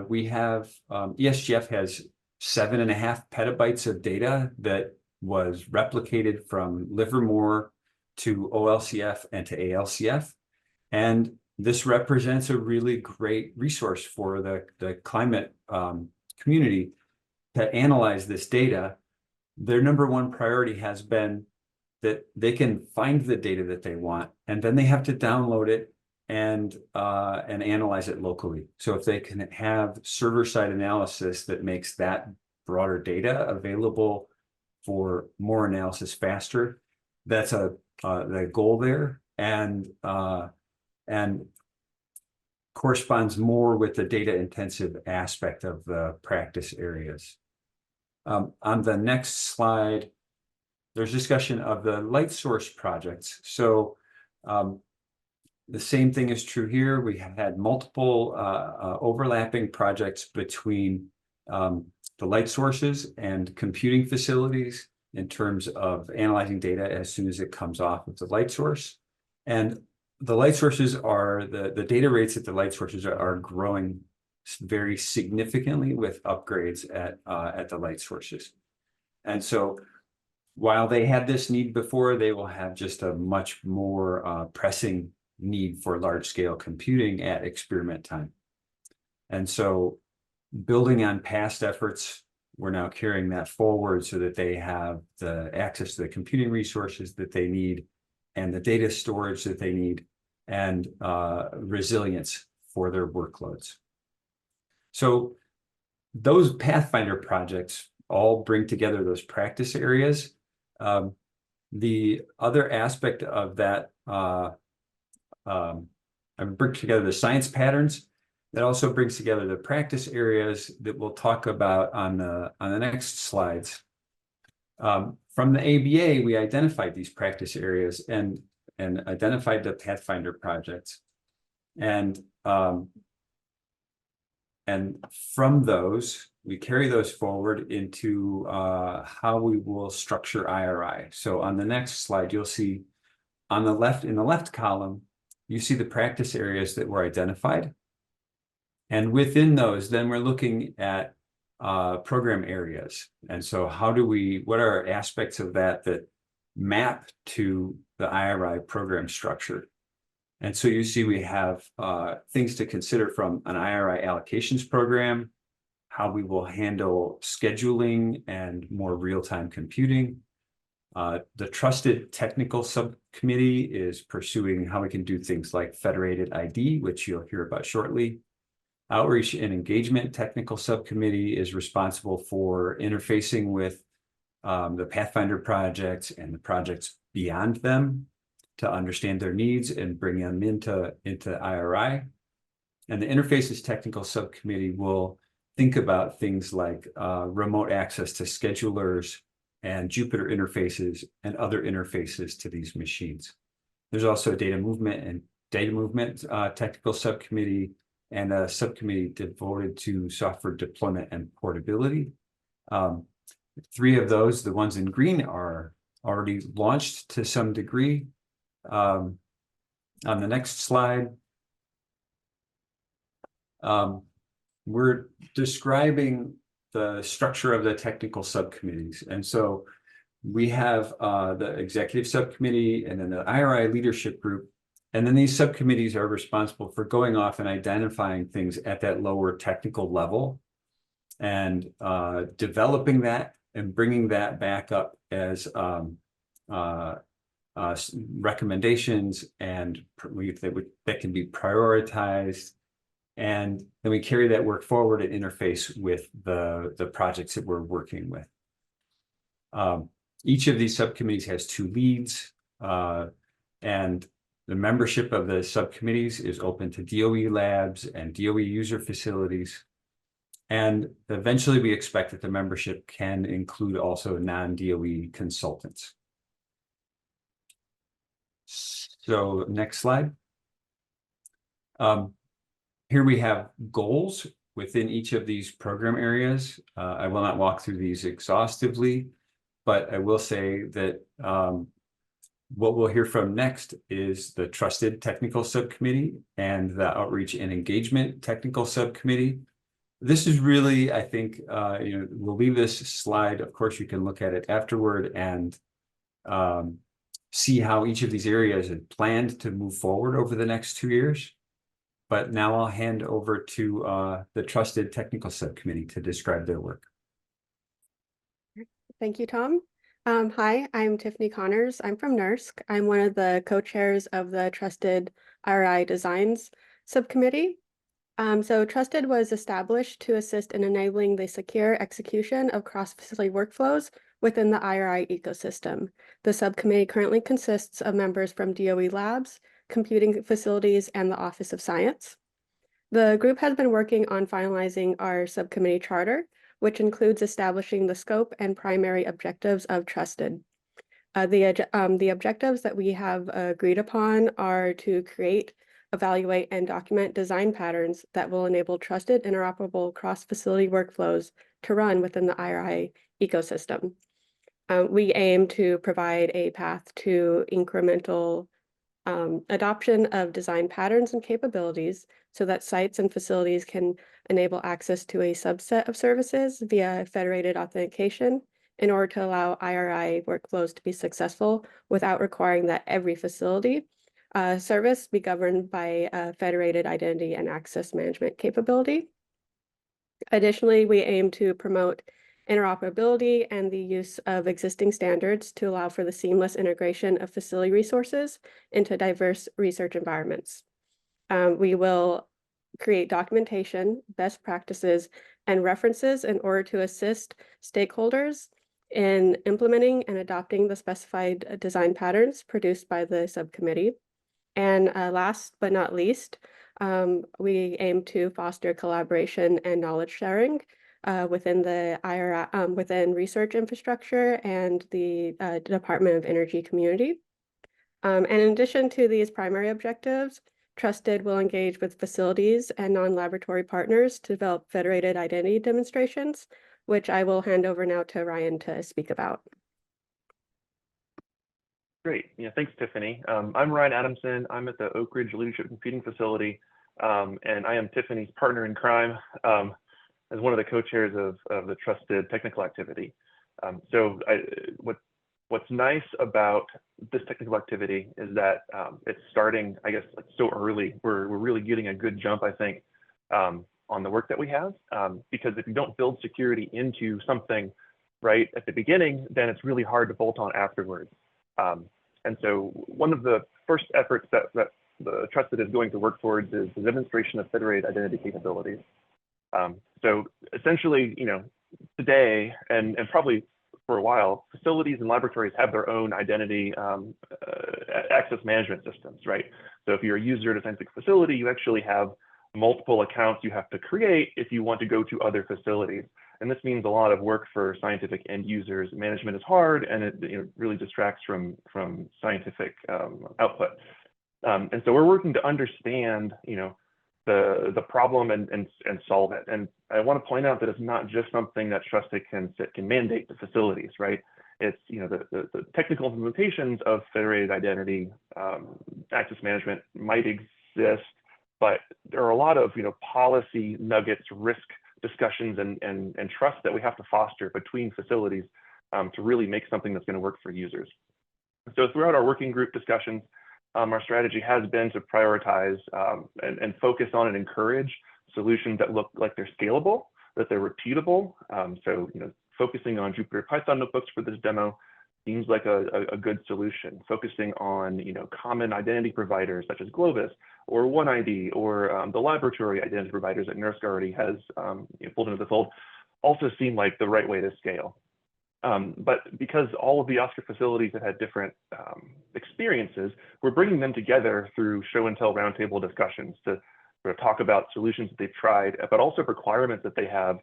S8: we have, ESGF has 7.5 petabytes of data that was replicated from Livermore to OLCF and to ALCF. And this represents a really great resource for the climate community to analyze this data their number one priority has been that they can find the data that they want, and then they have to download it and analyze it locally. So if they can have server-side analysis that makes that broader data available for more analysis faster, that's the goal there, and corresponds more with the data-intensive aspect of the practice areas. On the next slide, there's discussion of the light source projects. So the same thing is true here. We have had multiple overlapping projects between the light sources and computing facilities in terms of analyzing data as soon as it comes off of the light source. And the light sources are, the data rates at the light sources are growing very significantly with upgrades at the light sources. And so while they had this need before, they will have just a much more pressing need for large scale computing at experiment time. And so building on past efforts, we're now carrying that forward so that they have the access to the computing resources that they need and the data storage that they need and resilience for their workloads. So those Pathfinder projects all bring together those practice areas. The other aspect of that, I bring together the science patterns. That also brings together the practice areas that we'll talk about on the next slides. From the ABA, we identified these practice areas and identified the Pathfinder projects. And from those, we carry those forward into how we will structure IRI. So on the next slide, you'll see on the left, in the left column, you see the practice areas that were identified. And within those, then we're looking at program areas. And so what are aspects of that map to the IRI program structure? And so you see we have things to consider from an IRI allocations program, how we will handle scheduling and more real-time computing. The Trusted Technical Subcommittee is pursuing how we can do things like federated ID, which you'll hear about shortly. Outreach and Engagement Technical Subcommittee is responsible for interfacing with the Pathfinder projects and the projects beyond them to understand their needs and bring them into IRI. And the Interfaces Technical Subcommittee will think about things like remote access to schedulers and Jupyter interfaces and other interfaces to these machines. There's also a Data Movement Technical Subcommittee and a subcommittee devoted to software deployment and portability. 3 of those, the ones in green, are already launched to some degree. On the next slide, we're describing the structure of the technical subcommittees. And so we have the executive subcommittee and then the IRI leadership group. And then these subcommittees are responsible for going off and identifying things at that lower technical level and developing that and bringing that back up as recommendations and that can be prioritized. And then we carry that work forward and interface with the projects that we're working with. Each of these subcommittees has 2 leads, and the membership of the subcommittees is open to DOE labs and DOE user facilities. And eventually we expect that the membership can include also non-DOE consultants. So next slide. Here we have goals within each of these program areas. I will not walk through these exhaustively, but I will say that what we'll hear from next is the Trusted Technical Subcommittee and the Outreach and Engagement Technical Subcommittee. This is really, I think, we'll leave this slide. Of course, you can look at it afterward and see how each of these areas is planned to move forward over the next 2 years. But now I'll hand over to the Trusted Technical Subcommittee to describe their work.
S3: Thank you, Tom. Hi, I'm Tiffany Connors. I'm from NERSC. I'm one of the co-chairs of the Trusted RI Designs Subcommittee. So Trusted was established to assist in enabling the secure execution of cross-facility workflows within the IRI ecosystem. The subcommittee currently consists of members from DOE Labs, Computing Facilities, and the Office of Science. The group has been working on finalizing our subcommittee charter, which includes establishing the scope and primary objectives of Trusted. The objectives that we have agreed upon are to create, evaluate, and document design patterns that will enable trusted, interoperable cross-facility workflows to run within the IRI ecosystem. We aim to provide a path to incremental adoption of design patterns and capabilities so that sites and facilities can enable access to a subset of services via federated authentication in order to allow IRI workflows to be successful without requiring that every facility service be governed by a federated identity and access management capability. Additionally, we aim to promote interoperability and the use of existing standards to allow for the seamless integration of facility resources into diverse research environments. We will create documentation, best practices, and references in order to assist stakeholders in implementing and adopting the specified design patterns produced by the subcommittee. And last but not least, we aim to foster collaboration and knowledge sharing within the IRI, within research infrastructure and the Department of Energy community. And in addition to these primary objectives, Trusted will engage with facilities and non-laboratory partners to develop federated identity demonstrations, which I will hand over now to Ryan to speak about.
S16: Great. Yeah, thanks, Tiffany. I'm Ryan Adamson. I'm at the Oak Ridge Leadership Computing Facility, and I am Tiffany's partner in crime as one of the co-chairs of the Trusted Technical Activity. What's nice about this technical activity is that it's starting, I guess, so early. We're really getting a good jump, I think, on the work that we have, because if you don't build security into something right at the beginning, then it's really hard to bolt on afterwards. And so one of the first efforts that the Trusted is going to work towards is the demonstration of federated identity capabilities. So essentially, today and probably for a while, facilities and laboratories have their own identity access management systems, right? So if you're a user at a scientific facility, you actually have multiple accounts you have to create if you want to go to other facilities. And this means a lot of work for scientific end users. Management is hard, and it really distracts from scientific output. And so we're working to understand, the problem and solve it. And I want to point out that it's not just something that Trusted can mandate to facilities, right? It's the technical implementations of federated identity access management might exist, but there are a lot of policy nuggets, risk discussions, and trust that we have to foster between facilities to really make something that's going to work for users. So throughout our working group discussions, our strategy has been to prioritize and focus on and encourage solutions that look like they're scalable, that they're repeatable. So focusing on Jupyter Python notebooks for this demo seems like a good solution. Focusing on common identity providers such as Globus or OneID or the laboratory identity providers that NERSC already has pulled into the fold also seem like the right way to scale. But because all of the OSCAR facilities have had different experiences, we're bringing them together through show and tell roundtable discussions to sort of talk about solutions that they've tried, but also requirements that they have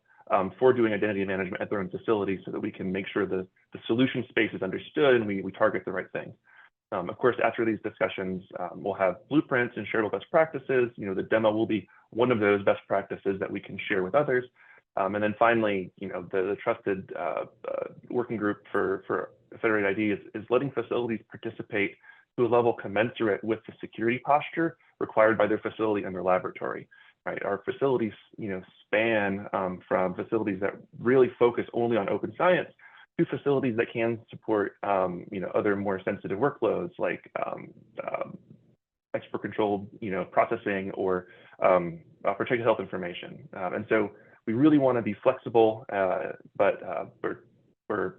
S16: for doing identity management at their own facilities, so that we can make sure the solution space is understood and we target the right thing. Of course, after these discussions, we'll have blueprints and shareable best practices. The demo will be one of those best practices that we can share with others. And then finally, the Trusted working group for federated ID is letting facilities participate to a level commensurate with the security posture required by their facility and their laboratory. Right, our facilities, span from facilities that really focus only on open science to facilities that can support, other more sensitive workloads like expert-controlled, processing or protected health information. And so we really want to be flexible, but we're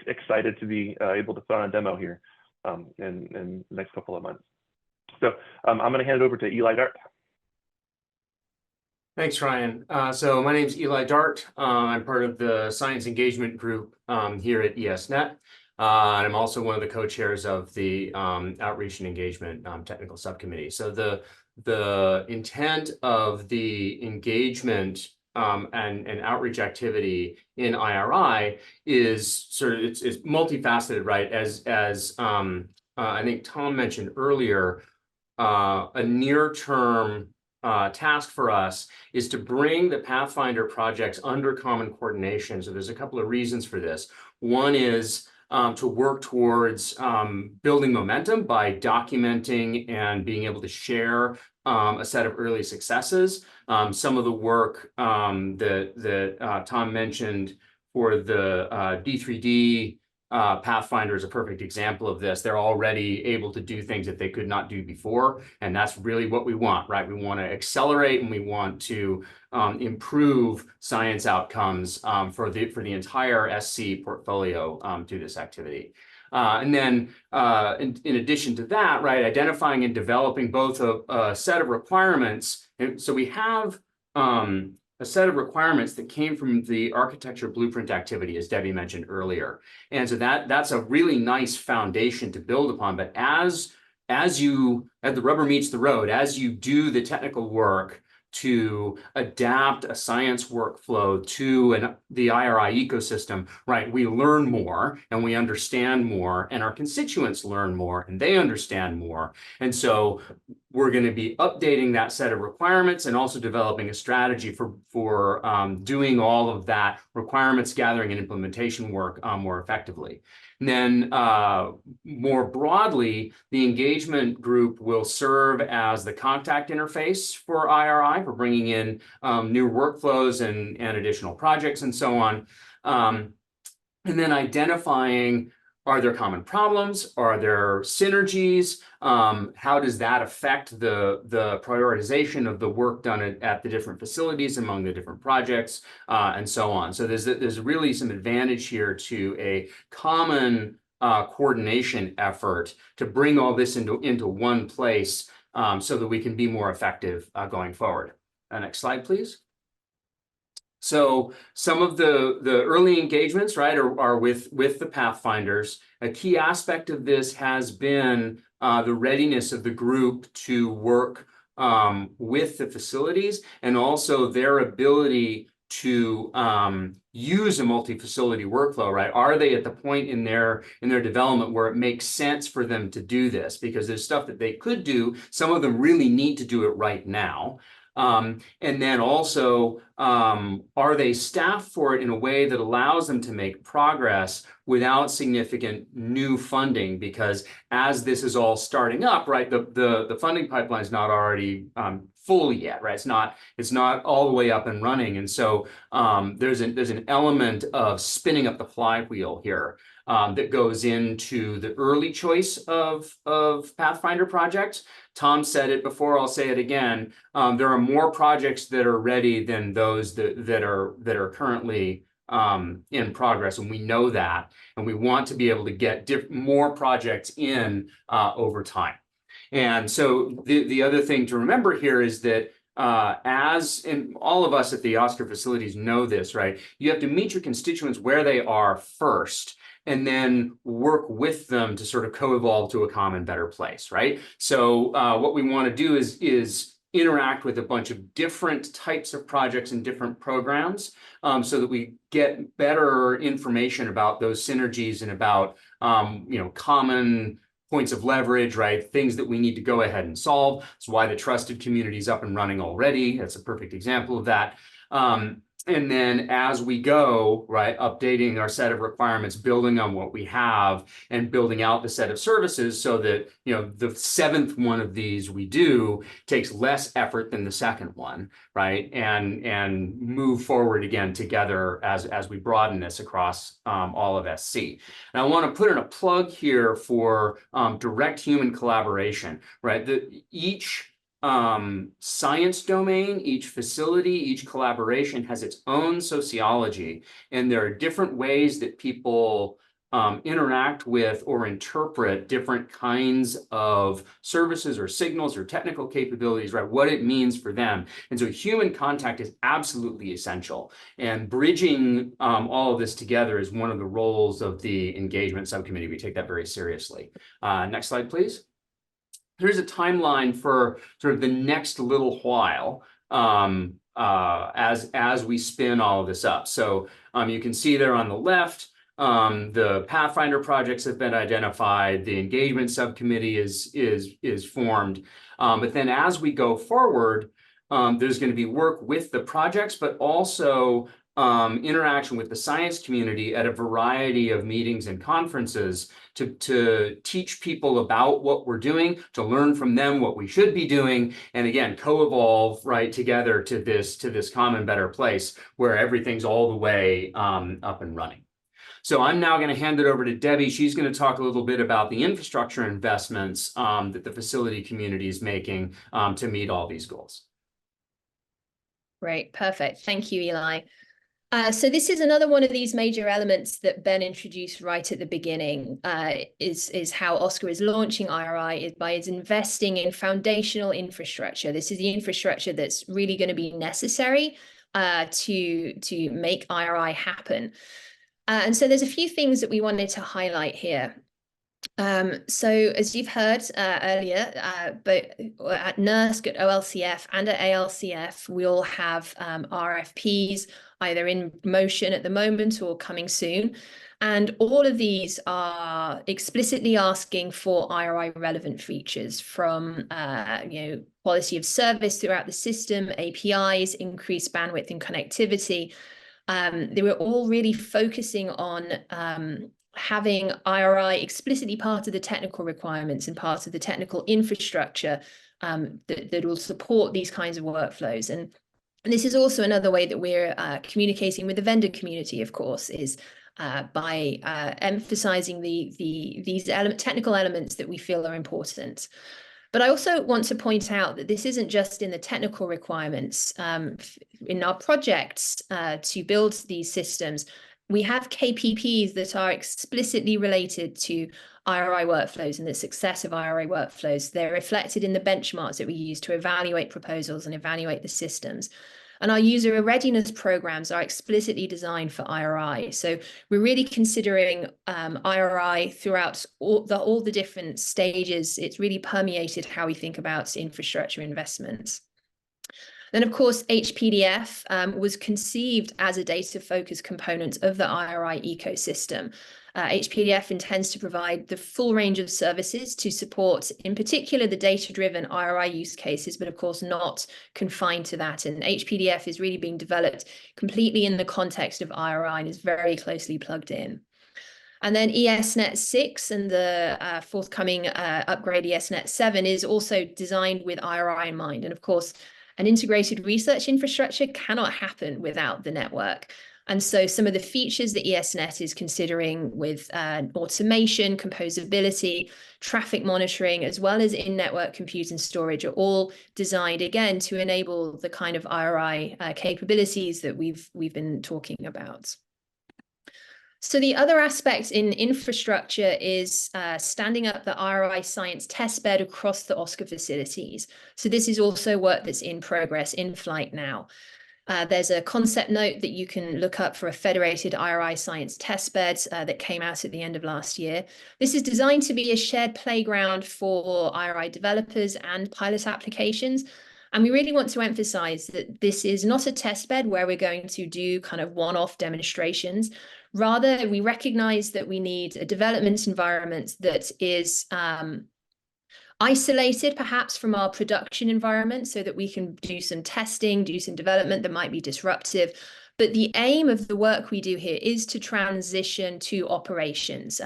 S16: excited to be able to put on a demo here in the next couple of months. So I'm going to hand it over to Eli Dart.
S4: Thanks, Ryan. So my name is Eli Dart. I'm part of the Science Engagement Group here at ESNet. And I'm also one of the co-chairs of the Outreach and Engagement Technical Subcommittee. So the intent of the engagement and outreach activity in IRI is sort of it's multifaceted, right? As I think Tom mentioned earlier, a near-term task for us is to bring the Pathfinder projects under common coordination. So there's a couple of reasons for this. One is to work towards building momentum by documenting and being able to share a set of early successes. Some of the work that Tom mentioned for the D3D Pathfinder is a perfect example of this. They're already able to do things that they could not do before, and that's really what we want, right? We want to accelerate and we want to improve science outcomes for the entire SC portfolio through this activity. And then in addition to that, right, identifying and developing both a set of requirements. And so we have a set of requirements that came from the architecture blueprint activity, as Debbie mentioned earlier. And so that's a really nice foundation to build upon. But as the rubber meets the road, as you do the technical work to adapt a science workflow to the IRI ecosystem, right, we learn more and we understand more, and our constituents learn more and they understand more. And so we're going to be updating that set of requirements and also developing a strategy for doing all of that requirements gathering and implementation work more effectively. And then more broadly, the engagement group will serve as the contact interface for IRI for bringing in new workflows and additional projects and so on. And then identifying, are there common problems? Are there synergies? How does that affect the prioritization of the work done at the different facilities among the different projects and so on? So there's really some advantage here to a common coordination effort to bring all this into one place so that we can be more effective going forward. Next slide, please. So some of the early engagements, right, are with the Pathfinders. A key aspect of this has been the readiness of the group to work with the facilities and also their ability to use a multi-facility workflow, right? Are they at the point in their development where it makes sense for them to do this? Because there's stuff that they could do. Some of them really need to do it right now. And then also, are they staffed for it in a way that allows them to make progress without significant new funding? Because as this is all starting up, right, the funding pipeline is not already full yet, right? It's not all the way up and running, and so there's an element of spinning up the flywheel here that goes into the early choice of Pathfinder projects. Tom said it before, I'll say it again. There are more projects that are ready than those that are currently in progress, and we know that, and we want to be able to get more projects in over time. And so the other thing to remember here is that and all of us at the OSCAR facilities know this, right? You have to meet your constituents where they are first, and then work with them to sort of co-evolve to a common better place, right? So what we want to do is interact with a bunch of different types of projects and different programs so that we get better information about those synergies and about common points of leverage, right? Things that we need to go ahead and solve. That's why the trusted community is up and running already. That's a perfect example of that. And then as we go, right, updating our set of requirements, building on what we have and building out the set of services so that, the seventh one of these we do takes less effort than the second one, right? And move forward again together as we broaden this across all of SC. And I want to put in a plug here for direct human collaboration, right? Each science domain, each facility, each collaboration has its own sociology, and there are different ways that people interact with or interpret different kinds of services or signals or technical capabilities, right? What it means for them. And so human contact is absolutely essential. And bridging all of this together is one of the roles of the engagement subcommittee. We take that very seriously. Next slide, please. Here's a timeline for sort of the next little while as we spin all of this up. So you can see there on the left, the Pathfinder projects have been identified. The engagement subcommittee is formed. But then as we go forward, there's going to be work with the projects, but also interaction with the science community at a variety of meetings and conferences to teach people about what we're doing, to learn from them what we should be doing, and again, co-evolve right together to this common better place where everything's all the way up and running. So I'm now going to hand it over to Debbie. She's going to talk a little bit about the infrastructure investments that the facility community is making to meet all these goals.
S13: Great, perfect. Thank you, Eli. So this is another one of these major elements that Ben introduced right at the beginning, is how OSCAR is launching IRI is by investing in foundational infrastructure. This is the infrastructure that's really going to be necessary to make IRI happen. And so there's a few things that we wanted to highlight here. So as you've heard earlier, but at NERSC, at OLCF and at ALCF, we all have RFPs either in motion at the moment or coming soon. And all of these are explicitly asking for IRI relevant features from quality of service throughout the system, APIs, increased bandwidth and connectivity. They were all really focusing on having IRI explicitly part of the technical requirements and part of the technical infrastructure that will support these kinds of workflows. And this is also another way that we're communicating with the vendor community, of course, is by emphasizing these technical elements that we feel are important. But I also want to point out that this isn't just in the technical requirements. In our projects to build these systems, we have KPPs that are explicitly related to IRI workflows and the success of IRI workflows. They're reflected in the benchmarks that we use to evaluate proposals and evaluate the systems. And our user readiness programs are explicitly designed for IRI. So we're really considering IRI throughout all the different stages. It's really permeated how we think about infrastructure investments. Then, of course, HPDF was conceived as a data-focused component of the IRI ecosystem. HPDF intends to provide the full range of services to support, in particular, the data-driven IRI use cases, but of course not confined to that. And HPDF is really being developed completely in the context of IRI and is very closely plugged in. And then ESNet 6 and the forthcoming upgrade ESNet 7 is also designed with IRI in mind. And of course, an integrated research infrastructure cannot happen without the network. And so some of the features that ESNet is considering with automation, composability, traffic monitoring, as well as in-network compute and storage are all designed, again, to enable the kind of IRI capabilities that we've been talking about. So the other aspect in infrastructure is standing up the IRI science testbed across the OSCAR facilities. So this is also work that's in progress, in flight now. There's a concept note that you can look up for a federated IRI science testbed that came out at the end of last year. This is designed to be a shared playground for IRI developers and pilot applications. And we really want to emphasize that this is not a testbed where we're going to do kind of one-off demonstrations. Rather, we recognize that we need a development environment that is isolated perhaps from our production environment so that we can do some testing, do some development that might be disruptive. But the aim of the work we do here is to transition to operations.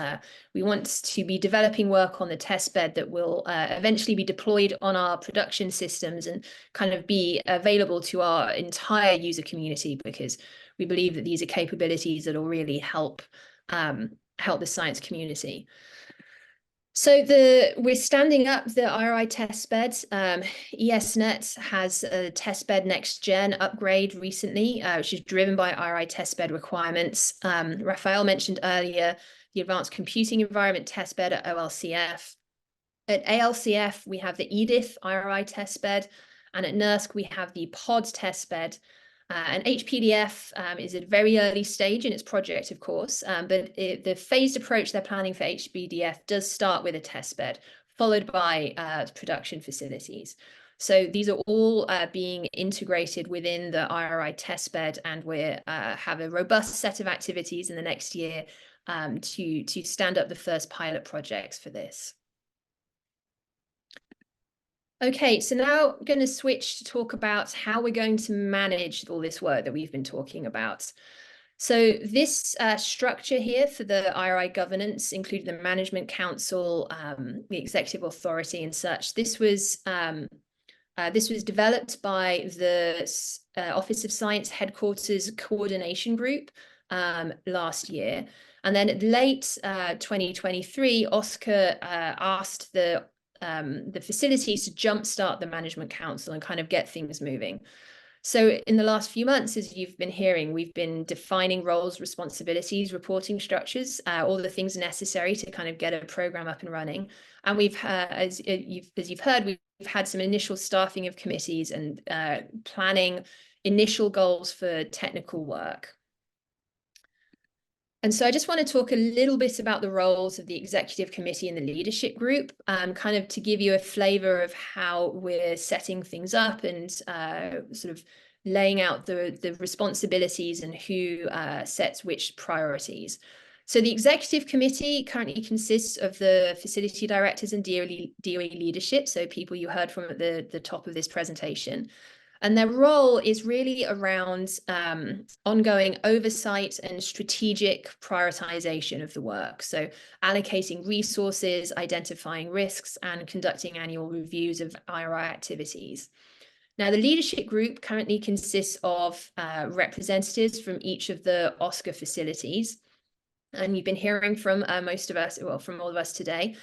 S13: We want to be developing work on the testbed that will eventually be deployed on our production systems and kind of be available to our entire user community, because we believe that these are capabilities that will really help the science community. So we're standing up the IRI testbed. ESNet has a testbed next gen upgrade recently, which is driven by IRI testbed requirements. Raphael mentioned earlier the Advanced Computing Environment testbed at OLCF. At ALCF, we have the EDIF IRI testbed, and at NERSC, we have the POD testbed. And HPDF is at a very early stage in its project, of course, but the phased approach they're planning for HPDF does start with a testbed, followed by production facilities. So these are all being integrated within the IRI testbed, and we have a robust set of activities in the next year to stand up the first pilot projects for this. Okay, so now I'm going to switch to talk about how we're going to manage all this work that we've been talking about. So this structure here for the IRI governance, including the Management Council, the Executive Authority and such, this was developed by the Office of Science Headquarters Coordination Group last year. And then at late 2023, ASCAC asked the facilities to jumpstart the Management Council and kind of get things moving. So in the last few months, as you've been hearing, we've been defining roles, responsibilities, reporting structures, all the things necessary to kind of get a program up and running. And we've, as you've heard, we've had some initial staffing of committees and planning initial goals for technical work. And so I just want to talk a little bit about the roles of the executive committee and the leadership group, kind of to give you a flavor of how we're setting things up and sort of laying out the responsibilities and who sets which priorities. So the executive committee currently consists of the facility directors and DOE leadership, so people you heard from at the top of this presentation. And their role is really around ongoing oversight and strategic prioritization of the work. So allocating resources, identifying risks, and conducting annual reviews of IRI activities. Now, the leadership group currently consists of representatives from each of the ASCAC facilities. And you've been hearing from most of us, well, from all of us today.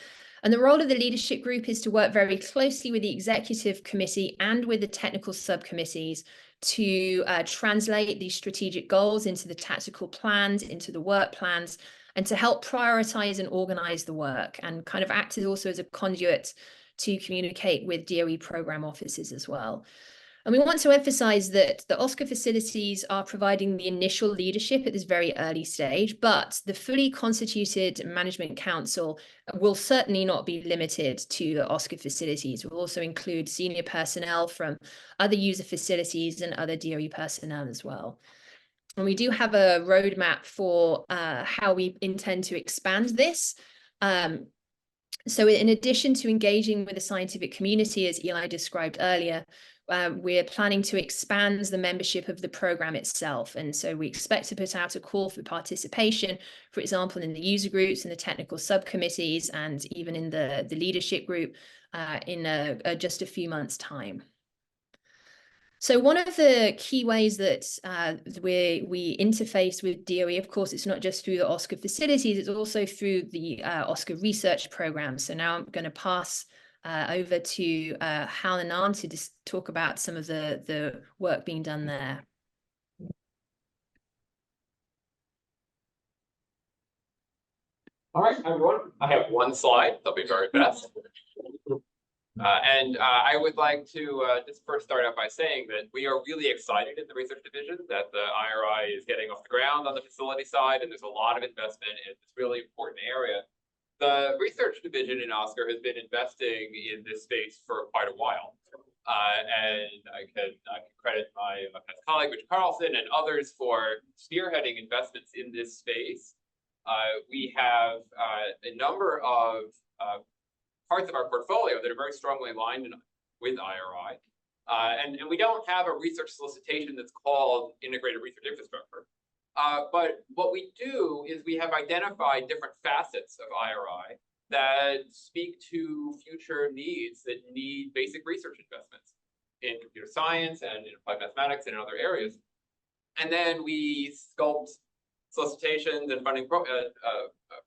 S13: And the role of the leadership group is to work very closely with the executive committee and with the technical subcommittees to translate these strategic goals into the tactical plans, into the work plans, and to help prioritize and organize the work, and kind of act also as a conduit to communicate with DOE program offices as well. And we want to emphasize that the ASCAC facilities are providing the initial leadership at this very early stage, but the fully constituted Management Council will certainly not be limited to the ASCAC facilities. It will also include senior personnel from other user facilities and other DOE personnel as well. And we do have a roadmap for how we intend to expand this. So in addition to engaging with the scientific community, as Eli described earlier, we're planning to expand the membership of the program itself. And so we expect to put out a call for participation, for example, in the user groups and the technical subcommittees, and even in the leadership group in just a few months' time. So one of the key ways that we interface with DOE, of course, it's not just through the ASCAC facilities, it's also through the ASCAC research program. So now I'm going to pass over to Hal and Ann to just talk about some of the work being done there.
S18: All right, everyone, I have one slide. That'll be very fast. I would like to just first start out by saying that we are really excited in the research division that the IRI is getting off the ground on the facility side, and there's a lot of investment in this really important area. The research division in ASCAC has been investing in this space for quite a while. And I can credit my past colleague, Rich Carlson, and others for spearheading investments in this space. We have a number of parts of our portfolio that are very strongly aligned with IRI. And we don't have a research solicitation that's called Integrated Research Infrastructure. But what we do is we have identified different facets of IRI that speak to future needs that need basic research investments in computer science and in applied mathematics and in other areas. And then we sculpt solicitations and funding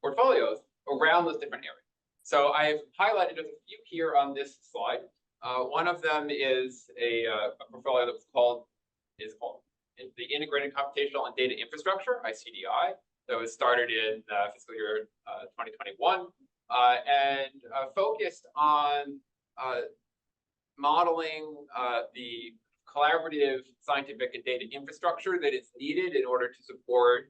S18: portfolios around those different areas. So I've highlighted just a few here on this slide. One of them is a portfolio that is called the Integrated Computational and Data Infrastructure, ICDI, that was started in fiscal year 2021 and focused on modeling the collaborative scientific and data infrastructure that is needed in order to support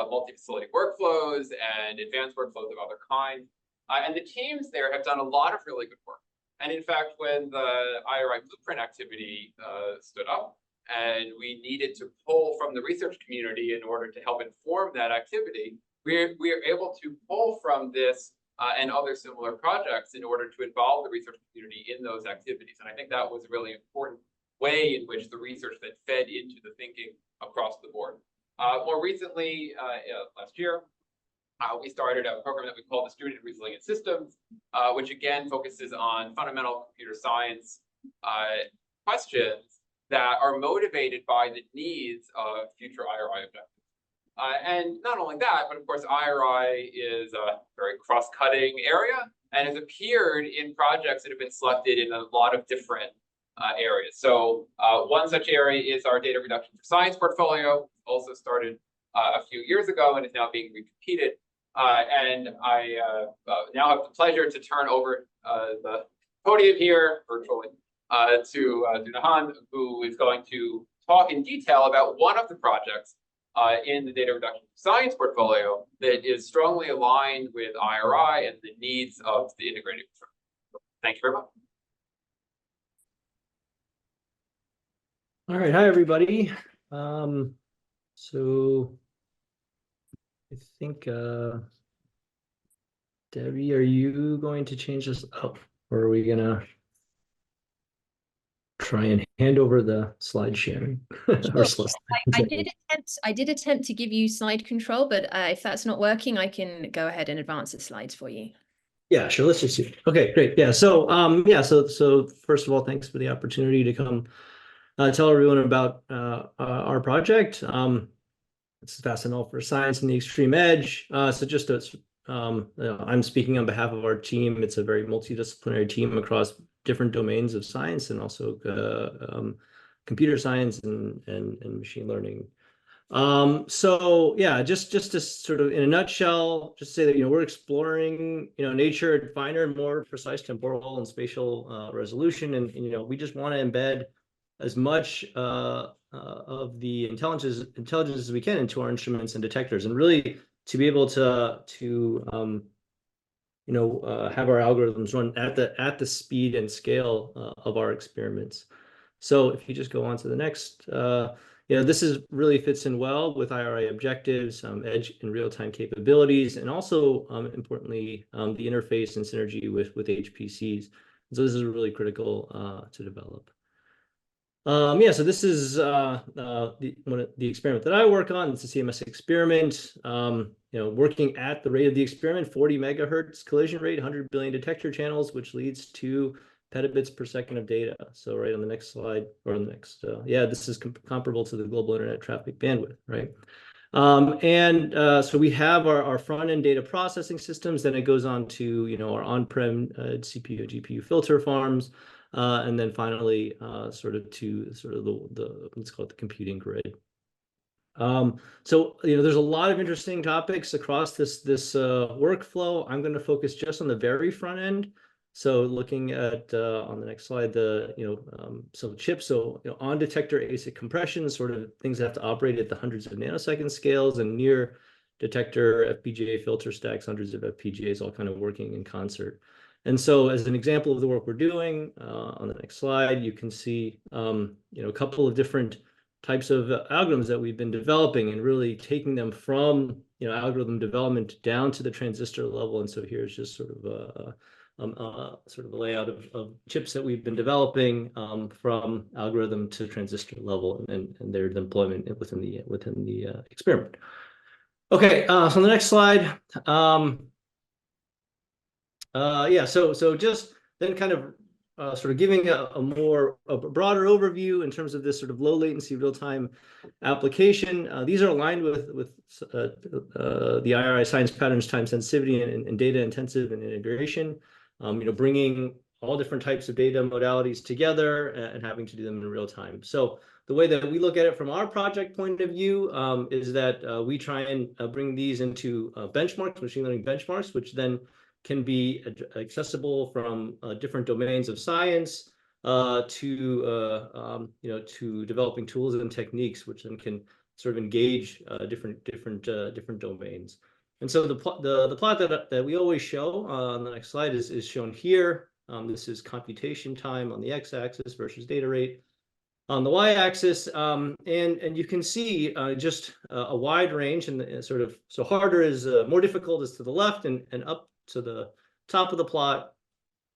S18: multi-facility workflows and advanced workflows of other kinds. And the teams there have done a lot of really good work. And in fact, when the IRI blueprint activity stood up, and we needed to pull from the research community in order to help inform that activity, we are able to pull from this and other similar projects in order to involve the research community in those activities. And I think that was a really important way in which the research that fed into the thinking across the board. More recently, last year, we started a program that we call Distributed Resilient Systems, which again focuses on fundamental computer science questions that are motivated by the needs of future IRI objectives. And not only that, but of course, IRI is a very cross-cutting area and has appeared in projects that have been selected in a lot of different areas. So one such area is our data reduction for science portfolio, also started a few years ago and is now being repeated. And I now have the pleasure to turn over the podium here virtually to Dunahan, who is going to talk in detail about one of the projects in the data reduction science portfolio that is strongly aligned with IRI and the needs of the integrated infrastructure. Thank you very much.
S1: All right, hi everybody. So I think Debbie, are you going to change this up, or are we gonna try and hand over the slide sharing?
S13: Sure. I did attempt to give you slide control, but if that's not working, I can go ahead and advance the slides for you.
S1: Yeah, sure. Let's just see. Okay, great. Yeah. So so first of all, thanks for the opportunity to come tell everyone about our project. It's Fastenal for Science in the Extreme Edge. So just to, I'm speaking on behalf of our team. It's a very multidisciplinary team across different domains of science and also computer science and machine learning. So yeah, just to sort of in a nutshell, just say that we're exploring nature at finer and more precise temporal and spatial resolution, and we just want to embed as much of the intelligence as we can into our instruments and detectors, and really to be able to have our algorithms run at the speed and scale of our experiments. So if you just go on to the next, this really fits in well with IRI objectives, edge and real-time capabilities, and also importantly the interface and synergy with HPCs. So this is really critical to develop. So this is the experiment that I work on. It's a CMS experiment. Working at the rate of the experiment, 40 megahertz collision rate, 100 billion detector channels, which leads to petabits per second of data. So right on the next slide, or on the next, this is comparable to the global internet traffic bandwidth, right? So we have our front-end data processing systems. Then it goes on to our on-prem CPU, GPU filter farms. And then finally, the let's call it the computing grid. So there's a lot of interesting topics across this workflow. I'm going to focus just on the very front end. So looking at on the next slide, so chips, on detector ASIC compression, sort of things that have to operate at the hundreds of nanosecond scales, and near detector FPGA filter stacks, hundreds of FPGAs all kind of working in concert. And so as an example of the work we're doing, on the next slide, you can see a couple of different types of algorithms that we've been developing, and really taking them from algorithm development down to the transistor level. And so here's just sort of a layout of chips that we've been developing from algorithm to transistor level, and their deployment within the experiment. Okay, so on the next slide. So just then kind of sort of giving a broader overview in terms of this sort of low latency real-time application. These are aligned with the IRI science patterns, time sensitivity, and data intensive and integration. Bringing all different types of data modalities together and having to do them in real time. So the way that we look at it from our project point of view is that we try and bring these into benchmarks, machine learning benchmarks, which then can be accessible from different domains of science to developing tools and techniques, which then can sort of engage different domains. And so the plot that we always show on the next slide is shown here. This is computation time on the x-axis versus data rate on the y-axis, and you can see just a wide range, and sort of harder is more difficult is to the left, and up to the top of the plot,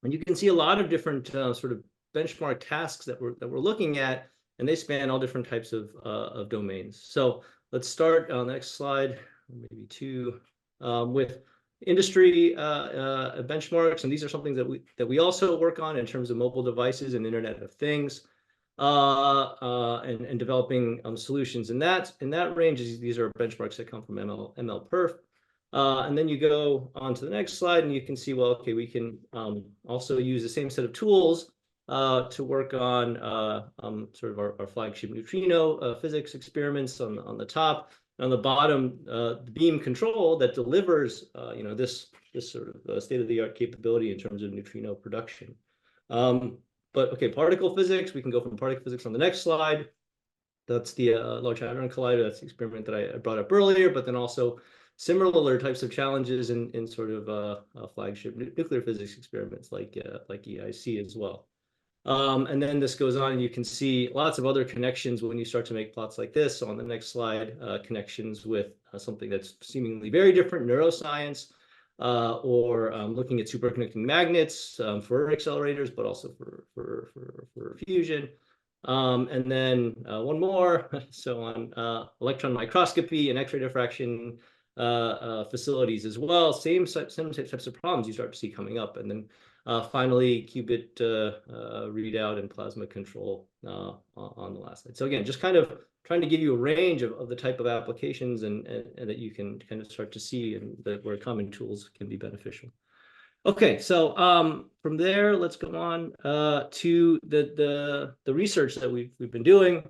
S1: and you can see a lot of different sort of benchmark tasks that we're looking at, and they span all different types of domains. So let's start on the next slide, maybe two, with industry benchmarks, and these are something that we also work on in terms of mobile devices and Internet of Things, and developing solutions in that range. These are benchmarks that come from MLPerf. And then you go on to the next slide, and you can see, well, okay, we can also use the same set of tools to work on sort of our flagship neutrino physics experiments on the top. On the bottom, the beam control that delivers, this sort of state-of-the-art capability in terms of neutrino production. But okay, particle physics, we can go from particle physics on the next slide. That's the Large Hadron Collider. That's the experiment that I brought up earlier, but then also similar types of challenges in sort of flagship nuclear physics experiments like EIC as well. And then this goes on, and you can see lots of other connections when you start to make plots like this. So on the next slide, connections with something that's seemingly very different, neuroscience, or looking at superconducting magnets for accelerators, but also for fusion. And then one more, so on electron microscopy and X-ray diffraction facilities as well. Same types of problems you start to see coming up. And then finally, qubit readout and plasma control on the last slide. So again, just kind of trying to give you a range of the type of applications and that you can kind of start to see, and where common tools can be beneficial. Okay, so from there, let's go on to the research that we've been doing.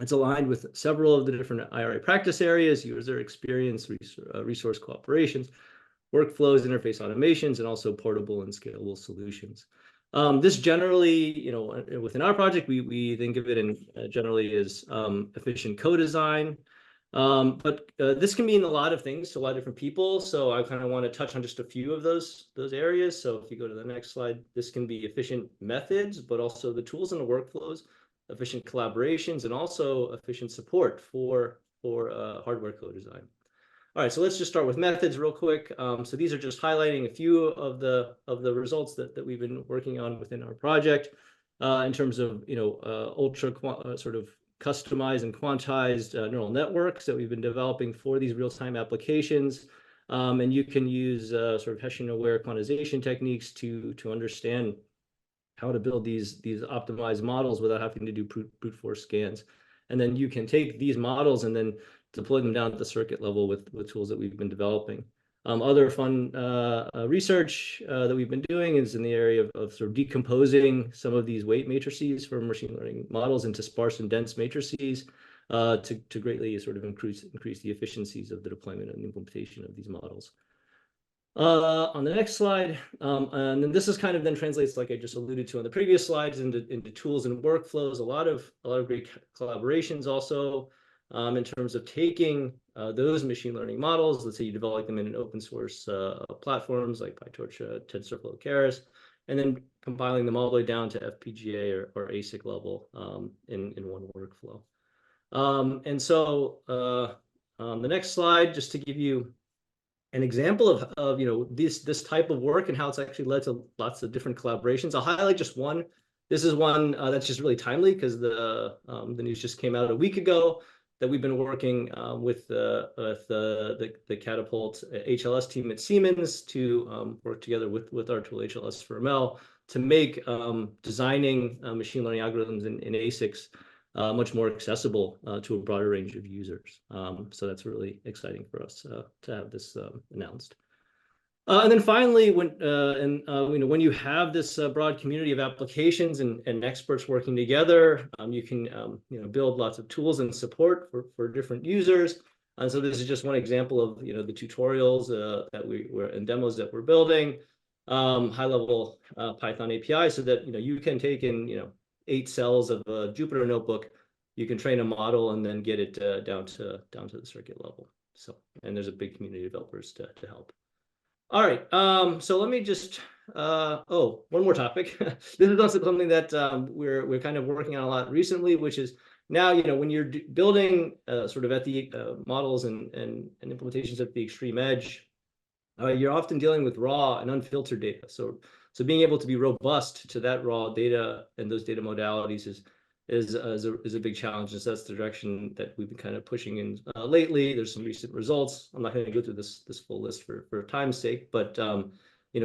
S1: It's aligned with several of the different IRA practice areas, user experience, resource cooperations, workflows, interface automations, and also portable and scalable solutions. This generally, within our project, we think of it in generally as efficient co-design. But this can mean a lot of things to a lot of different people. So I kind of want to touch on just a few of those areas. So if you go to the next slide, this can be efficient methods, but also the tools and the workflows, efficient collaborations, and also efficient support for hardware co-design. All right, so let's just start with methods real quick. So these are just highlighting a few of the results that we've been working on within our project in terms of ultra sort of customized and quantized neural networks that we've been developing for these real-time applications. And you can use sort of Hessian-aware quantization techniques to understand how to build these optimized models without having to do brute force scans. And then you can take these models and then deploy them down at the circuit level with tools that we've been developing. Other fun research that we've been doing is in the area of sort of decomposing some of these weight matrices for machine learning models into sparse and dense matrices to greatly sort of increase the efficiencies of the deployment and implementation of these models. On the next slide, and then this is kind of then translates, like I just alluded to on the previous slides, into tools and workflows. A lot of great collaborations also in terms of taking those machine learning models. Let's say you develop them in an open source platforms like PyTorch, TensorFlow, Keras, and then compiling them all the way down to FPGA or ASIC level in one workflow. And so the next slide, just to give you an example of this type of work and how it's actually led to lots of different collaborations. I'll highlight just one. This is one that's just really timely because the news just came out a week ago that we've been working with the Catapult HLS team at Siemens to work together with our tool HLS for ML make designing machine learning algorithms in ASICs much more accessible to a broader range of users. So that's really exciting for us to have this announced. And then finally, when you have this broad community of applications and experts working together, you can build lots of tools and support for different users. And so this is just one example of the tutorials that and demos that we're building. High-level Python API, so that you can take in 8 cells of a Jupyter notebook, you can train a model and then get it down to the circuit level. So, and there's a big community of developers to help. All right, so let me just one more topic. This is also something that we're kind of working on a lot recently, which is now when you're building sort of at the models and implementations at the extreme edge. You're often dealing with raw and unfiltered data. So being able to be robust to that raw data and those data modalities is a big challenge. And so that's the direction that we've been kind of pushing in lately. There's some recent results. I'm not going to go through this full list for time's sake, but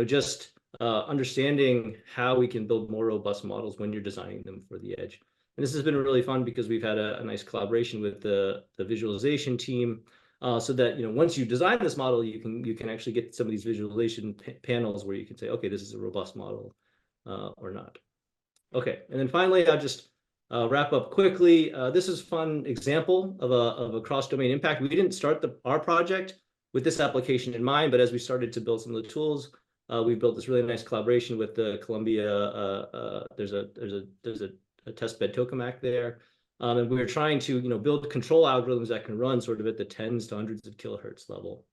S1: just understanding how we can build more robust models when you're designing them for the edge. And this has been really fun because we've had a nice collaboration with the visualization team. So that once you design this model, you can actually get some of these visualization panels where you can say, okay, this is a robust model or not. Okay, and then finally, I'll just wrap up quickly. This is a fun example of a cross-domain impact. We didn't start our project with this application in mind, but as we started to build some of the tools, we built this really nice collaboration with the Columbia. There's a testbed tokamak there. And we were trying to, build control algorithms that can run sort of at the tens to hundreds of kilohertz level.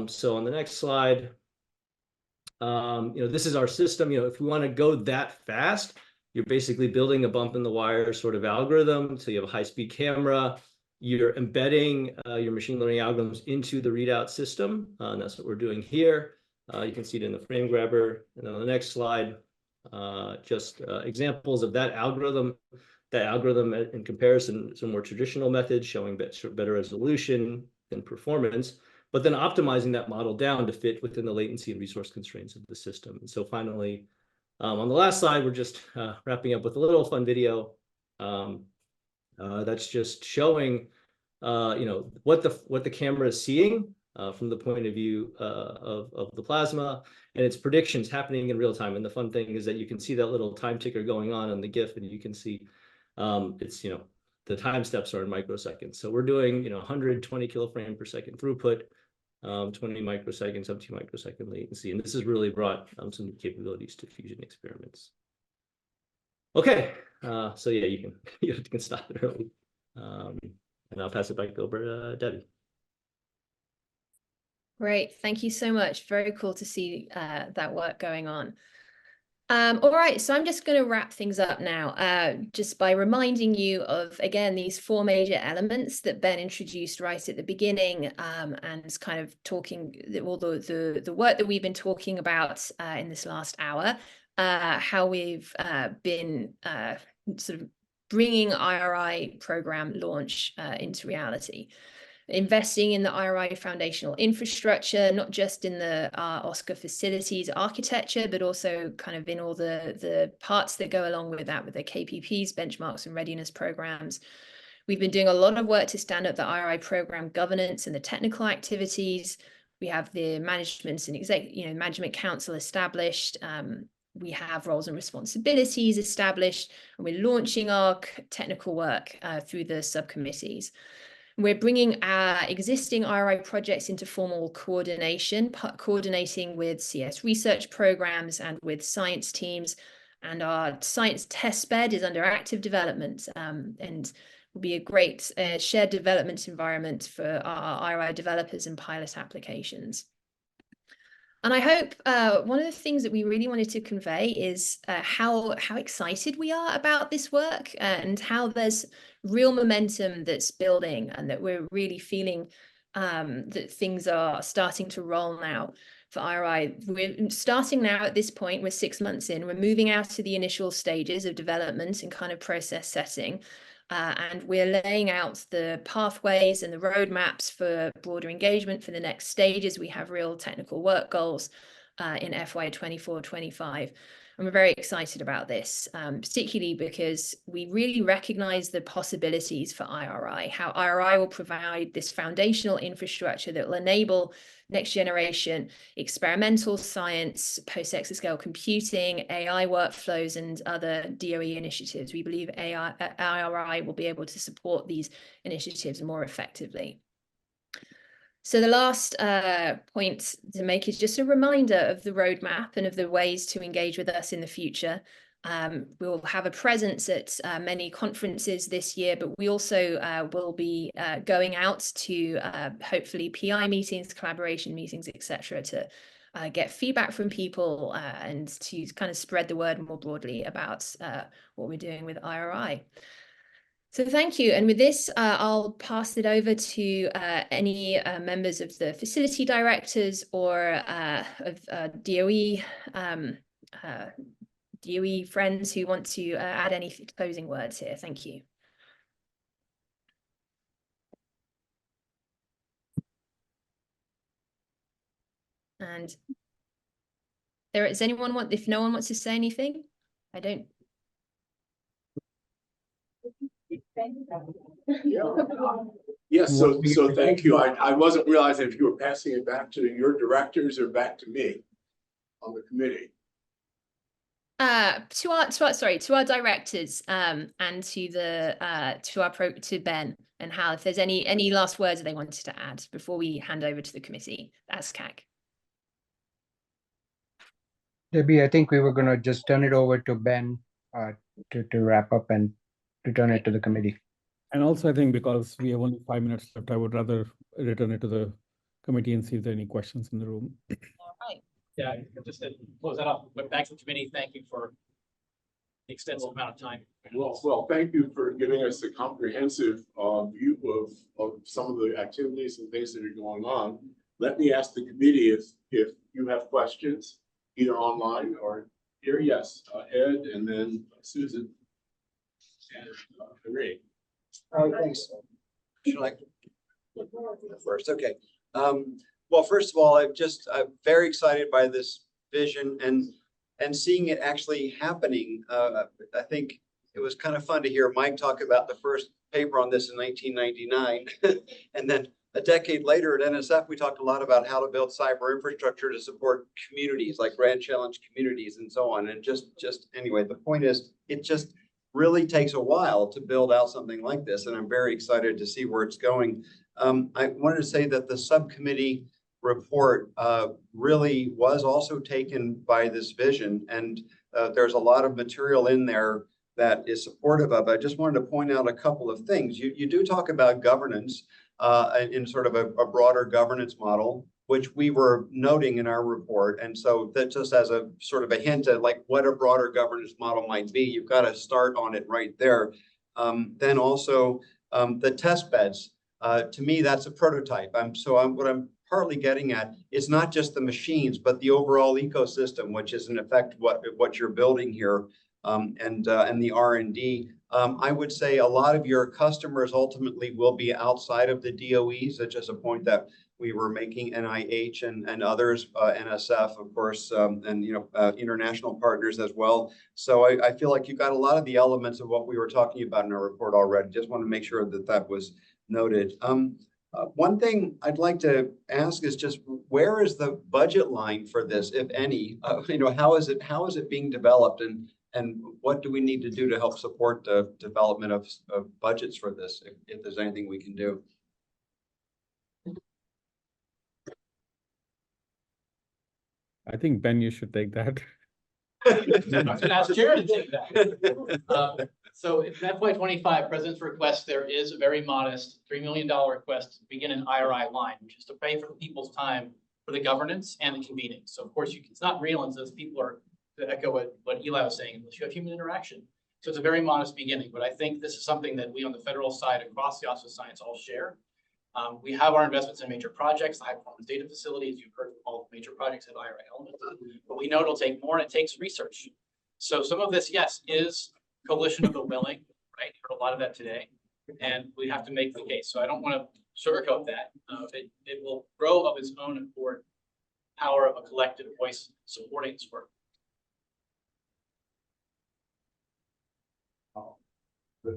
S1: So on the next slide, this is our system. If we want to go that fast, you're basically building a bump in the wire sort of algorithm. So you have a high-speed camera. You're embedding your machine learning algorithms into the readout system. And that's what we're doing here. You can see it in the frame grabber. And on the next slide, just examples of that algorithm. That algorithm in comparison to some more traditional methods showing better resolution and performance, but then optimizing that model down to fit within the latency and resource constraints of the system. And so finally, on the last slide, we're just wrapping up with a little fun video that's just showing what the camera is seeing from the point of view of the plasma, and its predictions happening in real time. And the fun thing is that you can see that little time ticker going on the GIF, and you can see it's the time steps are in microseconds. So we're doing 120 kiloframe per second throughput, 20 microseconds up to microsecond latency, and this has really brought some new capabilities to fusion experiments. Okay, so yeah, you can stop it early, and I'll pass it back over to Debbie.
S13: Great, thank you so much. Very cool to see that work going on. All right, so I'm just going to wrap things up now, just by reminding you of, again, these 4 major elements that Ben introduced right at the beginning, and kind of talking all the work that we've been talking about in this last hour, how we've been sort of bringing IRI program launch into reality. Investing in the IRI foundational infrastructure, not just in the ASCAC facilities architecture, but also kind of in all the parts that go along with that, with the KPPs, benchmarks, and readiness programs. We've been doing a lot of work to stand up the IRI program governance and the technical activities. We have the management and management council established. We have roles and responsibilities established, and we're launching our technical work through the subcommittees. We're bringing our existing IRI projects into formal coordination, coordinating with CS research programs and with science teams. And our science testbed is under active development, and will be a great shared development environment for our IRI developers and pilot applications. And I hope one of the things that we really wanted to convey is how excited we are about this work, and how there's real momentum that's building, and that we're really feeling that things are starting to roll now for IRI. We're starting now at this point, we're 6 months in, we're moving out to the initial stages of development and kind of process setting. And we're laying out the pathways and the roadmaps for broader engagement for the next stages. We have real technical work goals in FY 24-25. And we're very excited about this, particularly because we really recognize the possibilities for IRI, how IRI will provide this foundational infrastructure that will enable next generation experimental science, post-exascale computing, AI workflows, and other DOE initiatives. We believe IRI will be able to support these initiatives more effectively. So the last point to make is just a reminder of the roadmap and of the ways to engage with us in the future. We'll have a presence at many conferences this year, but we also will be going out to hopefully PI meetings, collaboration meetings, etc., to get feedback from people and to kind of spread the word more broadly about what we're doing with IRI. So thank you. And with this, I'll pass it over to any members of the facility directors or of DOE friends who want to add any closing words here. Thank you. And does anyone want, if no one wants to say anything, I don't.
S17: Yes, so thank you. I wasn't realizing if you were passing it back to your directors or back to me on the committee.
S13: To our directors and to Ben and Hal, if there's any last words they wanted to add before we hand over to the committee, ASCAC.
S14: Debbie, I think we were going to just turn it over to Ben to wrap up and return it to the committee.
S15: And also, I think because we have only 5 minutes left, I would rather return it to the committee and see if there are any questions in the room.
S10: All right. Yeah, just to close that off, but back to the committee, thank you for the extensive amount of time.
S17: Well, thank you for giving us a comprehensive view of some of the activities and things that are going on. Let me ask the committee if you have questions, either online or here. Yes, Ed, and then Susan and Marie.
S23: All right, thanks. Should I go first? Okay. Well, first of all, I'm very excited by this vision and seeing it actually happening. I think it was kind of fun to hear Mike talk about the first paper on this in 1999. And then a decade later at NSF, we talked a lot about how to build cyber infrastructure to support communities like Grand Challenge communities and so on. And just anyway, the point is, it just really takes a while to build out something like this. And I'm very excited to see where it's going. I wanted to say that the subcommittee report really was also taken by this vision. And there's a lot of material in there that is supportive of it. I just wanted to point out a couple of things. You do talk about governance in sort of a broader governance model, which we were noting in our report. And so that just as a sort of a hint at like what a broader governance model might be, you've got to start on it right there. Then also the test beds, to me, that's a prototype. What I'm partly getting at is not just the machines, but the overall ecosystem, which is in effect what you're building here, and the R&D. I would say a lot of your customers ultimately will be outside of the DOE, such as a point that we were making, NIH and others, NSF, of course, and international partners as well. So I feel like you got a lot of the elements of what we were talking about in our report already. Just want to make sure that that was noted. One thing I'd like to ask is just where is the budget line for this, if any? How is it being developed, and what do we need to do to help support the development of budgets for this, if there's anything we can do?
S15: I think, Ben, you should take that.
S10: I was going to ask Jared to take that. So in FY25 President's request, there is a very modest $3 million request to begin an IRI line, which is to pay for the people's time for the governance and the convening. So of course, it's not real until people are, to echo what Eli was saying, unless you have human interaction. So it's a very modest beginning, but I think this is something that we on the federal side across the Office of Science all share. We have our investments in major projects, the high performance data facilities. You've heard all the major projects have IRI elements, but we know it'll take more and it takes research. So some of this, yes, is coalition of the willing, right? You heard a lot of that today, and we have to make the case. So I don't want to sugarcoat that. It will grow of its own accord, power of a collective voice supporting this work.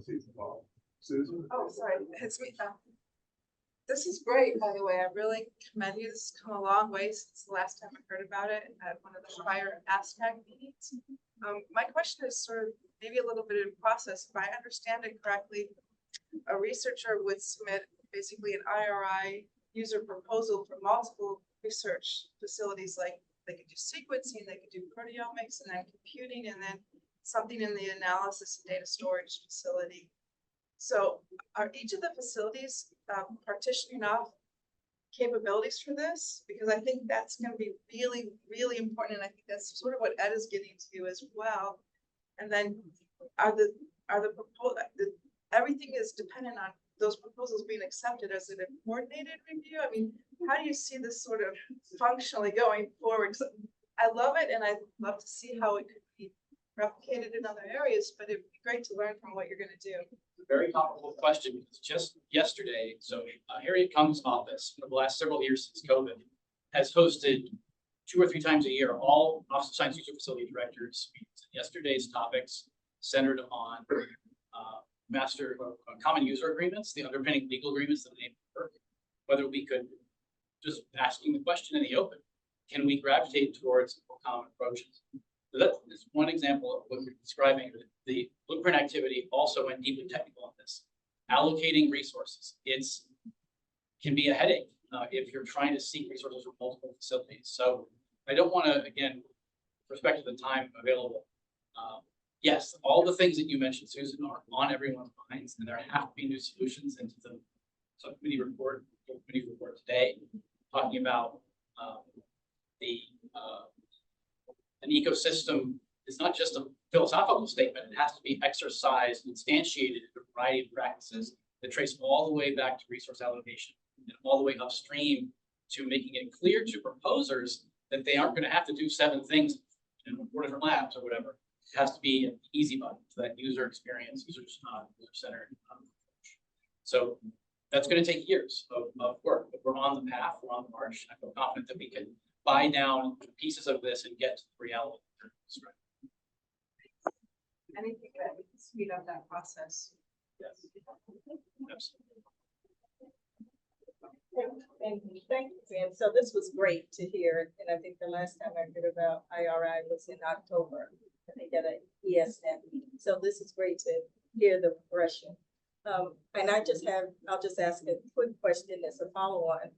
S17: Susan?
S19: Oh, sorry, it's me. This is great, by the way. I really commend you. This has come a long way since the last time I heard about it at one of the prior ASCAC meetings. My question is sort of maybe a little bit in process. If I understand it correctly, a researcher would submit basically an IRI user proposal for multiple research facilities, like they could do sequencing, they could do proteomics, and then computing, and then something in the analysis and data storage facility. So are each of the facilities partitioning off capabilities for this? Because I think that's going to be really, really important. And I think that's sort of what Ed is getting to as well. And then everything is dependent on those proposals being accepted as a coordinated review. I mean, how do you see this sort of functionally going forward? I love it, and I'd love to see how it could be replicated in other areas, but it'd be great to learn from what you're going to do.
S10: Very comparable question, because just yesterday, so Harriet Kung's office for the last several years since COVID has hosted 2 or 3 times a year all Office of Science User Facility Directors meetings. Yesterday's topics centered on common user agreements, the underpinning legal agreements that enable work. Whether we could, just asking the question in the open, can we gravitate towards more common approaches? So that is one example of what you're describing. The blueprint activity also went deeply technical on this. Allocating resources, can be a headache if you're trying to seek resources from multiple facilities. So I don't want to, again, with respect to the time available, yes, all the things that you mentioned, Susan, are on everyone's minds, and there have to be new solutions into the subcommittee report today, talking about an ecosystem is not just a philosophical statement. It has to be exercised, instantiated in a variety of practices that trace all the way back to resource allocation and all the way upstream to making it clear to proposers that they aren't going to have to do 7 things in 4 different labs or whatever. It has to be an easy button for that user experience, user-centered approach. So that's going to take years of work, but we're on the path, we're on the march. I feel confident that we can buy down pieces of this and get to the reality.
S19: Anything that would speed up that process.
S10: Yes. Absolutely.
S20: Thank you, Sam. So this was great to hear, and I think the last time I heard about IRI was in October. I think at an ESNet meeting. So this is great to hear the progression. And I'll just ask a quick question as a follow-on,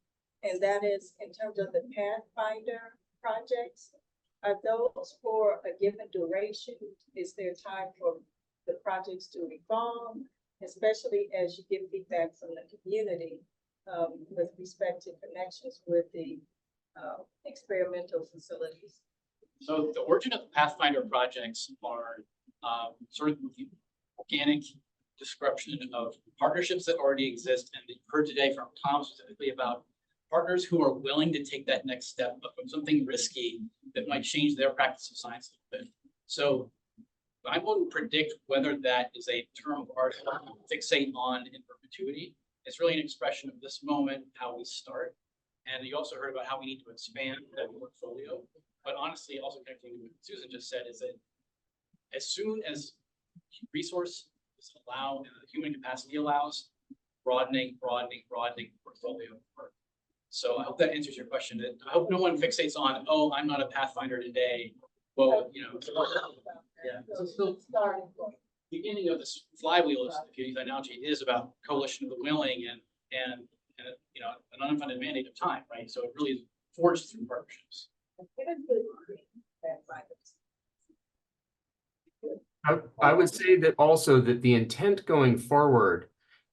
S20: and that is in terms of the Pathfinder projects, are those for a given duration? Is there time for the projects to evolve, especially as you get feedback from the community with respect to connections with the experimental facilities?
S10: So the origin of the Pathfinder projects are sort of the organic description of partnerships that already exist, and that you heard today from Tom specifically about partners who are willing to take that next step from something risky that might change their practice of science a little bit. So I wouldn't predict whether that is a term of art to fixate on in perpetuity. It's really an expression of this moment, how we start. And you also heard about how we need to expand that portfolio. But honestly, also connecting to what Susan just said, is that as soon as resources allow and the human capacity allows, broadening portfolio work. So I hope that answers your question. I hope no one fixates on, oh, I'm not a Pathfinder today. Well, you know, yeah. So still, beginning of this flywheel, if you use that analogy, is about coalition of the willing and you know, an unfunded mandate of time, right? So it really is forged through partnerships.
S4: I would say that also that the intent going forward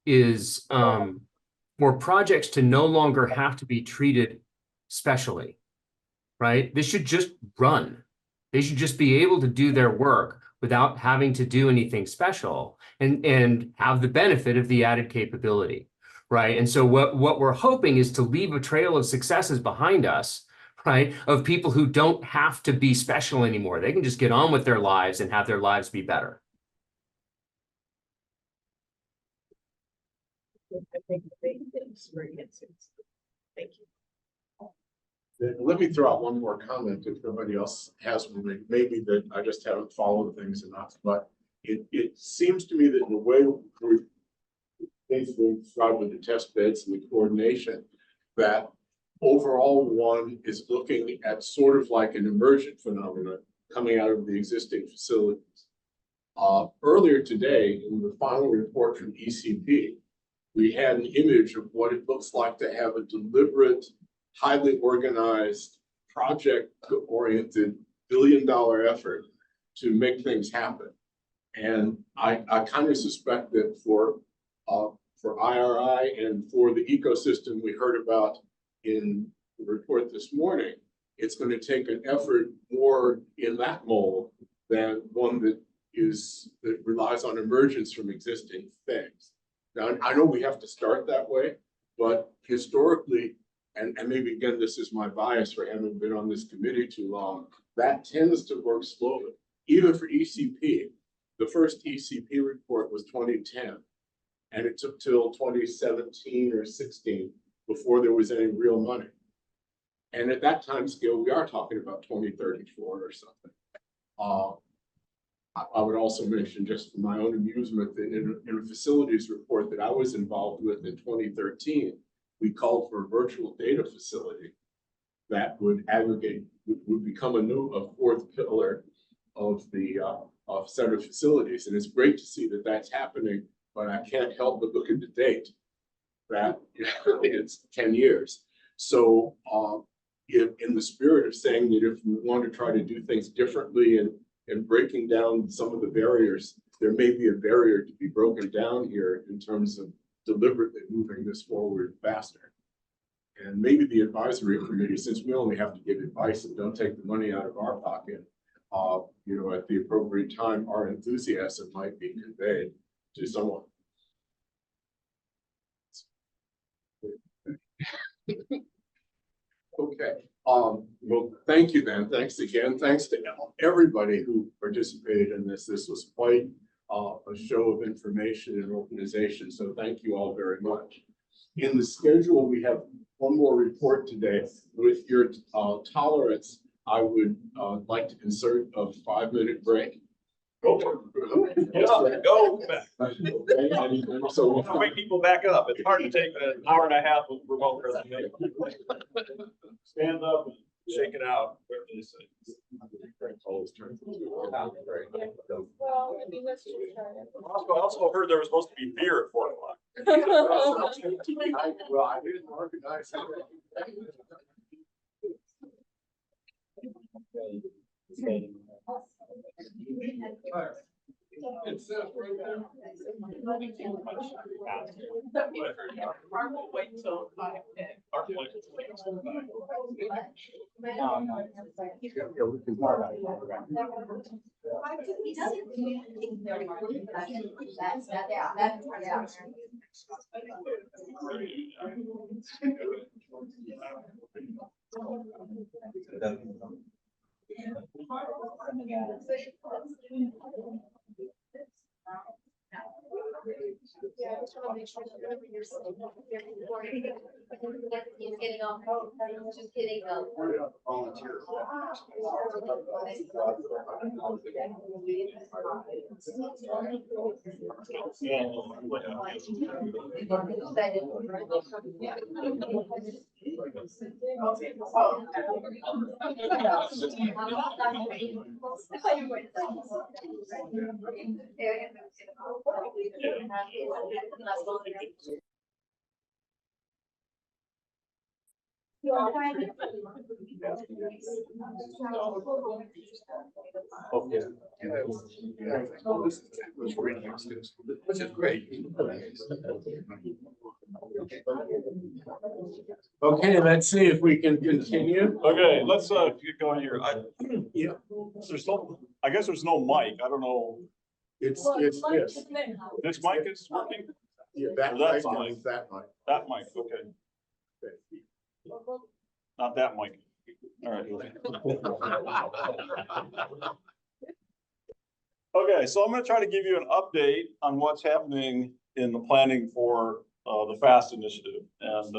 S4: is for projects to no longer have to be treated specially, right? They should just run. They should just be able to do their work without having to do anything special and have the benefit of the added capability, right? And so what we're hoping is to leave a trail of successes behind us, right? Of people who don't have to be special anymore. They can just get on with their lives and have their lives be better.
S20: Thank you.
S17: Let me throw out one more comment if nobody else has one, maybe that I just haven't followed things enough, but it seems to me that in the way we're basically described with the test beds and the coordination, that overall one is looking at sort of like an emergent phenomenon coming out of the existing facilities. Earlier today, in the final report from ECP, we had an image of what it looks like to have a deliberate, highly organized, project-oriented billion-dollar effort to make things happen. And I kind of suspect that for IRI and for the ecosystem we heard about in the report this morning, it's going to take an effort more in that mold than one that relies on emergence from existing things. Now, I know we have to start that way, but historically, and maybe again, this is my bias for having been on this committee too long, that tends to work slowly. Even for ECP, the first ECP report was 2010, and it took till 2017 or 16 before there was any real money. And at that time scale, we are talking about 2034 or something. I would also mention, just for my own amusement, that in a facilities report that I was involved with in 2013, we called for a virtual data facility that would aggregate, would become a fourth pillar of the center facilities. And it's great to see that that's happening, but I can't help but look at the date that it's 10 years. So in the spirit of saying that if we want to try to do things differently and breaking down some of the barriers, there may be a barrier to be broken down here in terms of deliberately moving this forward faster. And maybe the advisory committee, since we only have to give advice and don't take the money out of our pocket, at the appropriate time, our enthusiasm might be conveyed to someone. Okay. Well, thank you then. Thanks again. Thanks to everybody who participated in this. This was quite a show of information and organization. So thank you all very much. In the schedule, we have one more report today. With your tolerance, I would like to insert a 5-minute break.
S5: Go. Go.
S17: So we'll
S5: wake people back up. It's hard to take an hour and a half of remote presentation. Stand up and shake it out. I also heard there was supposed to be beer at 4 o'clock.
S17: Well, I didn't organize it. It's
S2: wait till 5:10.
S11: Yeah, I just want to make sure that whatever you're saying, you're recording. He's getting off. Just kidding.
S17: Which is great. Okay, let's see if we can continue.
S5: Okay, let's get going here. Yeah, I guess there's no mic. I don't know.
S17: It's this.
S5: This mic is working?
S17: Yeah, that
S5: that's
S17: mic. That mic.
S5: That mic, okay. Not that mic. All right. Okay, so I'm going to try to give you an update on what's happening in the planning for the FAST initiative. And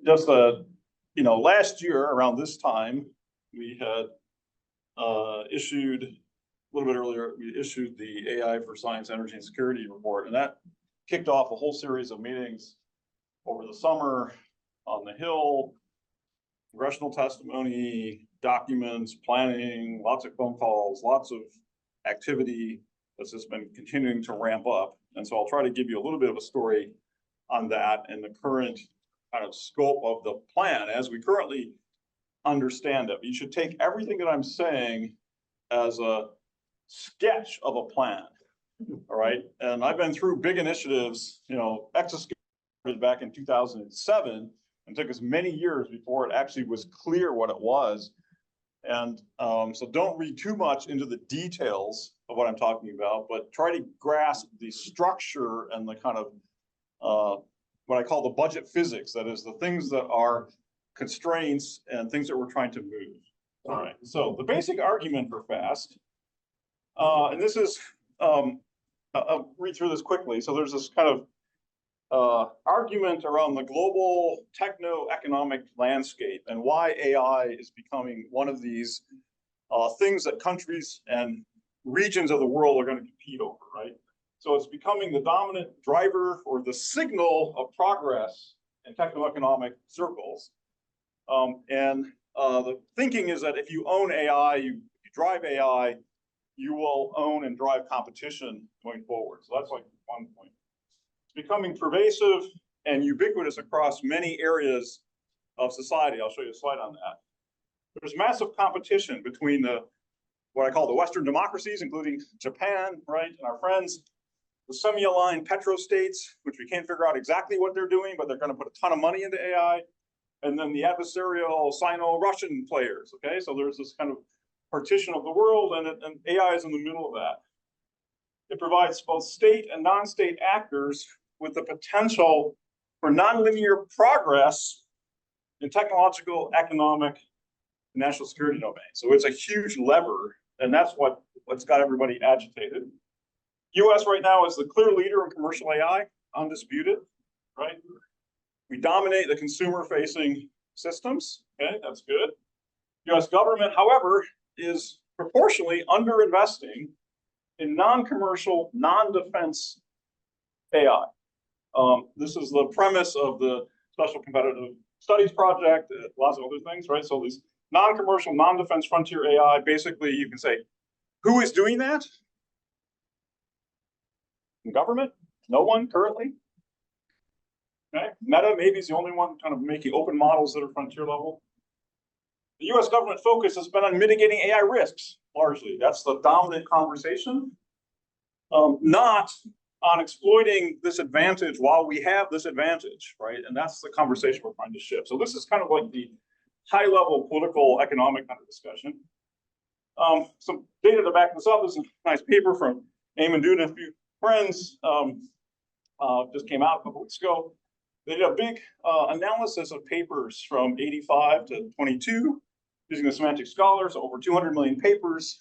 S5: just last year around this time, we had issued little bit earlier, we issued the AI for Science, Energy, and Security report, and that kicked off a whole series of meetings over the summer on the Hill, congressional testimony, documents, planning, lots of phone calls, lots of activity that's just been continuing to ramp up. And so I'll try to give you a little bit of a story on that and the current kind of scope of the plan as we currently understand it. You should take everything that I'm saying as a sketch of a plan. All right. And I've been through big initiatives, you know, exascale back in 2007, and took us many years before it actually was clear what it was. And so don't read too much into the details of what I'm talking about, but try to grasp the structure and the kind of what I call the budget physics. That is the things that are constraints and things that we're trying to move. All right. So the basic argument for FAST, and this is, I'll read through this quickly. So there's this kind of argument around the global techno-economic landscape and why AI is becoming one of these things that countries and regions of the world are going to compete over, right? So it's becoming the dominant driver or the signal of progress in techno-economic circles. And the thinking is that if you own AI, you drive AI, you will own and drive competition going forward. So that's like one point. Becoming pervasive and ubiquitous across many areas of society. I'll show you a slide on that. There's massive competition between what I call the Western democracies, including Japan, right, and our friends, the semi-aligned petrostates, which we can't figure out exactly what they're doing, but they're going to put a ton of money into AI, and then the adversarial Sino-Russian players. Okay, so there's this kind of partition of the world, and AI is in the middle of that. It provides both state and non-state actors with the potential for nonlinear progress in technological, economic, and national security domains. So it's a huge lever, and that's what's got everybody agitated. US right now is the clear leader in commercial AI, undisputed, right? We dominate the consumer-facing systems, okay, that's good. US government, however, is proportionally underinvesting in non-commercial, non-defense AI. This is the premise of the Special Competitive Studies Project, lots of other things, right? So these non-commercial, non-defense frontier AI, basically you can say, who is doing that? Government? No one currently. Okay. Meta maybe is the only one kind of making open models that are frontier level. The US government focus has been on mitigating AI risks, largely. That's the dominant conversation. Not on exploiting this advantage while we have this advantage, right? And that's the conversation we're trying to shift. So this is kind of like the high-level political, economic kind of discussion. Some data to back this up. This is a nice paper from Eamon Doon and a few friends. Just came out a couple weeks ago. They did a big analysis of papers from 85 to 22 using the semantic scholars, over 200 million papers,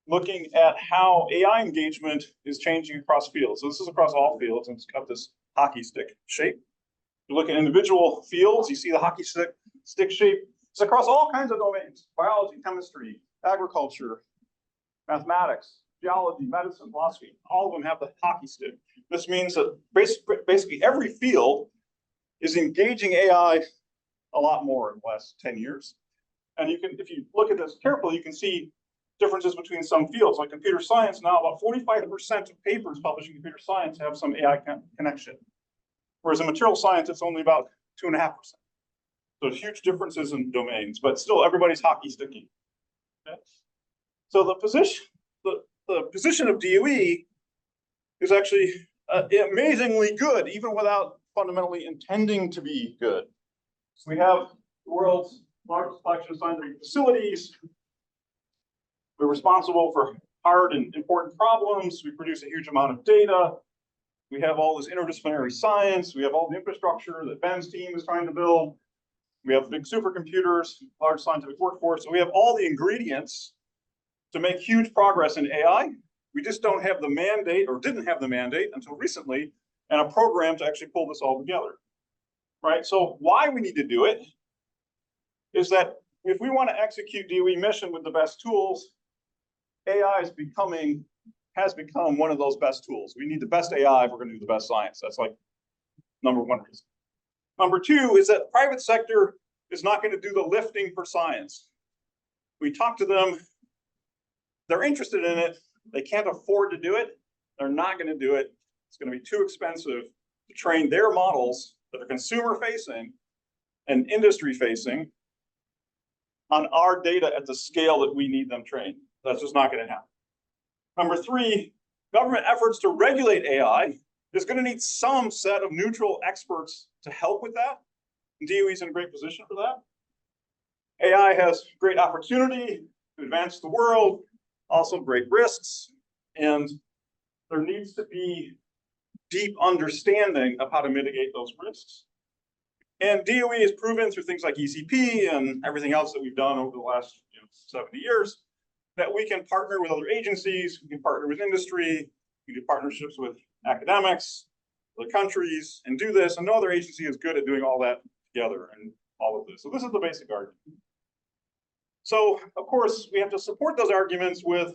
S5: looking at how AI engagement is changing across fields. So this is across all fields, and it's got this hockey stick shape. You look at individual fields, you see the hockey stick shape. It's across all kinds of domains: biology, chemistry, agriculture, mathematics, geology, medicine, philosophy. All of them have the hockey stick. This means that basically every field is engaging AI a lot more in the last 10 years. And you can, if you look at this carefully, you can see differences between some fields. Like computer science, now about 45% of papers published in computer science have some AI connection. Whereas in material science, it's only about 2.5%. So huge differences in domains, but still everybody's hockey sticking. Okay? So the position of DOE is actually amazingly good, even without fundamentally intending to be good. So we have the world's largest collection of scientific facilities. We're responsible for hard and important problems. We produce a huge amount of data. We have all this interdisciplinary science. We have all the infrastructure that Ben's team is trying to build. We have big supercomputers, large scientific workforce. So we have all the ingredients to make huge progress in AI. We just don't have the mandate, or didn't have the mandate until recently, and a program to actually pull this all together, right? So why we need to do it is that if we want to execute DOE mission with the best tools, AI has become one of those best tools. We need the best AI if we're going to do the best science. That's like number one reason. Number two is that private sector is not going to do the lifting for science. We talk to them, they're interested in it, they can't afford to do it, they're not going to do it. It's going to be too expensive to train their models that are consumer facing and industry facing on our data at the scale that we need them trained. That's just not going to happen. Number three, government efforts to regulate AI is going to need some set of neutral experts to help with that. DOE is in a great position for that. AI has great opportunity to advance the world, also great risks, and there needs to be deep understanding of how to mitigate those risks. And DOE has proven through things like ECP and everything else that we've done over the last 70 years that we can partner with other agencies, we can partner with industry, we do partnerships with academics, other countries, and do this. And no other agency is good at doing all that together and all of this. So this is the basic argument. So, of course, we have to support those arguments with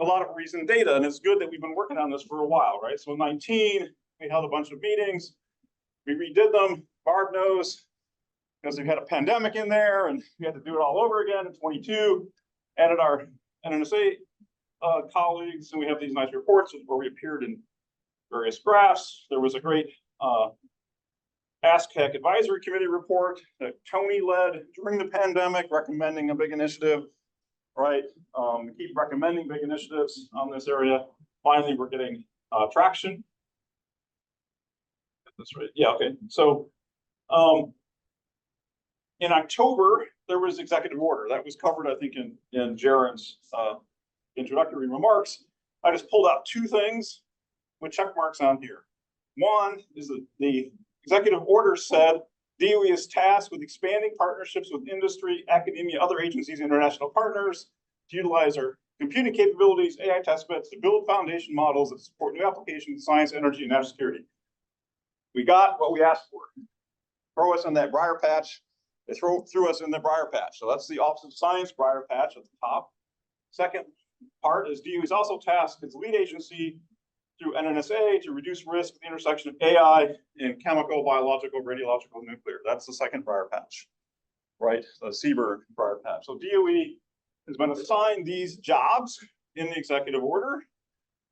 S5: a lot of recent data, and it's good that we've been working on this for a while, right? So in 19, we held a bunch of meetings, we redid them. Barb knows, because we had a pandemic in there, and we had to do it all over again in 22. Added our NNSA colleagues, and we have these nice reports where we appeared in various graphs. There was a great ASCAC advisory committee report that Tony led during the pandemic, recommending a big initiative, right? We keep recommending big initiatives on this area. Finally, we're getting traction. That's right. Yeah, okay. So in October, there was executive order that was covered, I think, in Jaren's introductory remarks. I just pulled out two things with check marks on here. One is that the executive order said DOE is tasked with expanding partnerships with industry, academia, other agencies, international partners to utilize our computing capabilities, AI testbeds to build foundation models that support new applications in science, energy, and national security. We got what we asked for. Throw us in that briar patch. They threw us in the briar patch. So that's the Office of Science briar patch at the top. Second part is DOE is also tasked as lead agency through NNSA to reduce risk at the intersection of AI and chemical, biological, radiological, nuclear. That's the second briar patch, right? The Seaberg briar patch. So DOE has been assigned these jobs in the executive order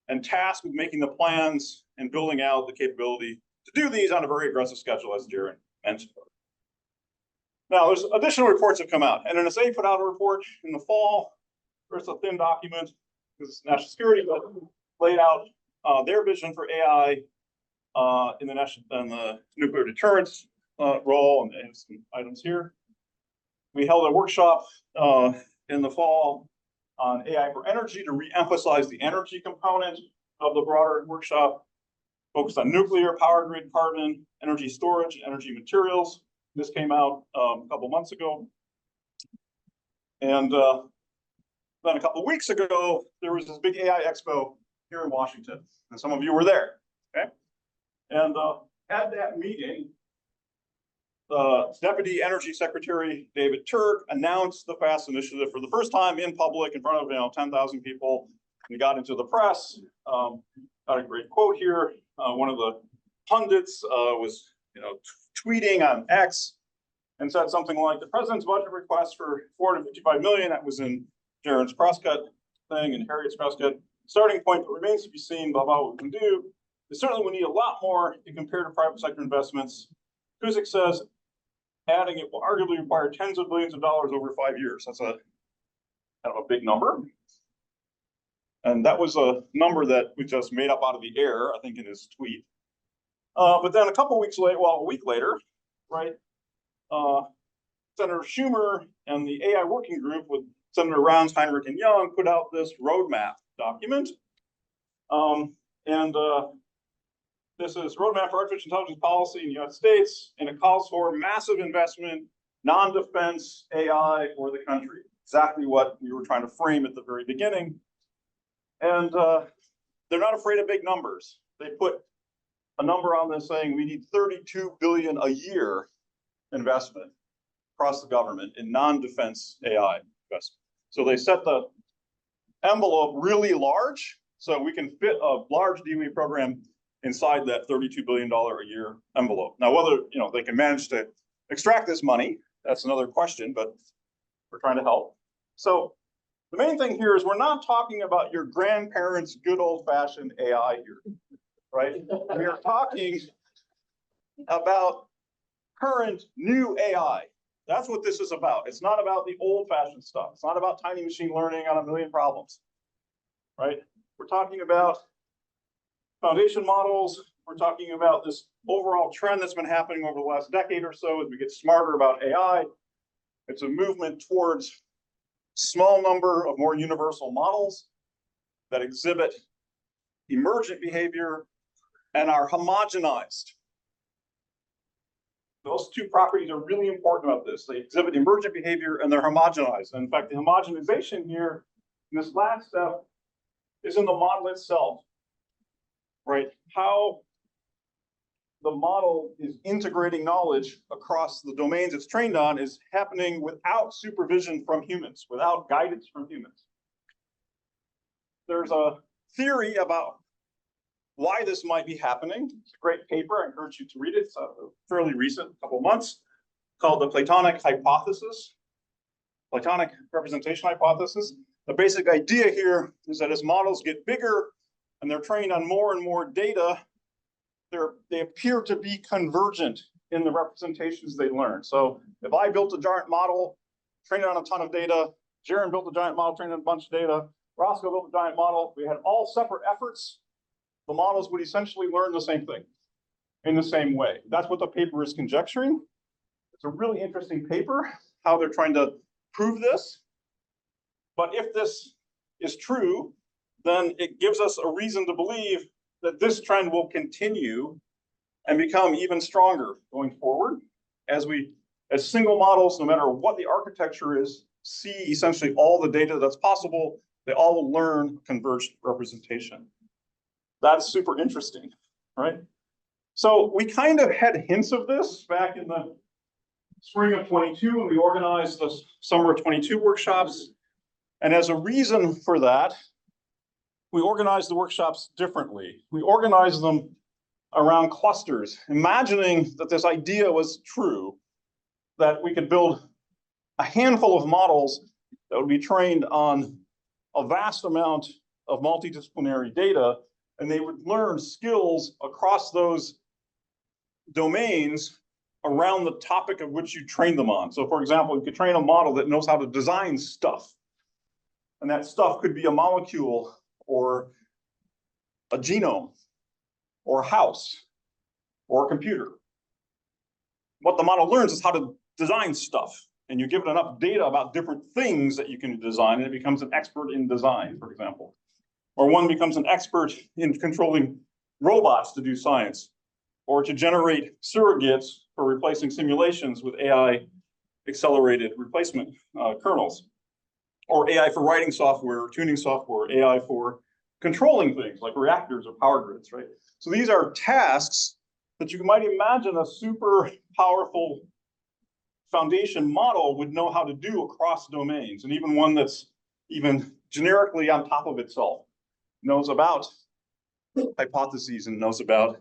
S5: and tasked with making the plans and building out the capability to do these on a very aggressive schedule, as Jaren mentioned. Now, there's additional reports that come out. NNSA put out a report in the fall. First, a thin document, because it's national security, but laid out their vision for AI in the nuclear deterrence role, and some items here. We held a workshop in the fall on AI for energy to re-emphasize the energy component of the broader workshop, focused on nuclear, power grid, carbon, energy storage, energy materials. This came out a couple months ago. And then a couple weeks ago, there was this big AI expo here in Washington, and some of you were there, okay? And at that meeting, Deputy Energy Secretary David Turk announced the FAST initiative for the first time in public in front of 10,000 people. We got into the press. Got a great quote here. One of the pundits was tweeting on X and said something like, the president's budget request for $455 million, that was in Jaren's crosscut thing and Harriet's crosscut, starting point that remains to be seen about what we can do. Certainly we need a lot more to compare to private sector investments. Kuzik says adding it will arguably require tens of billions of dollars over 5 years. That's a kind of a big number. And that was a number that we just made up out of the air, I think, in his tweet. But then a week later, right, Senator Schumer and the AI working group with Senator Rounds, Heinrich, and Young put out this roadmap document. This is Roadmap for Artificial Intelligence Policy in the United States, and it calls for massive investment, non-defense AI for the country. Exactly what we were trying to frame at the very beginning. And they're not afraid of big numbers. They put a number on this saying we need $32 billion a year investment across the government in non-defense AI investment. So they set the envelope really large, so we can fit a large DOE program inside that $32 billion a year envelope. Now, whether they can manage to extract this money, that's another question, but we're trying to help. So the main thing here is we're not talking about your grandparents' good old-fashioned AI here, right? We are talking about current new AI. That's what this is about. It's not about the old-fashioned stuff. It's not about tiny machine learning on a million problems, right? We're talking about foundation models. We're talking about this overall trend that's been happening over the last decade or so as we get smarter about AI. It's a movement towards small number of more universal models that exhibit emergent behavior and are homogenized. Those two properties are really important about this. They exhibit emergent behavior and they're homogenized. And in fact, the homogenization here in this last step is in the model itself, right? How the model is integrating knowledge across the domains it's trained on is happening without supervision from humans, without guidance from humans. There's a theory about why this might be happening. It's a great paper. I encourage you to read it. It's fairly recent, a couple months, called the Platonic hypothesis, Platonic representation hypothesis. The basic idea here is that as models get bigger and they're trained on more and more data, they appear to be convergent in the representations they learn. So if I built a giant model, trained on a ton of data, Jaron built a giant model, trained on a bunch of data, Roscoe built a giant model, we had all separate efforts, the models would essentially learn the same thing in the same way. That's what the paper is conjecturing. It's a really interesting paper, how they're trying to prove this. But if this is true, then it gives us a reason to believe that this trend will continue and become even stronger going forward as single models, no matter what the architecture is, see essentially all the data that's possible, they all will learn converged representation. That's super interesting, right? So we kind of had hints of this back in the spring of 22 when we organized the summer of 22 workshops. And as a reason for that, we organized the workshops differently. We organized them around clusters, imagining that this idea was true, that we could build a handful of models that would be trained on a vast amount of multidisciplinary data, and they would learn skills across those domains around the topic of which you train them on. So for example, you could train a model that knows how to design stuff, and that stuff could be a molecule or a genome or a house or a computer. What the model learns is how to design stuff, and you give it enough data about different things that you can design, and it becomes an expert in design, for example. Or one becomes an expert in controlling robots to do science, or to generate surrogates for replacing simulations with AI accelerated replacement kernels, or AI for writing software, or tuning software, AI for controlling things like reactors or power grids, right? So these are tasks that you might imagine a super powerful foundation model would know how to do across domains, and even one that's even generically on top of itself, knows about hypotheses and knows about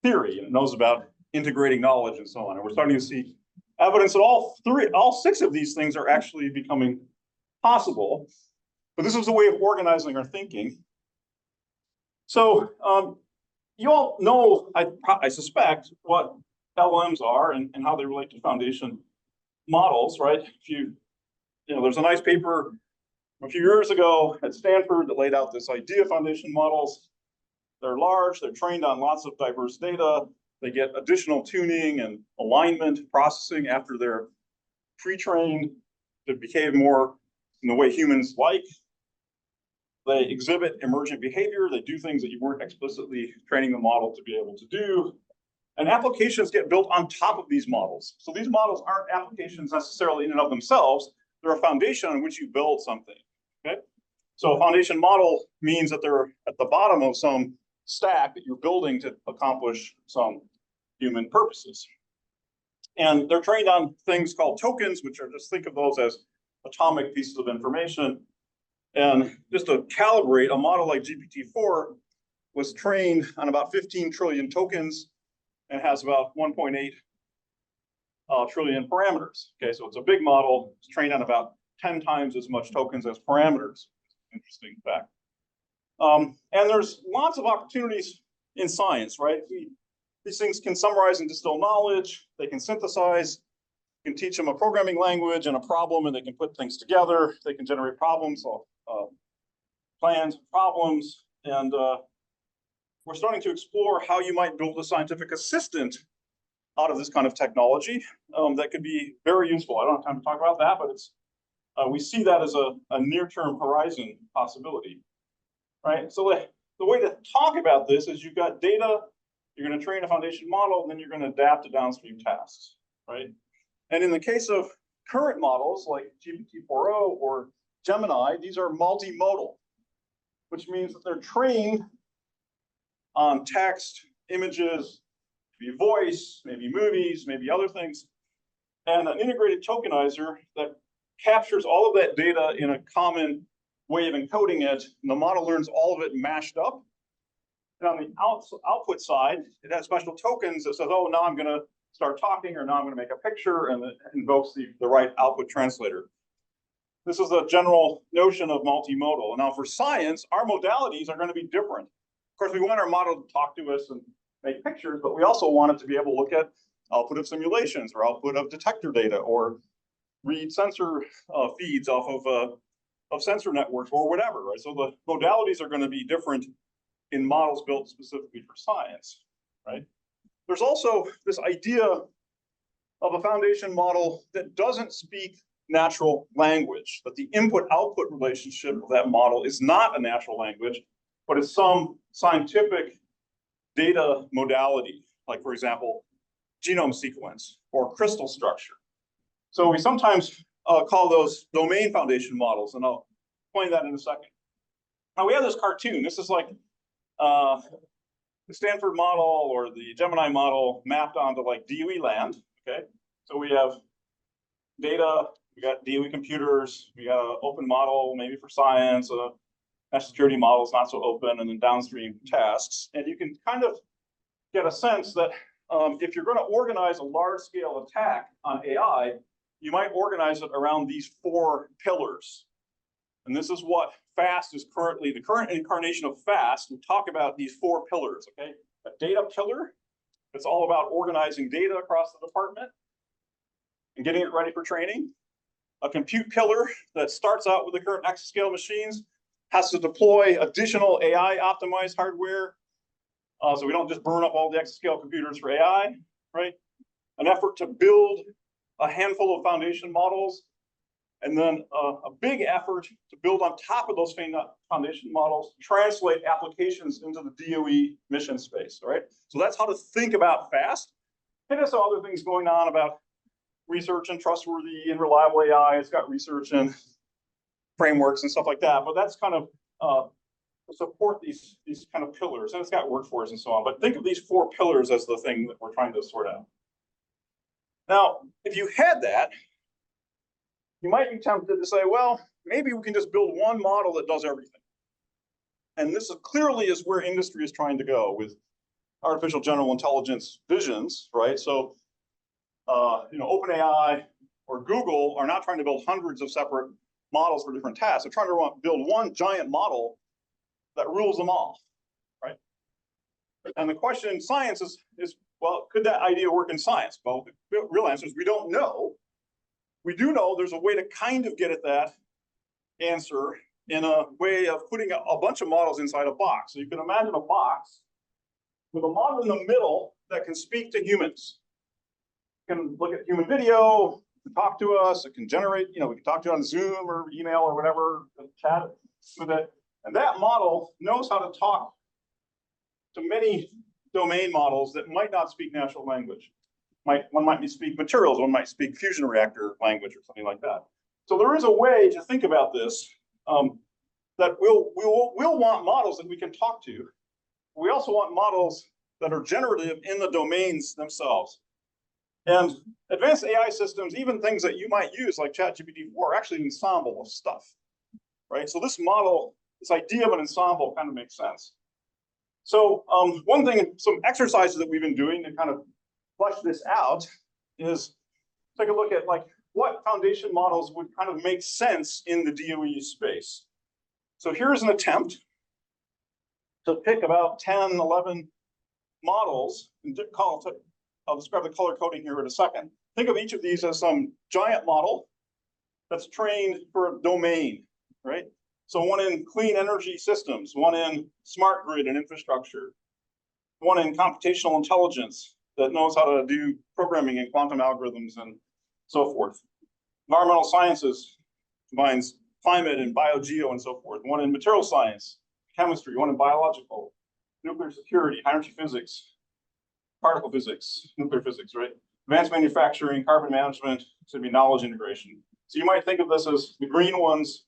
S5: theory and knows about integrating knowledge and so on. And we're starting to see evidence that all six of these things are actually becoming possible. But this is a way of organizing our thinking. So you all know, I suspect, what LLMs are and how they relate to foundation models, right? There's a nice paper a few years ago at Stanford that laid out this idea of foundation models. They're large, they're trained on lots of diverse data. They get additional tuning and alignment processing after they're pre-trained to behave more in the way humans like. They exhibit emergent behavior. They do things that you weren't explicitly training the model to be able to do. And applications get built on top of these models. So these models aren't applications necessarily in and of themselves. They're a foundation on which you build something, okay? So a foundation model means that they're at the bottom of some stack that you're building to accomplish some human purposes. And they're trained on things called tokens, which are, just think of those as atomic pieces of information. And just to calibrate, a model like GPT-4 was trained on about 15 trillion tokens and has about 1.8 trillion parameters. Okay, so it's a big model. It's trained on about 10 times as much tokens as parameters. Interesting fact. And there's lots of opportunities in science, right? These things can summarize and distill knowledge. They can synthesize. You can teach them a programming language and a problem, and they can put things together. They can generate problems, plans, problems, and we're starting to explore how you might build a scientific assistant out of this kind of technology that could be very useful. I don't have time to talk about that, but it's we see that as a near-term horizon possibility, right? So the way to talk about this is you've got data, you're going to train a foundation model, and then you're going to adapt to downstream tasks, right? And in the case of current models like GPT-4o or Gemini, these are multimodal, which means that they're trained on text, images, maybe voice, maybe movies, maybe other things, and an integrated tokenizer that captures all of that data in a common way of encoding it, and the model learns all of it mashed up. And on the output side, it has special tokens that says, oh, now I'm going to start talking, or now I'm going to make a picture, and it invokes the right output translator. This is a general notion of multimodal. And now for science, our modalities are going to be different. Of course, we want our model to talk to us and make pictures, but we also want it to be able to look at output of simulations or output of detector data or read sensor feeds off of sensor networks or whatever, right? So the modalities are going to be different in models built specifically for science, right? There's also this idea of a foundation model that doesn't speak natural language, that the input-output relationship of that model is not a natural language, but it's some scientific data modality, like, for example, genome sequence or crystal structure. So we sometimes call those domain foundation models, and I'll explain that in a second. Now we have this cartoon. This is like the Stanford model or the Gemini model mapped onto like DOE land, okay? So we have data, we got DOE computers, we got an open model maybe for science, national security model is not so open, and then downstream tasks. And you can kind of get a sense that if you're going to organize a large-scale attack on AI, you might organize it around these four pillars. And this is what FAST is currently, the current incarnation of FAST. We talk about these four pillars, okay? A data pillar, it's all about organizing data across the department and getting it ready for training. A compute pillar that starts out with the current exascale machines, has to deploy additional AI optimized hardware. So we don't just burn up all the exascale computers for AI, right? An effort to build a handful of foundation models, and then a big effort to build on top of those foundation models, translate applications into the DOE mission space, all right? So that's how to think about FAST. And there's some other things going on about research and trustworthy and reliable AI. It's got research and frameworks and stuff like that, but that's kind of support these kind of pillars, and it's got workforce and so on. But think of these four pillars as the thing that we're trying to sort out. Now, if you had that, you might be tempted to say, well, maybe we can just build one model that does everything. And this clearly is where industry is trying to go with artificial general intelligence visions, right? So, OpenAI or Google are not trying to build hundreds of separate models for different tasks. They're trying to build one giant model that rules them all, right? And the question in science is, well, could that idea work in science? Well, the real answer is we don't know. We do know there's a way to kind of get at that answer in a way of putting a bunch of models inside a box. So you can imagine a box with a model in the middle that can speak to humans. It can look at human video, talk to us, it can generate, we can talk to it on Zoom or email or whatever, chat with it. And that model knows how to talk to many domain models that might not speak natural language. One might speak materials, one might speak fusion reactor language or something like that. So there is a way to think about this that we'll want models that we can talk to. We also want models that are generative in the domains themselves. And advanced AI systems, even things that you might use like ChatGPT-4, are actually an ensemble of stuff, right? So this model, this idea of an ensemble kind of makes sense. So one thing, some exercises that we've been doing to kind of flesh this out is take a look at like what foundation models would kind of make sense in the DOE space. So here's an attempt to pick about 10, 11 models. And I'll describe the color coding here in a second. Think of each of these as some giant model that's trained for a domain, right? So one in clean energy systems, one in smart grid and infrastructure, one in computational intelligence that knows how to do programming and quantum algorithms and so forth. Environmental sciences combines climate and biogeo and so forth. One in material science, chemistry, one in biological, nuclear security, high energy physics, particle physics, nuclear physics, right? Advanced manufacturing, carbon management, so it'd be knowledge integration. So you might think of this as the green ones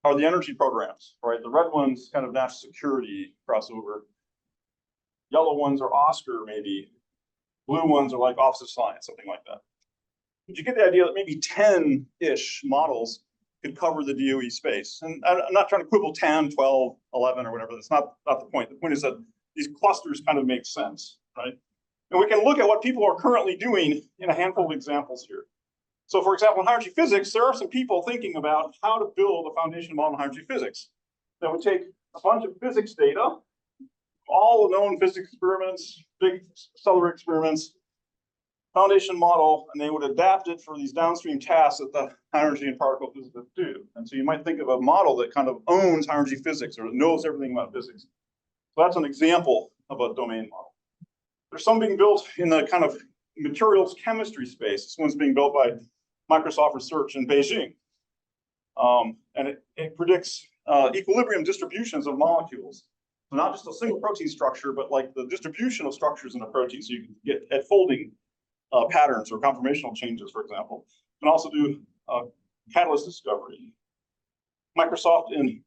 S5: are the energy programs, right? The red ones kind of national security crossover. Yellow ones are Oscar, maybe. Blue ones are like Office of Science, something like that. But you get the idea that maybe 10-ish models could cover the DOE space. And I'm not trying to quibble 10, 12, 11, or whatever. That's not the point. The point is that these clusters kind of make sense, right? And we can look at what people are currently doing in a handful of examples here. So for example, in high energy physics, there are some people thinking about how to build a foundation model in high energy physics that would take a bunch of physics data, all the known physics experiments, big stellar experiments, foundation model, and they would adapt it for these downstream tasks that the high energy and particle physicists do. And so you might think of a model that kind of owns high energy physics or knows everything about physics. So that's an example of a domain model. There's some being built in the kind of materials chemistry space. This one's being built by Microsoft Research in Beijing. And it predicts equilibrium distributions of molecules. So not just a single protein structure, but like the distribution of structures in a protein. So you can get at folding patterns or conformational changes, for example. You can also do catalyst discovery. Microsoft in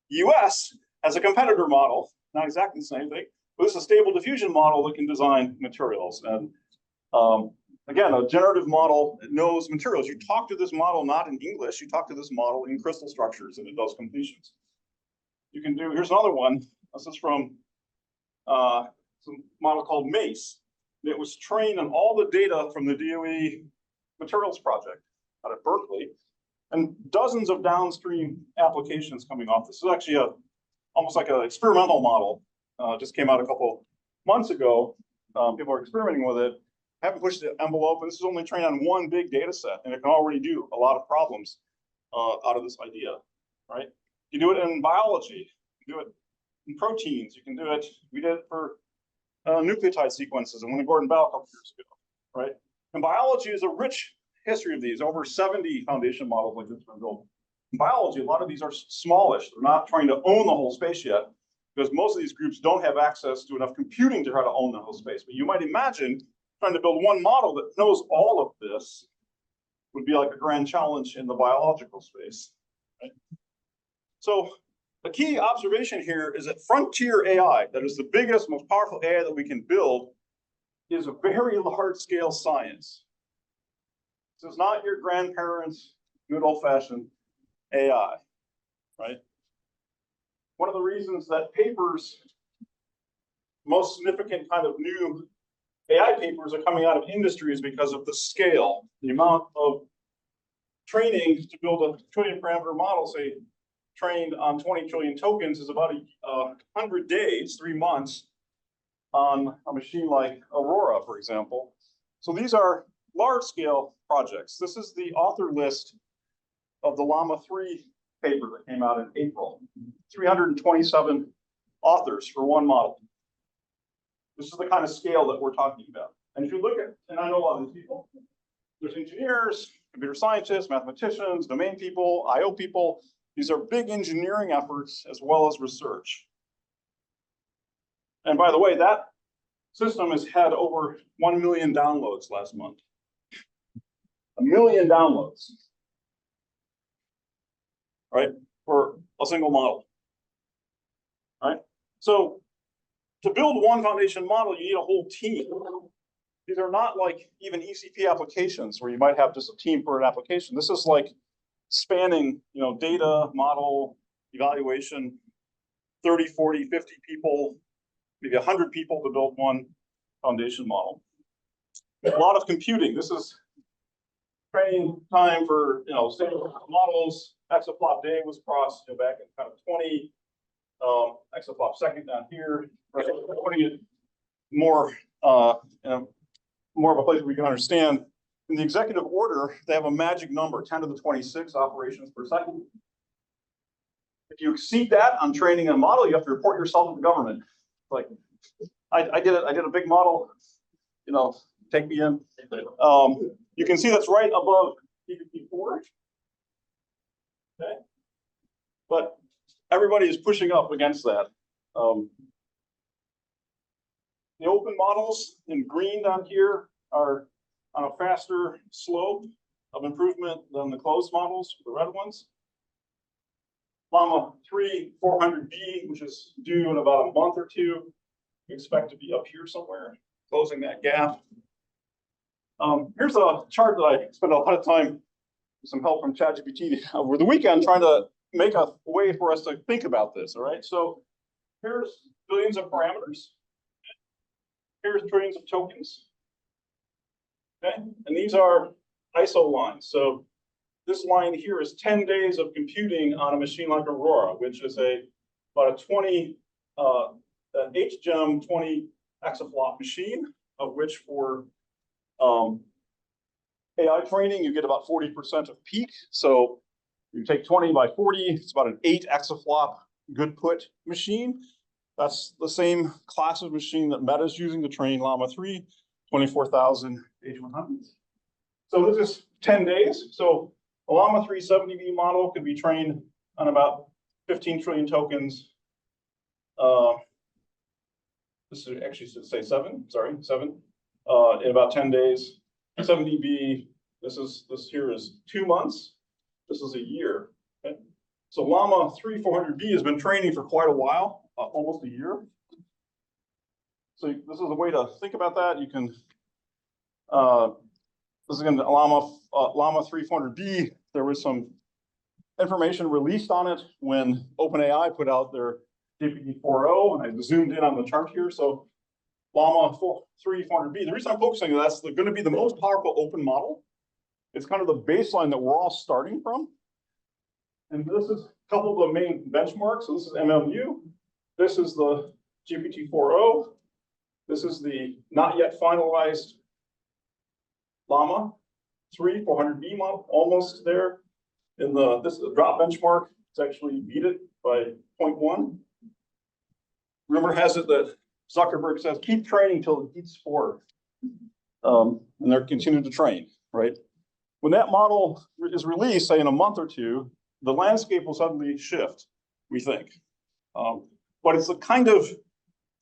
S5: the US has a competitor model, not exactly the same thing, but it's a stable diffusion model that can design materials. And again, a generative model knows materials. You talk to this model not in English, you talk to this model in crystal structures, and it does completions. You can do, here's another one. This is from some model called MACE. It was trained on all the data from the DOE materials project out at Berkeley, and dozens of downstream applications coming off. This is actually almost like an experimental model. Just came out a couple months ago. People are experimenting with it. Haven't pushed the envelope, and this is only trained on one big data set, and it can already do a lot of problems out of this idea, right? You do it in biology, you do it in proteins, you can do it, we did it for nucleotide sequences, and when Gordon Bell a couple years ago, right? And biology is a rich history of these, over 70 foundation models like this have been built. In biology, a lot of these are smallish. They're not trying to own the whole space yet, because most of these groups don't have access to enough computing to try to own the whole space. But you might imagine trying to build one model that knows all of this would be like a grand challenge in the biological space. Right? So the key observation here is that frontier AI, that is the biggest, most powerful AI that we can build, is a very large scale science. This is not your grandparents' good old fashioned AI, right? One of the reasons that papers, most significant kind of new AI papers are coming out of industry is because of the scale, the amount of training to build a trillion parameter model, say, trained on 20 trillion tokens is about 100 days, 3 months on a machine like Aurora, for example. So these are large scale projects. This is the author list of the Llama 3 paper that came out in April. 327 authors for one model. This is the kind of scale that we're talking about. And if you look at, and I know a lot of these people, there's engineers, computer scientists, mathematicians, domain people, IO people. These are big engineering efforts as well as research. And by the way, that system has had over 1 million downloads last month. 1 million downloads, right, for a single model, right? So to build one foundation model, you need a whole team. These are not like even ECP applications where you might have just a team for an application. This is like spanning, data, model, evaluation, 30, 40, 50 people, maybe 100 people to build one foundation model. A lot of computing. This is training time for, state models. Exaflop day was crossed, back in kind of 20. Exaflop second down here. Right? Putting it more, more of a place where we can understand. In the executive order, they have a magic number, 10 to the 26 operations per second. If you exceed that on training a model, you have to report yourself to the government. Like, I did a big model, take me in. You can see that's right above GPT-4. Okay. But everybody is pushing up against that. The open models in green down here are on a faster slope of improvement than the closed models, the red ones. Llama 3 400B, which is due in about a month or two, we expect to be up here somewhere, closing that gap. Here's a chart that I spent a lot of time with some help from ChatGPT over the weekend trying to make a way for us to think about this, all right? So here's billions of parameters. Here's trillions of tokens. Okay, and these are ISO lines. So this line here is 10 days of computing on a machine like Aurora, which is about a 20 an HGEM 20 exaflop machine, of which for AI training you get about 40% of peak. So you take 20 by 40, it's about an 8 exaflop good put machine. That's the same class of machine that Meta is using to train Llama 3, 24,000 H100s. So this is 10 days. So a Llama 3 70B model could be trained on about 15 trillion tokens. This is actually should say 7 in about 10 days. 70B, this here is 2 months. This is a year. Okay? So Llama 3 400B has been training for quite a while, almost a year. So this is a way to think about that. You can, this is again Llama 3 400B. There was some information released on it when OpenAI put out their GPT-4o, and I zoomed in on the chart here. So Llama 3 400B. The reason I'm focusing on that's going to be the most powerful open model. It's kind of the baseline that we're all starting from. And this is a couple of the main benchmarks. So this is MLU. This is the GPT-4o. This is the not yet finalized Llama 3 400B model, almost there. In this is the drop benchmark. It's actually beat it by 0.1. Rumor has it that Zuckerberg says keep training till it beats 4. And they're continuing to train, right? When that model is released, say in a month or two, the landscape will suddenly shift, we think. But it's the kind of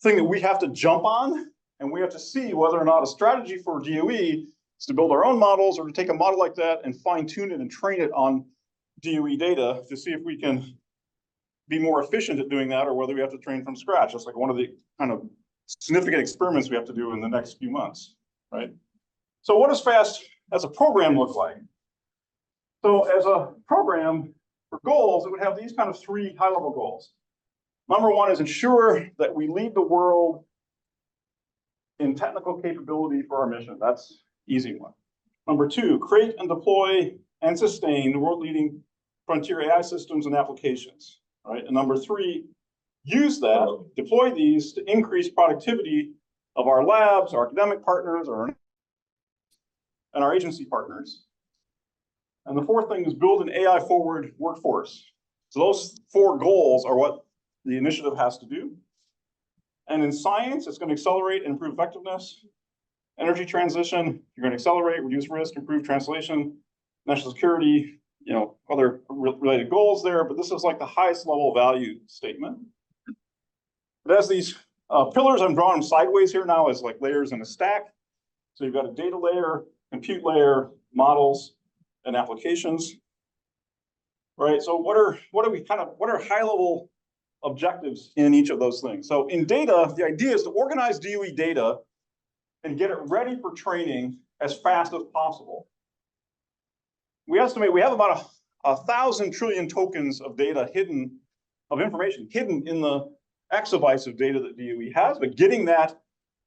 S5: thing that we have to jump on, and we have to see whether or not a strategy for DOE is to build our own models or to take a model like that and fine tune it and train it on DOE data to see if we can be more efficient at doing that, or whether we have to train from scratch. That's like one of the kind of significant experiments we have to do in the next few months, right? So what does FAST as a program look like? So as a program for goals, it would have these kind of 3 high-level goals. Number 1 is ensure that we lead the world in technical capability for our mission. That's easy one. Number 2, create and deploy and sustain world-leading frontier AI systems and applications. Right? And number 3, use that, deploy these to increase productivity of our labs, our academic partners, and our agency partners. And the 4th thing is build an AI forward workforce. So those 4 goals are what the initiative has to do. And in science, it's going to accelerate and improve effectiveness. Energy transition, you're going to accelerate, reduce risk, improve translation. National security, other related goals there, but this is like the highest level value statement. It has these pillars. I'm drawing them sideways here now as like layers in a stack. So you've got a data layer, compute layer, models, and applications. Right. So what are high level objectives in each of those things? So in data, the idea is to organize DOE data and get it ready for training as fast as possible. We estimate we have about 1,000 trillion tokens of data of information hidden in the exabytes of data that DOE has, but getting that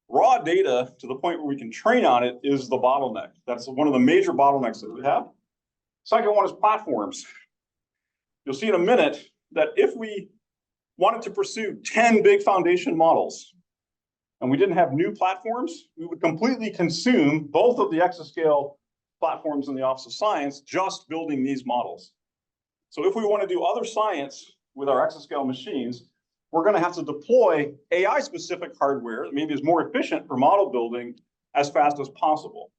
S5: raw data to the point where we can train on it is the bottleneck. That's one of the major bottlenecks that we have. Second one is platforms. You'll see in a minute that if we wanted to pursue 10 big foundation models and we didn't have new platforms, we would completely consume both of the exascale platforms in the Office of Science just building these models. So if we want to do other science with our exascale machines, we're going to have to deploy AI-specific hardware that maybe is more efficient for model building as fast as possible.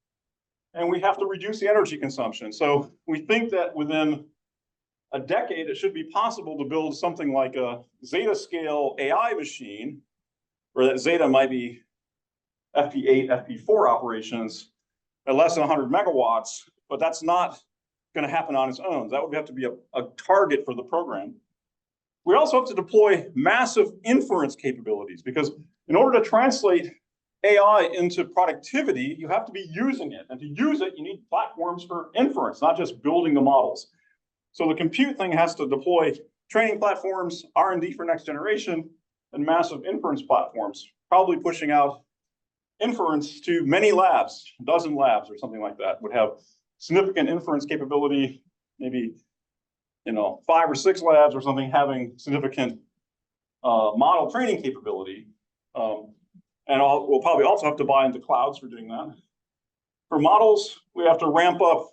S5: And we have to reduce the energy consumption. So we think that within a decade, it should be possible to build something like a Zeta scale AI machine, where that Zeta might be FP8, FP4 operations at less than 100 megawatts, but that's not going to happen on its own. That would have to be a target for the program. We also have to deploy massive inference capabilities, because in order to translate AI into productivity, you have to be using it. And to use it, you need platforms for inference, not just building the models. So the compute thing has to deploy training platforms, R&D for next generation, and massive inference platforms, probably pushing out inference to many labs, a dozen labs or something like that would have significant inference capability, maybe 5 or 6 labs or something having significant model training capability. And we'll probably also have to buy into clouds for doing that. For models, we have to ramp up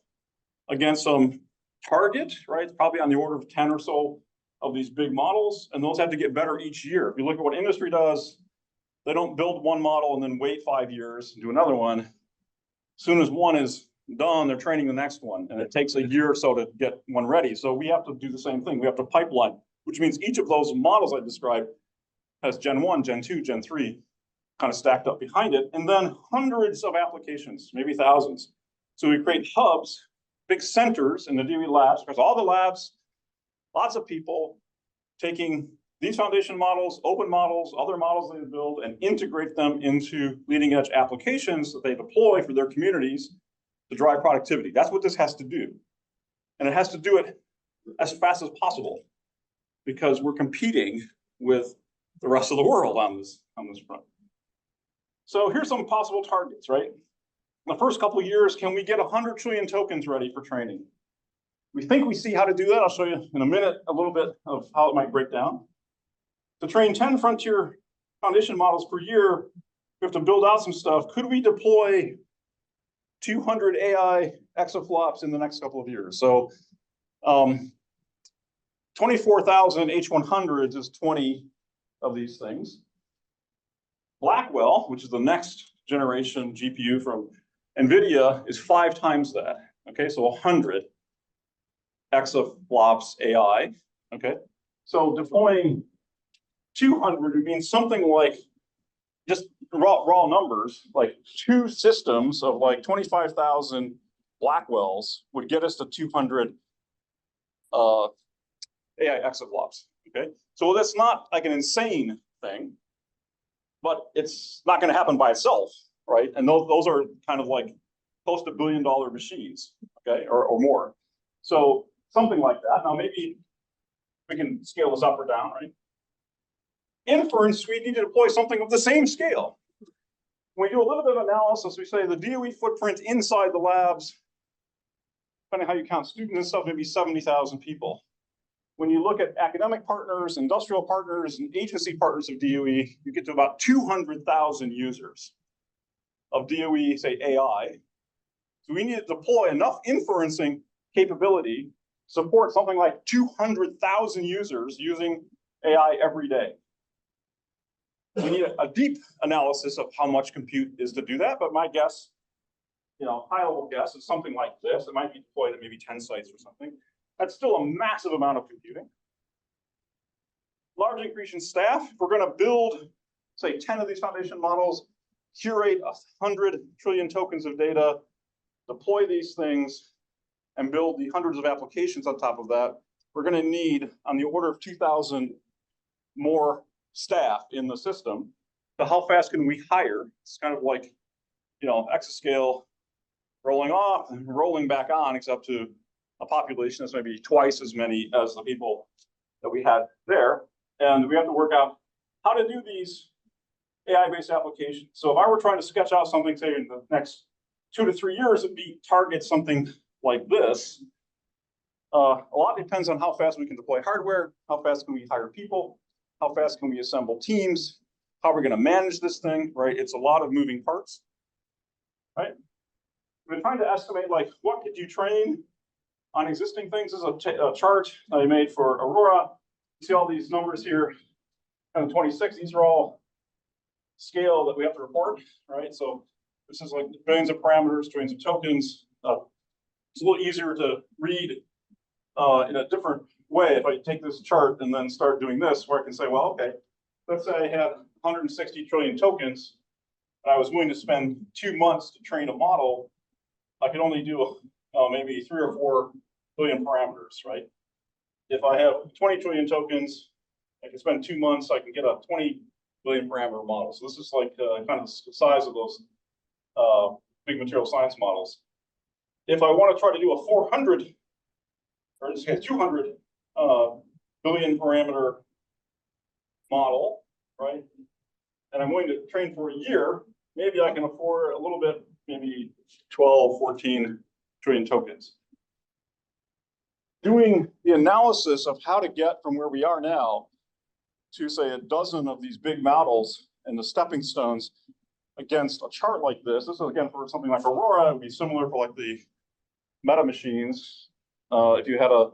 S5: against some target, right? It's probably on the order of 10 or so of these big models, and those have to get better each year. If you look at what industry does, they don't build one model and then wait 5 years and do another one. As soon as one is done, they're training the next one, and it takes a year or so to get one ready. So we have to do the same thing. We have to pipeline, which means each of those models I described has Gen 1, Gen 2, Gen 3 kind of stacked up behind it, and then hundreds of applications, maybe thousands. So we create hubs, big centers in the DOE labs, because all the labs, lots of people taking these foundation models, open models, other models they build, and integrate them into leading edge applications that they deploy for their communities to drive productivity. That's what this has to do. And it has to do it as fast as possible, because we're competing with the rest of the world on this front. So here's some possible targets, right? In the first couple of years, can we get 100 trillion tokens ready for training? We think we see how to do that. I'll show you in a minute a little bit of how it might break down. To train 10 frontier foundation models per year, we have to build out some stuff. Could we deploy 200 AI exaflops in the next couple of years? So 24,000 H100s is 20 of these things. Blackwell, which is the next generation GPU from NVIDIA, is 5 times that. Okay, so 100 exaflops AI. Okay, so deploying 200 would mean something like, just raw numbers, like 2 systems of like 25,000 Blackwells would get us to 200 AI exaflops. Okay, so that's not like an insane thing, but it's not going to happen by itself, right? And those are kind of like close to $1 billion machines, okay, or more. So something like that. Now maybe we can scale this up or down, right? Inference, we need to deploy something of the same scale. When we do a little bit of analysis, we say the DOE footprint inside the labs, depending on how you count students and stuff, maybe 70,000 people. When you look at academic partners, industrial partners, and agency partners of DOE, you get to about 200,000 users of DOE, say, AI. So we need to deploy enough inferencing capability to support something like 200,000 users using AI every day. We need a deep analysis of how much compute is to do that, but my guess, high level guess, is something like this. It might be deployed at maybe 10 sites or something. That's still a massive amount of computing. Large increase in staff. If we're going to build, say, 10 of these foundation models, curate 100 trillion tokens of data, deploy these things, and build the hundreds of applications on top of that, we're going to need on the order of 2,000 more staff in the system. So how fast can we hire? It's kind of like, exascale rolling off and rolling back on, except to a population that's maybe twice as many as the people that we had there. And we have to work out how to do these AI-based applications. So if I were trying to sketch out something, say in the next 2 to 3 years, it'd be target something like this. A lot depends on how fast we can deploy hardware, how fast can we hire people, how fast can we assemble teams, how we're going to manage this thing, right? It's a lot of moving parts, right? We're trying to estimate, like, what could you train on existing things. This is a chart I made for Aurora. You see all these numbers here, kind of 26. These are all scale that we have to report, right? So this is like billions of parameters, trillions of tokens. It's a little easier to read in a different way if I take this chart and then start doing this, where I can say, well, okay, let's say I had 160 trillion tokens, and I was willing to spend 2 months to train a model. I could only do maybe 3 or 4 billion parameters, right? If I have 20 trillion tokens, I can spend 2 months, I can get a 20 billion parameter model. So this is like kind of the size of those big material science models. If I want to try to do a 400, or in this case 200 billion parameter model, right? And I'm willing to train for a year, maybe I can afford a little bit, maybe 12, 14 trillion tokens. Doing the analysis of how to get from where we are now to say a dozen of these big models and the stepping stones against a chart like this. This is again for something like Aurora. It would be similar for like the meta machines. If you had a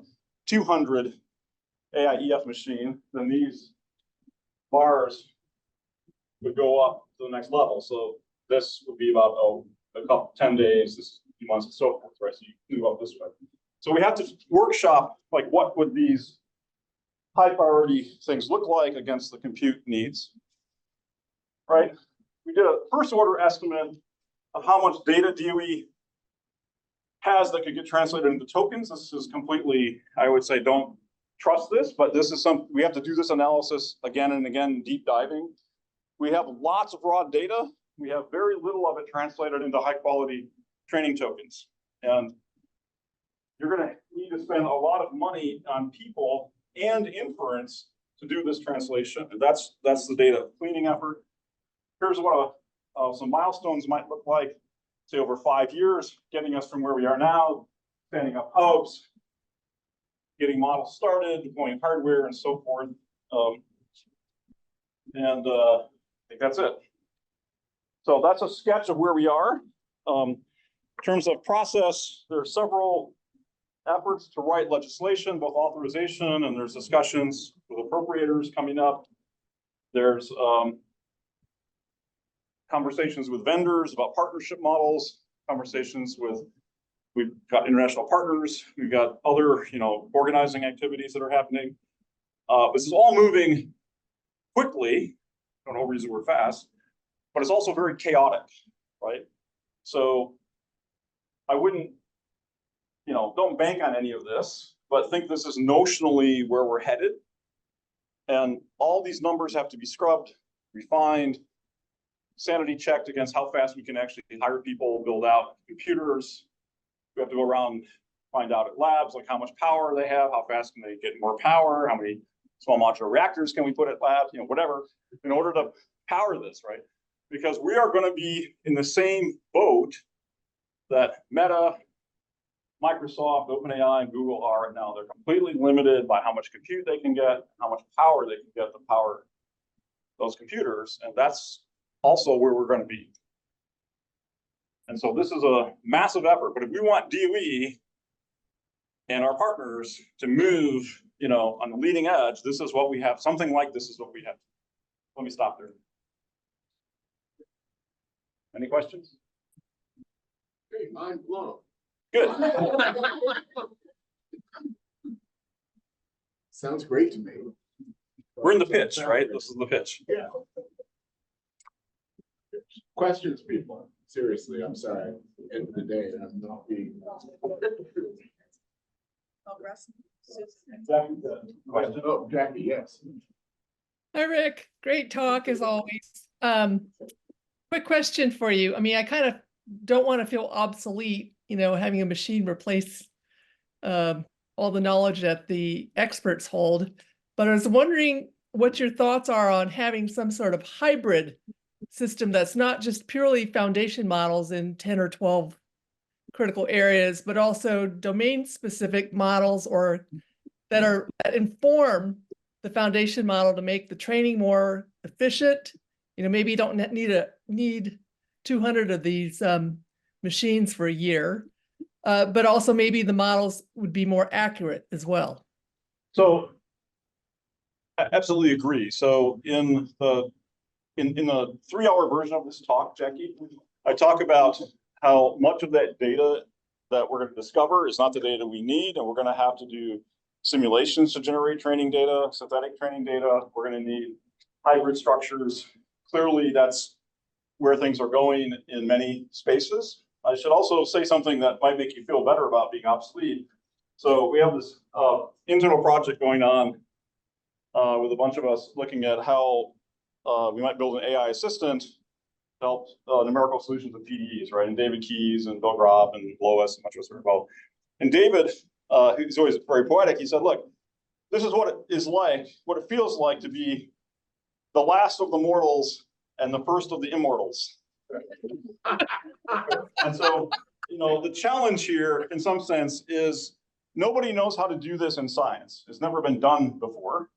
S5: 200 AIEF machine, then these bars would go up to the next level. So this would be about a couple 10 days, this few months, and so forth, right? So you move up this way. So we have to workshop like what would these high priority things look like against the compute needs, right? We did a first order estimate of how much data DOE has that could get translated into tokens. This is completely, I would say, don't trust this, but this is something we have to do this analysis again and again, deep diving. We have lots of raw data. We have very little of it translated into high quality training tokens. And you're going to need to spend a lot of money on people and inference to do this translation. And that's the data cleaning effort. Here's what some milestones might look like, say over 5 years, getting us from where we are now, standing up hubs, getting models started, deploying hardware, and so forth. I think that's it. So that's a sketch of where we are. In terms of process, there are several efforts to write legislation, both authorization, and there's discussions with appropriators coming up. There's conversations with vendors about partnership models, conversations with, we've got international partners, we've got other, organizing activities that are happening. This is all moving quickly. I don't know reason we're fast, but it's also very chaotic, right? So I wouldn't, don't bank on any of this, but think this is notionally where we're headed. And all these numbers have to be scrubbed, refined, sanity checked against how fast we can actually hire people, build out computers. We have to go around, find out at labs, like how much power they have, how fast can they get more power, how many small modular reactors can we put at labs, whatever, in order to power this, right? Because we are going to be in the same boat that Meta, Microsoft, OpenAI, and Google are right now. They're completely limited by how much compute they can get, how much power they can get to power those computers. And that's also where we're going to be. And so this is a massive effort. But if we want DOE and our partners to move, on the leading edge, this is what we have. Something like this is what we have. Let me stop there. Any questions?
S17: Hey, mind blown.
S5: Good.
S17: Sounds great to me.
S5: We're in the pitch, right? This is the pitch.
S17: Yeah. Questions, people. Seriously, I'm sorry. End of the day, I'm not being. Oh, Jackie, yes.
S7: Hi, Rick. Great talk as always. Quick question for you. I mean, I kind of don't want to feel obsolete, having a machine replace all the knowledge that the experts hold. But I was wondering what your thoughts are on having some sort of hybrid system that's not just purely foundation models in 10 or 12 critical areas, but also domain-specific models or that inform the foundation model to make the training more efficient. You know, maybe you don't need 200 of these machines for a year, but also maybe the models would be more accurate as well.
S5: So I absolutely agree. So in the 3-hour version of this talk, Jackie, I talk about how much of that data that we're going to discover is not the data we need, and we're going to have to do simulations to generate training data, synthetic training data. We're going to need hybrid structures. Clearly, that's where things are going in many spaces. I should also say something that might make you feel better about being obsolete. So we have this internal project going on with a bunch of us looking at how we might build an AI assistant to help numerical solutions of PDEs, right? And David Keyes and Bill Grob and Lois and much of us are involved. And David, who's always very poetic, he said, look, this is what it is like, what it feels like to be the last of the mortals and the first of the immortals. And so, you know, the challenge here in some sense is nobody knows how to do this in science. It's never been done before.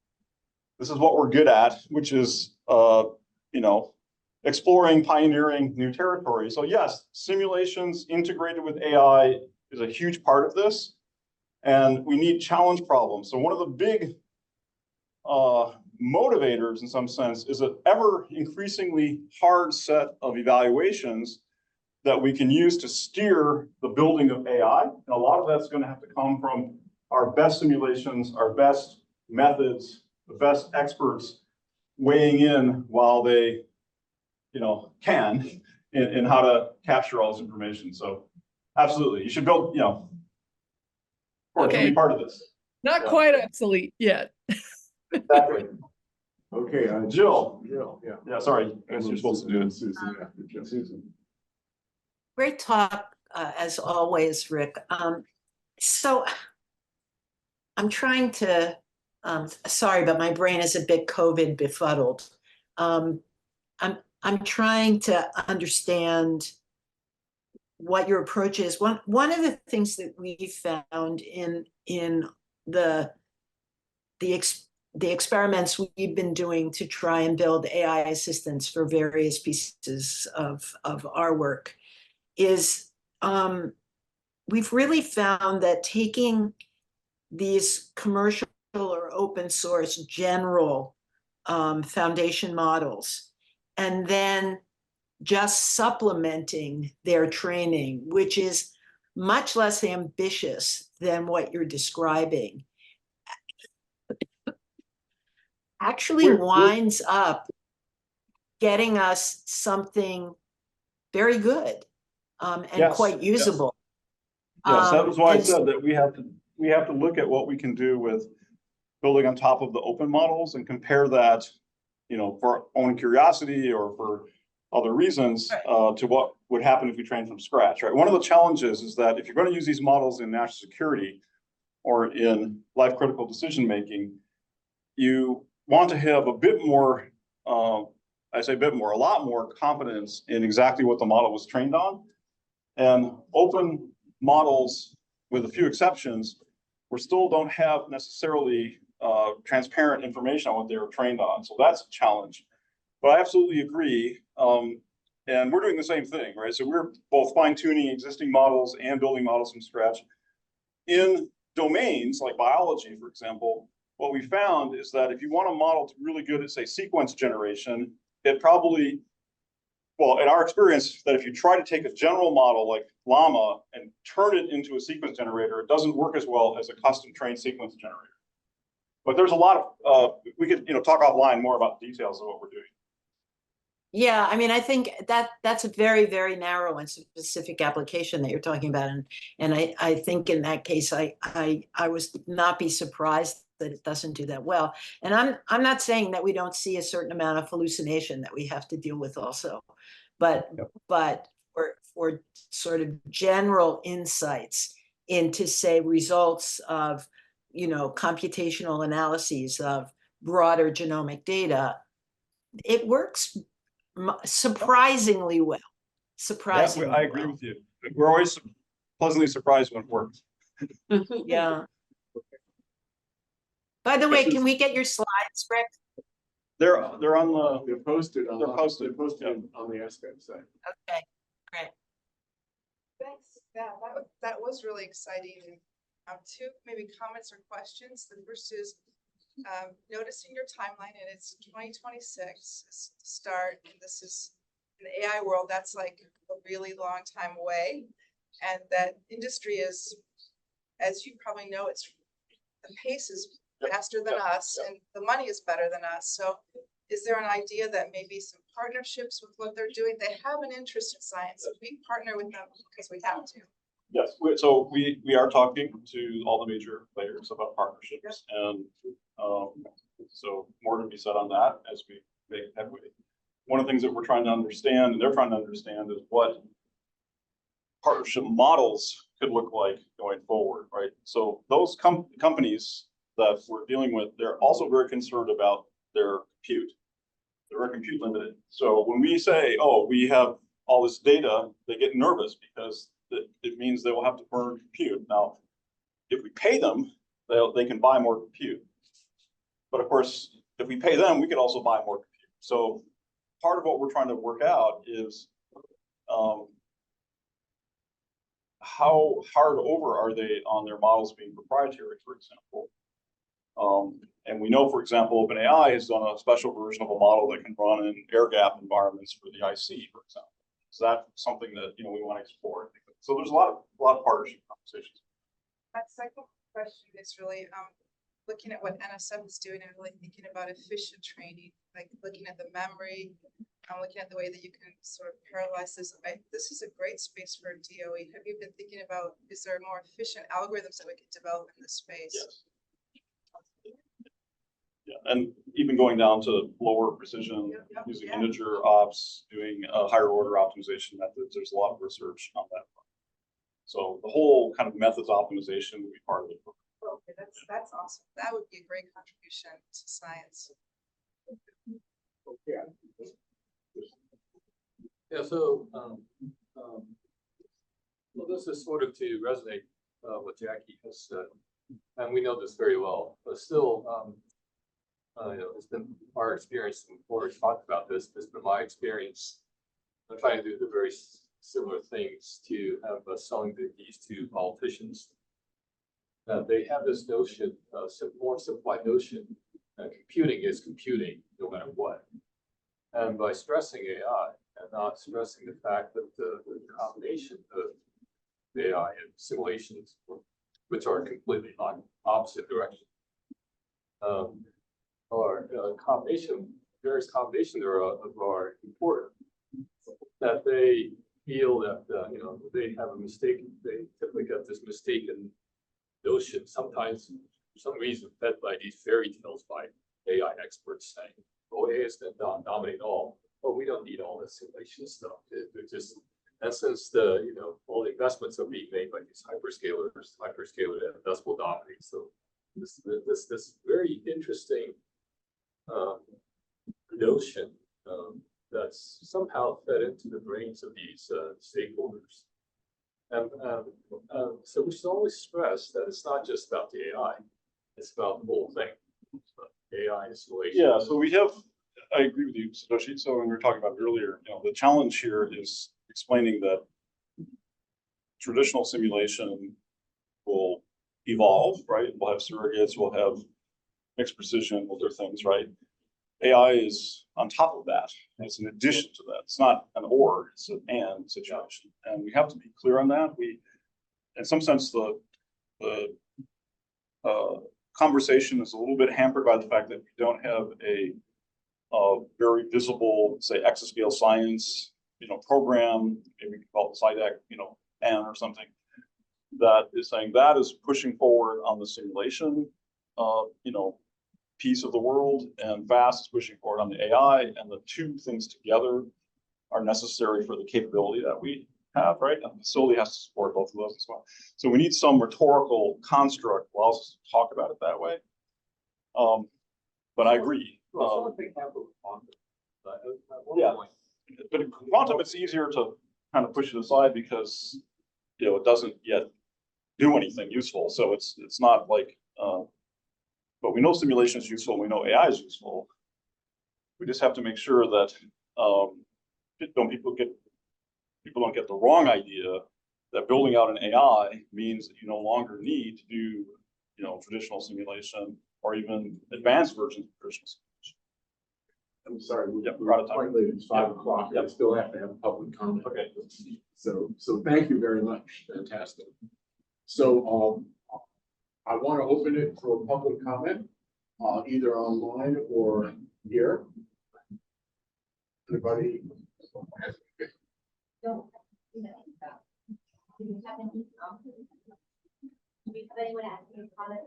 S5: This is what we're good at, which is, you know, exploring, pioneering new territory. So yes, simulations integrated with AI is a huge part of this. And we need challenge problems. So one of the big motivators in some sense is an ever increasingly hard set of evaluations that we can use to steer the building of AI. And a lot of that's going to have to come from our best simulations, our best methods, the best experts weighing in while they, you know, can in how to capture all this information. So absolutely, you should build, you know, or to be part of this.
S7: Not quite obsolete yet.
S5: Exactly. Okay, Jill. Yeah, sorry, I guess you're supposed to do it. Susan.
S9: Great talk, as always, Rick. So I'm trying to, sorry, but my brain is a bit COVID befuddled. I'm trying to understand what your approach is. One of the things that we found in the experiments we've been doing to try and build AI assistants for various pieces of our work is we've really found that taking these commercial or open source general foundation models and then just supplementing their training, which is much less ambitious than what you're describing, actually winds up getting us something very good and quite usable.
S5: Yes, that was why I said that we have to look at what we can do with building on top of the open models and compare that, you know, for our own curiosity or for other reasons to what would happen if we train from scratch, right? One of the challenges is that if you're going to use these models in national security or in life critical decision making, you want to have a bit more, I say a bit more, a lot more confidence in exactly what the model was trained on. And open models, with a few exceptions, we still don't have necessarily transparent information on what they were trained on. So that's a challenge. But I absolutely agree. And we're doing the same thing, right? So we're both fine-tuning existing models and building models from scratch. In domains like biology, for example, what we found is that if you want a model to be really good at, say, sequence generation, it probably, well, in our experience, that if you try to take a general model like Llama and turn it into a sequence generator, it doesn't work as well as a custom trained sequence generator. But there's a lot of, we could, you know, talk offline more about the details of what we're doing.
S9: Yeah, I mean, I think that's a very, very narrow and specific application that you're talking about. And I think in that case, I would not be surprised that it doesn't do that well. And I'm not saying that we don't see a certain amount of hallucination that we have to deal with also, but for sort of general insights into, say, results of, computational analyses of broader genomic data, it works surprisingly well. Surprisingly
S5: I agree with you. We're always pleasantly surprised when it works.
S9: Yeah. By the way, can we get your slides, Rick?
S5: They're on the.
S17: They're posted on.
S5: They're posted.
S17: They're posted on the ASCAC site.
S9: Okay, great.
S19: Thanks. Yeah, that was really exciting. Two maybe comments or questions. The first is noticing your timeline, and it's 2026 is the start, and this is in the AI world. That's like a really long time away, and that industry is, as you probably know, the pace is faster than us, and the money is better than us. So is there an idea that maybe some partnerships with what they're doing? They have an interest in science, so we partner with them because we have to.
S5: Yes, so we are talking to all the major players about partnerships, and so more to be said on that as we make headway. One of the things that we're trying to understand, and they're trying to understand, is what partnership models could look like going forward, right? So those companies that we're dealing with, they're also very concerned about their compute. They're compute limited. So when we say, oh, we have all this data, they get nervous because it means they will have to burn compute. Now, if we pay them, they can buy more compute. But of course, if we pay them, we could also buy more compute. So part of what we're trying to work out is how hard over are they on their models being proprietary, for example. And we know, for example, OpenAI has done a special version of a model that can run in air gap environments for the IC, for example. So that's something that we want to explore. So there's a lot of partnership conversations.
S19: My second question is really looking at what NSF is doing and really thinking about efficient training, like looking at the memory, looking at the way that you can sort of parallelize this. This is a great space for DOE. Have you been thinking about, is there more efficient algorithms that we can develop in this space?
S5: Yes. Yeah, and even going down to lower precision, using integer ops, doing higher order optimization methods. There's a lot of research on that front. So the whole kind of methods optimization would be part of it.
S19: Okay, that's awesome. That would be a great contribution to science.
S5: Yeah.
S6: Yeah. So, well, this is sort of to resonate what Jackie has said, and we know this very well. But still, it's been our experience. Before we talked about this, it's been my experience. I'm trying to do the very similar things to have selling these to politicians. They have this notion, more simplified notion, that computing is computing no matter what. And by stressing AI and not stressing the fact that the combination of AI and simulations, which are completely on opposite direction, or various combinations are important. That they feel that they have a mistake. They typically get this mistaken notion, sometimes for some reason fed by these fairy tales by AI experts saying, "Oh, AI is going to dominate all. Oh, we don't need all this simulation stuff." They're just, in essence, all the investments are being made by these hyperscalers. That's will dominate. So this very interesting notion that's somehow fed into the brains of these stakeholders. And so we should always stress that it's not just about the AI, it's about the whole thing. AI installation.
S5: Yeah, so I agree with you, Satoshi. So when we were talking about it earlier, the challenge here is explaining that traditional simulation will evolve, right? We'll have surrogates, we'll have mixed precision, we'll do things, right? AI is on top of that. It's an addition to that. It's not an or, it's an and situation. And we have to be clear on that. In some sense, the conversation is a little bit hampered by the fact that we don't have a very visible, say, exascale science, program. Maybe we can call it SciDAC, N or something, that is saying that is pushing forward on the simulation, piece of the world, and VAST is pushing forward on the AI, and the two things together are necessary for the capability that we have, right? And the facility has to support both of those as well. So we need some rhetorical construct that allows us to talk about it that way. But I agree. Yeah, but in quantum, it's easier to kind of push it aside because, you know, it doesn't yet do anything useful. So it's not like, but we know simulation is useful. We know AI is useful. We just have to make sure that people don't get the wrong idea that building out an AI means that you no longer need to do, you know, traditional simulation or even advanced versions of traditional simulation.
S17: I'm sorry,
S5: we're out of time.
S17: Quite late, it's 5 o'clock. I still have to have public comment.
S5: Okay.
S17: So thank you very much. Fantastic. So I want to open it for public comment, either online or here. Anybody?
S11: Don't, you know, do you have any, do you have anyone asking a comment?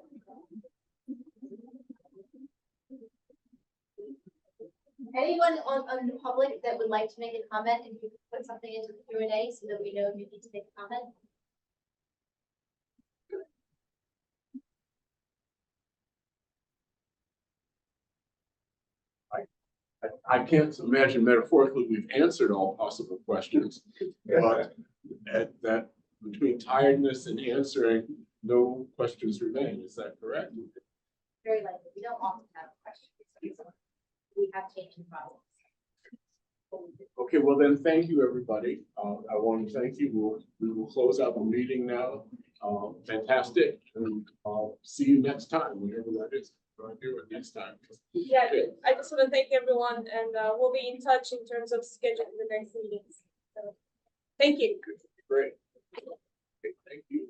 S11: Anyone on the public that would like to make a comment, and you could put something into the Q&A so that we know you need to make a comment?
S17: I can't imagine metaphorically we've answered all possible questions, but that between tiredness and answering, no questions remain. Is that correct?
S11: Very likely. We don't often have questions. We have changed the process.
S17: Okay, well then, thank you, everybody. I want to thank you. We will close out the meeting now. Fantastic. And I'll see you next time, whenever that is. Right here next time.
S12: Yeah, I just want to thank everyone, and we'll be in touch in terms of scheduling the next meetings. So, thank you.
S17: Great. Okay, thank you.